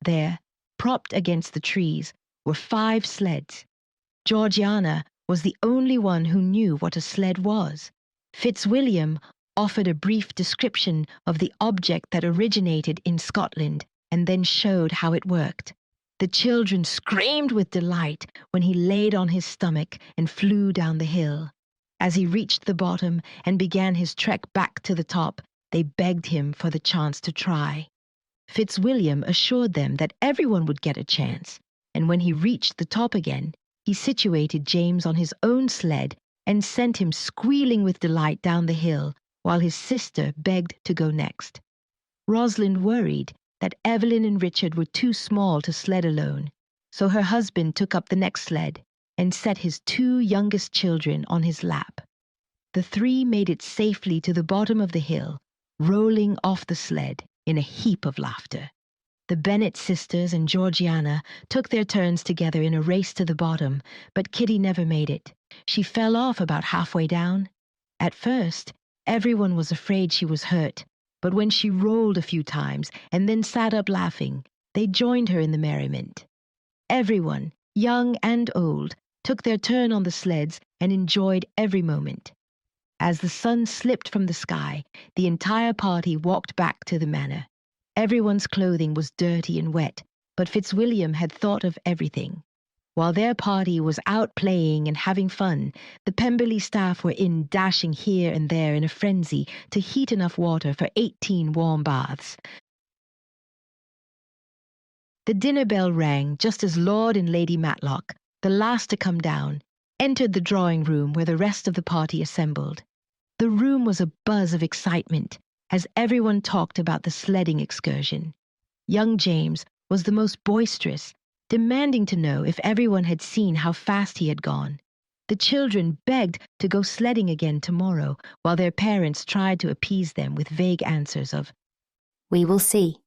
There, propped against the trees, were 5 sleds. Georgiana was the only one who knew what a sled was. Fitzwilliam offered a brief description of the object that originated in Scotland and then showed how it worked. The children screamed with delight when he laid on his stomach and flew down the hill. As he reached the bottom and began his trek back to the top, they begged him for the chance to try. Fitzwilliam assured them that everyone would get a chance, and when he reached the top again, he situated James on his own sled and sent him squealing with delight down the hill, while his sister begged to go next. Rosalind worried that Evelyn and Richard were too small to sled alone, so her husband took up the next sled and set his 2 youngest children on his lap. The 3 made it safely to the bottom of the hill, rolling off the sled in a heap of laughter. The Bennet sisters and Georgiana took their turns together in a race to the bottom, but Kitty never made it. She fell off about halfway down. At first, everyone was afraid she was hurt, but when she rolled a few times and then sat up laughing, they joined her in the merriment. Everyone, young and old, took their turn on the sleds and enjoyed every moment. As the sun slipped from the sky, the entire party walked back to the manor. Everyone's clothing was dirty and wet, but Fitzwilliam had thought of everything. While their party was out playing and having fun, the Pemberley staff were in dashing here and there in a frenzy to heat enough water for 18 warm baths. The dinner bell rang just as Lord and Lady Matlock, the last to come down, entered the drawing room where the rest of the party assembled. The room was a buzz of excitement as everyone talked about the sledding excursion. Young James was the most boisterous, demanding to know if everyone had seen how fast he had gone. The children begged to go sledding again tomorrow, while their parents tried to appease them with vague answers of, "We will see."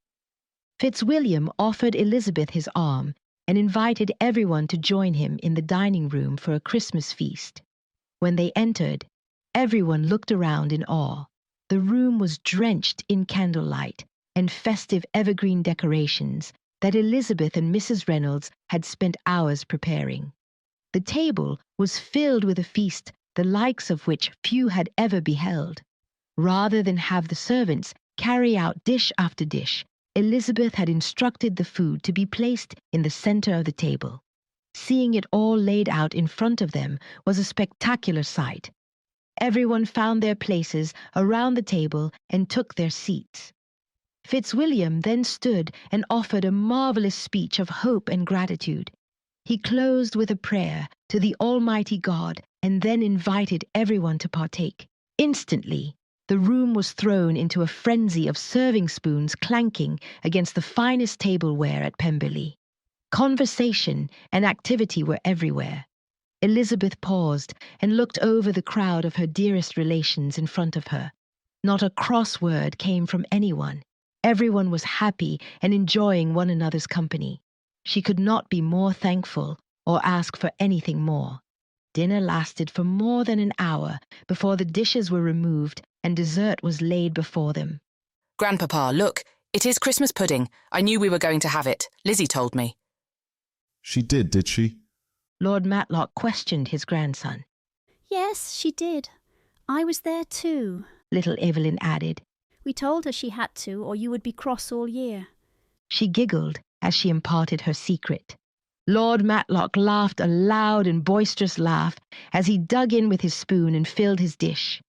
Fitzwilliam offered Elizabeth his arm and invited everyone to join him in the dining room for a Christmas feast. When they entered, everyone looked around in awe. The room was drenched in candlelight and festive evergreen decorations that Elizabeth and Mrs Reynolds had spent hours preparing. The table was filled with a feast the likes of which few had ever beheld. Rather than have the servants carry out dish after dish, Elizabeth had instructed the food to be placed in the center of the table. Seeing it all laid out in front of them was a spectacular sight. Everyone found their places around the table and took their seats. Fitzwilliam then stood and offered a marvelous speech of hope and gratitude. He closed with a prayer to the Almighty God and then invited everyone to partake. Instantly, the room was thrown into a frenzy of serving spoons clanking against the finest tableware at Pemberley. Conversation and activity were everywhere. Elizabeth paused and looked over the crowd of her dearest relations in front of her. Not a cross word came from anyone. Everyone was happy and enjoying one another's company. She could not be more thankful or ask for anything more. Dinner lasted for more than an hour before the dishes were removed and dessert was laid before them. Grandpapa, look, it is Christmas pudding. I knew we were going to have it. Lizzie told me. She did she? Lord Matlock questioned his grandson. Yes, she did. I was there too, little Evelyn added. We told her she had to, or you would be cross all year. She giggled as she imparted her secret. Lord Matlock laughed a loud and boisterous laugh as he dug in with his spoon and filled his dish.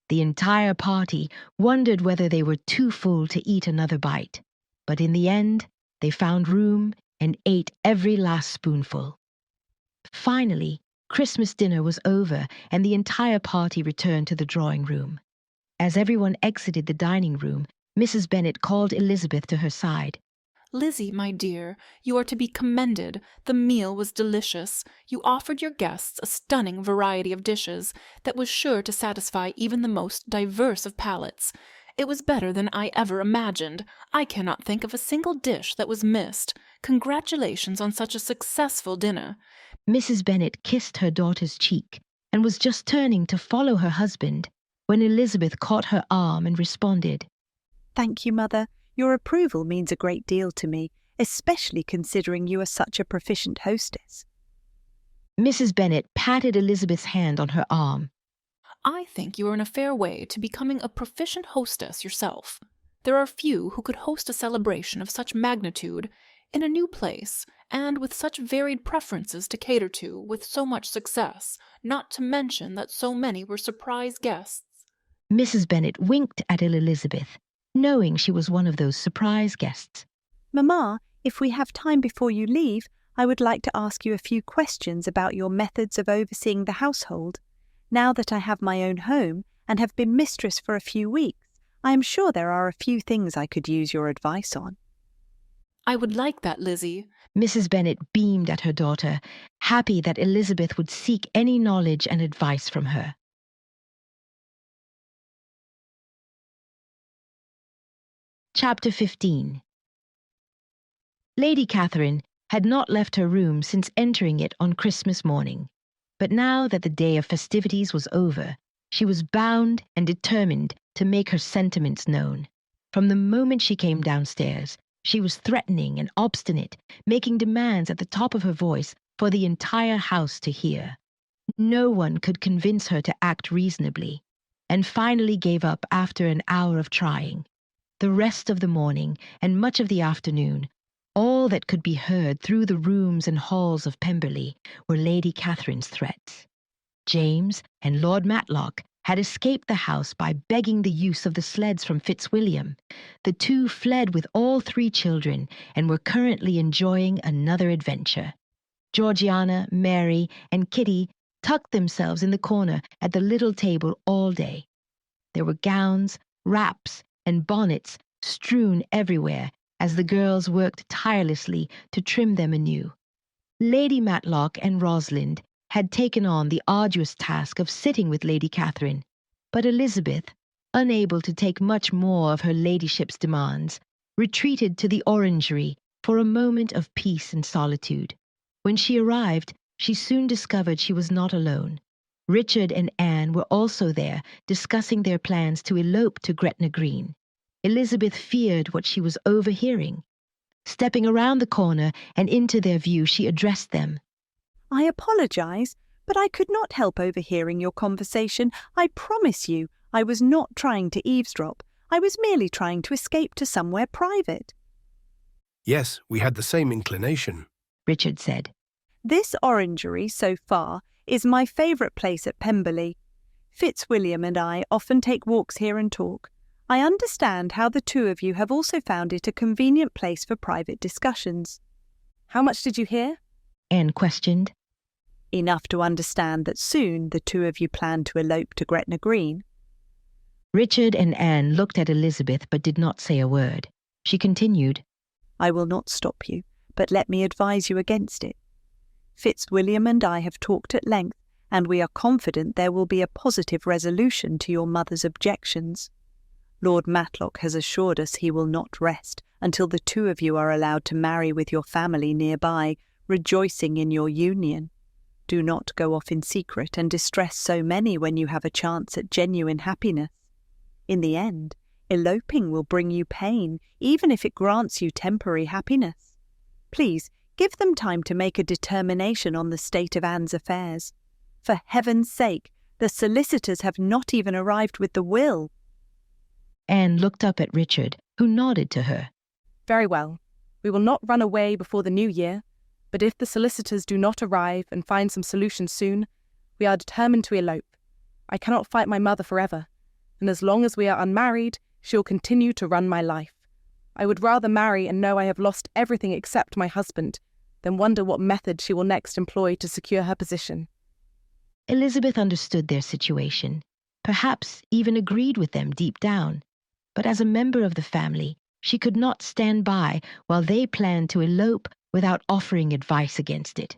The entire party wondered whether they were too full to eat another bite, but in the end they found room and ate every last spoonful. Finally, Christmas dinner was over and the entire party returned to the drawing room. As everyone exited the dining room, Mrs. Bennet called Elizabeth to her side. Lizzie, my dear, you are to be commended. The meal was delicious. You offered your guests a stunning variety of dishes that was sure to satisfy even the most diverse of palates. It was better than I ever imagined. I cannot think of a single dish that was missed. Congratulations on such a successful dinner. Mrs. Bennet kissed her daughter's cheek and was just turning to follow her husband when Elizabeth caught her arm and responded, "Thank you, Mother. Your approval means a great deal to me, especially considering you are such a proficient hostess." Mrs. Bennet patted Elizabeth's hand on her arm. I think you are in a fair way to becoming a proficient hostess yourself. There are few who could host a celebration of such magnitude, in a new place, and with such varied preferences to cater to, with so much success, not to mention that so many were surprise guests. Mrs. Bennet winked at Elizabeth, knowing she was one of those surprise guests. "Mamma, if we have time before you leave, I would like to ask you a few questions about your methods of overseeing the household. Now that I have my own home and have been mistress for a few weeks, I am sure there are a few things I could use your advice on." I would like that, Lizzie. Mrs. Bennet beamed at her daughter, happy that Elizabeth would seek any knowledge and advice from her. Chapter 15. Lady Catherine had not left her room since entering it on Christmas morning, but now that the day of festivities was over, she was bound and determined to make her sentiments known. From the moment she came downstairs, she was threatening and obstinate, making demands at the top of her voice for the entire house to hear. No one could convince her to act reasonably, and finally gave up after an hour of trying. The rest of the morning and much of the afternoon, all that could be heard through the rooms and halls of Pemberley were Lady Catherine's threats. James and Lord Matlock had escaped the house by begging the use of the sleds from Fitzwilliam. The two fled with all three children and were currently enjoying another adventure. Georgiana, Mary, and Kitty tucked themselves in the corner at the little table all day. There were gowns, wraps, and bonnets strewn everywhere as the girls worked tirelessly to trim them anew. Lady Matlock and Rosalind had taken on the arduous task of sitting with Lady Catherine, but Elizabeth, unable to take much more of her ladyship's demands, retreated to the orangery for a moment of peace and solitude. When she arrived, she soon discovered she was not alone. Richard and Anne were also there, discussing their plans to elope to Gretna Green. Elizabeth feared what she was overhearing. Stepping around the corner and into their view, she addressed them. "I apologize, but I could not help overhearing your conversation. I promise you, I was not trying to eavesdrop. I was merely trying to escape to somewhere private." "Yes, we had the same inclination," Richard said. "This orangery, so far, is my favourite place at Pemberley. Fitzwilliam and I often take walks here and talk. I understand how the two of you have also found it a convenient place for private discussions." "How much did you hear?" Anne questioned. "Enough to understand that soon the two of you plan to elope to Gretna Green." Richard and Anne looked at Elizabeth but did not say a word. She continued, "I will not stop you, but let me advise you against it. Fitzwilliam and I have talked at length, and we are confident there will be a positive resolution to your mother's objections. Lord Matlock has assured us he will not rest until the two of you are allowed to marry with your family nearby, rejoicing in your union. Do not go off in secret and distress so many when you have a chance at genuine happiness. In the end, eloping will bring you pain, even if it grants you temporary happiness. Please, give them time to make a determination on the state of Anne's affairs. For heaven's sake, The solicitors have not even arrived with the will. Anne looked up at Richard, who nodded to her. Very well. We will not run away before the new year, but if the solicitors do not arrive and find some solution soon, we are determined to elope. I cannot fight my mother forever, and as long as we are unmarried, she will continue to run my life. I would rather marry and know I have lost everything except my husband, than wonder what method she will next employ to secure her position. Elizabeth understood their situation, perhaps even agreed with them deep down, but as a member of the family, she could not stand by while they planned to elope without offering advice against it.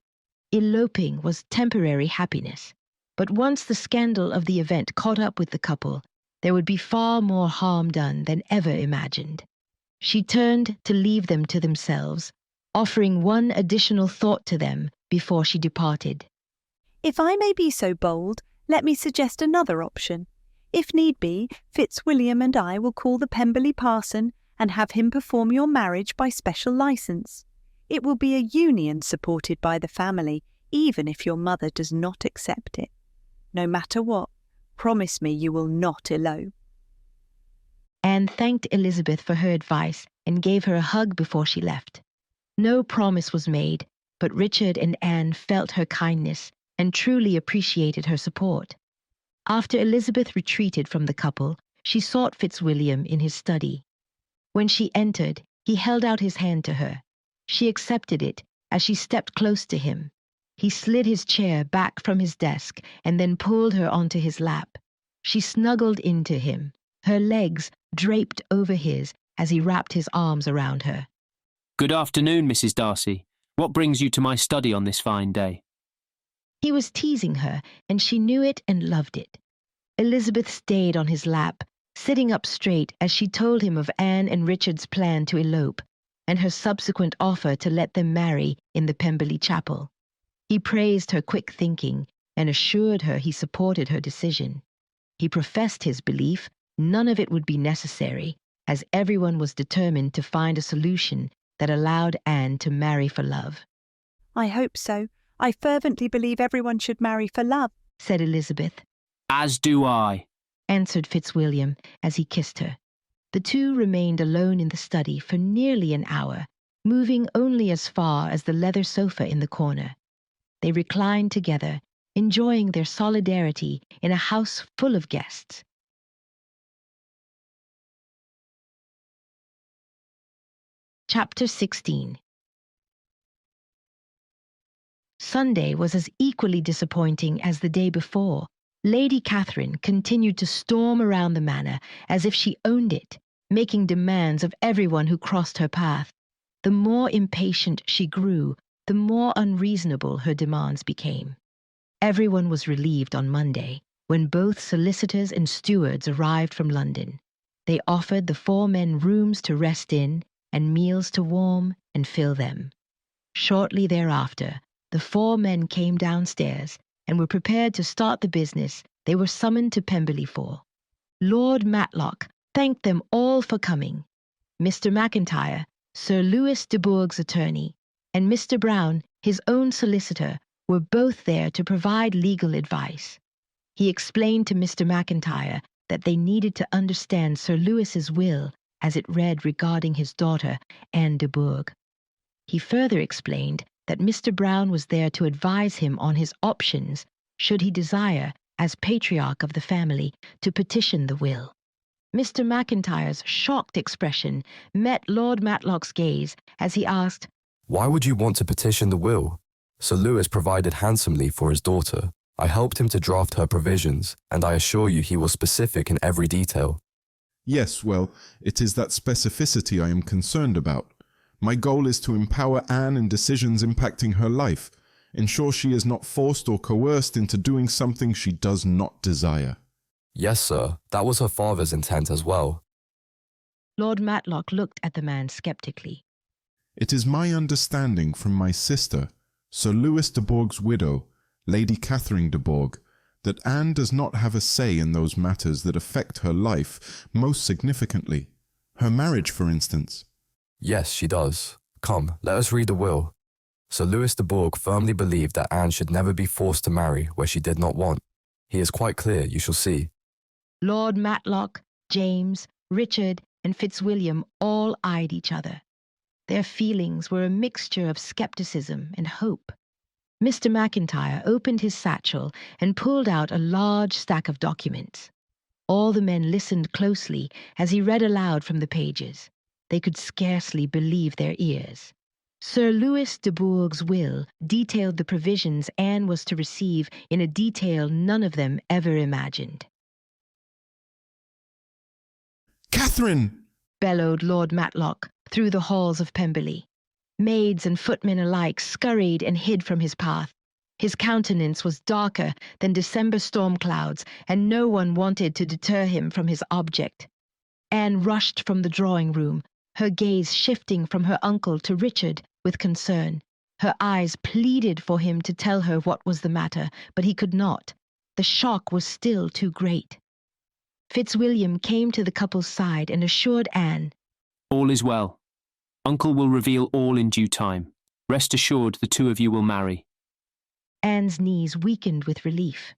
Eloping was temporary happiness, but once the scandal of the event caught up with the couple, there would be far more harm done than ever imagined. She turned to leave them to themselves, offering one additional thought to them before she departed. If I may be so bold, let me suggest another option. If need be, Fitzwilliam and I will call the Pemberley parson and have him perform your marriage by special licence. It will be a union supported by the family, even if your mother does not accept it. No matter what, promise me you will not elope. Anne thanked Elizabeth for her advice and gave her a hug before she left. No promise was made, but Richard and Anne felt her kindness and truly appreciated her support. After Elizabeth retreated from the couple, she sought Fitzwilliam in his study. When she entered, he held out his hand to her. She accepted it as she stepped close to him. He slid his chair back from his desk and then pulled her onto his lap. She snuggled into him, her legs draped over his as he wrapped his arms around her. Good afternoon, Mrs. Darcy. What brings you to my study on this fine day? He was teasing her, and she knew it and loved it. Elizabeth stayed on his lap, sitting up straight as she told him of Anne and Richard's plan to elope, and her subsequent offer to let them marry in the Pemberley chapel. He praised her quick thinking and assured her he supported her decision. He professed his belief none of it would be necessary, as everyone was determined to find a solution that allowed Anne to marry for love. I hope so. I fervently believe everyone should marry for love, said Elizabeth. As do I, answered Fitzwilliam as he kissed her. The two remained alone in the study for nearly an hour, moving only as far as the leather sofa in the corner. They reclined together, enjoying their solidarity in a house full of guests. Chapter 16. Sunday was as equally disappointing as the day before. Lady Catherine continued to storm around the manor as if she owned it, making demands of everyone who crossed her path. The more impatient she grew, the more unreasonable her demands became. Everyone was relieved on Monday, when both solicitors and stewards arrived from London. They offered the 4 men rooms to rest in and meals to warm and fill them. Shortly thereafter, the 4 men came downstairs and were prepared to start the business they were summoned to Pemberley for. Lord Matlock thanked them all for coming. Mr. Macintyre, Sir Lewis de Bourgh's attorney, and Mr. Brown, his own solicitor, were both there to provide legal advice. He explained to Mr. Macintyre that they needed to understand Sir Lewis's will as it read regarding his daughter, Anne de Bourgh. He further explained that Mr. Brown was there to advise him on his options should he desire, as patriarch of the family, to petition the will. Mr. Macintyre's shocked expression met Lord Matlock's gaze as he asked, "Why would you want to petition the will? Sir Lewis provided handsomely for his daughter. I helped him to draft her provisions, and I assure you he was specific in every detail." Yes, well, it is that specificity I am concerned about. My goal is to empower Anne in decisions impacting her life, ensure she is not forced or coerced into doing something she does not desire. Yes, sir, that was her father's intent as well. Lord Matlock looked at the man skeptically. It is my understanding from my sister, Sir Lewis de Bourgh's widow, Lady Catherine de Bourgh, that Anne does not have a say in those matters that affect her life most significantly. Her marriage, for instance. Yes, she does. Come, let us read the will. Sir Lewis de Bourgh firmly believed that Anne should never be forced to marry where she did not want. He is quite clear, you shall see. Lord Matlock, James, Richard, and Fitzwilliam all eyed each other. Their feelings were a mixture of scepticism and hope. Mr. McIntyre opened his satchel and pulled out a large stack of documents. All the men listened closely as he read aloud from the pages. They could scarcely believe their ears. Sir Louis de Bourgh's will detailed the provisions Anne was to receive in a detail none of them ever imagined. "Catherine!" bellowed Lord Matlock through the halls of Pemberley. Maids and footmen alike scurried and hid from his path. His countenance was darker than December storm clouds, and no one wanted to deter him from his object. Anne rushed from the drawing-room, her gaze shifting from her uncle to Richard with concern. Her eyes pleaded for him to tell her what was the matter, but he could not. The shock was still too great. Fitzwilliam came to the couple's side and assured Anne, "All is well. Uncle will reveal all in due time. Rest assured the two of you will marry." Anne's knees weakened with relief.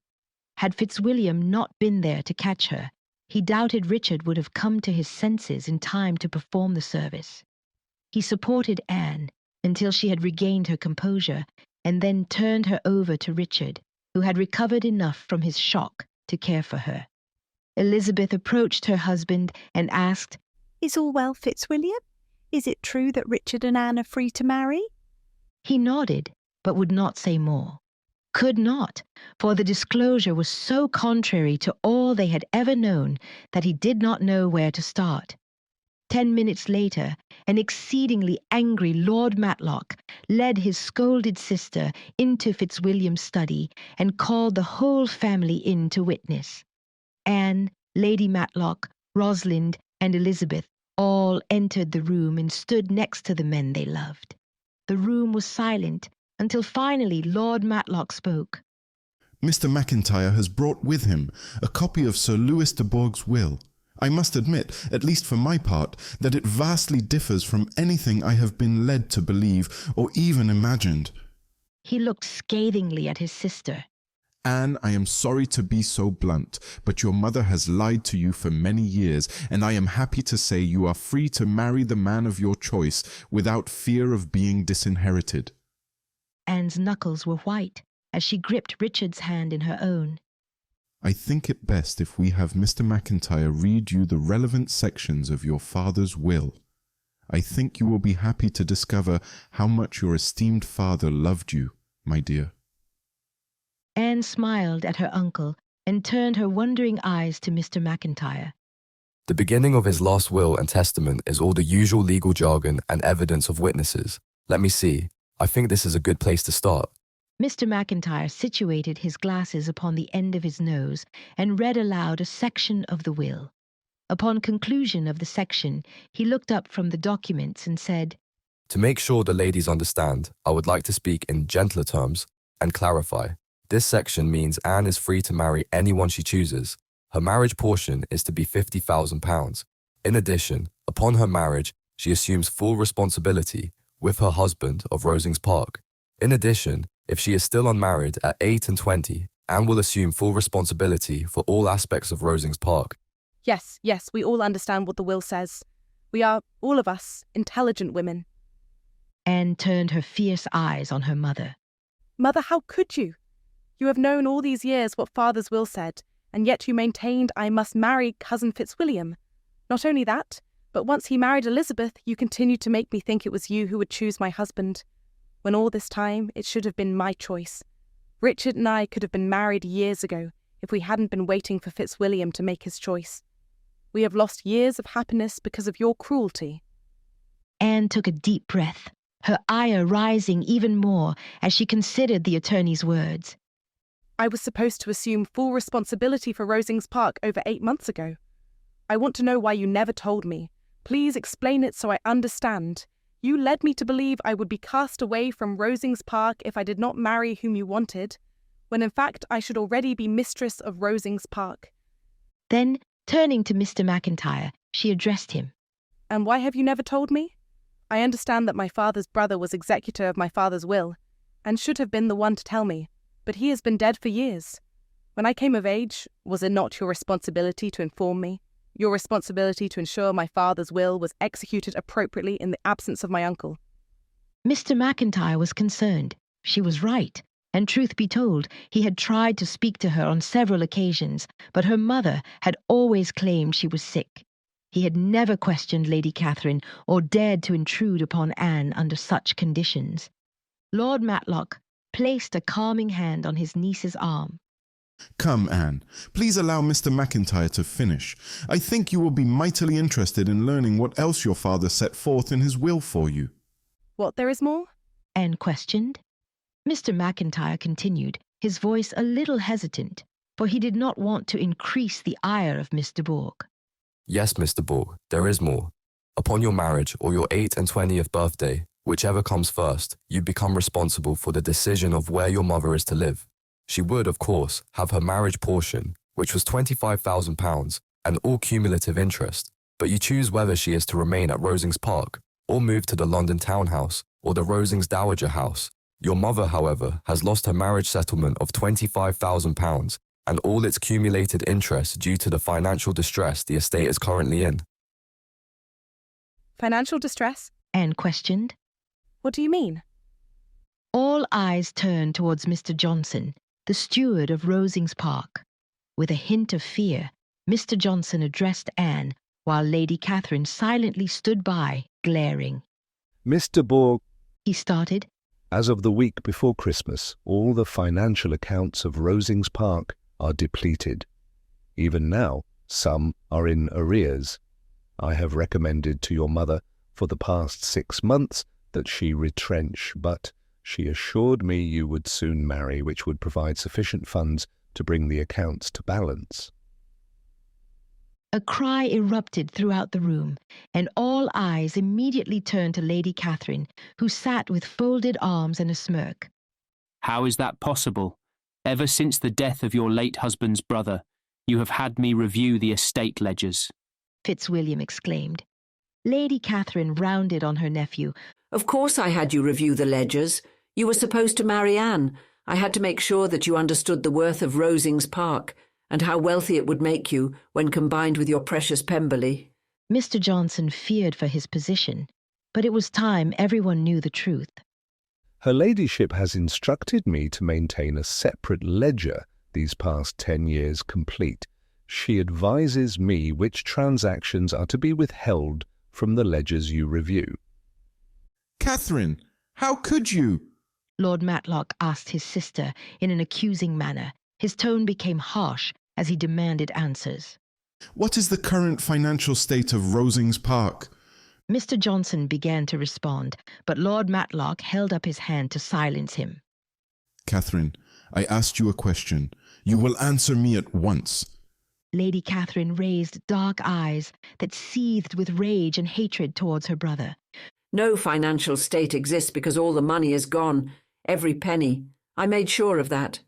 Had Fitzwilliam not been there to catch her, he doubted Richard would have come to his senses in time to perform the service. He supported Anne until she had regained her composure, and then turned her over to Richard, who had recovered enough from his shock to care for her. Elizabeth approached her husband and asked, "Is all well, Fitzwilliam? Is it true that Richard and Anne are free to marry?" He nodded, but would not say more. Could not, for the disclosure was so contrary to all they had ever known that he did not know where to start. 10 minutes later, an exceedingly angry Lord Matlock led his scolded sister into Fitzwilliam's study and called the whole family in to witness. Anne, Lady Matlock, Rosalind, and Elizabeth all entered the room and stood next to the men they loved. The room was silent until finally Lord Matlock spoke. "Mr. McIntyre has brought with him a copy of Sir Louis de Bourgh's will. I must admit, at least for my part, that it vastly differs from anything I have been led to believe or even imagined." He looked scathingly at his sister. "Anne, I am sorry to be so blunt, but your mother has lied to you for many years, and I am happy to say you are free to marry the man of your choice without fear of being disinherited." Anne's knuckles were white as she gripped Richard's hand in her own. "I think it best if we have Mr. McIntyre read you the relevant sections of your father's will. I think you will be happy to discover how much your esteemed father loved you, my dear." Anne smiled at her uncle and turned her wondering eyes to Mr. McIntyre. The beginning of his last will and testament is all the usual legal jargon and evidence of witnesses. Let me see. I think this is a good place to start. Mr. McIntyre situated his glasses upon the end of his nose and read aloud a section of the will. Upon conclusion of the section, he looked up from the documents and said, "To make sure the ladies understand, I would like to speak in gentler terms and clarify. This section means Anne is free to marry anyone she chooses. Her marriage portion is to be £50,000. In addition, upon her marriage, she assumes full responsibility with her husband of Rosings Park. In addition, if she is still unmarried at 8 and 20, Anne will assume full responsibility for all aspects of Rosings Park." Yes, we all understand what the will says. We are, all of us, intelligent women. Anne turned her fierce eyes on her mother. "Mother, how could you? You have known all these years what father's will said, and yet you maintained I must marry cousin Fitzwilliam. Not only that, but once he married Elizabeth, you continued to make me think it was you who would choose my husband, when all this time it should have been my choice. Richard and I could have been married years ago if we hadn't been waiting for Fitzwilliam to make his choice. We have lost years of happiness because of your cruelty." Anne took a deep breath, her ire rising even more as she considered the attorney's words. "I was supposed to assume full responsibility for Rosings Park over 8 months ago. I want to know why you never told me. Please explain it so I understand. You led me to believe I would be cast away from Rosings Park if I did not marry whom you wanted, when in fact I should already be mistress of Rosings Park." Then, turning to Mr. McIntyre, she addressed him. "And why have you never told me? I understand that my father's brother was executor of my father's will, and should have been the one to tell me, but he has been dead for years. When I came of age, was it not your responsibility to inform me? Your responsibility to ensure my father's will was executed appropriately in the absence of my uncle? Mr. McIntyre was concerned. She was right, and truth be told, he had tried to speak to her on several occasions, but her mother had always claimed she was sick. He had never questioned Lady Catherine or dared to intrude upon Anne under such conditions. Lord Matlock placed a calming hand on his niece's arm. Come, Anne, please allow Mr. McIntyre to finish. I think you will be mightily interested in learning what else your father set forth in his will for you. What there is more? Anne questioned. Mr. McIntyre continued, his voice a little hesitant, for he did not want to increase the ire of Miss de Bourgh. Yes, Mr. Bourgh, there is more. Upon your marriage or your 8th and 20th birthday, whichever comes first, you become responsible for the decision of where your mother is to live. She would, of course, have her marriage portion, which was £25,000, and all cumulative interest, but you choose whether she is to remain at Rosings Park, or move to the London Townhouse, or the Rosings Dowager House. Your mother, however, has lost her marriage settlement of £25,000, and all its cumulated interest due to the financial distress the estate is currently in. Financial distress? Anne questioned. What do you mean? All eyes turned towards Mr. Johnson, the steward of Rosings Park. With a hint of fear, Mr. Johnson addressed Anne, while Lady Catherine silently stood by, glaring. Miss de Bourgh, he started. As of the week before Christmas, all the financial accounts of Rosings Park are depleted. Even now, some are in arrears. I have recommended to your mother for the past 6 months that she retrench, but she assured me you would soon marry, which would provide sufficient funds to bring the accounts to balance. A cry erupted throughout the room, and all eyes immediately turned to Lady Catherine, who sat with folded arms and a smirk. How is that possible? Ever since the death of your late husband's brother, you have had me review the estate ledgers, Fitzwilliam exclaimed. Lady Catherine rounded on her nephew. Of course I had you review the ledgers. You were supposed to marry Anne. I had to make sure that you understood the worth of Rosings Park, and how wealthy it would make you when combined with your precious Pemberley. Mr. Johnson feared for his position, but it was time everyone knew the truth. Her ladyship has instructed me to maintain a separate ledger these past 10 years complete. She advises me which transactions are to be withheld from the ledgers you review. Catherine, how could you? Lord Matlock asked his sister in an accusing manner. His tone became harsh as he demanded answers. What is the current financial state of Rosings Park? Mr. Johnson began to respond, but Lord Matlock held up his hand to silence him. Catherine, I asked you a question. You will answer me at once. Lady Catherine raised dark eyes that seethed with rage and hatred towards her brother. No financial state exists because all the money is gone. Every penny. I made sure of that.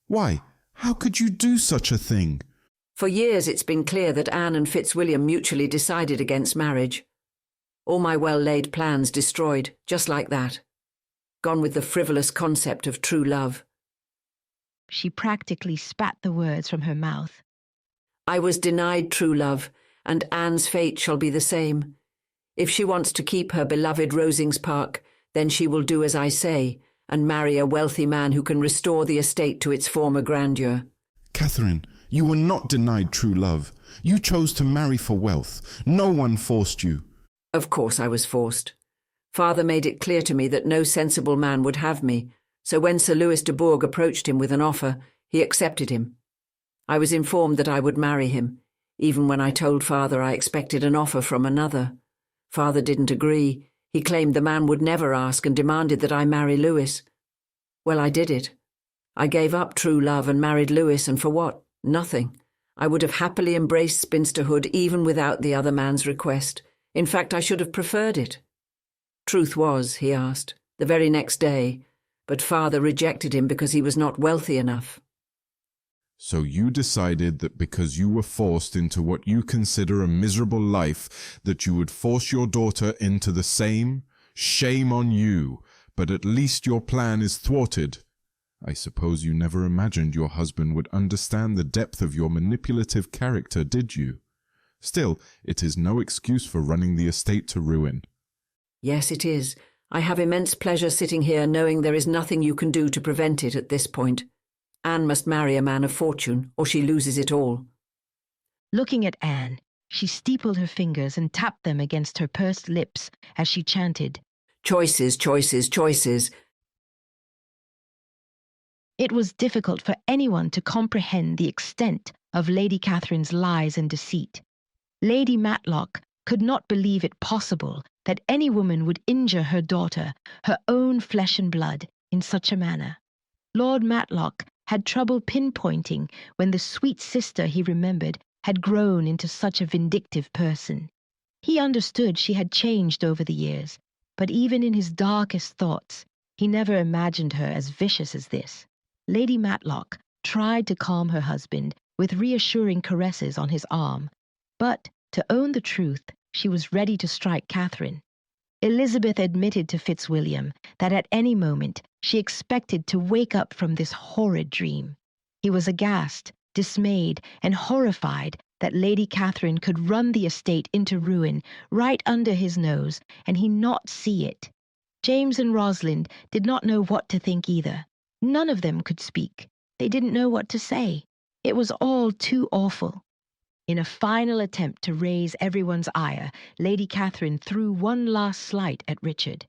Why? How could you do such a thing? For years it's been clear that Anne and Fitzwilliam mutually decided against marriage. All my well-laid plans destroyed, just like that. Gone with the frivolous concept of true love. She practically spat the words from her mouth. I was denied true love, and Anne's fate shall be the same. If she wants to keep her beloved Rosings Park, then she will do as I say, and marry a wealthy man who can restore the estate to its former grandeur. Catherine, you were not denied true love. You chose to marry for wealth. No one forced you. Of course I was forced. Father made it clear to me that no sensible man would have me, so when Sir Louis de Bourgh approached him with an offer, he accepted him. I was informed that I would marry him, even when I told Father I expected an offer from another. Father didn't agree. He claimed the man would never ask and demanded that I marry Louis. Well, I did it. I gave up true love and married Louis, and for what? Nothing. I would have happily embraced spinsterhood even without the other man's request. In fact, I should have preferred it. Truth was, he asked, the very next day, but Father rejected him because he was not wealthy enough. So you decided that because you were forced into what you consider a miserable life, that you would force your daughter into the same? Shame on you, but at least your plan is thwarted. I suppose you never imagined your husband would understand the depth of your manipulative character, did you? Still, it is no excuse for running the estate to ruin. Yes, it is. I have immense pleasure sitting here knowing there is nothing you can do to prevent it at this point. Anne must marry a man of fortune, or she loses it all. Looking at Anne, she steepled her fingers and tapped them against her pursed lips as she chanted, Choices, choices, choices. It was difficult for anyone to comprehend the extent of Lady Catherine's lies and deceit. Lady Matlock could not believe it possible that any woman would injure her daughter, her own flesh and blood, in such a manner. Lord Matlock had trouble pinpointing when the sweet sister he remembered had grown into such a vindictive person. He understood she had changed over the years, but even in his darkest thoughts, he never imagined her as vicious as this. Lady Matlock tried to calm her husband with reassuring caresses on his arm, but, to own the truth, she was ready to strike Catherine. Elizabeth admitted to Fitzwilliam that at any moment she expected to wake up from this horrid dream. He was aghast, dismayed, and horrified that Lady Catherine could run the estate into ruin right under his nose and he not see it. James and Rosalind did not know what to think either. None of them could speak. They didn't know what to say. It was all too awful. In a final attempt to raise everyone's ire, Lady Catherine threw one last slight at Richard.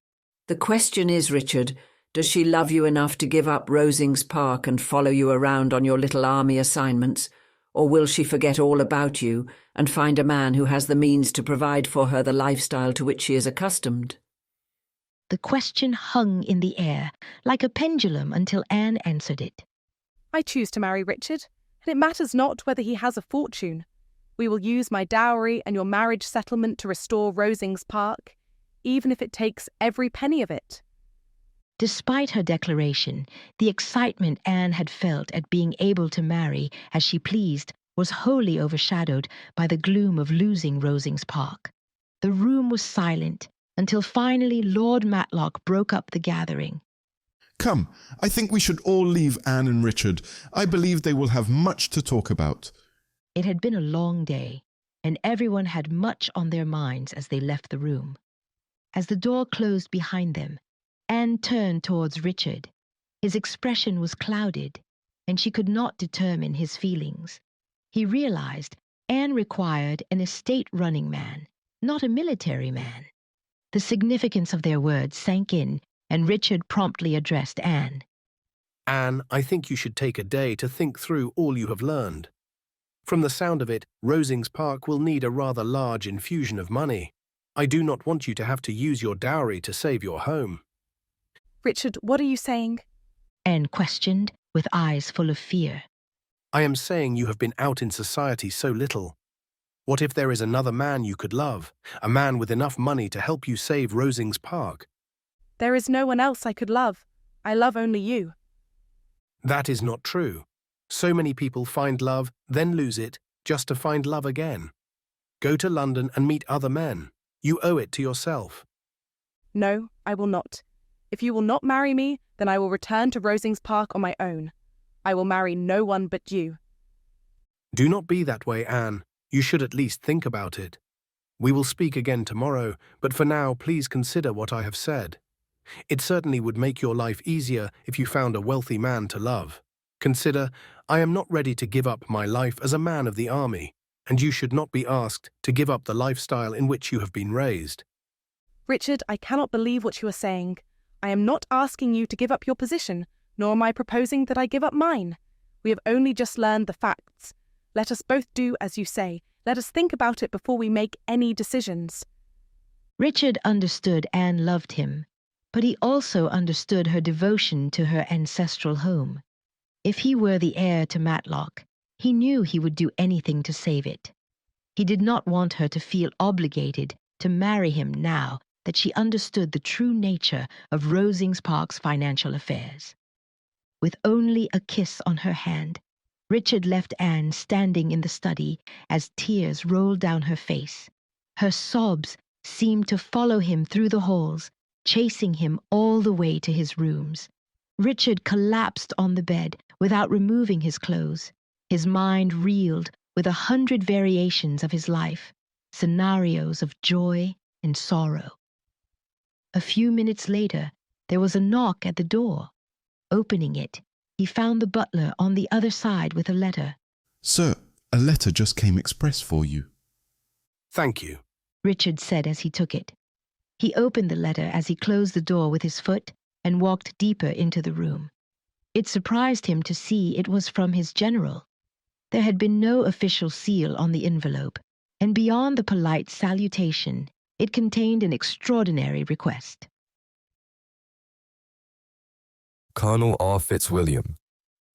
The question is, Richard, does she love you enough to give up Rosings Park and follow you around on your little army assignments? Or will she forget all about you and find a man who has the means to provide for her the lifestyle to which she is accustomed? The question hung in the air, like a pendulum, until Anne answered it. I choose to marry Richard, and it matters not whether he has a fortune. We will use my dowry and your marriage settlement to restore Rosings Park, even if it takes every penny of it. Despite her declaration, the excitement Anne had felt at being able to marry as she pleased was wholly overshadowed by the gloom of losing Rosings Park. The room was silent until finally Lord Matlock broke up the gathering. Come, I think we should all leave Anne and Richard. I believe they will have much to talk about. It had been a long day, and everyone had much on their minds as they left the room. As the door closed behind them, Anne turned towards Richard. His expression was clouded, and she could not determine his feelings. He realized Anne required an estate-running man, not a military man. The significance of their words sank in, and Richard promptly addressed Anne. Anne, I think you should take a day to think through all you have learned. From the sound of it, Rosings Park will need a rather large infusion of money. I do not want you to have to use your dowry to save your home. Richard, what are you saying? Anne questioned, with eyes full of fear. I am saying you have been out in society so little. What if there is another man you could love, a man with enough money to help you save Rosings Park? There is no one else I could love. I love only you. That is not true. So many people find love, then lose it, just to find love again. Go to London and meet other men. You owe it to yourself. No, I will not. If you will not marry me, then I will return to Rosings Park on my own. I will marry no one but you. Do not be that way, Anne. You should at least think about it. We will speak again tomorrow, but for now, please consider what I have said. It certainly would make your life easier if you found a wealthy man to love. Consider, I am not ready to give up my life as a man of the army, and you should not be asked to give up the lifestyle in which you have been raised. Richard, I cannot believe what you are saying. I am not asking you to give up your position, nor am I proposing that I give up mine. We have only just learned the facts. Let us both do as you say. Let us think about it before we make any decisions. Richard understood Anne loved him, but he also understood her devotion to her ancestral home. If he were the heir to Matlock, he knew he would do anything to save it. He did not want her to feel obligated to marry him now that she understood the true nature of Rosings Park's financial affairs. With only a kiss on her hand, Richard left Anne standing in the study as tears rolled down her face. Her sobs seemed to follow him through the halls, chasing him all the way to his rooms. Richard collapsed on the bed without removing his clothes. His mind reeled with 100 variations of his life, scenarios of joy and sorrow. A few minutes later, there was a knock at the door. Opening it, he found the butler on the other side with a letter. Sir, a letter just came express for you. Thank you, Richard said as he took it. He opened the letter as he closed the door with his foot and walked deeper into the room. It surprised him to see it was from his general. There had been no official seal on the envelope, and beyond the polite salutation, it contained an extraordinary request. Colonel R. Fitzwilliam,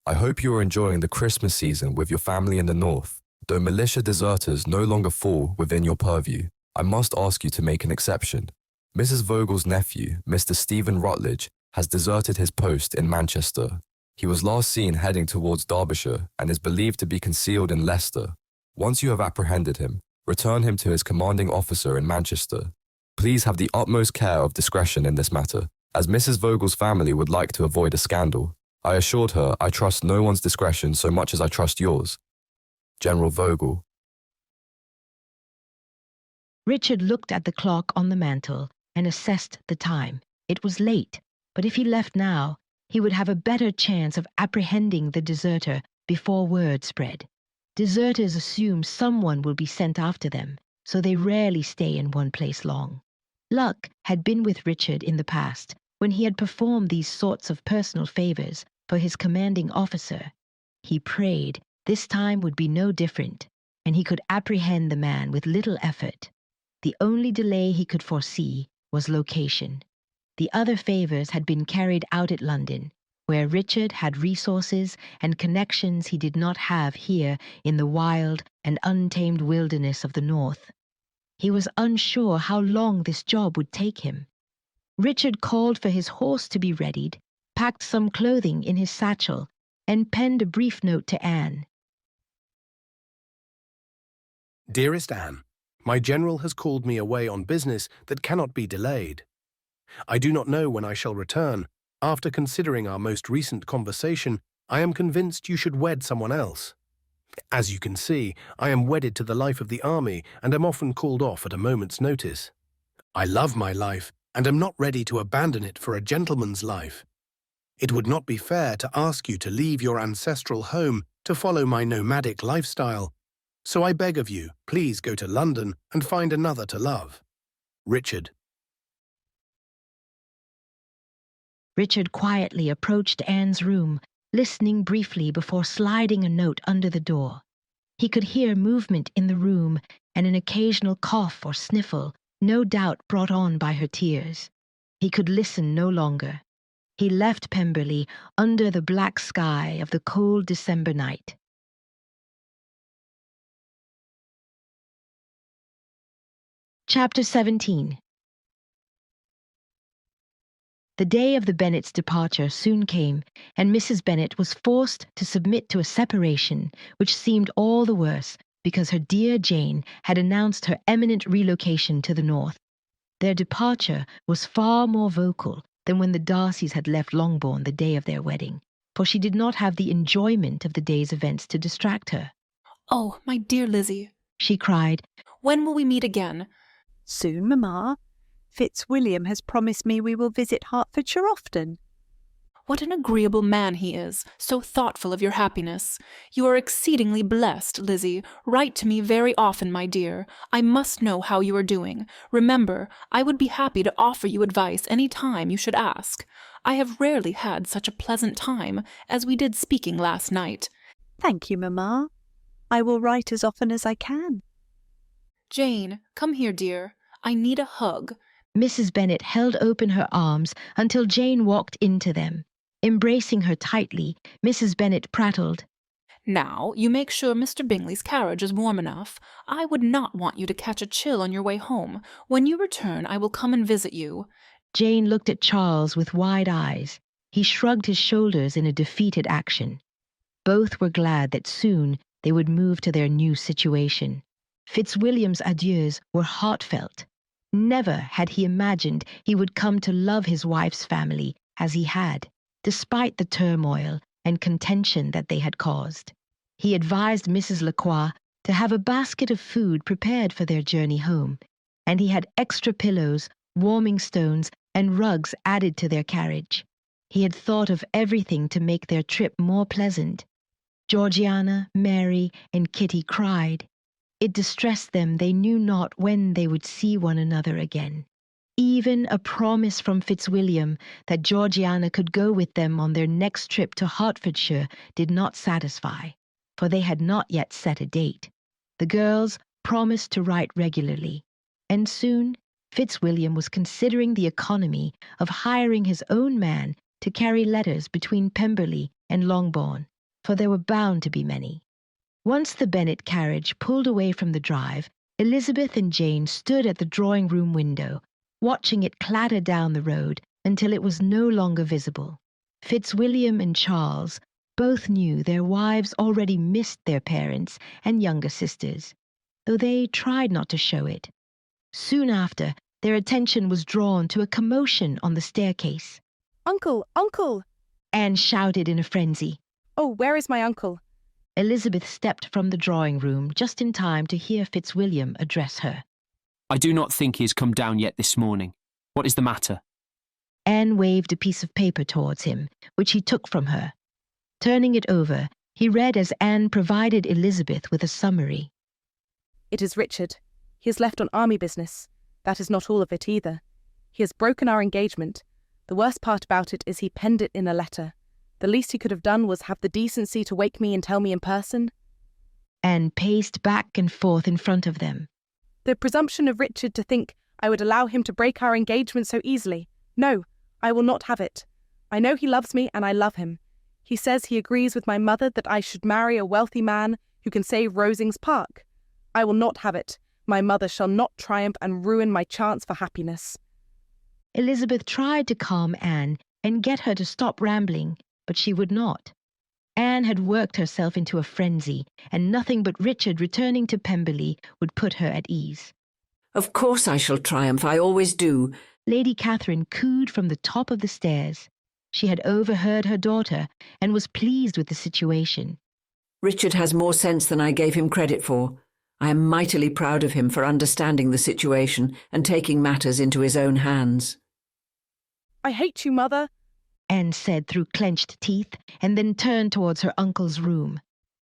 I hope you are enjoying the Christmas season with your family in the north. Though militia deserters no longer fall within your purview, I must ask you to make an exception. Mrs. Vogel's nephew, Mr. Stephen Rutledge, has deserted his post in Manchester. He was last seen heading towards Derbyshire and is believed to be concealed in Leicester. Once you have apprehended him, return him to his commanding officer in Manchester. Please have the utmost care of discretion in this matter, as Mrs. Vogel's family would like to avoid a scandal. I assured her I trust no one's discretion so much as I trust yours. General Vogel. Richard looked at the clock on the mantel and assessed the time. It was late, but if he left now, he would have a better chance of apprehending the deserter before word spread. Deserters assume someone will be sent after them, so they rarely stay in one place long. Luck had been with Richard in the past, when he had performed these sorts of personal favors for his commanding officer. He prayed this time would be no different, and he could apprehend the man with little effort. The only delay he could foresee was location. The other favors had been carried out at London, where Richard had resources and connections he did not have here in the wild and untamed wilderness of the north. He was unsure how long this job would take him. Richard called for his horse to be readied, packed some clothing in his satchel, and penned a brief note to Anne. Dearest Anne, my general has called me away on business that cannot be delayed. I do not know when I shall return. After considering our most recent conversation, I am convinced you should wed someone else. As you can see, I am wedded to the life of the army and am often called off at a moment's notice. I love my life and am not ready to abandon it for a gentleman's life. It would not be fair to ask you to leave your ancestral home to follow my nomadic lifestyle. So I beg of you, please go to London and find another to love. Richard. Richard quietly approached Anne's room, listening briefly before sliding a note under the door. He could hear movement in the room and an occasional cough or sniffle, no doubt brought on by her tears. He could listen no longer. He left Pemberley under the black sky of the cold December night. Chapter 17. The day of the Bennets' departure soon came, and Mrs. Bennet was forced to submit to a separation which seemed all the worse because her dear Jane had announced her imminent relocation to the north. Their departure was far more vocal than when the Darcys had left Longbourn the day of their wedding, for she did not have the enjoyment of the day's events to distract her. "Oh, my dear Lizzie," she cried, "when will we meet again?" "Soon, Mamma. Fitzwilliam has promised me we will visit Hertfordshire often." "What an agreeable man he is, so thoughtful of your happiness. You are exceedingly blessed, Lizzie. Write to me very often, my dear. I must know how you are doing. Remember, I would be happy to offer you advice any time you should ask. I have rarely had such a pleasant time as we did speaking last night." "Thank you, Mamma. I will write as often as I can." "Jane, come here, dear. I need a hug." Mrs. Bennet held open her arms until Jane walked into them. Embracing her tightly, Mrs. Bennet prattled, "Now, you make sure Mr. Bingley's carriage is warm enough. I would not want you to catch a chill on your way home. When you return, I will come and visit you." Jane looked at Charles with wide eyes. He shrugged his shoulders in a defeated action. Both were glad that soon they would move to their new situation. Fitzwilliam's adieus were heartfelt. Never had he imagined he would come to love his wife's family as he had. despite the turmoil and contention that they had caused. He advised Mrs. Lacroix to have a basket of food prepared for their journey home, and he had extra pillows, warming stones, and rugs added to their carriage. He had thought of everything to make their trip more pleasant. Georgiana, Mary, and Kitty cried. It distressed them they knew not when they would see one another again. Even a promise from Fitzwilliam that Georgiana could go with them on their next trip to Hertfordshire did not satisfy, for they had not yet set a date. The girls promised to write regularly, and soon Fitzwilliam was considering the economy of hiring his own man to carry letters between Pemberley and Longbourn, for there were bound to be many. Once the Bennet carriage pulled away from the drive, Elizabeth and Jane stood at the drawing-room window, watching it clatter down the road until it was no longer visible. Fitzwilliam and Charles both knew their wives already missed their parents and younger sisters, though they tried not to show it. Soon after, their attention was drawn to a commotion on the staircase. "Uncle, uncle!" Anne shouted in a frenzy. "Oh, where is my uncle?" Elizabeth stepped from the drawing-room just in time to hear Fitzwilliam address her. I do not think he has come down yet this morning. What is the matter? Anne waved a piece of paper towards him, which he took from her. Turning it over, he read as Anne provided Elizabeth with a summary. "It is Richard. He has left on army business. That is not all of it either. He has broken our engagement. The worst part about it is he penned it in a letter. The least he could have done was have the decency to wake me and tell me in person." Anne paced back and forth in front of them. "The presumption of Richard to think I would allow him to break our engagement so easily. No, I will not have it. I know he loves me and I love him. He says he agrees with my mother that I should marry a wealthy man who can save Rosings Park. I will not have it. My mother shall not triumph and ruin my chance for happiness." Elizabeth tried to calm Anne and get her to stop rambling, but she would not. Anne had worked herself into a frenzy, and nothing but Richard returning to Pemberley would put her at ease. "Of course I shall triumph, I always do." Lady Catherine cooed from the top of the stairs. She had overheard her daughter and was pleased with the situation. "Richard has more sense than I gave him credit for. I am mightily proud of him for understanding the situation and taking matters into his own hands." "I hate you, Mother," Anne said through clenched teeth, and then turned towards her uncle's room.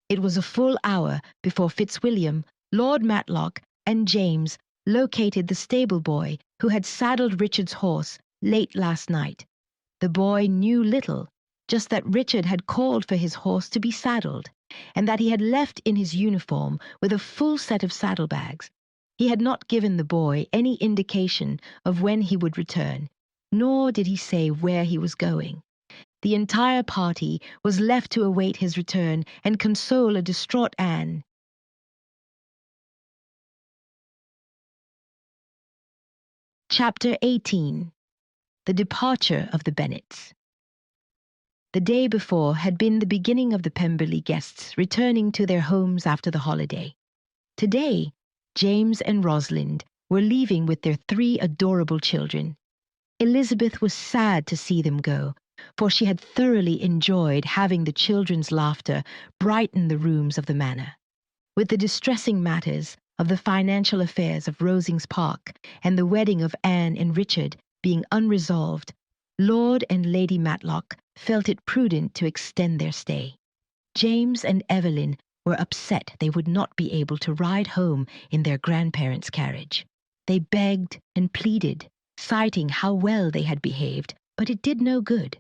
It was a full hour before Fitzwilliam, Lord Matlock, and James located the stable boy who had saddled Richard's horse late last night. The boy knew little, just that Richard had called for his horse to be saddled, and that he had left in his uniform with a full set of saddlebags. He had not given the boy any indication of when he would return, nor did he say where he was going. The entire party was left to await his return and console a distraught Anne. Chapter 18. The Departure of the Bennets. The day before had been the beginning of the Pemberley guests returning to their homes after the holiday. Today, James and Rosalind were leaving with their 3 adorable children. Elizabeth was sad to see them go, for she had thoroughly enjoyed having the children's laughter brighten the rooms of the manor. With the distressing matters of the financial affairs of Rosings Park and the wedding of Anne and Richard being unresolved, Lord and Lady Matlock felt it prudent to extend their stay. James and Evelyn were upset they would not be able to ride home in their grandparents' carriage. They begged and pleaded, citing how well they had behaved, but it did no good.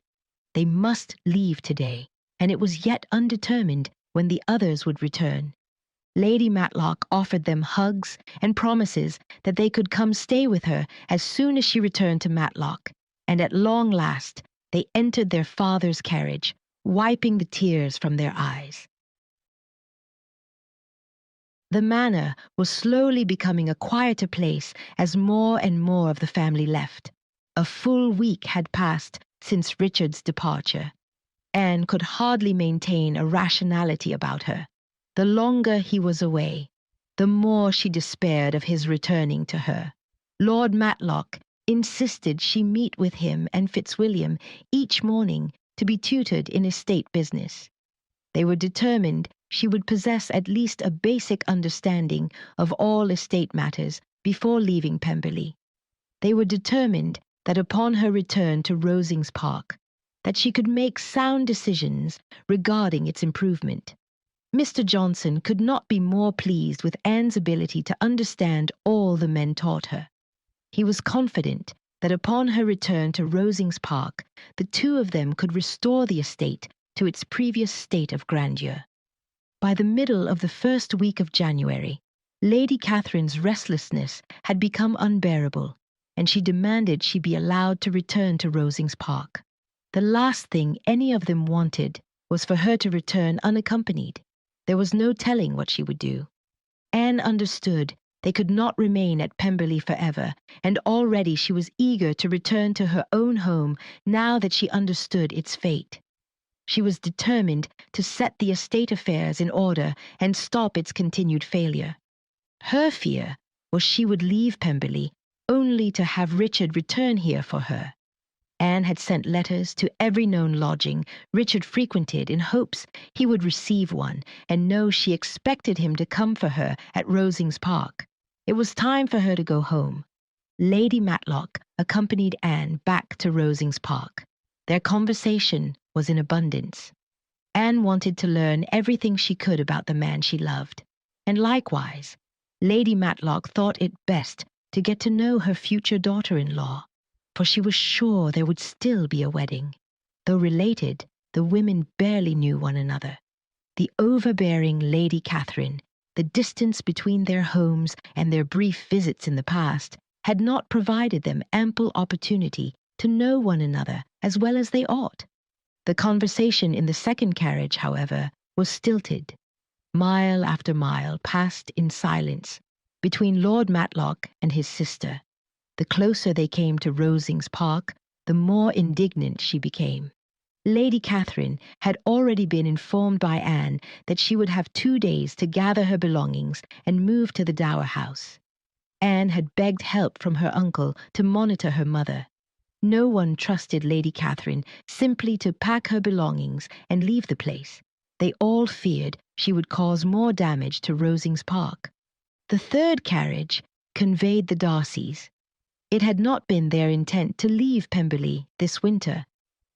They must leave today, and it was yet undetermined when the others would return. Lady Matlock offered them hugs and promises that they could come stay with her as soon as she returned to Matlock, and at long last they entered their father's carriage, wiping the tears from their eyes. The manor was slowly becoming a quieter place as more and more of the family left. A full week had passed since Richard's departure. Anne could hardly maintain a rationality about her. The longer he was away, the more she despaired of his returning to her. Lord Matlock insisted she meet with him and Fitzwilliam each morning to be tutored in estate business. They were determined she would possess at least a basic understanding of all estate matters before leaving Pemberley. They were determined that upon her return to Rosings Park, that she could make sound decisions regarding its improvement. Mr. Johnson could not be more pleased with Anne's ability to understand all the men taught her. He was confident that upon her return to Rosings Park, the two of them could restore the estate to its previous state of grandeur. By the middle of the first week of January, Lady Catherine's restlessness had become unbearable, and she demanded she be allowed to return to Rosings Park. The last thing any of them wanted was for her to return unaccompanied. There was no telling what she would do. Anne understood they could not remain at Pemberley forever, and already she was eager to return to her own home now that she understood its fate. She was determined to set the estate affairs in order and stop its continued failure. Her fear was she would leave Pemberley only to have Richard return here for her. Anne had sent letters to every known lodging Richard frequented in hopes he would receive one and know she expected him to come for her at Rosings Park. It was time for her to go home. Lady Matlock accompanied Anne back to Rosings Park. Their conversation was in abundance. Anne wanted to learn everything she could about the man she loved, and likewise, Lady Matlock thought it best to get to know her future daughter-in-law, for she was sure there would still be a wedding. Though related, the women barely knew one another. The overbearing Lady Catherine, the distance between their homes and their brief visits in the past, had not provided them ample opportunity to know one another as well as they ought. The conversation in the second carriage, however, was stilted. Mile after mile passed in silence between Lord Matlock and his sister. The closer they came to Rosings Park, the more indignant she became. Lady Catherine had already been informed by Anne that she would have 2 days to gather her belongings and move to the Dower House. Anne had begged help from her uncle to monitor her mother. No one trusted Lady Catherine simply to pack her belongings and leave the place. They all feared she would cause more damage to Rosings Park. The third carriage conveyed the Darcys. It had not been their intent to leave Pemberley this winter,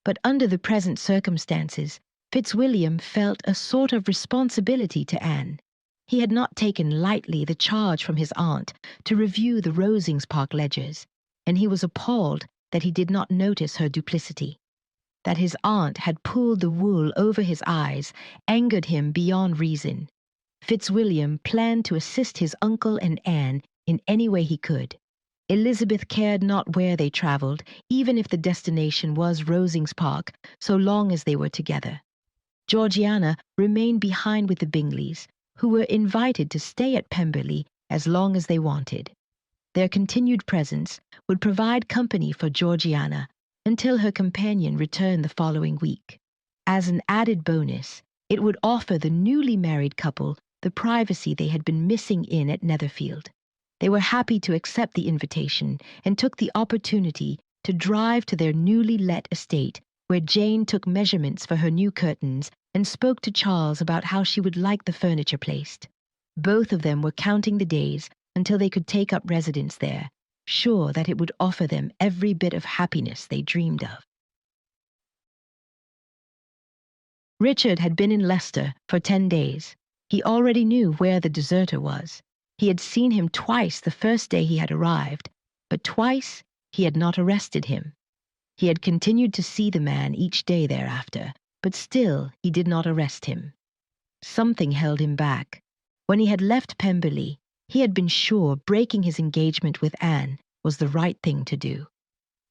but under the present circumstances, Fitzwilliam felt a sort of responsibility to Anne. He had not taken lightly the charge from his aunt to review the Rosings Park ledgers, and he was appalled that he did not notice her duplicity. That his aunt had pulled the wool over his eyes angered him beyond reason. Fitzwilliam planned to assist his uncle and Anne in any way he could. Elizabeth cared not where they travelled, even if the destination was Rosings Park, so long as they were together. Georgiana remained behind with the Bingleys, who were invited to stay at Pemberley as long as they wanted. Their continued presence would provide company for Georgiana until her companion returned the following week. As an added bonus, it would offer the newly married couple the privacy they had been missing in at Netherfield. They were happy to accept the invitation and took the opportunity to drive to their newly let estate, where Jane took measurements for her new curtains and spoke to Charles about how she would like the furniture placed. Both of them were counting the days until they could take up residence there, sure that it would offer them every bit of happiness they dreamed of. Richard had been in Leicester for 10 days. He already knew where the deserter was. He had seen him twice the first day he had arrived, but twice he had not arrested him. He had continued to see the man each day thereafter, but still he did not arrest him. Something held him back. When he had left Pemberley, he had been sure breaking his engagement with Anne was the right thing to do.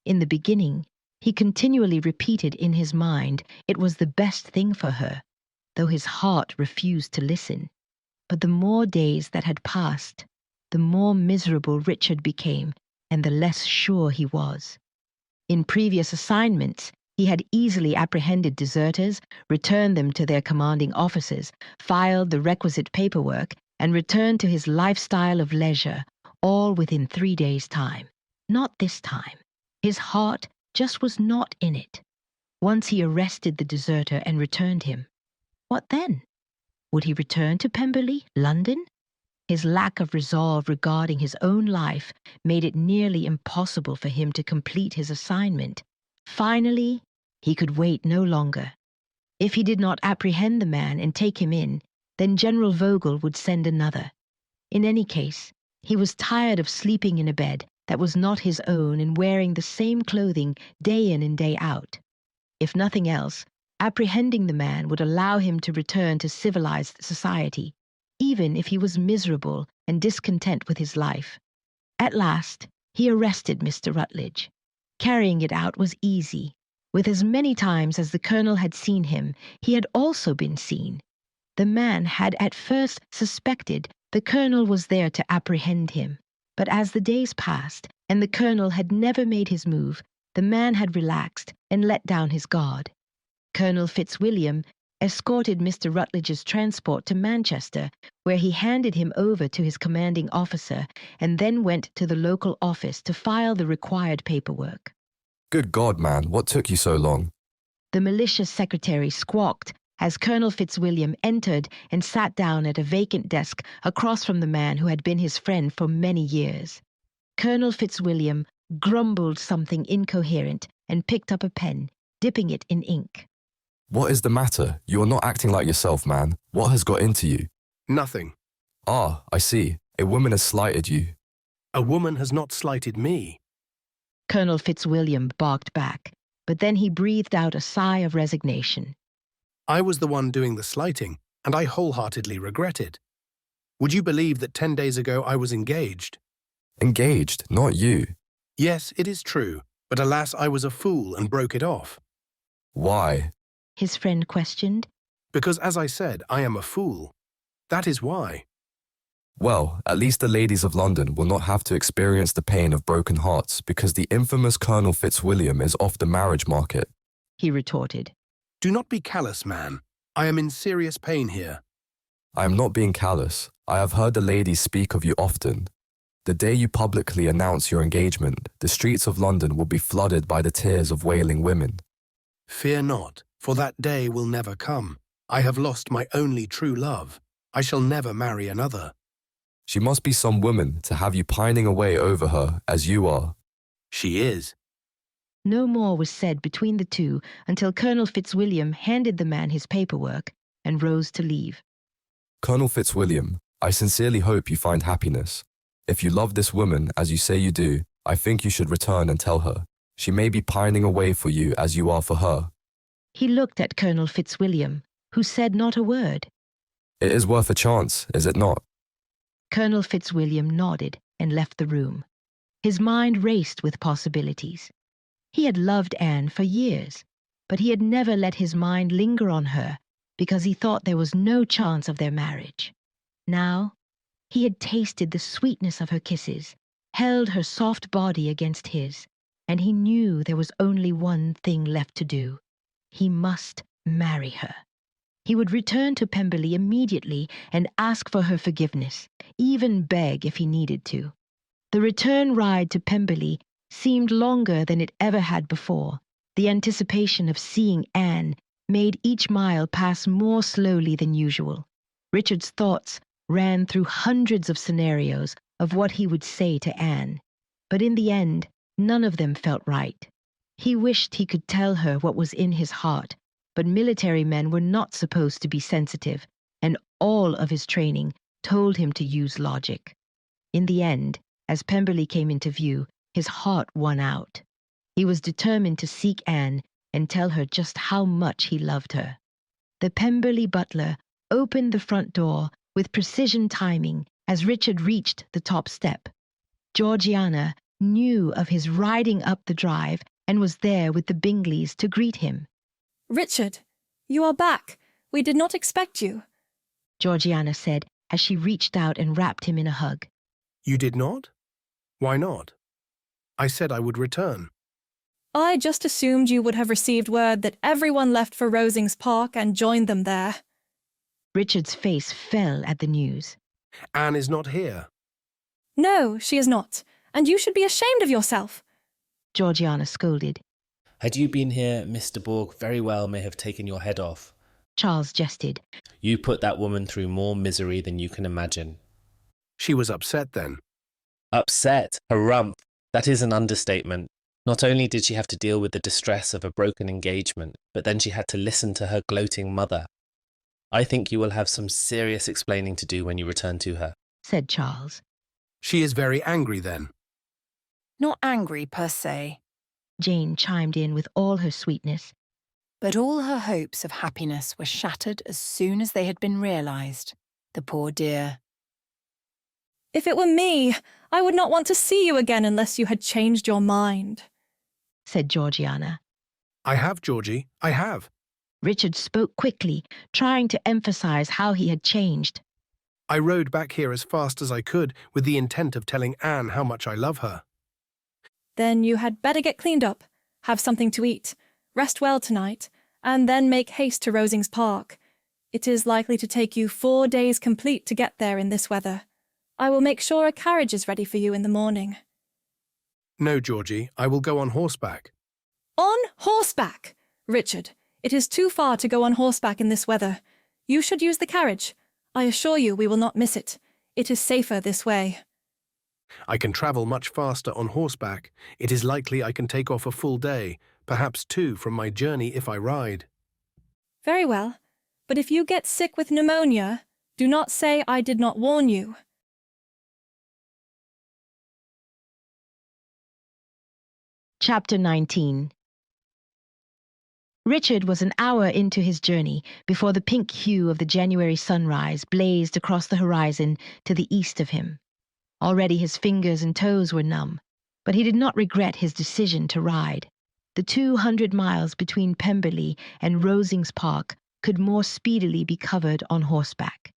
In the beginning, he continually repeated in his mind it was the best thing for her, though his heart refused to listen. But the more days that had passed, the more miserable Richard became, and the less sure he was. In previous assignments, he had easily apprehended deserters, returned them to their commanding officers, filed the requisite paperwork, and returned to his lifestyle of leisure, all within 3 days' time. Not this time. His heart just was not in it. Once he arrested the deserter and returned him. What then? Would he return to Pemberley, London? His lack of resolve regarding his own life made it nearly impossible for him to complete his assignment. Finally, he could wait no longer. If he did not apprehend the man and take him in, then General Vogel would send another. In any case, he was tired of sleeping in a bed that was not his own and wearing the same clothing day in and day out. If nothing else, apprehending the man would allow him to return to civilized society, even if he was miserable and discontent with his life. At last, he arrested Mr. Rutledge. Carrying it out was easy. With as many times as the colonel had seen him, he had also been seen. The man had at first suspected the colonel was there to apprehend him, but as the days passed and the colonel had never made his move, the man had relaxed and let down his guard. Colonel Fitzwilliam escorted Mr. Rutledge's transport to Manchester, where he handed him over to his commanding officer and then went to the local office to file the required paperwork. Good God, man, what took you so long? The militia secretary squawked as Colonel Fitzwilliam entered and sat down at a vacant desk across from the man who had been his friend for many years. Colonel Fitzwilliam grumbled something incoherent and picked up a pen, dipping it in ink. What is the matter? You are not acting like yourself, man. What has got into you? Nothing. Ah, I see. A woman has slighted you. A woman has not slighted me. Colonel Fitzwilliam barked back, but then he breathed out a sigh of resignation. I was the one doing the slighting, and I wholeheartedly regret it. Would you believe that 10 days ago I was engaged? Engaged, not you. Yes, it is true, but alas, I was a fool and broke it off. Why? His friend questioned. Because, as I said, I am a fool. That is why. Well, at least the ladies of London will not have to experience the pain of broken hearts because the infamous Colonel Fitzwilliam is off the marriage market, he retorted. Do not be callous, man. I am in serious pain here. I am not being callous. I have heard the ladies speak of you often. The day you publicly announce your engagement, the streets of London will be flooded by the tears of wailing women. Fear not, for that day will never come. I have lost my only true love. I shall never marry another. She must be some woman to have you pining away over her as you are. She is. No more was said between the two until Colonel Fitzwilliam handed the man his paperwork and rose to leave. Colonel Fitzwilliam, I sincerely hope you find happiness. If you love this woman as you say you do, I think you should return and tell her. She may be pining away for you as you are for her. He looked at Colonel Fitzwilliam, who said not a word. It is worth a chance, is it not? Colonel Fitzwilliam nodded and left the room. His mind raced with possibilities. He had loved Anne for years, but he had never let his mind linger on her because he thought there was no chance of their marriage. Now, he had tasted the sweetness of her kisses, held her soft body against his, and he knew there was only one thing left to do. He must marry her. He would return to Pemberley immediately and ask for her forgiveness, even beg if he needed to. The return ride to Pemberley seemed longer than it ever had before. The anticipation of seeing Anne made each mile pass more slowly than usual. Richard's thoughts ran through hundreds of scenarios of what he would say to Anne, but in the end, none of them felt right. He wished he could tell her what was in his heart, but military men were not supposed to be sensitive, and all of his training told him to use logic. In the end, as Pemberley came into view, his heart won out. He was determined to seek Anne and tell her just how much he loved her. The Pemberley butler opened the front door with precision timing as Richard reached the top step. Georgiana knew of his riding up the drive and was there with the Bingleys to greet him. Richard, you are back. We did not expect you, Georgiana said as she reached out and wrapped him in a hug. You did not? Why not? I said I would return. I just assumed you would have received word that everyone left for Rosings Park and joined them there. Richard's face fell at the news. Anne is not here. No, she is not, and you should be ashamed of yourself, Georgiana scolded. Had you been here, Mr. Borg very well may have taken your head off. Charles jested. You put that woman through more misery than you can imagine. She was upset then. Upset? Harumph. That is an understatement. Not only did she have to deal with the distress of a broken engagement, but then she had to listen to her gloating mother. I think you will have some serious explaining to do when you return to her, said Charles. She is very angry then. Not angry per se, Jane chimed in with all her sweetness. but all her hopes of happiness were shattered as soon as they had been realised. The poor dear. If it were me, I would not want to see you again unless you had changed your mind, said Georgiana. I have, Georgie, I have. Richard spoke quickly, trying to emphasize how he had changed. I rode back here as fast as I could with the intent of telling Anne how much I love her. Then you had better get cleaned up, have something to eat, rest well tonight, and then make haste to Rosings Park. It is likely to take you 4 days complete to get there in this weather. I will make sure a carriage is ready for you in the morning. No, Georgie, I will go on horseback. On horseback? Richard, it is too far to go on horseback in this weather. You should use the carriage. I assure you we will not miss it. It is safer this way. I can travel much faster on horseback. It is likely I can take off a full day, perhaps 2 from my journey if I ride. Very well, but if you get sick with pneumonia, do not say I did not warn you. Chapter 19. Richard was an hour into his journey before the pink hue of the January sunrise blazed across the horizon to the east of him. Already his fingers and toes were numb, but he did not regret his decision to ride. The 200 miles between Pemberley and Rosings Park could more speedily be covered on horseback.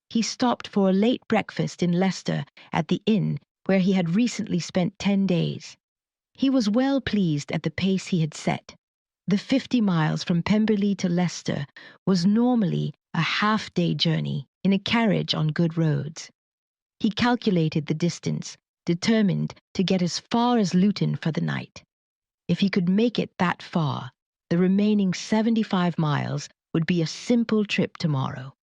He stopped for a late breakfast in Leicester at the inn where he had recently spent 10 days. He was well pleased at the pace he had set. The 50 miles from Pemberley to Leicester was normally a half-day journey in a carriage on good roads. He calculated the distance, determined to get as far as Luton for the night. If he could make it that far, the remaining 75 miles would be a simple trip tomorrow.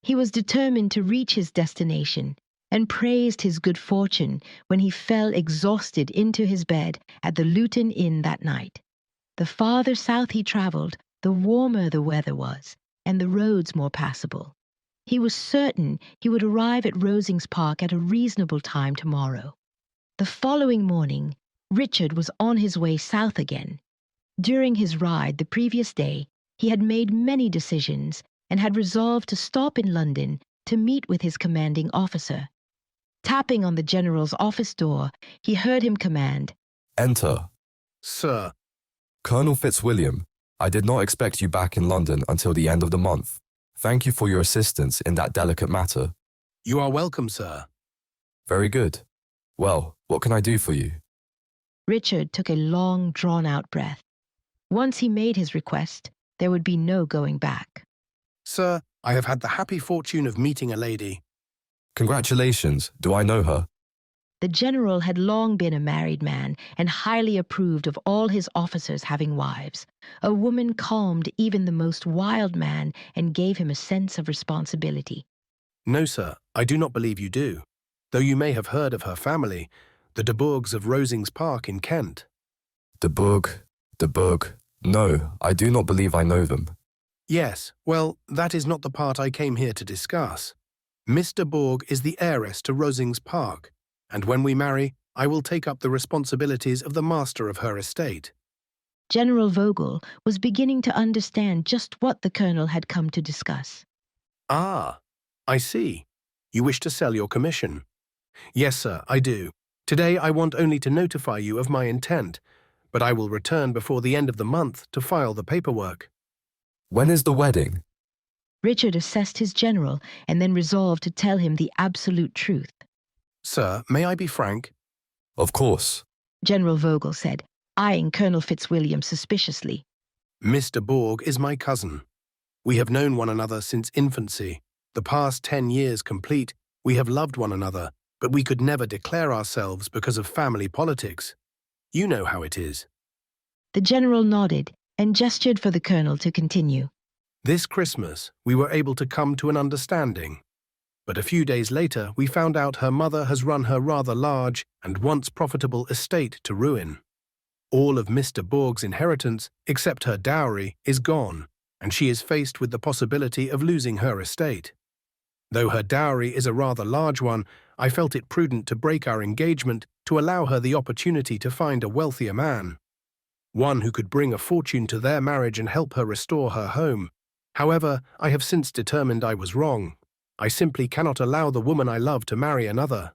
He was determined to reach his destination and praised his good fortune when he fell exhausted into his bed at the Luton Inn that night. The farther south he travelled, the warmer the weather was, and the roads more passable. He was certain he would arrive at Rosings Park at a reasonable time tomorrow. The following morning, Richard was on his way south again. During his ride the previous day, he had made many decisions and had resolved to stop in London to meet with his commanding officer. Tapping on the general's office door, he heard him command, Enter. Sir. Colonel Fitzwilliam, I did not expect you back in London until the end of the month. Thank you for your assistance in that delicate matter. You are welcome, sir. Very good. Well, what can I do for you? Richard took a long, drawn-out breath. Once he made his request, there would be no going back. Sir, I have had the happy fortune of meeting a lady. Congratulations. Do I know her? The general had long been a married man and highly approved of all his officers having wives. A woman calmed even the most wild man and gave him a sense of responsibility. No, sir, I do not believe you do, though you may have heard of her family, the de Bourghs of Rosings Park in Kent. De Bourgh. No, I do not believe I know them. Yes, well, that is not the part I came here to discuss. Miss de Bourgh is the heiress to Rosings Park, and when we marry, I will take up the responsibilities of the master of her estate. General Vogel was beginning to understand just what the colonel had come to discuss. Ah, I see. You wish to sell your commission. Yes, sir, I do. Today I want only to notify you of my intent, but I will return before the end of the month to file the paperwork. When is the wedding? Richard assessed his general and then resolved to tell him the absolute truth. Sir, may I be frank? Of course. General Vogel said, eyeing Colonel Fitzwilliam suspiciously. Miss de Bourgh is my cousin. We have known one another since infancy. The past 10 years complete, we have loved one another, but we could never declare ourselves because of family politics. You know how it is. The general nodded and gestured for the colonel to continue. This Christmas, we were able to come to an understanding. But a few days later, we found out her mother has run her rather large and once profitable estate to ruin. All of Mr. Borg's inheritance, except her dowry, is gone, and she is faced with the possibility of losing her estate. Though her dowry is a rather large one, I felt it prudent to break our engagement to allow her the opportunity to find a wealthier man. One who could bring a fortune to their marriage and help her restore her home. However, I have since determined I was wrong. I simply cannot allow the woman I love to marry another.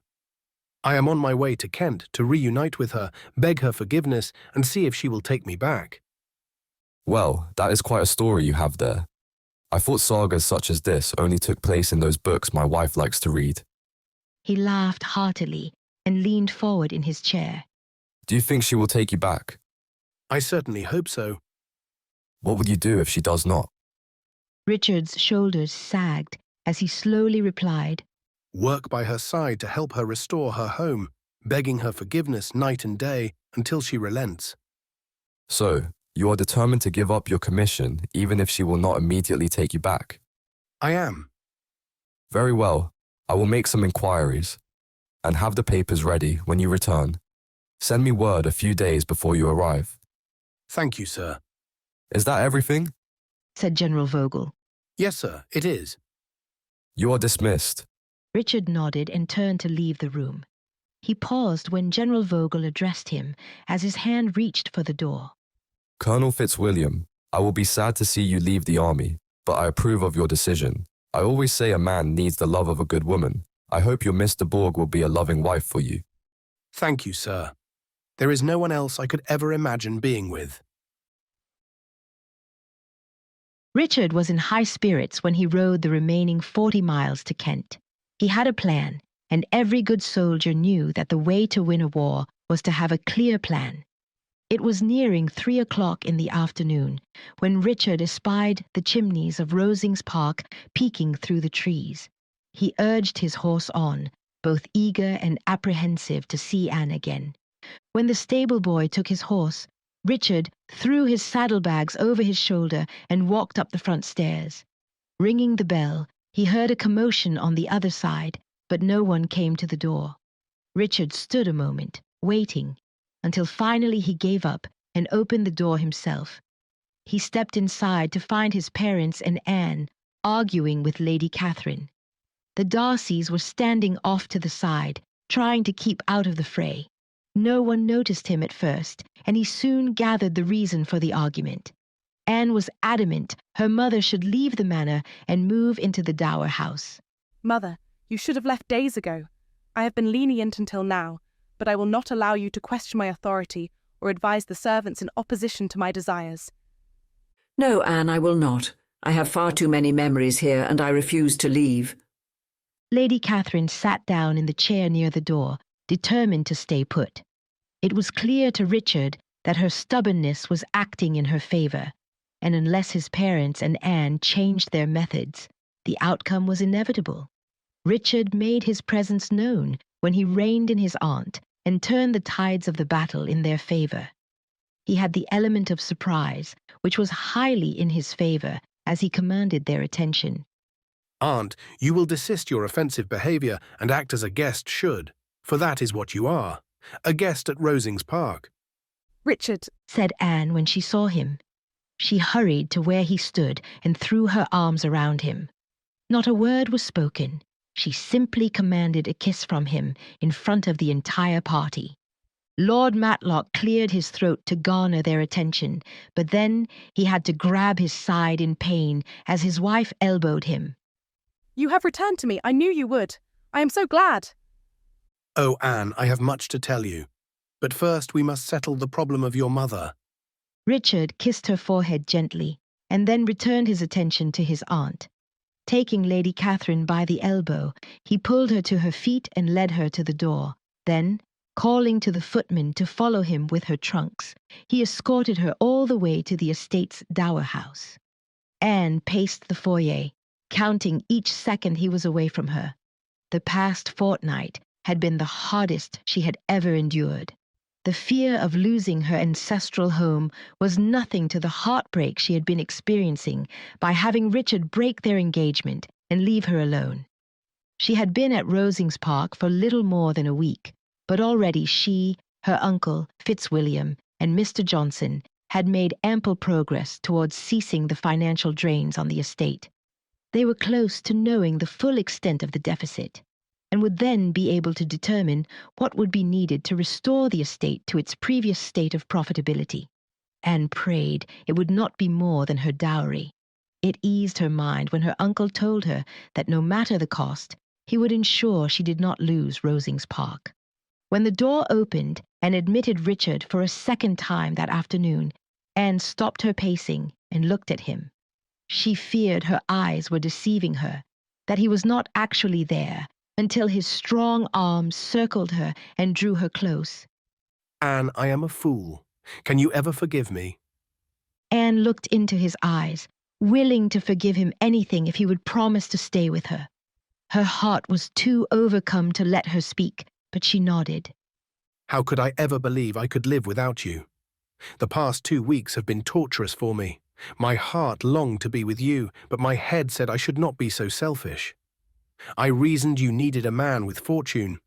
I am on my way to Kent to reunite with her, beg her forgiveness, and see if she will take me back. Well, that is quite a story you have there. I thought sagas such as this only took place in those books my wife likes to read. He laughed heartily and leaned forward in his chair. Do you think she will take you back? I certainly hope so. What would you do if she does not? Richard's shoulders sagged as he slowly replied, Work by her side to help her restore her home, begging her forgiveness night and day until she relents. So, you are determined to give up your commission even if she will not immediately take you back? I am. Very well. I will make some inquiries and have the papers ready when you return. Send me word a few days before you arrive. Thank you, sir. Is that everything? Said General Vogel. Yes, sir, it is. You are dismissed. Richard nodded and turned to leave the room. He paused when General Vogel addressed him as his hand reached for the door. Colonel Fitzwilliam, I will be sad to see you leave the army, but I approve of your decision. I always say a man needs the love of a good woman. I hope your Mr. Borg will be a loving wife for you. Thank you, sir. There is no one else I could ever imagine being with. Richard was in high spirits when he rode the remaining 40 miles to Kent. He had a plan, and every good soldier knew that the way to win a war was to have a clear plan. It was nearing 3 o'clock in the afternoon when Richard espied the chimneys of Rosings Park peeking through the trees. He urged his horse on, both eager and apprehensive to see Anne again. When the stable boy took his horse, Richard threw his saddlebags over his shoulder and walked up the front stairs. Ringing the bell, he heard a commotion on the other side, but no one came to the door. Richard stood a moment, waiting, until finally he gave up and opened the door himself. He stepped inside to find his parents and Anne arguing with Lady Catherine. The Darcys were standing off to the side, trying to keep out of the fray. No one noticed him at first, and he soon gathered the reason for the argument. Anne was adamant her mother should leave the manor and move into the dower house. Mother, you should have left days ago. I have been lenient until now, but I will not allow you to question my authority or advise the servants in opposition to my desires. No, Anne, I will not. I have far too many memories here, and I refuse to leave. Lady Catherine sat down in the chair near the door, determined to stay put. It was clear to Richard that her stubbornness was acting in her favor, and unless his parents and Anne changed their methods, the outcome was inevitable. Richard made his presence known when he reined in his aunt and turned the tides of the battle in their favor. He had the element of surprise, which was highly in his favor as he commanded their attention. Aunt, you will desist your offensive behaviour and act as a guest should, for that is what you are, a guest at Rosings Park. Richard, said Anne when she saw him. She hurried to where he stood and threw her arms around him. Not a word was spoken. She simply commanded a kiss from him in front of the entire party. Lord Matlock cleared his throat to garner their attention, but then he had to grab his side in pain as his wife elbowed him. You have returned to me. I knew you would. I am so glad. Oh, Anne, I have much to tell you. But first we must settle the problem of your mother. Richard kissed her forehead gently, and then returned his attention to his aunt. Taking Lady Catherine by the elbow, he pulled her to her feet and led her to the door. Then, calling to the footman to follow him with her trunks, he escorted her all the way to the estate's dower house. Anne paced the foyer, counting each second he was away from her. The past fortnight had been the hardest she had ever endured. The fear of losing her ancestral home was nothing to the heartbreak she had been experiencing by having Richard break their engagement and leave her alone. She had been at Rosings Park for little more than a week, but already she, her uncle, Fitzwilliam, and Mr. Johnson had made ample progress towards ceasing the financial drains on the estate. They were close to knowing the full extent of the deficit, and would then be able to determine what would be needed to restore the estate to its previous state of profitability. Anne prayed it would not be more than her dowry. It eased her mind when her uncle told her that no matter the cost, he would ensure she did not lose Rosings Park. When the door opened and admitted Richard for a second time that afternoon, Anne stopped her pacing and looked at him. She feared her eyes were deceiving her, that he was not actually there, until his strong arms circled her and drew her close. Anne, I am a fool. Can you ever forgive me? Anne looked into his eyes, willing to forgive him anything if he would promise to stay with her. Her heart was too overcome to let her speak, but she nodded. How could I ever believe I could live without you? The past 2 weeks have been torturous for me. My heart longed to be with you, but my head said I should not be so selfish. I reasoned you needed a man with fortune.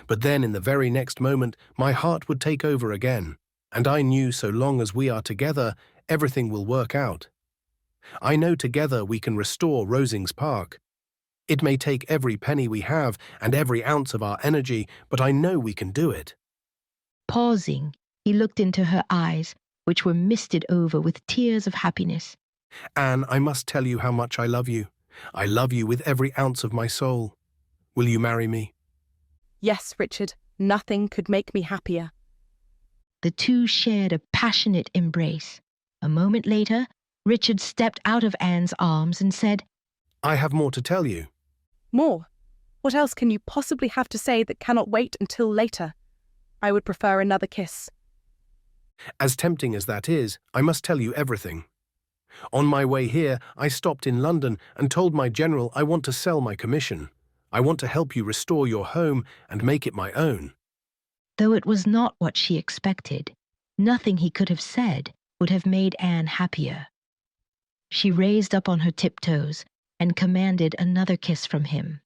But then in the very next moment, my heart would take over again, and I knew so long as we are together, everything will work out. I know together we can restore Rosings Park. It may take every penny we have and every ounce of our energy, but I know we can do it. Pausing, he looked into her eyes, which were misted over with tears of happiness. Anne, I must tell you how much I love you. I love you with every ounce of my soul. Will you marry me? Yes, Richard, nothing could make me happier. The two shared a passionate embrace. A moment later, Richard stepped out of Anne's arms and said, I have more to tell you. More? What else can you possibly have to say that cannot wait until later? I would prefer another kiss. As tempting as that is, I must tell you everything. On my way here, I stopped in London and told my general I want to sell my commission. I want to help you restore your home and make it my own. Though it was not what she expected, nothing he could have said would have made Anne happier. She raised up on her tiptoes and commanded another kiss from him.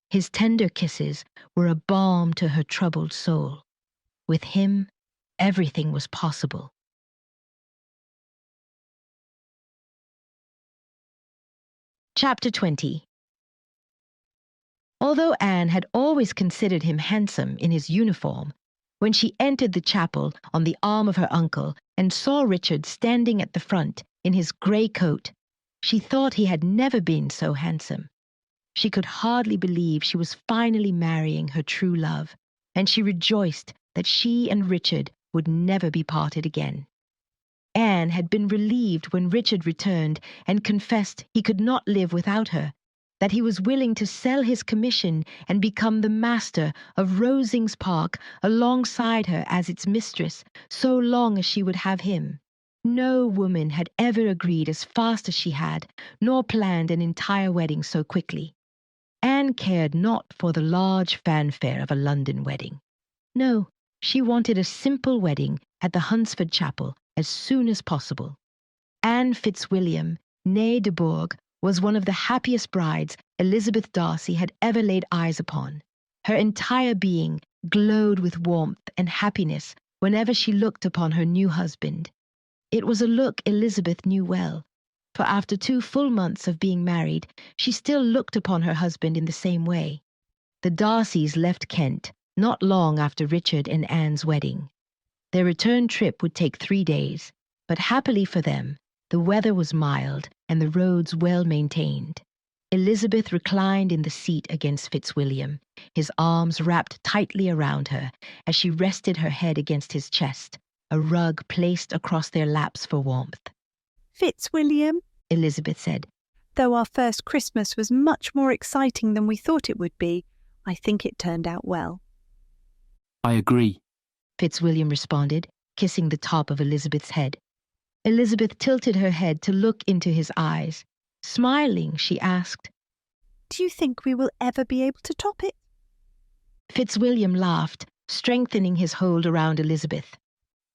His tender kisses were a balm to her troubled soul. With him, everything was possible. Chapter 20. Although Anne had always considered him handsome in his uniform, when she entered the chapel on the arm of her uncle and saw Richard standing at the front in his grey coat, she thought he had never been so handsome. She could hardly believe she was finally marrying her true love, and she rejoiced that she and Richard would never be parted again. Anne had been relieved when Richard returned and confessed he could not live without her, that he was willing to sell his commission and become the master of Rosings Park alongside her as its mistress, so long as she would have him. No woman had ever agreed as fast as she had, nor planned an entire wedding so quickly. Anne cared not for the large fanfare of a London wedding. No, she wanted a simple wedding at the Hunsford Chapel as soon as possible. Anne Fitzwilliam, née de Bourgh, was one of the happiest brides Elizabeth Darcy had ever laid eyes upon. Her entire being glowed with warmth and happiness whenever she looked upon her new husband. It was a look Elizabeth knew well, for after 2 full months of being married, she still looked upon her husband in the same way. The Darcys left Kent not long after Richard and Anne's wedding. Their return trip would take 3 days, but happily for them, the weather was mild and the roads well maintained. Elizabeth reclined in the seat against Fitzwilliam, his arms wrapped tightly around her as she rested her head against his chest, a rug placed across their laps for warmth. Fitzwilliam, Elizabeth said, though our first Christmas was much more exciting than we thought it would be, I think it turned out well. I agree, Fitzwilliam responded, kissing the top of Elizabeth's head. Elizabeth tilted her head to look into his eyes. Smiling, she asked, Do you think we will ever be able to top it? Fitzwilliam laughed, strengthening his hold around Elizabeth.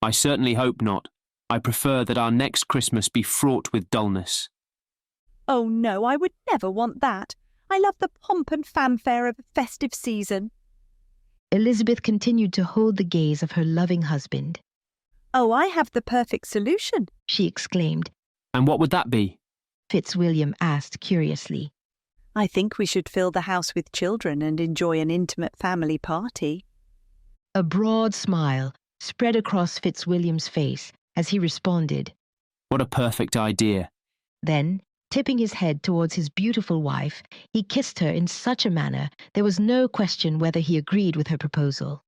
I certainly hope not. I prefer that our next Christmas be fraught with dullness. Oh no, I would never want that. I love the pomp and fanfare of a festive season. Elizabeth continued to hold the gaze of her loving husband. Oh, I have the perfect solution, she exclaimed. And what would that be? Fitzwilliam asked curiously. I think we should fill the house with children and enjoy an intimate family party. A broad smile spread across Fitzwilliam's face as he responded. What a perfect idea. Then, tipping his head towards his beautiful wife, he kissed her in such a manner there was no question whether he agreed with her proposal.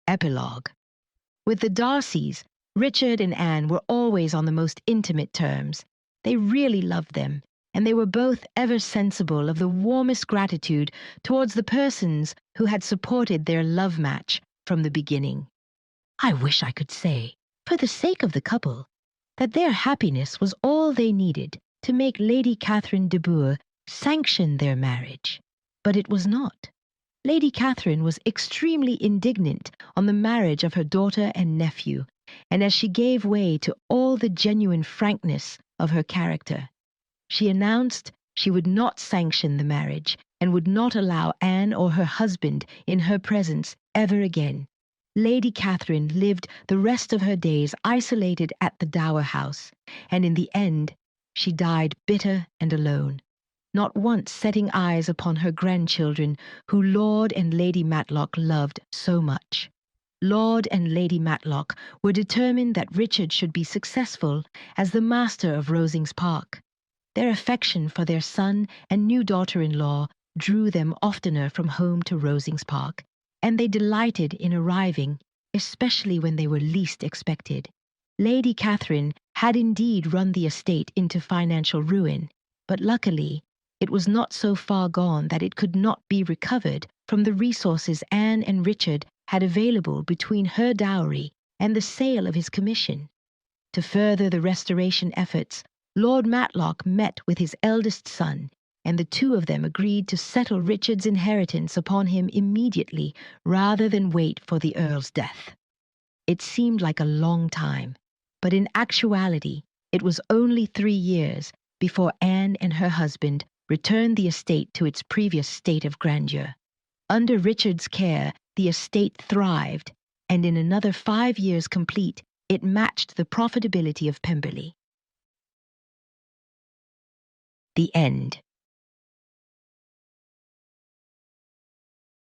Epilogue. With the Darcys, Richard and Anne were always on the most intimate terms. They really loved them, and they were both ever sensible of the warmest gratitude towards the persons who had supported their love match from the beginning. I wish I could say, for the sake of the couple, that their happiness was all they needed to make Lady Catherine de Bourgh sanction their marriage. But it was not. Lady Catherine was extremely indignant on the marriage of her daughter and nephew, and as she gave way to all the genuine frankness of her character, she announced she would not sanction the marriage and would not allow Anne or her husband in her presence ever again. Lady Catherine lived the rest of her days isolated at the Dower House, and in the end she died bitter and alone, not once setting eyes upon her grandchildren who Lord and Lady Matlock loved so much. Lord and Lady Matlock were determined that Richard should be successful as the master of Rosings Park. Their affection for their son and new daughter-in-law drew them oftener from home to Rosings Park, and they delighted in arriving, especially when they were least expected. Lady Catherine had indeed run the estate into financial ruin, but luckily it was not so far gone that it could not be recovered from the resources Anne and Richard had available between her dowry and the sale of his commission. To further the restoration efforts, Lord Matlock met with his eldest son, and the two of them agreed to settle Richard's inheritance upon him immediately rather than wait for the Earl's death. It seemed like a long time, but in actuality it was only 3 years before Anne and her husband returned the estate to its previous state of grandeur. Under Richard's care, the estate thrived, and in another 5 years complete, it matched the profitability of Pemberley. The end.